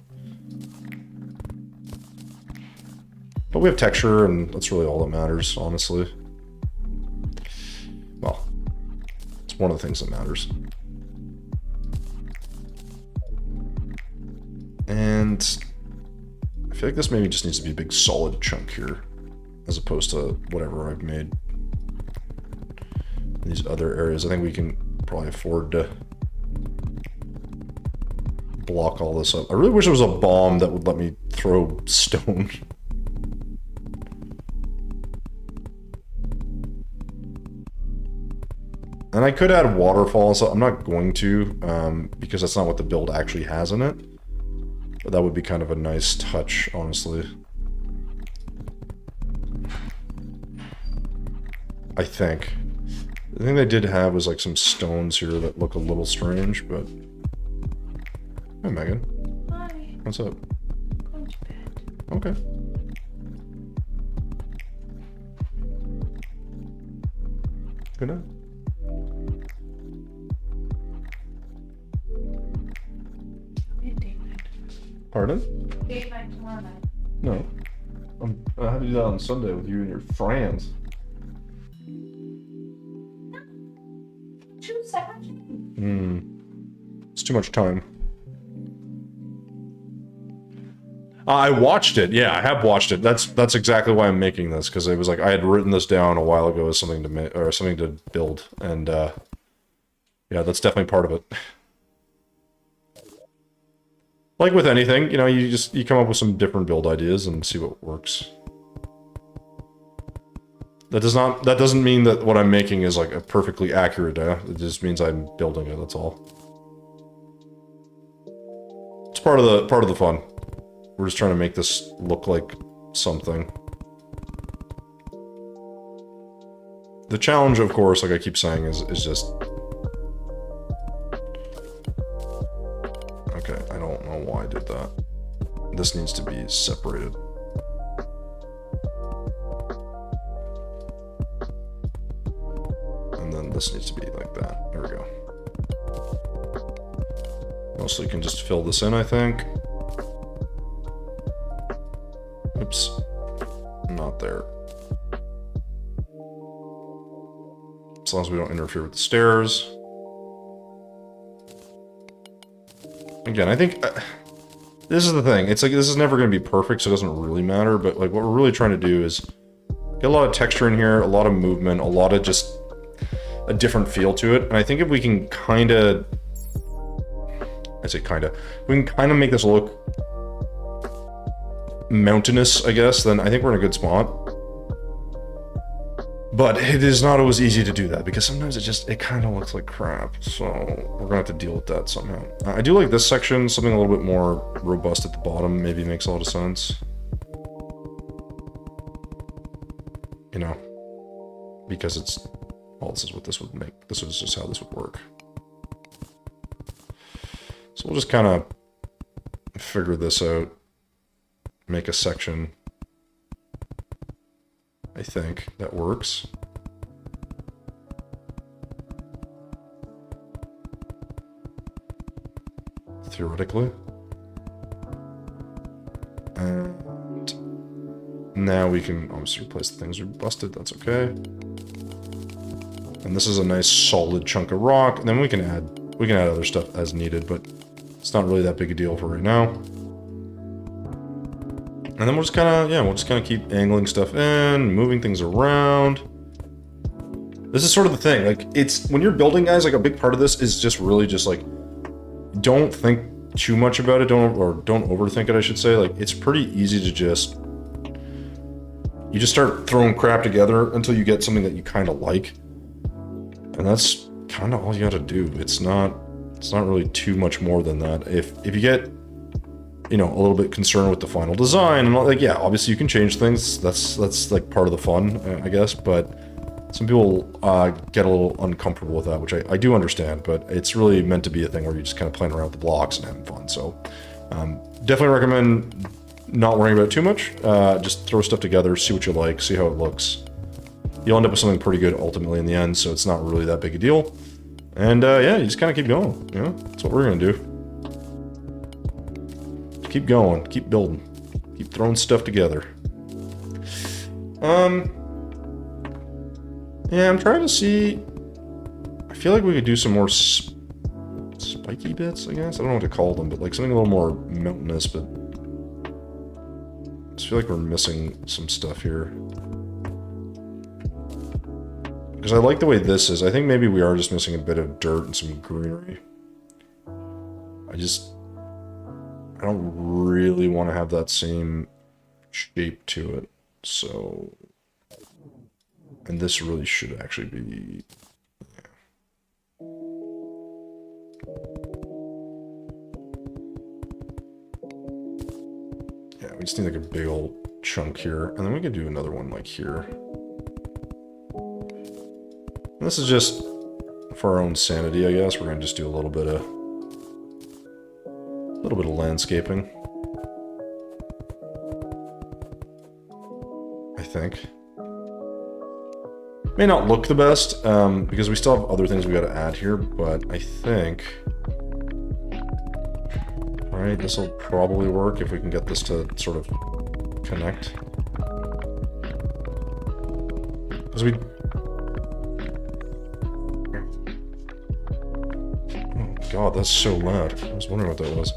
But we have texture, and that's really all that matters, honestly. Well, it's one of the things that matters. And I feel like this maybe just needs to be a big solid chunk here, as opposed to whatever I've made in these other areas. I think we can probably afford to block all this up. I really wish there was a bomb that would let me throw stone. And I could add waterfalls. I'm not going to, because that's not what the build actually has in it. But that would be kind of a nice touch, honestly. I think. The thing they did have was like some stones here that look a little strange, but... Hey, Megan. Hi. What's up? Going to bed. Okay. Good night. Date night. Pardon? Date night tomorrow night. No. I have to do that on Sunday with you and your friends. Choose second. It's too much time. I watched it. Yeah, I have watched it. That's exactly why I'm making this, because it was like I had written this down a while ago as something to or something to build, and yeah, that's definitely part of it. Like with anything, you know, you come up with some different build ideas and see what works. That doesn't mean that what I'm making is like a perfectly accurate. It just means I'm building it. That's all. It's part of the fun. We're just trying to make this look like something. The challenge, of course, like I keep saying, is just... Okay, I don't know why I did that. This needs to be separated. And then this needs to be like that. There we go. Mostly can just fill this in, I think. Oops. Not there. As long as we don't interfere with the stairs. Again, I think... this is the thing. It's like, this is never going to be perfect, so it doesn't really matter, but like what we're really trying to do is get a lot of texture in here, a lot of movement, a lot of just a different feel to it. And I think if we can kind of... I say kind of. We can kind of make this look mountainous, I guess, then I think we're in a good spot. But it is not always easy to do that, because sometimes it kind of looks like crap, so we're gonna have to deal with that somehow. I do like this section, something a little bit more robust at the bottom, maybe makes a lot of sense. You know, because it's, well, this is what this would make, this is just how this would work. So we'll just kind of figure this out. Make a section, I think, that works. Theoretically. And now we can obviously replace the things we busted, that's okay. And this is a nice solid chunk of rock, and then we can add other stuff as needed, but it's not really that big a deal for right now. And then we'll just kind of, yeah, we'll just kind of keep angling stuff in, moving things around. This is sort of the thing, like, it's, when you're building, guys, like, a big part of this is just really just, like, don't think too much about it, don't overthink it, I should say. Like, it's pretty easy to just, you just start throwing crap together until you get something that you kind of like. And that's kind of all you gotta do. It's not really too much more than that. If you get, you know, a little bit concerned with the final design, and like, yeah, obviously you can change things. That's like part of the fun, I guess. But some people get a little uncomfortable with that, which I do understand. But it's really meant to be a thing where you're just kind of playing around with the blocks and having fun. So definitely recommend not worrying about it too much. Just throw stuff together, see what you like, see how it looks. You'll end up with something pretty good ultimately in the end, so it's not really that big a deal. And yeah, you just kind of keep going. You know, that's what we're gonna do. Keep going, keep building, keep throwing stuff together. Yeah, I'm trying to see. I feel like we could do some more spiky bits, I guess. I don't know what to call them, but like something a little more mountainous, but I just feel like we're missing some stuff here. Because I like the way this is. I think maybe we are just missing a bit of dirt and some greenery. I don't really want to have that same shape to it. So, and this really should actually be, yeah, we just need like a big old chunk here, and then we can do another one like here. And this is just for our own sanity, I guess. We're gonna just do a little bit of landscaping, I think. May not look the best, because we still have other things we gotta add here, but I think... Alright, this will probably work if we can get this to sort of connect. Because we... Oh god, that's so loud. I was wondering what that was.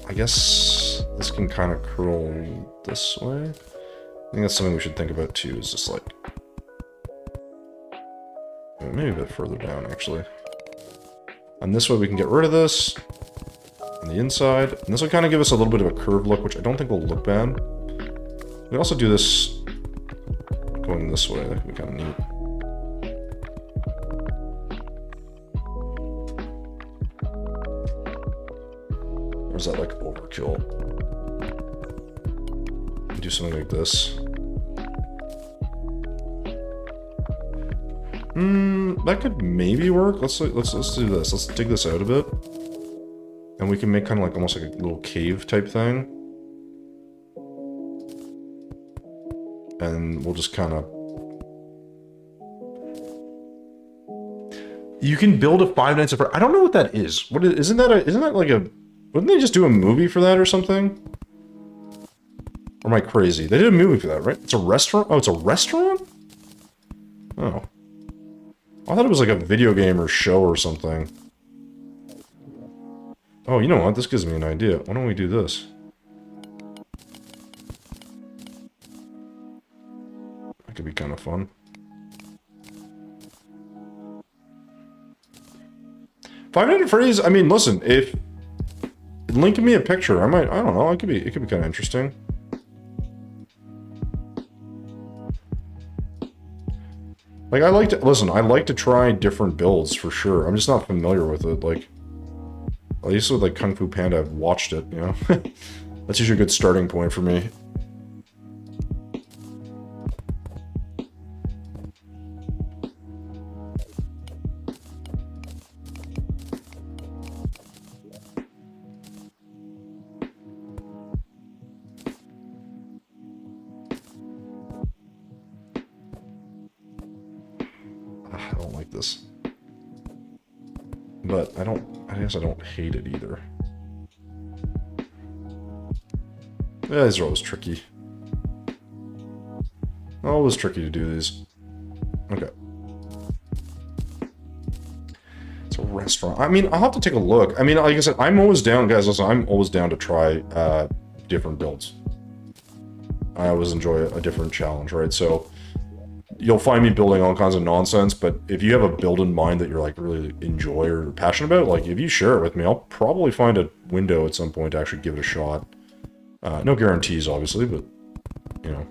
I guess this can kind of curl this way. I think that's something we should think about too, is just like... Maybe a bit further down, actually. And this way we can get rid of this on the inside. And this will kind of give us a little bit of a curved look, which I don't think will look bad. We can also do this going this way. That could be kind of neat. Or is that like overkill? Do something like this. That could maybe work. Let's do this. Let's dig this out a bit. And we can make kind of like almost like a little cave type thing. And we'll just kind of... You can build a 5 Nights at Freddy's. I don't know what that is. What is, isn't that like a... Wouldn't they just do a movie for that or something? Or am I crazy? They did a movie for that, right? It's a restaurant? Oh, it's a restaurant? Oh. I thought it was like a video game or show or something. Oh, you know what? This gives me an idea. Why don't we do this? That could be kind of fun. Five Nights at Freddy's, I mean, listen, if... Linking me a picture, I don't know, it could be kind of interesting. Like, I like to try different builds, for sure. I'm just not familiar with it, like... At least with, like, Kung Fu Panda, I've watched it, you know? That's usually a good starting point for me. I don't like this. But I guess I don't hate it either. Yeah, these are always tricky. Always tricky to do these. Okay. It's a restaurant. I mean, I'll have to take a look. I mean, like I said, I'm always down, guys, listen, I'm always down to try different builds. I always enjoy a different challenge, right? So you'll find me building all kinds of nonsense, but if you have a build in mind that you're like really enjoy or passionate about, like if you share it with me, I'll probably find a window at some point to actually give it a shot. No guarantees, obviously, but you know.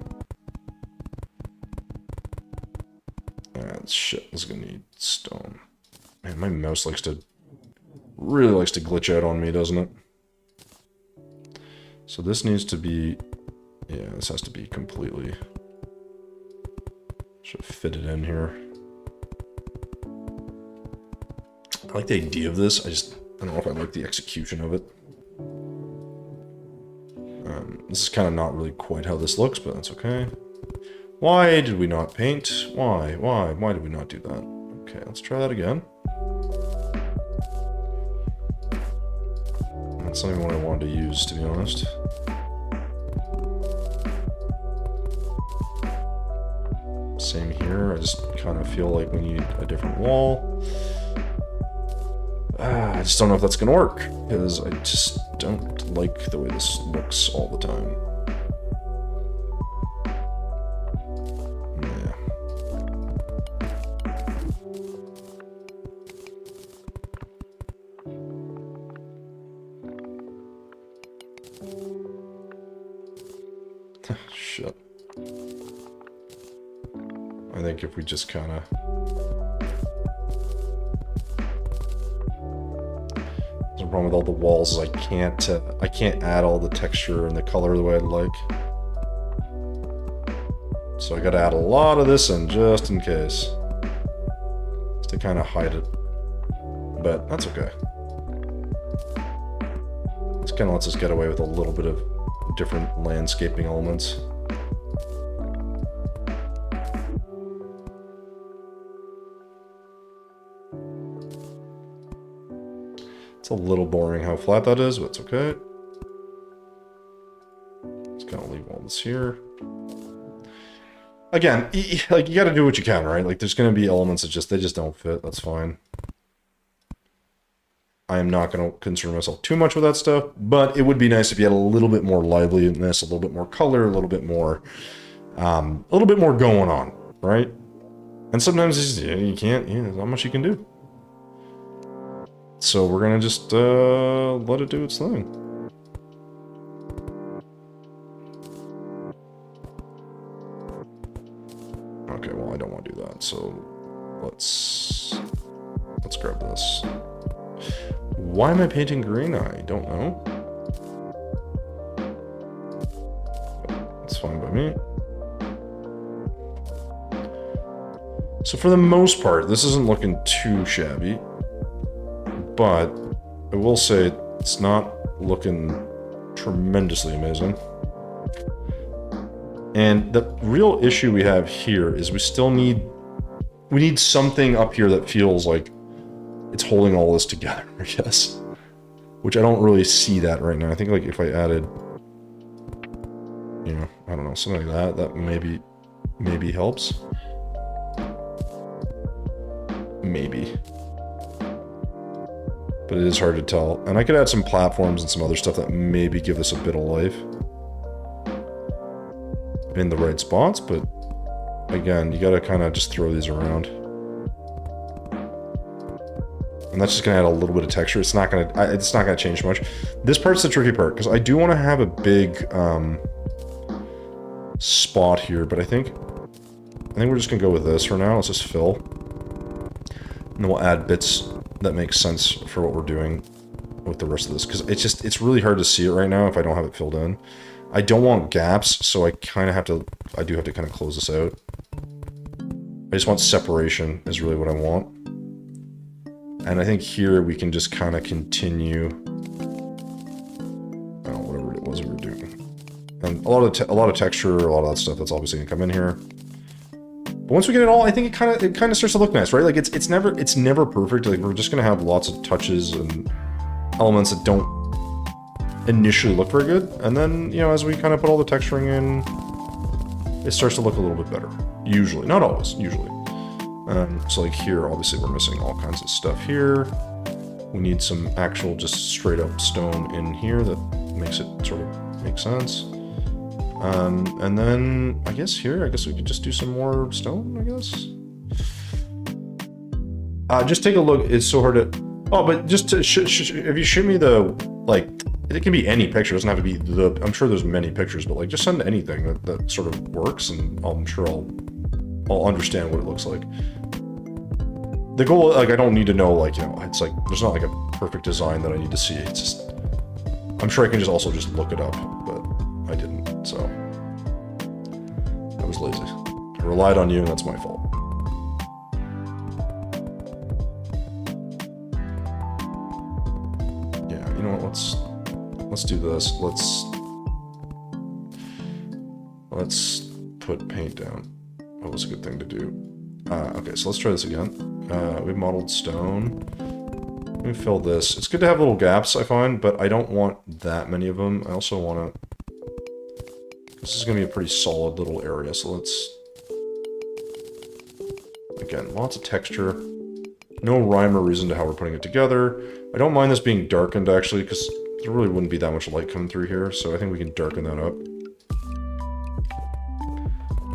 Shit, this is gonna need stone. Man, my mouse really likes to glitch out on me, doesn't it? So this needs to be, yeah, this has to be completely... Should fit it in here. I like the idea of this. I don't know if I like the execution of it. This is kind of not really quite how this looks, but that's okay. Why did we not paint? Why did we not do that? Okay, let's try that again. That's not even what I wanted to use, to be honest. Same here, I just kind of feel like we need a different wall. I just don't know if that's gonna work, because I just don't like the way this looks all the time. Yeah. Shit. I think if we just kind of... There's a problem with all the walls is I can't add all the texture and the color the way I'd like. So I gotta add a lot of this in just in case. Just to kind of hide it. But that's okay. This kind of lets us get away with a little bit of different landscaping elements. It's a little boring how flat that is, but it's okay. Just kind of leave all this here. Again, like, you gotta do what you can, right? Like, there's gonna be elements that they just don't fit. That's fine. I am not gonna concern myself too much with that stuff, but it would be nice if you had a little bit more liveliness, a little bit more color, a little bit more going on, right? And sometimes it's just, you can't, there's not much you can do. So we're gonna just let it do its thing. Okay, well, I don't want to do that, so let's grab this. Why am I painting green? I don't know. It's fine by me. So for the most part, this isn't looking too shabby, but I will say it's not looking tremendously amazing. And the real issue we have here is we need something up here that feels like it's holding all this together, I guess. Which I don't really see that right now. I think, like, if I added, you know, I don't know, something like that maybe helps. Maybe. But it is hard to tell. And I could add some platforms and some other stuff that maybe give this a bit of life in the right spots, but again, you gotta kind of just throw these around. And that's just gonna add a little bit of texture. It's not gonna change much. This part's the tricky part, because I do want to have a big spot here, but I think we're just gonna go with this for now. Let's just fill. And then we'll add bits that make sense for what we're doing with the rest of this, because it's really hard to see it right now if I don't have it filled in. I don't want gaps, so I do have to kind of close this out. I just want separation is really what I want. And I think here we can just kind of continue, whatever it was we were doing. And a lot of texture, a lot of that stuff that's obviously gonna come in here. But once we get it all, I think it kind of starts to look nice, right? Like it's never perfect. Like, we're just gonna have lots of touches and elements that don't initially look very good, and then, you know, as we kind of put all the texturing in, it starts to look a little bit better. Usually, not always, usually. So like here, obviously we're missing all kinds of stuff here. We need some actual just straight up stone in here that makes it sort of make sense. And then I guess we could just do some more stone, I guess. Just take a look. It's so hard to, but just to if you show me the, like, it can be any picture. It doesn't have to be I'm sure there's many pictures, but like, just send anything that sort of works, and I'm sure I'll understand what it looks like. The goal, like, I don't need to know, like, you know, it's like, there's not like a perfect design that I need to see. It's just, I'm sure I can just also just look it up, but I didn't, so. I was lazy. I relied on you, and that's my fault. Yeah, you know what, let's do this. Let's put paint down. That was a good thing to do. Okay, so let's try this again. We've modeled stone. Let me fill this. It's good to have little gaps, I find, but I don't want that many of them. I also want to... This is going to be a pretty solid little area, so let's... Again, lots of texture. No rhyme or reason to how we're putting it together. I don't mind this being darkened, actually, because there really wouldn't be that much light coming through here, so I think we can darken that up.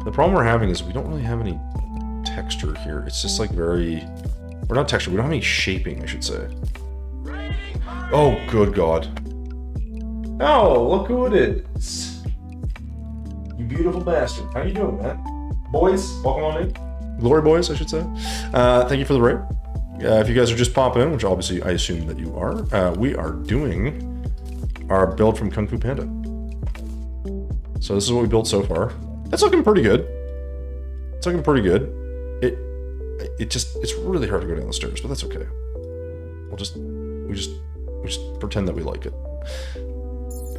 The problem we're having is we don't really have any texture here. It's just like very... Or not texture, we don't have any shaping, I should say. Oh, good God. Oh, look who it is. You beautiful bastard. How you doing, man? Boys, welcome on in. Glory boys, I should say. Thank you for the raid. If you guys are just popping in, which obviously I assume that you are, we are doing our build from Kung Fu Panda. So this is what we built so far. It's looking pretty good. It's looking pretty good. It's really hard to go down the stairs, but that's okay. We just pretend that we like it.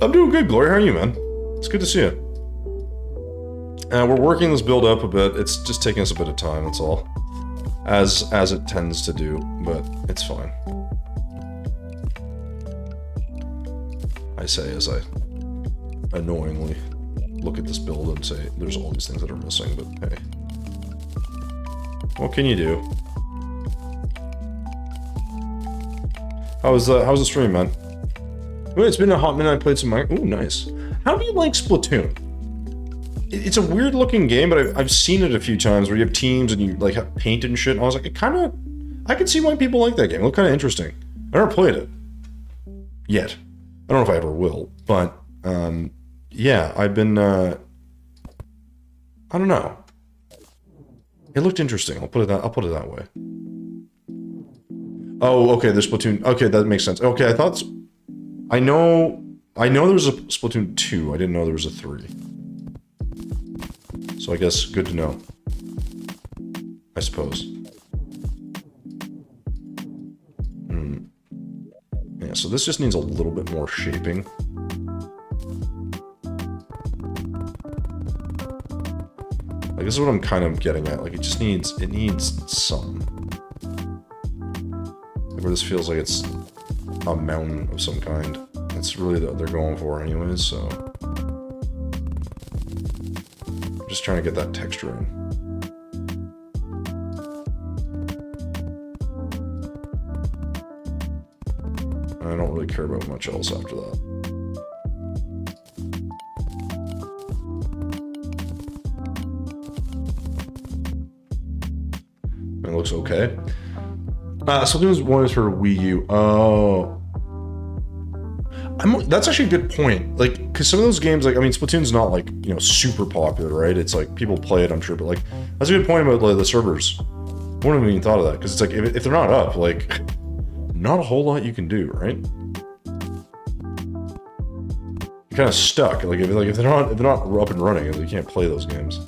I'm doing good, Glory. How are you, man? It's good to see you. We're working this build up a bit. It's just taking us a bit of time, that's all. As it tends to do, but it's fine. I say as I annoyingly look at this build and say, there's all these things that are missing, but hey. What can you do? How's the stream, man? Ooh, it's been a hot minute. I played some Ooh, nice. How do you like Splatoon? It's a weird looking game, but I've seen it a few times where you have teams and you like have paint and shit. And I was like, I can see why people like that game. It looked kind of interesting. I never played it yet. I don't know if I ever will, but yeah, I've been. I don't know. It looked interesting. I'll put it that way. Oh, okay. There's Splatoon. Okay, that makes sense. Okay, I know there was a Splatoon 2. I didn't know there was a 3. So I guess good to know. I suppose. Yeah, so this just needs a little bit more shaping. Like, this is what I'm kind of getting at. Like, it needs some. Where this feels like it's a mountain of some kind. That's really what they're going for anyways, so. I'm just trying to get that texture in. I don't really care about much else after that. It looks okay. Splatoon 1 is for Wii U. Oh. That's actually a good point. Like, because some of those games, like, I mean, Splatoon's not, like, you know, super popular, right? It's like, people play it, I'm sure, but, like, that's a good point about, like, the servers. I wouldn't have even thought of that, because it's like, if they're not up, like, not a whole lot you can do, right? You're kind of stuck. Like, if they're not up and running, you can't play those games.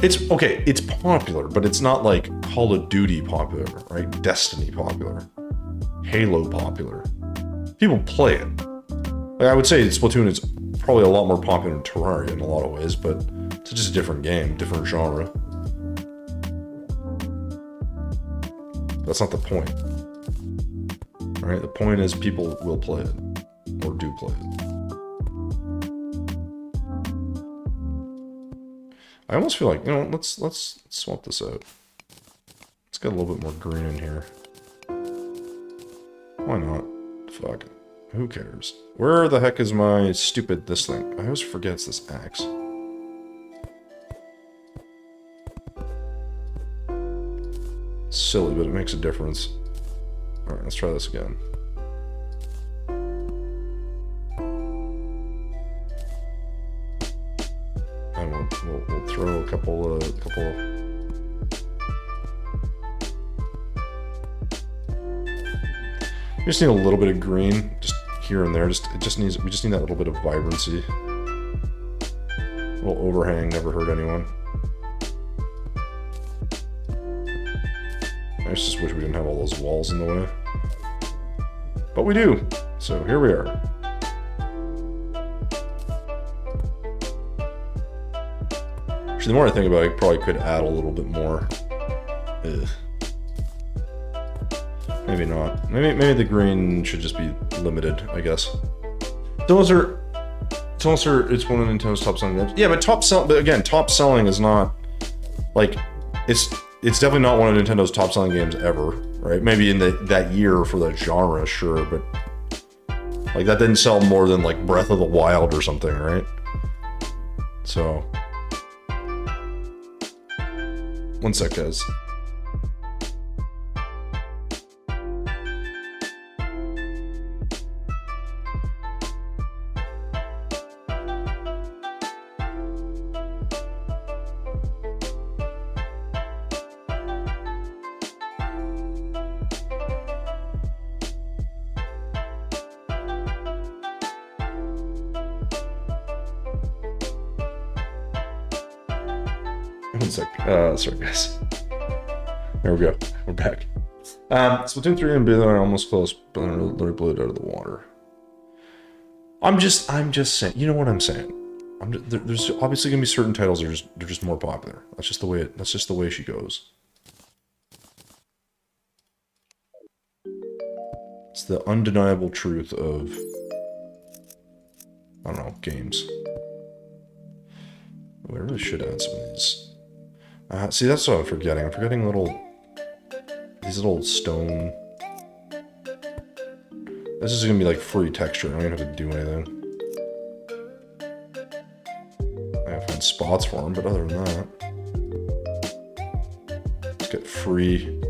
It's, okay, it's popular, but it's not like Call of Duty popular, right? Destiny popular. Halo popular. People play it. Like, I would say Splatoon is probably a lot more popular than Terraria in a lot of ways, but it's just a different game, different genre. That's not the point. Right? The point is people will play it. Or do play it. I almost feel like, you know, let's swap this out. Let's get a little bit more green in here. Why not? Fuck it. Who cares? Where the heck is my stupid this thing? I always forget it's this axe. Silly, but it makes a difference. Alright, let's try this again. And we'll throw a couple. We just need a little bit of green, just here and there. We just need that little bit of vibrancy. A little overhang never hurt anyone. I just wish we didn't have all those walls in the way. But we do, so here we are. Actually, the more I think about it, I probably could add a little bit more. Ugh. Maybe not. Maybe the green should just be limited, I guess. It's one of Nintendo's top selling games. Yeah, but top selling is not like it's definitely not one of Nintendo's top selling games ever, right? Maybe in that year for that genre, sure, but like that didn't sell more than like Breath of the Wild or something, right? So, one sec, guys. One sec. Sorry, guys. There we go. We're back. Splatoon 3 and Beyond are almost close, but I literally blew it out of the water. I'm just saying. You know what I'm saying? There's obviously gonna be certain titles that they're just more popular. That's just the way she goes. It's the undeniable truth of, I don't know, games. Oh, I really should add some of these. See, that's what I'm forgetting. I'm forgetting these little stone. This is gonna be like free texture. I don't even have to do anything. I gotta find spots for them, but other than that, let's get free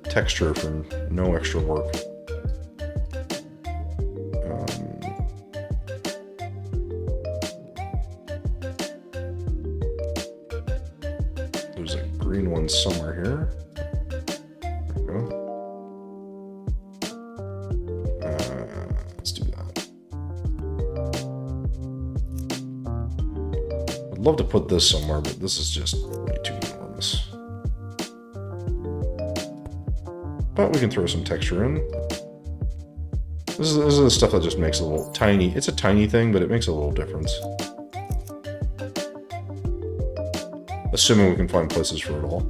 texture for no extra work. There's a green one somewhere here. There we go. Let's do that. I'd love to put this somewhere, but this is just way too enormous. But we can throw some texture in. This is the stuff that just makes a little tiny. It's a tiny thing, but it makes a little difference. Assuming we can find places for it all.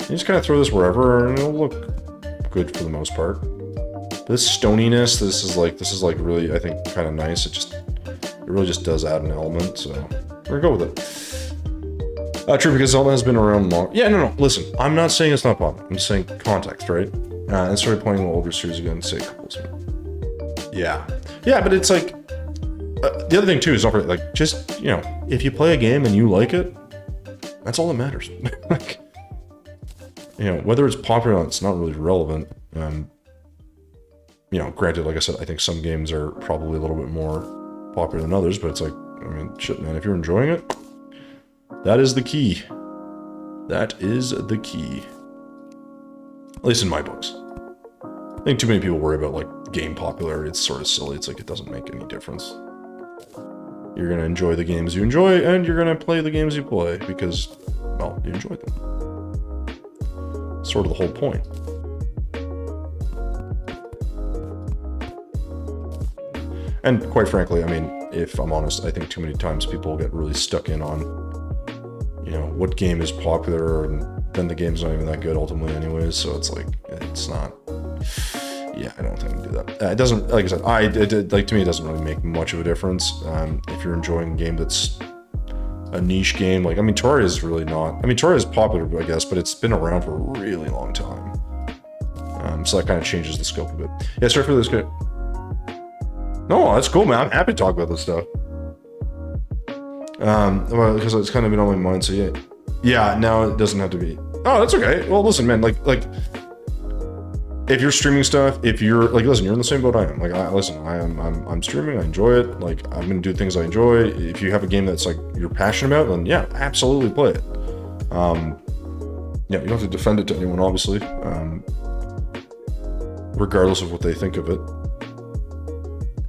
You just kind of throw this wherever, and it'll look good for the most part. This stoniness, this is like really, I think, kind of nice. It really just does add an element, so we're gonna go with it. True, because Zelda has been around long. Yeah, no, listen, I'm not saying it's not popular. I'm saying context, right? And started playing the older series again, say a couple of minutes. Yeah, but it's like the other thing too is don't forget, like, just, you know, if you play a game and you like it, that's all that matters. Like, you know, whether it's popular or not, it's not really relevant. You know, granted, like I said, I think some games are probably a little bit more popular than others, but it's like, I mean, shit, man, if you're enjoying it, that is the key. That is the key. At least in my books. I think too many people worry about, like, game popularity. It's sort of silly. It's like, it doesn't make any difference. You're going to enjoy the games you enjoy, and you're going to play the games you play, because, well, you enjoy them. Sort of the whole point. And quite frankly, I mean, if I'm honest, I think too many times people get really stuck in on, you know, what game is popular, and then the game's not even that good ultimately anyways, so it's like, it's not... Yeah, I don't think I can do that. It doesn't, like I said, like, to me, it doesn't really make much of a difference. If you're enjoying a game that's a niche game, like, I mean, Terraria is really not... I mean, Terraria is popular, I guess, but it's been around for a really long time. So that kind of changes the scope of it. Yeah, sorry for this guy. No, that's cool, man. I'm happy to talk about this stuff. Well, because it's kind of been on my mind, so yeah. Yeah, now it doesn't have to be. Oh, that's okay. Well, listen, man, like, if you're streaming stuff, if you're, like, listen, you're in the same boat I am. Like, I'm streaming, I enjoy it. Like, I'm gonna do things I enjoy. If you have a game that's, like, you're passionate about, then yeah, absolutely play it. Yeah, you don't have to defend it to anyone, obviously. Regardless of what they think of it.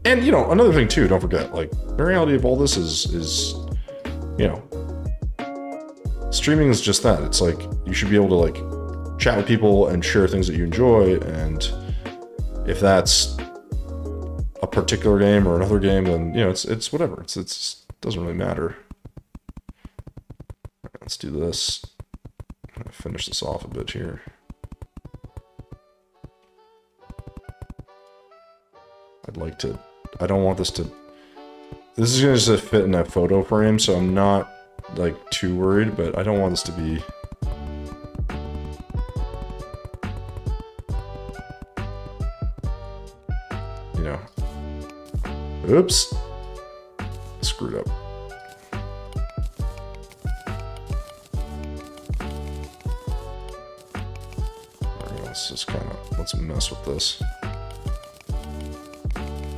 And, you know, another thing too, don't forget, like, the reality of all this is, you know, streaming is just that. It's like, you should be able to, like, chat with people and share things that you enjoy, and if that's a particular game or another game, then, you know, it's whatever. It doesn't really matter. Right, let's do this. I'm gonna finish this off a bit here. I don't want this to... This is going to just fit in that photo frame, so I'm not, like, too worried, but I don't want this to be... You know... Oops! Screwed up. Alright, let's just kind of... Let's mess with this.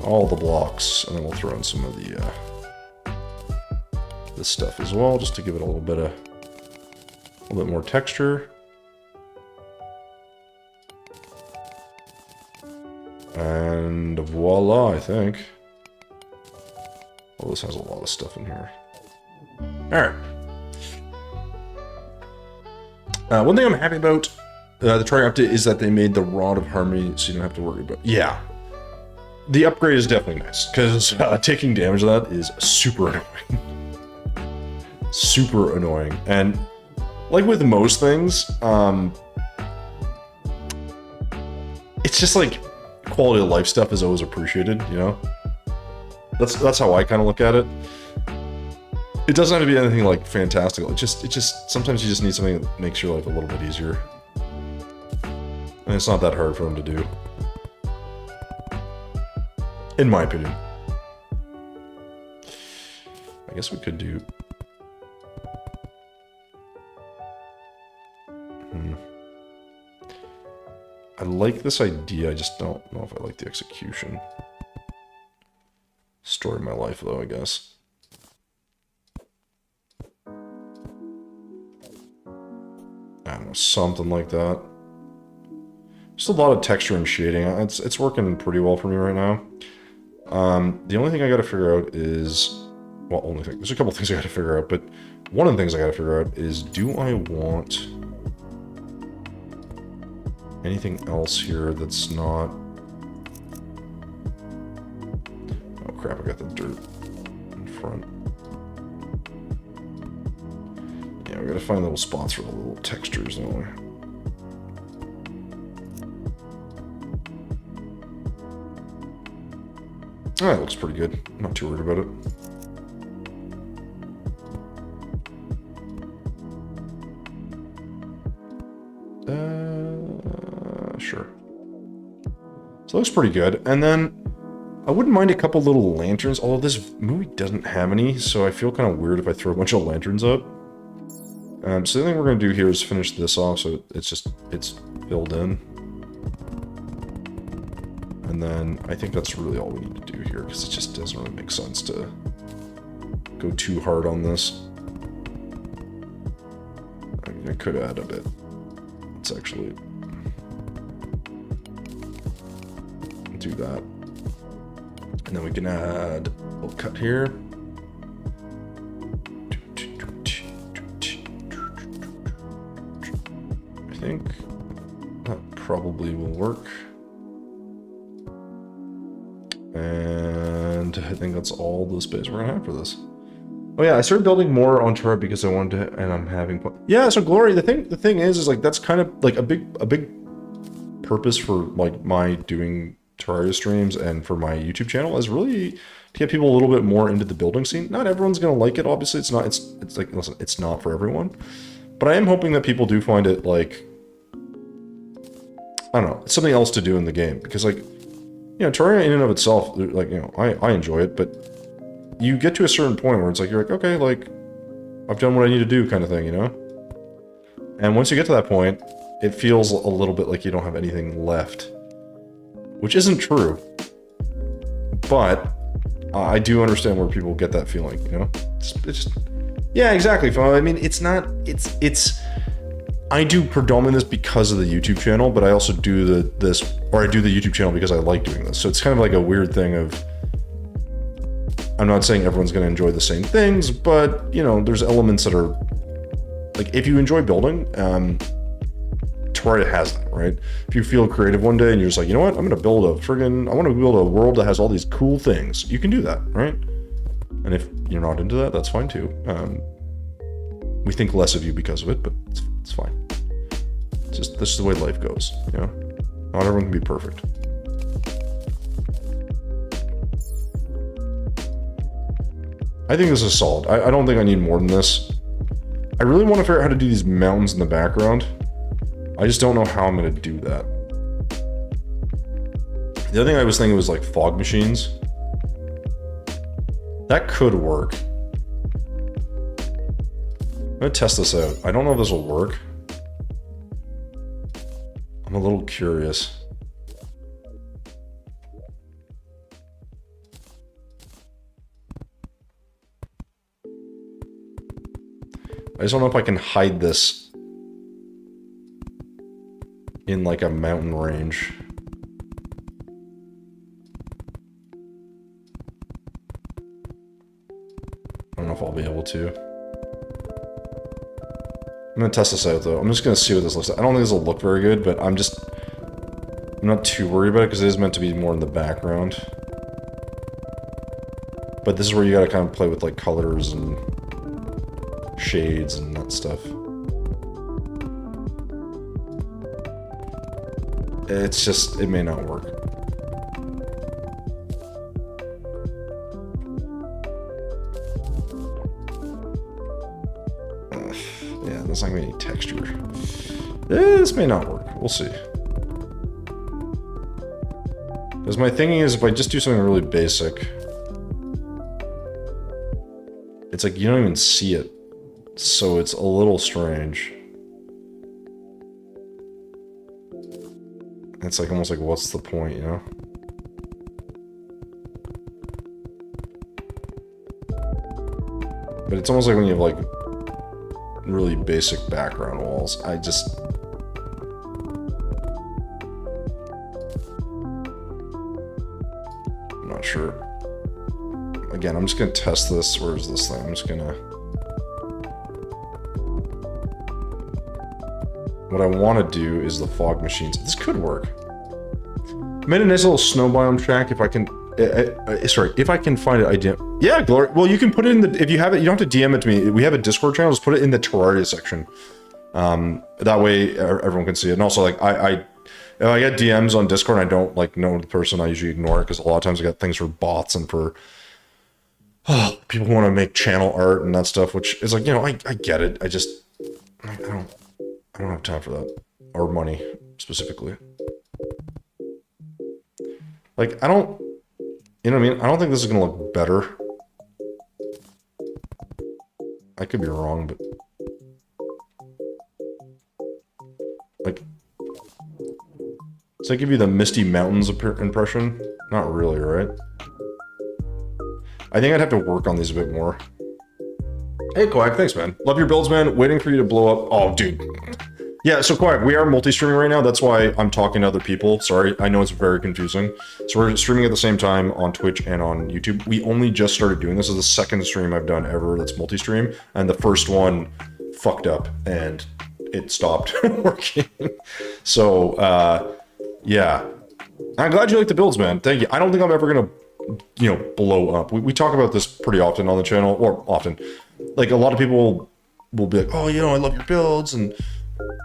All the blocks, and then we'll throw in some of the this stuff as well, just to give it a little bit more texture. And voila, I think. Oh, this has a lot of stuff in here. All right. One thing I'm happy about the Terraria update is that they made the Rod of Harmony, so you don't have to worry about. Yeah. The upgrade is definitely nice, because taking damage of that is super annoying. Super annoying. And, like with most things, it's just like quality of life stuff is always appreciated, you know? That's how I kind of look at it. It doesn't have to be anything like fantastical. It just sometimes you just need something that makes your life a little bit easier. And it's not that hard for them to do. In my opinion. I guess we could do... I like this idea, I just don't know if I like the execution. Story of my life, though, I guess. I don't know, something like that. Just a lot of texture and shading. It's working pretty well for me right now. The only thing I gotta figure out is... Well, only thing. There's a couple things I gotta figure out, but one of the things I gotta figure out is, do I want anything else here that's not... Oh crap, I got the dirt in front. Yeah, we gotta find little spots for the little textures, don't we? That looks pretty good. I'm not too worried about it. Sure. So it looks pretty good. And then I wouldn't mind a couple little lanterns, although this movie doesn't have any, so I feel kind of weird if I throw a bunch of lanterns up. So the thing we're going to do here is finish this off so it's filled in. And then I think that's really all we need to do here, because it just doesn't really make sense to go too hard on this. I mean, I could add a bit. Let's actually do that. And then we can add a little cut here. I think that probably will work. And I think that's all the space we're gonna have for this. Oh yeah, I started building more on Terra because I wanted to, and I'm having... Yeah, so Glory, the thing is like, that's kind of like a big purpose for like my doing Terraria streams and for my YouTube channel is really to get people a little bit more into the building scene. Not everyone's gonna like it, obviously. It's like, listen, it's not for everyone. But I am hoping that people do find it like, I don't know, it's something else to do in the game. Because like, you know, Terraria in and of itself, like, you know, I enjoy it, but you get to a certain point where it's like, you're like, okay, like, I've done what I need to do kind of thing, you know? And once you get to that point, it feels a little bit like you don't have anything left. Which isn't true. But I do understand where people get that feeling, you know? It's just... Yeah, exactly. I mean, it's not... It's... I do predominantly this because of the YouTube channel, but I also do this... Or I do the YouTube channel because I like doing this. So it's kind of like a weird thing of... I'm not saying everyone's going to enjoy the same things, but, you know, there's elements that are... Like, if you enjoy building, Terraria has that, right? If you feel creative one day and you're just like, you know what, I'm going to build a friggin'... I want to build a world that has all these cool things. You can do that, right? And if you're not into that, that's fine too. We think less of you because of it, but it's fine. It's just, this is the way life goes, you know? Not everyone can be perfect. I think this is solid. I don't think I need more than this. I really want to figure out how to do these mountains in the background. I just don't know how I'm going to do that. The other thing I was thinking was like fog machines. That could work. I'm going to test this out. I don't know if this will work. I'm a little curious. I just don't know if I can hide this in like a mountain range. I don't know if I'll be able to. I'm gonna test this out though. I'm just gonna see what this looks like. I don't think this will look very good, but I'm not too worried about it because it is meant to be more in the background. But this is where you gotta kind of play with like colors and shades and that stuff. It's just, it may not work. Yeah, there's not gonna be any texture. This may not work. We'll see. Because my thinking is if I just do something really basic, it's like you don't even see it. So it's a little strange. It's like almost like, what's the point, you know? But it's almost like when you have like really basic background walls. I'm not sure. Again, I'm just gonna test this. Where's this thing? I'm just gonna... What I want to do is the fog machines. This could work. Made a nice little snow biome track. If I can, sorry, if I can find it, I DM. Yeah, Glory. Well, you can put it in the. If you have it, you don't have to DM it to me. We have a Discord channel. Just put it in the Terraria section. That way everyone can see it. And also, like, if I get DMs on Discord and I don't like know the person, I usually ignore it because a lot of times I get things for bots and for people who want to make channel art and that stuff. Which is like, you know, I get it. I don't have time for that. Or money, specifically. Like, you know what I mean? I don't think this is gonna look better. I could be wrong, but... Like... Does that give you the Misty Mountains impression? Not really, right? I think I'd have to work on these a bit more. Hey, Quack, thanks, man. Love your builds, man. Waiting for you to blow up. Oh, dude. Yeah, so Quack, we are multi-streaming right now. That's why I'm talking to other people. Sorry, I know it's very confusing. So we're streaming at the same time on Twitch and on YouTube. We only just started doing this. This is the second stream I've done ever that's multi-stream. And the first one fucked up and it stopped working. So, yeah. I'm glad you like the builds, man. Thank you. I don't think I'm ever going to, you know, blow up. We talk about this pretty often on the channel, or often. Like, a lot of people will be like, oh, you know, I love your builds, and,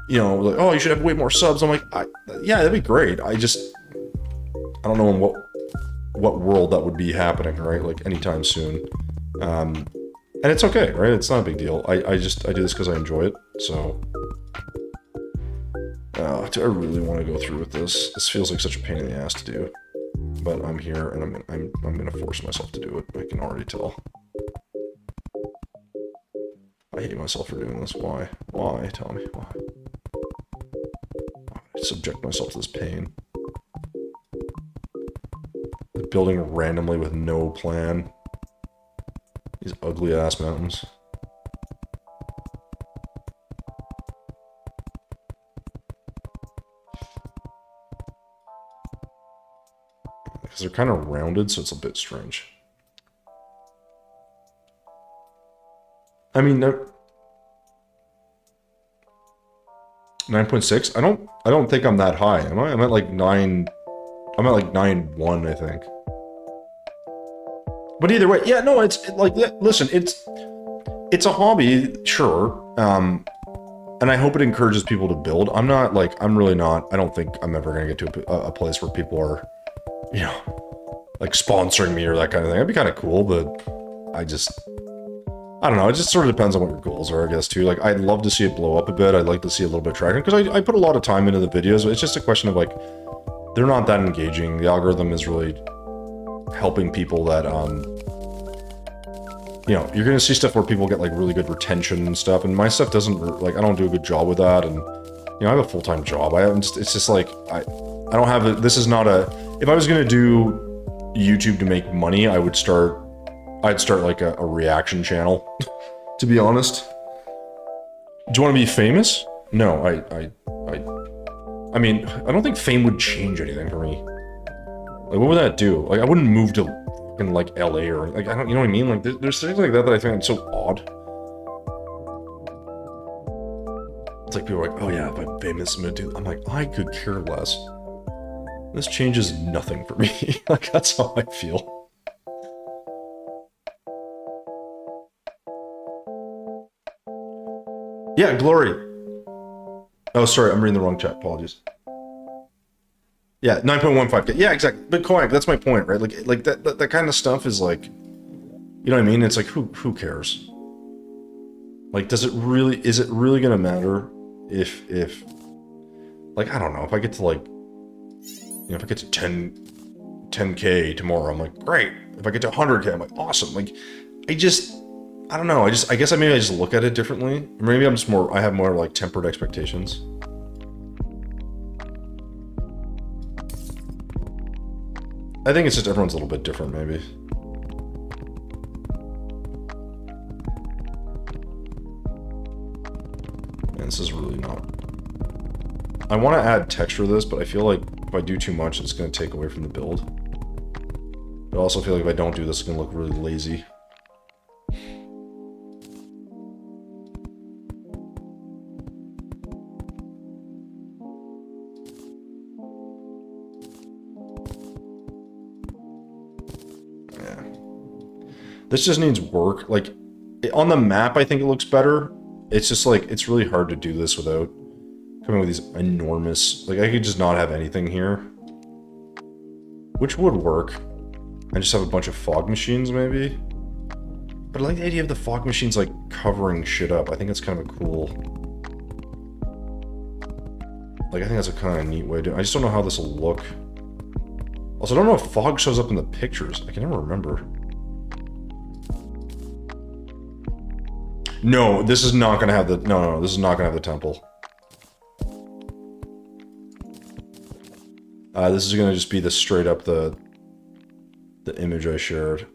you know, like, oh, you should have way more subs. I'm like, yeah, that'd be great. I don't know in what world that would be happening, right? Like, anytime soon. And it's okay, right? It's not a big deal. I do this because I enjoy it, so... do I really want to go through with this? This feels like such a pain in the ass to do. But I'm here, and I'm gonna force myself to do it. I can already tell. I hate myself for doing this. Why? Why? Tell me. Why? Why would I subject myself to this pain? Building randomly with no plan. These ugly-ass mountains. Because they're kind of rounded, so it's a bit strange. I mean, 9.6? I don't think I'm that high, am I? I'm at like 9... I'm at like 9.1, I think. But either way, yeah, no, it's like, listen, it's a hobby, sure. And I hope it encourages people to build. I'm really not, I don't think I'm ever going to get to a place where people are, you know, like sponsoring me or that kind of thing. That'd be kind of cool, but I don't know, it just sort of depends on what your goals are, I guess, too. Like, I'd love to see it blow up a bit. I'd like to see a little bit of traction, because I put a lot of time into the videos. It's just a question of, like, they're not that engaging. The algorithm is really helping people that, you know, you're going to see stuff where people get, like, really good retention and stuff, and my stuff doesn't, like, I don't do a good job with that, and, you know, I have a full-time job. It's just, like, I don't have a, this is not a, if I was going to do YouTube to make money, I'd start like a reaction channel, to be honest. Do you want to be famous? No, I mean, I don't think fame would change anything for me. Like, what would that do? Like, I wouldn't move to fucking, like, LA or, like, I don't, you know what I mean? Like, there's things like that I think are so odd. It's like, people are like, oh yeah, if I'm famous, I'm gonna do, I'm like, I could care less. This changes nothing for me. Like, that's how I feel. Yeah, Glory. Oh, sorry, I'm reading the wrong chat. Apologies. Yeah, 9.15K. Yeah, exactly. But Koyak, that's my point, right? Like that kind of stuff is like, you know what I mean? It's like who cares? Like, is it really gonna matter if like, I don't know, if I get to like, you know, if I get to 10K tomorrow, I'm like, great. If I get to 100K, I'm like, awesome. Like, I don't know. I guess maybe I just look at it differently. Maybe I have more like tempered expectations. I think it's just everyone's a little bit different, maybe. And this is really not... I want to add texture to this, but I feel like if I do too much, it's going to take away from the build. But I also feel like if I don't do this, it's going to look really lazy. Yeah. This just needs work. Like, on the map, I think it looks better. It's just like, it's really hard to do this without coming with these enormous... Like, I could just not have anything here. Which would work. I just have a bunch of fog machines, maybe? But I like the idea of the fog machines, like, covering shit up. I think that's kind of a cool... Like, I think that's a kind of neat way to do it. I just don't know how this will look. Also, I don't know if fog shows up in the pictures. I can never remember. No, this is not gonna have the... No, this is not gonna have the temple. This is gonna just be the straight up the image I shared.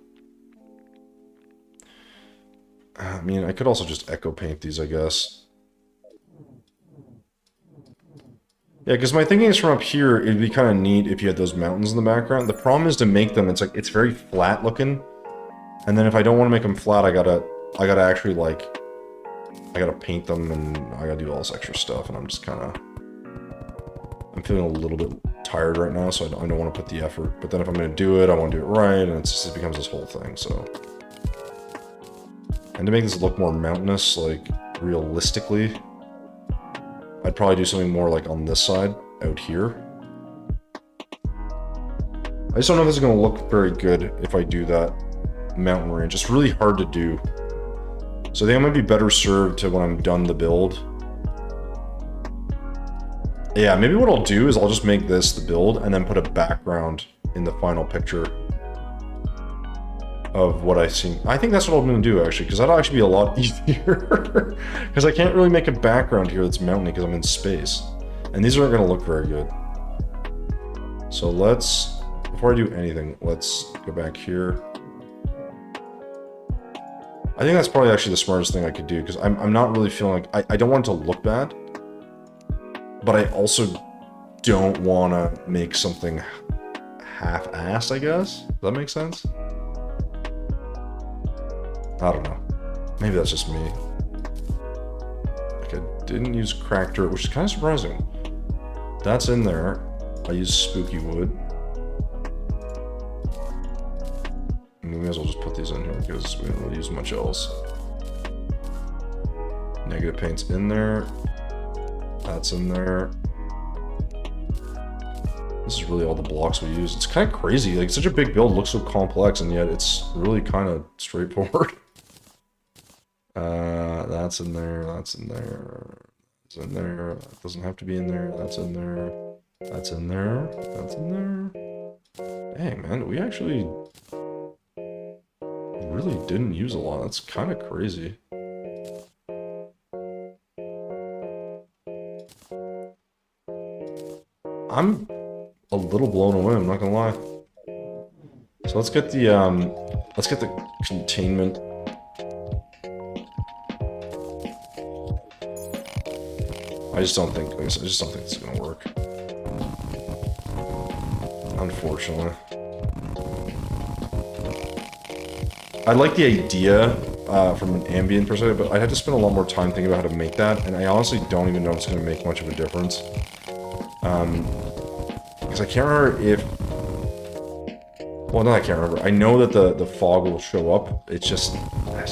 I mean, I could also just echo paint these, I guess. Yeah, because my thinking is from up here, it'd be kind of neat if you had those mountains in the background. The problem is to make them, it's like, it's very flat looking. And then if I don't want to make them flat, I gotta actually, like, I gotta paint them and I gotta do all this extra stuff, and I'm just kind of... I'm feeling a little bit tired right now, so I don't want to put the effort. But then if I'm going to do it, I want to do it right, and it becomes this whole thing, so... And to make this look more mountainous, like, realistically, I'd probably do something more like on this side, out here. I just don't know if this is going to look very good if I do that mountain range. It's really hard to do. So I think I might be better served to when I'm done the build. Yeah, maybe what I'll do is I'll just make this the build and then put a background in the final picture of what I see. I think that's what I'm going to do, actually, because that'll actually be a lot easier. Because I can't really make a background here that's mountainy because I'm in space. And these aren't going to look very good. So let's, before I do anything, let's go back here. I think that's probably actually the smartest thing I could do, because I'm not really feeling like... I don't want it to look bad. But I also don't want to make something half-assed, I guess? Does that make sense? I don't know. Maybe that's just me. Like, I didn't use cracked dirt, which is kind of surprising. That's in there. I used spooky wood. And we may as well just put these in here because we don't really use much else. Negative paint's in there. That's in there. This is really all the blocks we use. It's kind of crazy. Like, such a big build looks so complex, and yet it's really kind of straightforward. That's in there. That's in there. That's in there. That doesn't have to be in there. That's in there. That's in there. That's in there. Dang, man. We actually really didn't use a lot. That's kind of crazy. I'm a little blown away, I'm not gonna lie. So let's get the containment. I just don't think this is gonna work. Unfortunately. I like the idea from an ambient perspective, but I'd have to spend a lot more time thinking about how to make that, and I honestly don't even know if it's gonna make much of a difference. Because I can't remember if... Well, no, I can't remember. I know that the fog will show up. It's just... I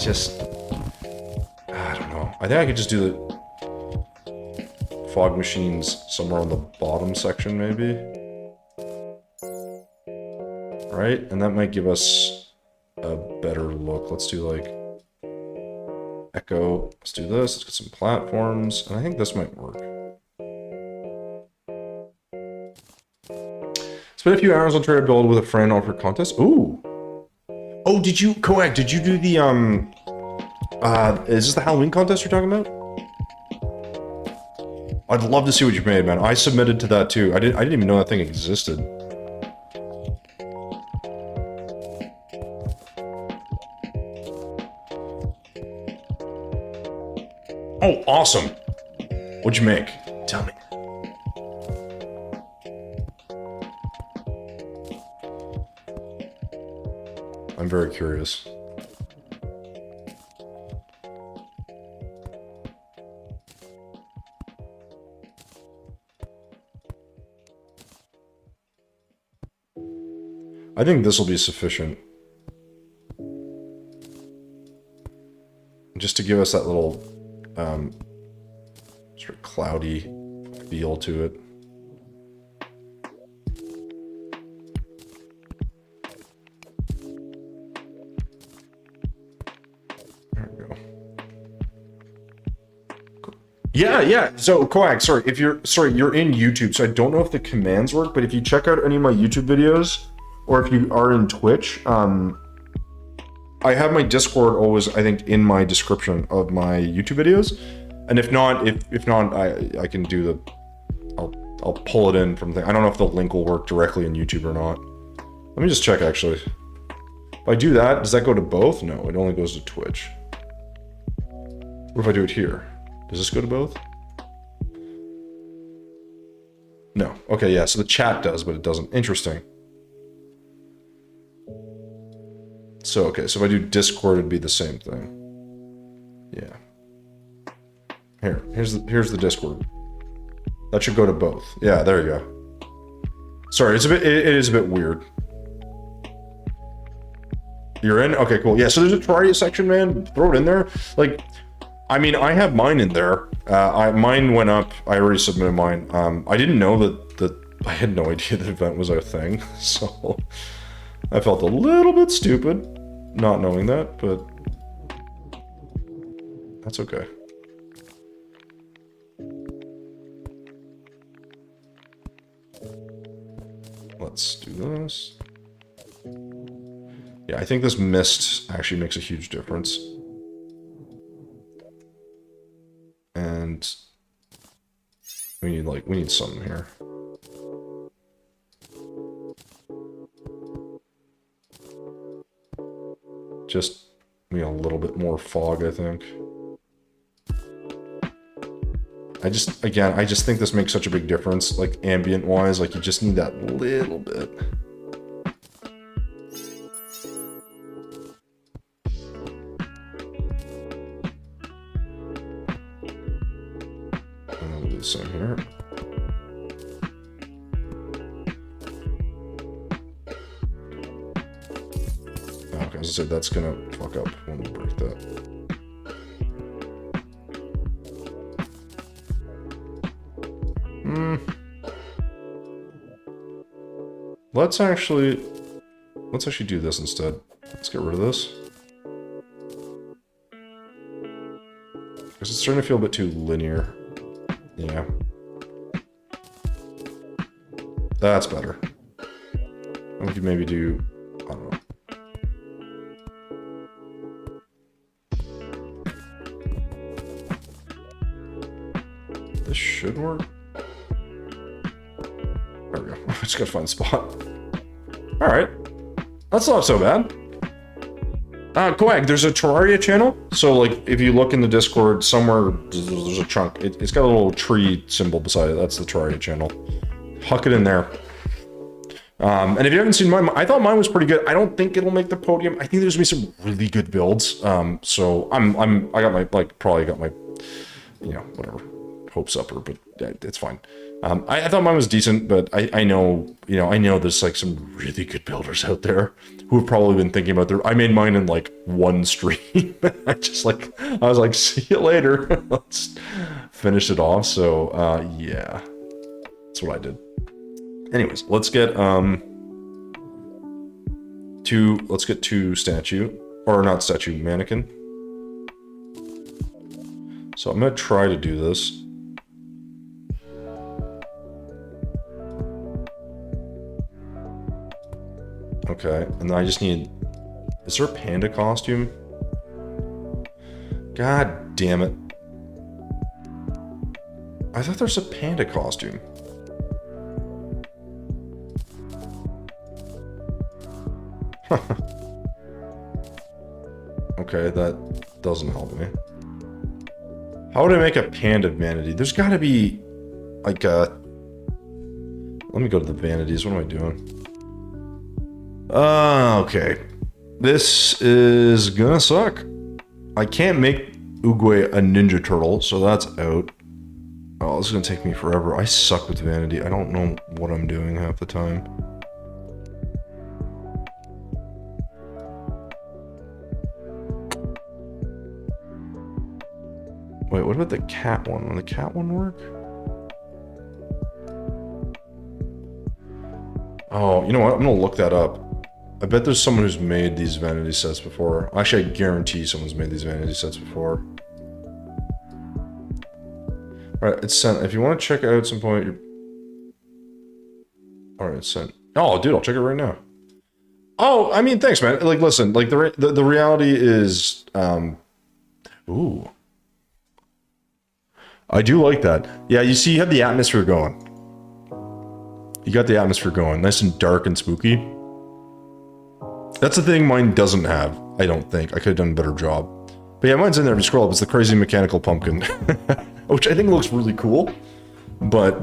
don't know. I think I could just do the fog machines somewhere on the bottom section, maybe. right? And that might give us a better look. Let's do like echo. Let's do this. Let's get some platforms. And I think this might work. Spent a few hours on trying to build with a friend on for contest. Ooh. Oh, did you, Koak, did you do the, is this the Halloween contest you're talking about? I'd love to see what you made, man. I submitted to that too. I didn't even know that thing existed. Oh, awesome. What'd you make? Tell me. I'm very curious. I think this will be sufficient. Just to give us that little, sort of cloudy feel to it. There we go. Cool. Yeah. So, Koak, sorry, you're in YouTube, so I don't know if the commands work, but if you check out any of my YouTube videos, or if you are in Twitch, I have my Discord always, I think, in my description of my YouTube videos. And if not, I can do the, I'll pull it in from there. I don't know if the link will work directly in YouTube or not. Let me just check, actually. If I do that, does that go to both? No, it only goes to Twitch. What if I do it here? Does this go to both? No. Okay, yeah, so the chat does, but it doesn't. Interesting. So, okay, so if I do Discord, it'd be the same thing. Yeah. Here's the Discord. That should go to both. Yeah, there you go. Sorry, it is a bit weird. You're in? Okay, cool. Yeah, so there's a Terraria section, man. Throw it in there. Like, I mean, I have mine in there. Mine went up. I already submitted mine. I didn't know that I had no idea the event was a thing, so I felt a little bit stupid not knowing that, but that's okay. Let's do this. Yeah, I think this mist actually makes a huge difference. And we need something here. Just a little bit more fog, I think. I just think this makes such a big difference, like ambient wise, like you just need that little bit. And I'll do the same here. Okay, as I said, that's gonna fuck up when we break that. Let's actually do this instead. Let's get rid of this. Because it's starting to feel a bit too linear. Yeah. That's better. And we could maybe do, I don't know. This should work. There we go. I just gotta find a spot. Alright. That's not so bad. Koak, there's a Terraria channel. So, like, if you look in the Discord, somewhere there's a chunk. It's got a little tree symbol beside it. That's the Terraria channel. Huck it in there. And if you haven't seen mine, I thought mine was pretty good. I don't think it'll make the podium. I think there's gonna be some really good builds. So I got my, probably got my, whatever, hopes up, but it's fine. I thought mine was decent, but I know there's like some really good builders out there who have probably been thinking about I made mine in like one stream. I was like, see you later. Let's finish it off. So, yeah, that's what I did. Anyways, let's get, let's get 2 statue. Or not statue, mannequin. So I'm gonna try to do this. Okay, and then I just need... Is there a panda costume? God damn it. I thought there's a panda costume. Okay, that doesn't help me. How would I make a panda vanity? There's gotta be... like a... Let me go to the vanities. What am I doing? Okay. This is gonna suck. I can't make Oogway a Ninja Turtle, so that's out. Oh, this is gonna take me forever. I suck with vanity. I don't know what I'm doing half the time. Wait, what about the cat one? Will the cat one work? Oh, you know what? I'm gonna look that up. I bet there's someone who's made these vanity sets before. Actually, I guarantee someone's made these vanity sets before. Alright, it's sent. If you want to check it out at some point, you're... Alright, it's sent. Oh, dude, I'll check it right now. Oh, I mean, thanks, man. Like, listen, like, the reality is, ooh. I do like that. Yeah, you see, you have the atmosphere going. You got the atmosphere going. Nice and dark and spooky. That's the thing mine doesn't have, I don't think. I could have done a better job. But yeah, mine's in there. If you scroll up, it's the crazy mechanical pumpkin. Which I think looks really cool. But,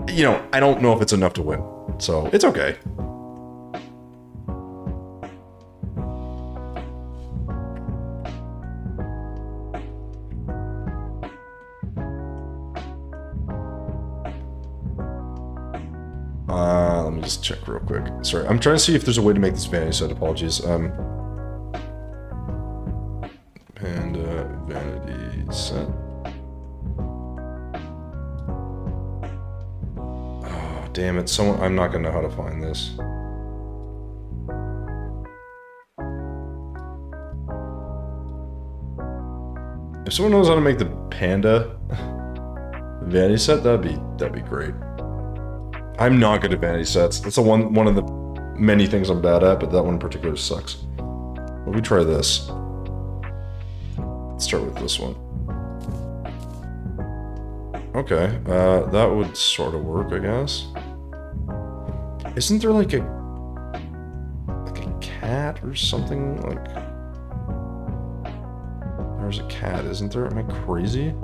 you know, I don't know if it's enough to win. So, it's okay. Let me just check real quick. Sorry, I'm trying to see if there's a way to make this vanity set. Apologies. Panda vanity set. Oh, damn it. I'm not gonna know how to find this. If someone knows how to make the panda vanity set, that'd be great. I'm not good at vanity sets. That's one of the many things I'm bad at, but that one in particular sucks. Well, we try this. Let's start with this one. Okay, that would sort of work, I guess. Isn't there like a cat or something? Like, there's a cat, isn't there? Am I crazy?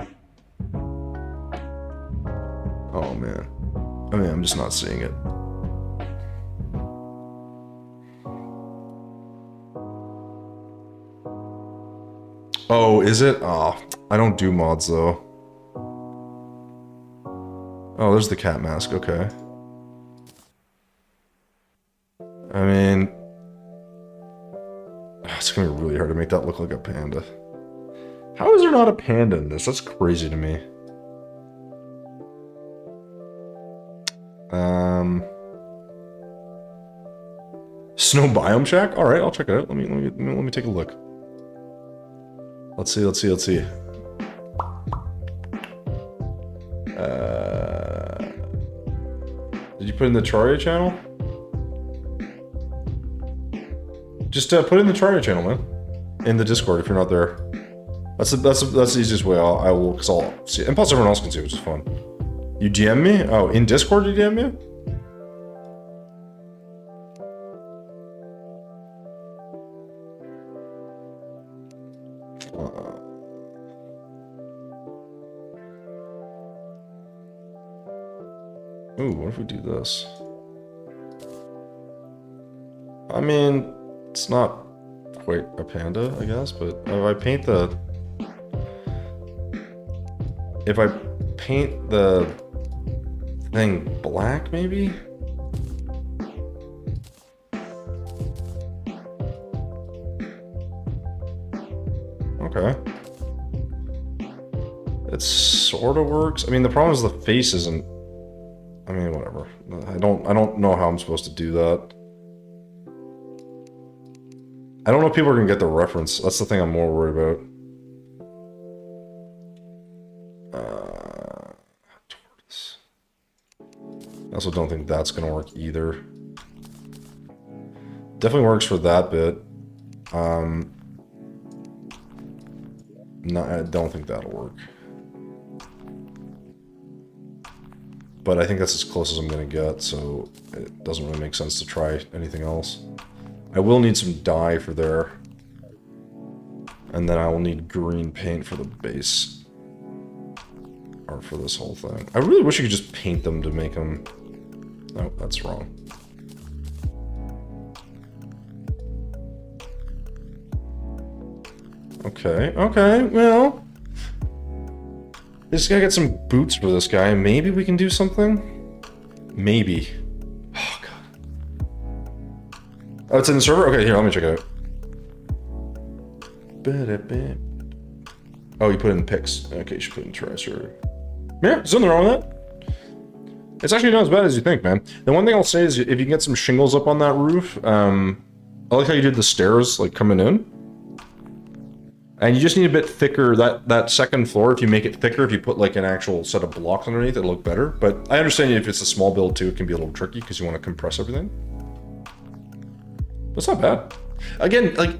Oh man. I mean, I'm just not seeing it. Oh, is it? Oh, I don't do mods though. Oh, there's the cat mask, okay. I mean... It's gonna be really hard to make that look like a panda. How is there not a panda in this? That's crazy to me. Snow Biome Shack? Alright, I'll check it out. Let me take a look. Let's see. Did you put in the Charia channel? Just put it in the Charia channel, man. In the Discord if you're not there. That's the easiest way. I will, because I'll see it. And plus everyone else can see it, which is fun. You DM me? Oh, in Discord you DM me? Ooh, what if we do this? I mean, it's not quite a panda, I guess, but if I paint the thing black, maybe? Okay. It sort of works. I mean, the problem is the face isn't... I mean, whatever. I don't know how I'm supposed to do that. I don't know if people are gonna get the reference. That's the thing I'm more worried about. Tortoise. I also don't think that's gonna work either. Definitely works for that bit. No, I don't think that'll work. But I think that's as close as I'm gonna get, so it doesn't really make sense to try anything else. I will need some dye for there. And then I will need green paint for the base. Or for this whole thing. I really wish you could just paint them to make them... No, that's wrong. Okay, okay, well... Just gotta get some boots for this guy. Maybe we can do something? Maybe. Oh, God. Oh, it's in the server? Okay, here, let me check it out. Oh, you put in pics. Okay, you should put in tracer. Yeah, there's nothing wrong with that. It's actually not as bad as you think, man. The one thing I'll say is if you can get some shingles up on that roof, I like how you did the stairs, like, coming in. And you just need a bit thicker, that second floor, if you make it thicker, if you put like an actual set of blocks underneath, it'll look better. But I understand if it's a small build too, it can be a little tricky because you want to compress everything. That's not bad. Again, like,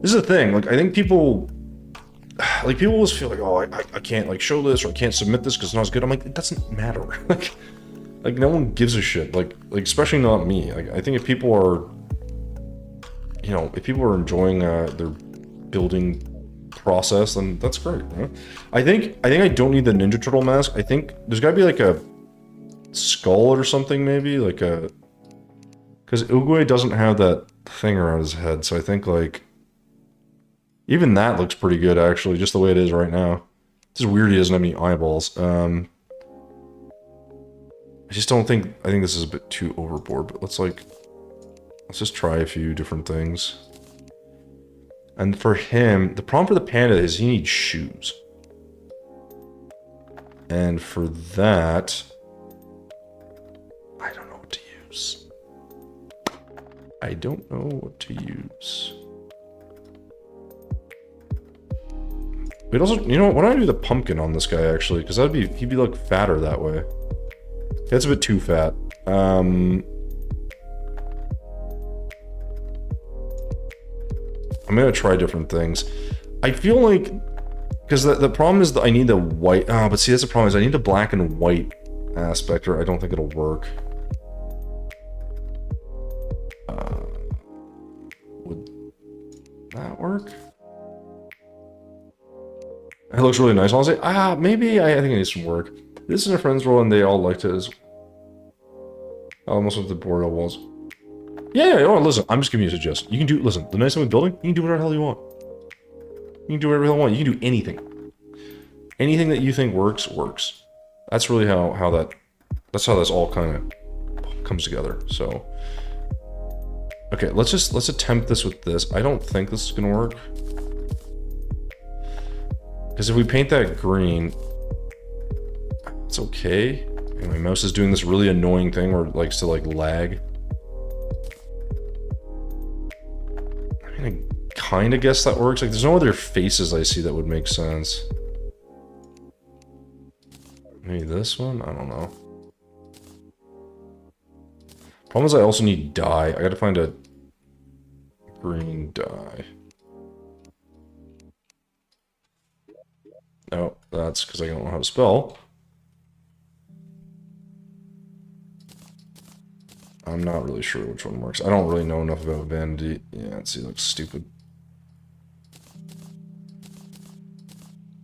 this is the thing, like, I think people always feel like, oh, I can't like show this or I can't submit this because it's not as good. I'm like, it doesn't matter. like no one gives a shit. Like especially not me. Like, I think if people are, you know, if people are enjoying their building process, then that's great, right? I think I don't need the Ninja Turtle mask. I think there's gotta be like a skull or something, maybe like a, because Uguay doesn't have that thing around his head, so I think like even that looks pretty good actually, just the way it is right now. It's just weird he doesn't have any eyeballs. I just don't think, I think this is a bit too overboard, but let's just try a few different things. And for him, the problem for the panda is he needs shoes. And for that, I don't know what to use. I don't know what to use. But also, you know what, why don't I do the pumpkin on this guy actually? Because he'd be like fatter that way. That's a bit too fat. I'm gonna try different things. I feel like, because the problem is that I need the white, but see, that's the problem is I need the black and white aspect, or I don't think it'll work. Would that work? It looks really nice, honestly. Maybe I think it needs some work. This is a friend's role and they all liked it as... I almost went to the board walls. Yeah, listen, I'm just giving you a suggestion. You can do, listen, the nice thing with building, you can do whatever the hell you want. You can do whatever the hell you want. You can do anything. Anything that you think works, works. That's really that's how this all kind of comes together, so. Okay, let's attempt this with this. I don't think this is gonna work. Because if we paint that green, it's okay. And my mouse is doing this really annoying thing where it likes to like lag. I kind of guess that works. Like, there's no other faces I see that would make sense. Maybe this one? I don't know. Problem is I also need dye. I gotta find a green dye. No, that's because I don't know how to spell. I'm not really sure which one works. I don't really know enough about vanity. Yeah, see, it looks stupid.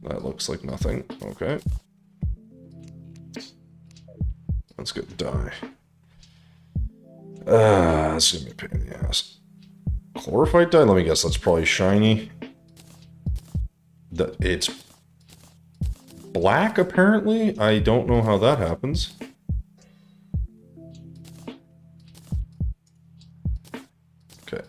That looks like nothing. Okay. Let's get dye. This is gonna be a pain in the ass. Chlorophyte dye? Let me guess, that's probably shiny. It's black, apparently? I don't know how that happens. Okay.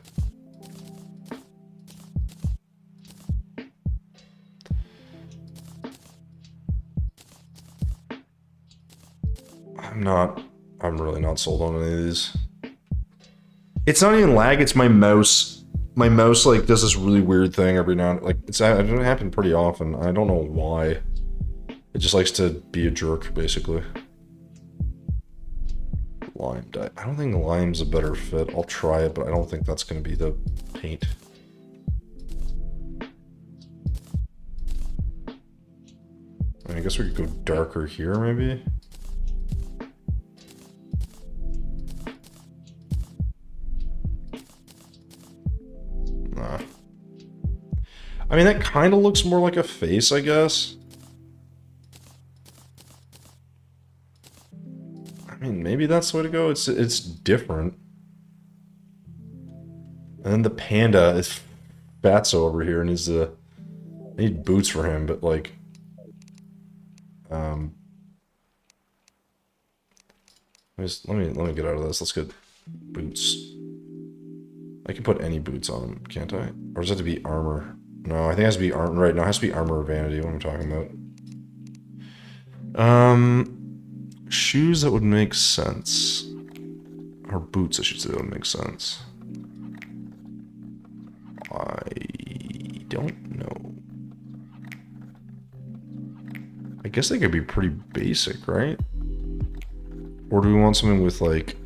I'm really not sold on any of these. It's not even lag, it's my mouse. my mouse like does this really weird thing every now and like it doesn't happen pretty often. I don't know why. It just likes to be a jerk, basically. Lime dye. I don't think lime's a better fit. I'll try it, but I don't think that's going to be the paint. I guess we could go darker here, maybe? Nah. I mean, that kind of looks more like a face, I guess. I mean, maybe that's the way to go. It's different. And then the panda is fatso over here, and he's I need boots for him, but like, let me get out of this. Let's get boots. I can put any boots on him, can't I? Or does it have to be armor? No, I think it has to be armor. Right, no, it has to be armor or vanity. What am I talking about? Shoes that would make sense. Or boots, I should say, that would make sense. I don't know. I guess they could be pretty basic, right? Or do we want something with like...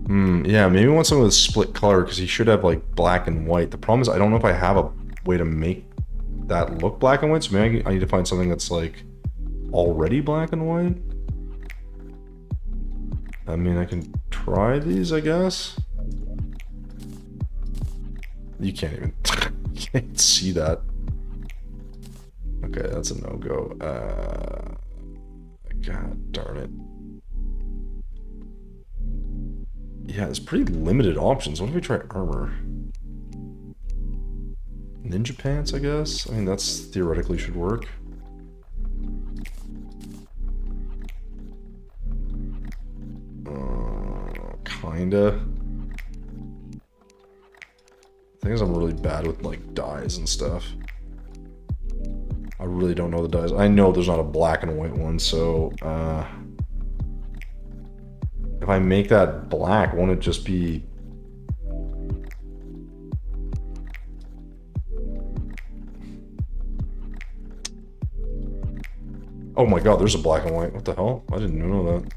yeah, maybe we want something with split color, because he should have like black and white. The problem is I don't know if I have a way to make that look black and white, so maybe I need to find something that's like already black and white. I mean, I can try these, I guess. You can't even... you can't see that. Okay, that's a no-go. God darn it. Yeah, it's pretty limited options. What if we try armor? Ninja pants, I guess? I mean, that's theoretically should work. Kinda. The thing is, I'm really bad with, like, dyes and stuff. I really don't know the dyes. I know there's not a black and white one, so, if I make that black, won't it just be... Oh my god, there's a black and white. What the hell? I didn't know that.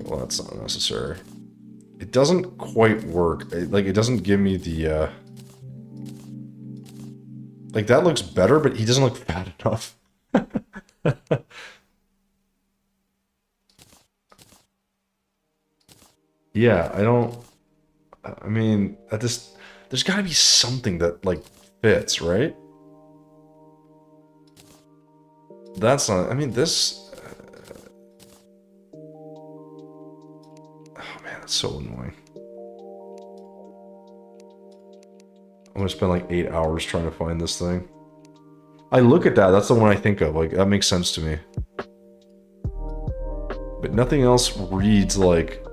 Well, that's not necessary. It doesn't quite work. It doesn't give me the, like, that looks better, but he doesn't look fat enough. Yeah, I mean, there's gotta be something that, like, fits, right? That's not, I mean, this... oh man, that's so annoying. I'm gonna spend like 8 hours trying to find this thing. I look at that, that's the one I think of, like, that makes sense to me. But nothing else reads like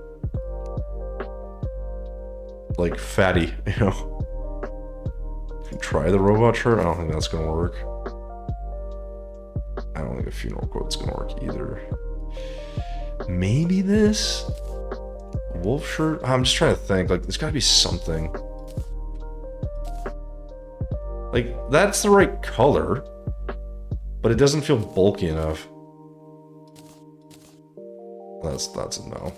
fatty, you know? Try the robot shirt? I don't think that's gonna work. I don't think a funeral quote's gonna work either. Maybe this? Wolf shirt? I'm just trying to think, like, there's gotta be something. Like, that's the right color, but it doesn't feel bulky enough. That's a no.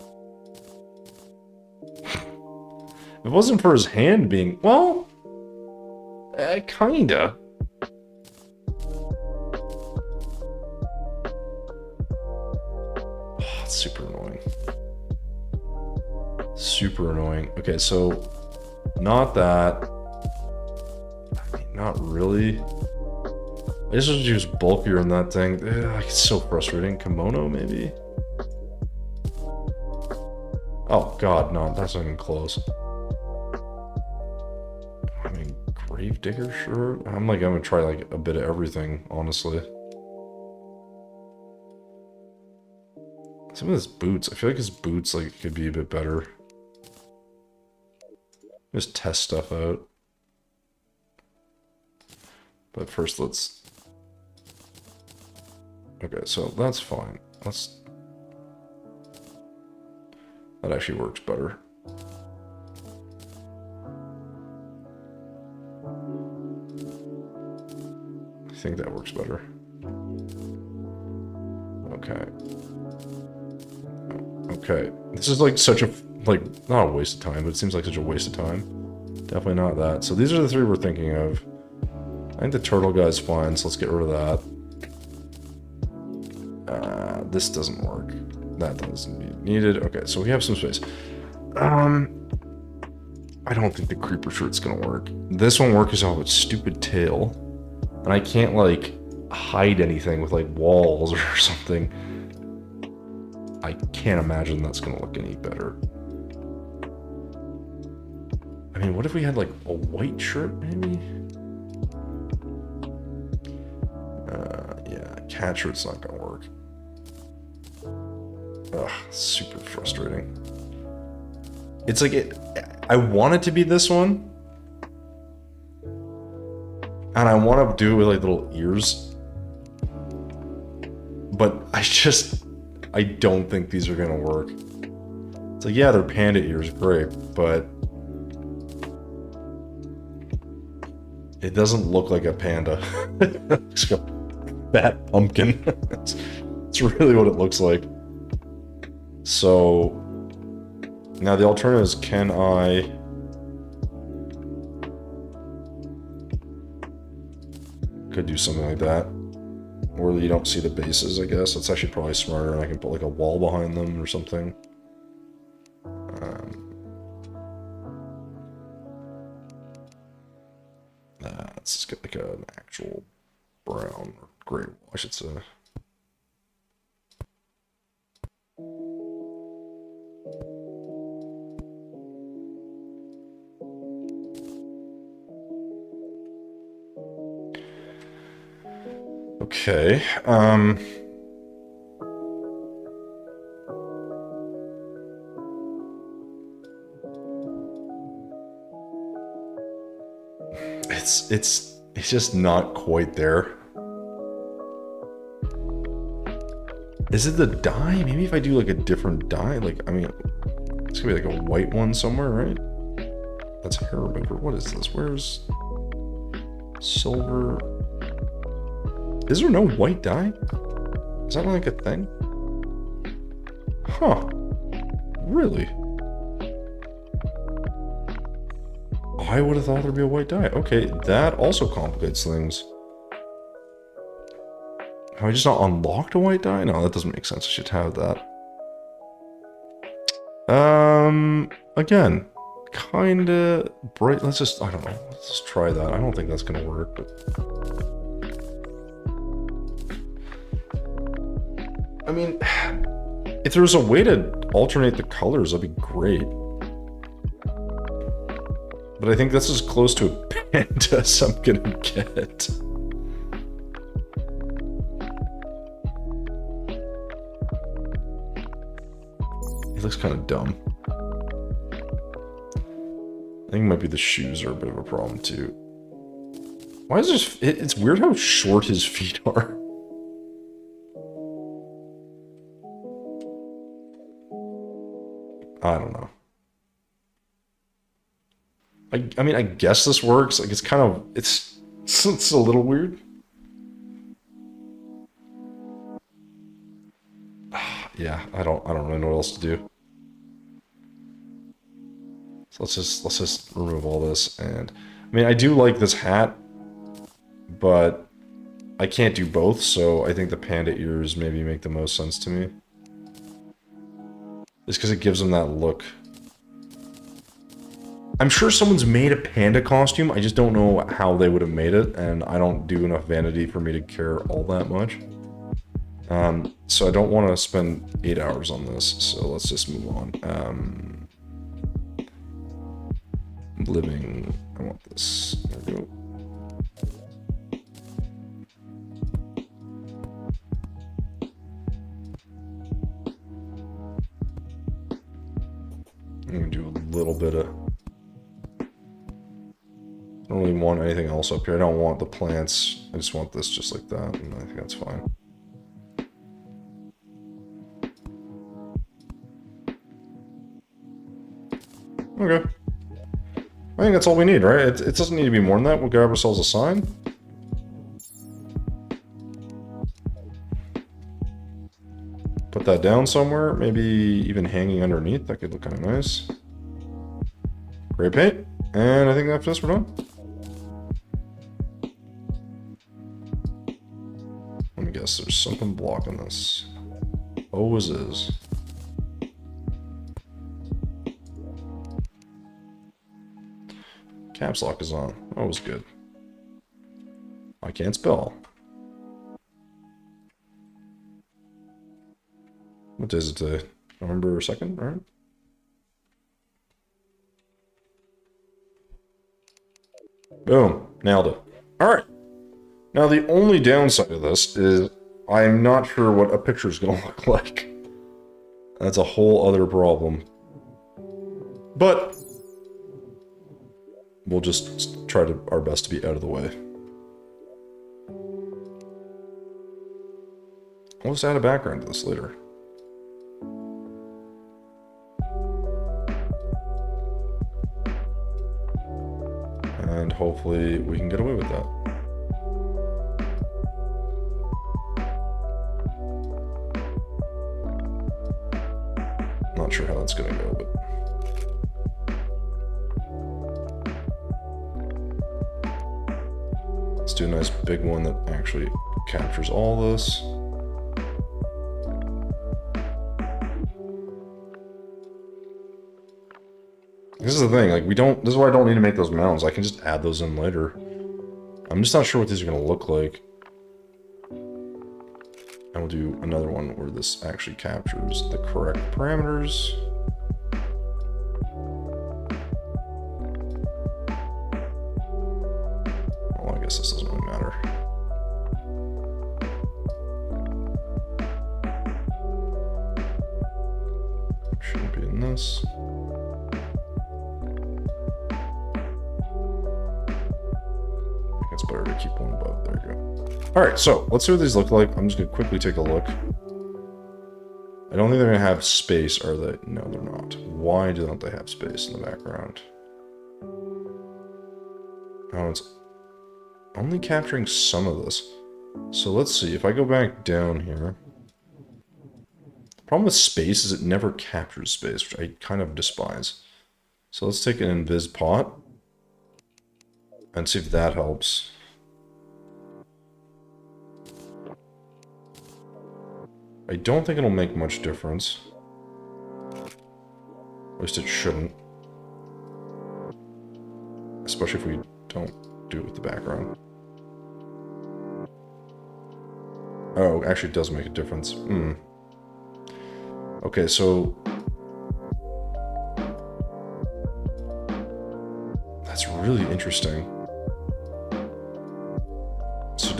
If it wasn't for his hand being, well, kinda. Oh, it's super annoying. Super annoying. Okay, so not that. I mean, not really. I just wish he was bulkier in that thing. Ugh, it's so frustrating. Kimono, maybe? Oh god, no, that's not even close. I mean, Gravedigger shirt? I'm gonna try like a bit of everything, honestly. Some of his boots, I feel like his boots like could be a bit better. Just test stuff out. But first let's... okay, so that's fine. Let's... That actually works better. I think that works better. Okay. Okay. This is like such a, like, not a waste of time, but it seems like such a waste of time. Definitely not that. So these are the three we're thinking of. I think the turtle guy's fine, so let's get rid of that. This doesn't work. That doesn't be needed. Okay, so we have some space. I don't think the creeper shirt's gonna work. This won't work because I have a stupid tail. And I can't, like, hide anything with, like, walls or something. I can't imagine that's gonna look any better. I mean, what if we had, like, a white shirt, maybe? Yeah, cat shirt's not gonna work. Ugh, super frustrating. It's like, I want it to be this one. And I want to do it with, like, little ears. But I don't think these are gonna work. It's like, yeah, they're panda ears, great, but it doesn't look like a panda. It's like a fat pumpkin. It's really what it looks like. So now the alternative is, can I could do something like that, where you don't see the bases, I guess. That's actually probably smarter, and I can put like a wall behind them or something. Let's just get like an actual brown or gray wall, I should say. Okay, it's just not quite there. Is it the dye? Maybe if I do like a different dye, like, I mean, it's gonna be like a white one somewhere, right? That's hair remover. What is this? Where's silver? Is there no white dye? Is that like a thing? Huh. Really? I would have thought there'd be a white dye. Okay, that also complicates things. Have I just not unlocked a white dye? No, that doesn't make sense. I should have that. Again, kinda bright. Let's just, I don't know. Let's just try that. I don't think that's gonna work, but I mean, if there was a way to alternate the colors, that'd be great. But I think that's as close to a panda as I'm gonna get. He looks kind of dumb. I think it might be the shoes are a bit of a problem too. Why is this? It's weird how short his feet are. I don't know. I mean, I guess this works. Like, it's kind of, it's a little weird. Yeah, I don't really know what else to do. So let's just remove all this. And I mean, I do like this hat, but I can't do both, so I think the panda ears maybe make the most sense to me. Just because it gives them that look. I'm sure someone's made a panda costume, I just don't know how they would have made it, and I don't do enough vanity for me to care all that much. So I don't want to spend 8 hours on this, so let's just move on. Living, I want this, there we go. I'm gonna do a little bit of, I don't really want anything else up here. I don't want the plants. I just want this just like that, and I think that's fine. Okay. I think that's all we need, right? It doesn't need to be more than that. We'll grab ourselves a sign. Put that down somewhere. Maybe even hanging underneath. That could look kind of nice. Gray paint. And I think after this we're done. Let me guess. There's something blocking this. Always is. Caps lock is on. Always good. I can't spell. What day is it today? November 2nd, right? Boom. Nailed it. Alright. Now the only downside of this is I'm not sure what a picture is going to look like. That's a whole other problem. But we'll just try our best to be out of the way. We'll just add a background to this later. And hopefully we can get away with that. Not sure how that's gonna go, but... let's do a nice big one that actually captures all this. This is the thing, like, this is why I don't need to make those mounds. I can just add those in later. I'm just not sure what these are gonna look like. And we'll do another one where this actually captures the correct parameters. Well, I guess this doesn't really matter. Shouldn't be in this. It's better to keep one above. There you go. Alright, so let's see what these look like. I'm just going to quickly take a look. I don't think they're going to have space, are they? No, they're not. Why don't they have space in the background? Oh, it's only capturing some of this. So let's see. If I go back down here... the problem with space is it never captures space, which I kind of despise. So let's take an invis pot. And see if that helps. I don't think it'll make much difference. At least it shouldn't. Especially if we don't do it with the background. Oh, actually it does make a difference. Okay, so... that's really interesting. So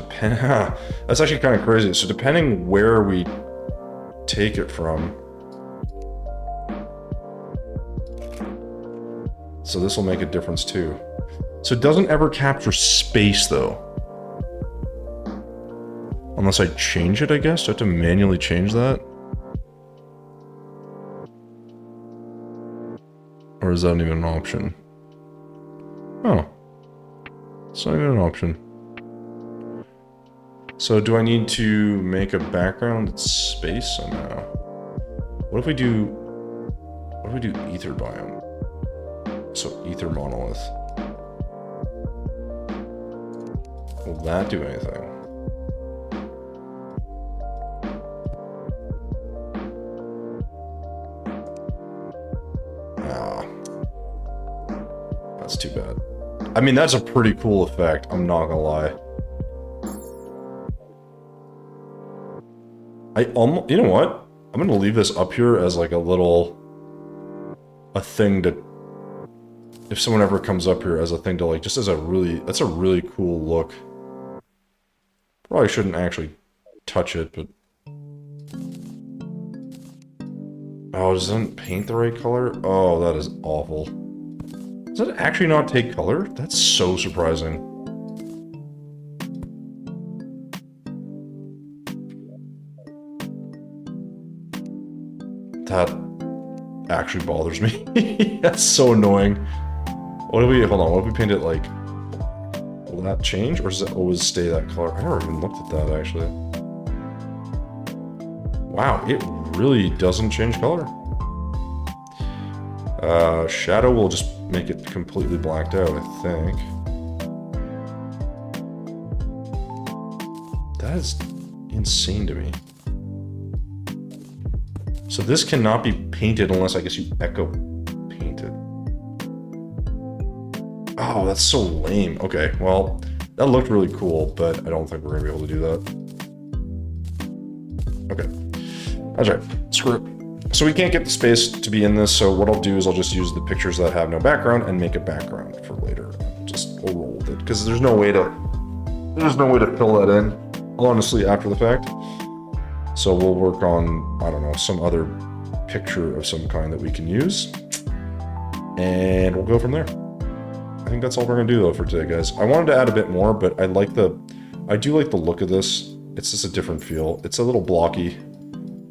that's actually kind of crazy. So depending where we take it from, so this will make a difference too. So it doesn't ever capture space though, unless I change it. I guess do I have to manually change that, or is that even an option? Oh, it's not even an option. So do I need to make a background that's space somehow? What if we do ether biome? So ether monolith. Will that do anything? Ah. That's too bad. I mean, that's a pretty cool effect, I'm not gonna lie. You know what? I'm gonna leave this up here as like a thing to, if someone ever comes up here, as a thing to like, just as that's a really cool look. Probably shouldn't actually touch it, but... oh, does it paint the right color? Oh, that is awful. Does it actually not take color? That's so surprising. actually bothers me. That's so annoying. What if we, hold on, what if we paint it like, will that change or does it always stay that color? I never even looked at that actually. Wow, it really doesn't change color. Shadow will just make it completely blacked out, I think. That is insane to me. So this cannot be painted unless I guess you echo paint it. Oh, that's so lame. Okay, well, that looked really cool, but I don't think we're gonna be able to do that. Okay, that's right, screw it. So we can't get the space to be in this, so what I'll do is I'll just use the pictures that have no background and make a background for later. We'll roll with it, because there's no way to fill that in, honestly, after the fact. So we'll work on, I don't know, some other picture of some kind that we can use, and we'll go from there. I think that's all we're gonna do though for today, guys. I wanted to add a bit more, but I do like the look of this. It's just a different feel. It's a little blocky,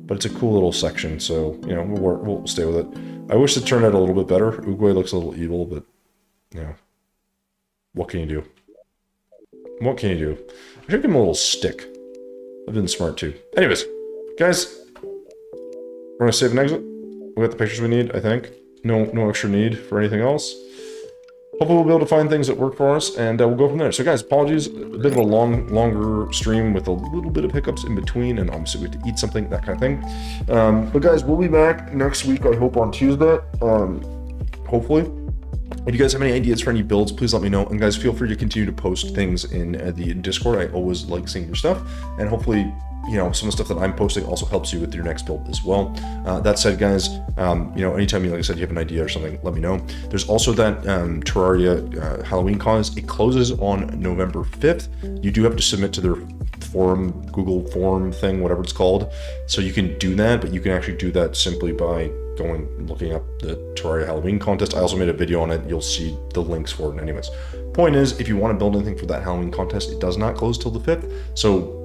but it's a cool little section, so, you know, we'll stay with it. I wish it turned out a little bit better. Oogway looks a little evil, but, you know, what can you do? What can you do? I should give him a little stick. I've been smart too. Anyways, guys, we're gonna save and exit. We got the pictures we need, I think. No extra need for anything else. Hopefully we'll be able to find things that work for us, and we'll go from there. So guys, apologies, a bit of a longer stream with a little bit of hiccups in between, and obviously we have to eat something, that kind of thing. But guys, we'll be back next week, I hope on Tuesday, hopefully. If you guys have any ideas for any builds, please let me know. And guys, feel free to continue to post things in the Discord. I always like seeing your stuff, and hopefully, you know, some of the stuff that I'm posting also helps you with your next build as well. That said, guys, you know, anytime like I said, you have an idea or something, let me know. There's also that Terraria Halloween contest. It closes on November 5th. You do have to submit to their forum, Google form thing, whatever it's called. So you can do that, but you can actually do that simply by looking up the Terraria Halloween contest. I also made a video on it. You'll see the links for it anyways. Point is, if you want to build anything for that Halloween contest, it does not close till the 5th. So,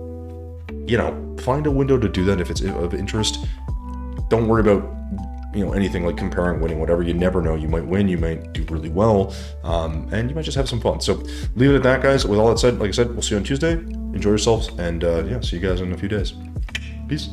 you know, find a window to do that if it's of interest. Don't worry about, you know, anything like comparing, winning, whatever. You never know. You might win, you might do really well, and you might just have some fun. So leave it at that, guys. With all that said, like I said, we'll see you on Tuesday. Enjoy yourselves, and yeah, see you guys in a few days. Peace.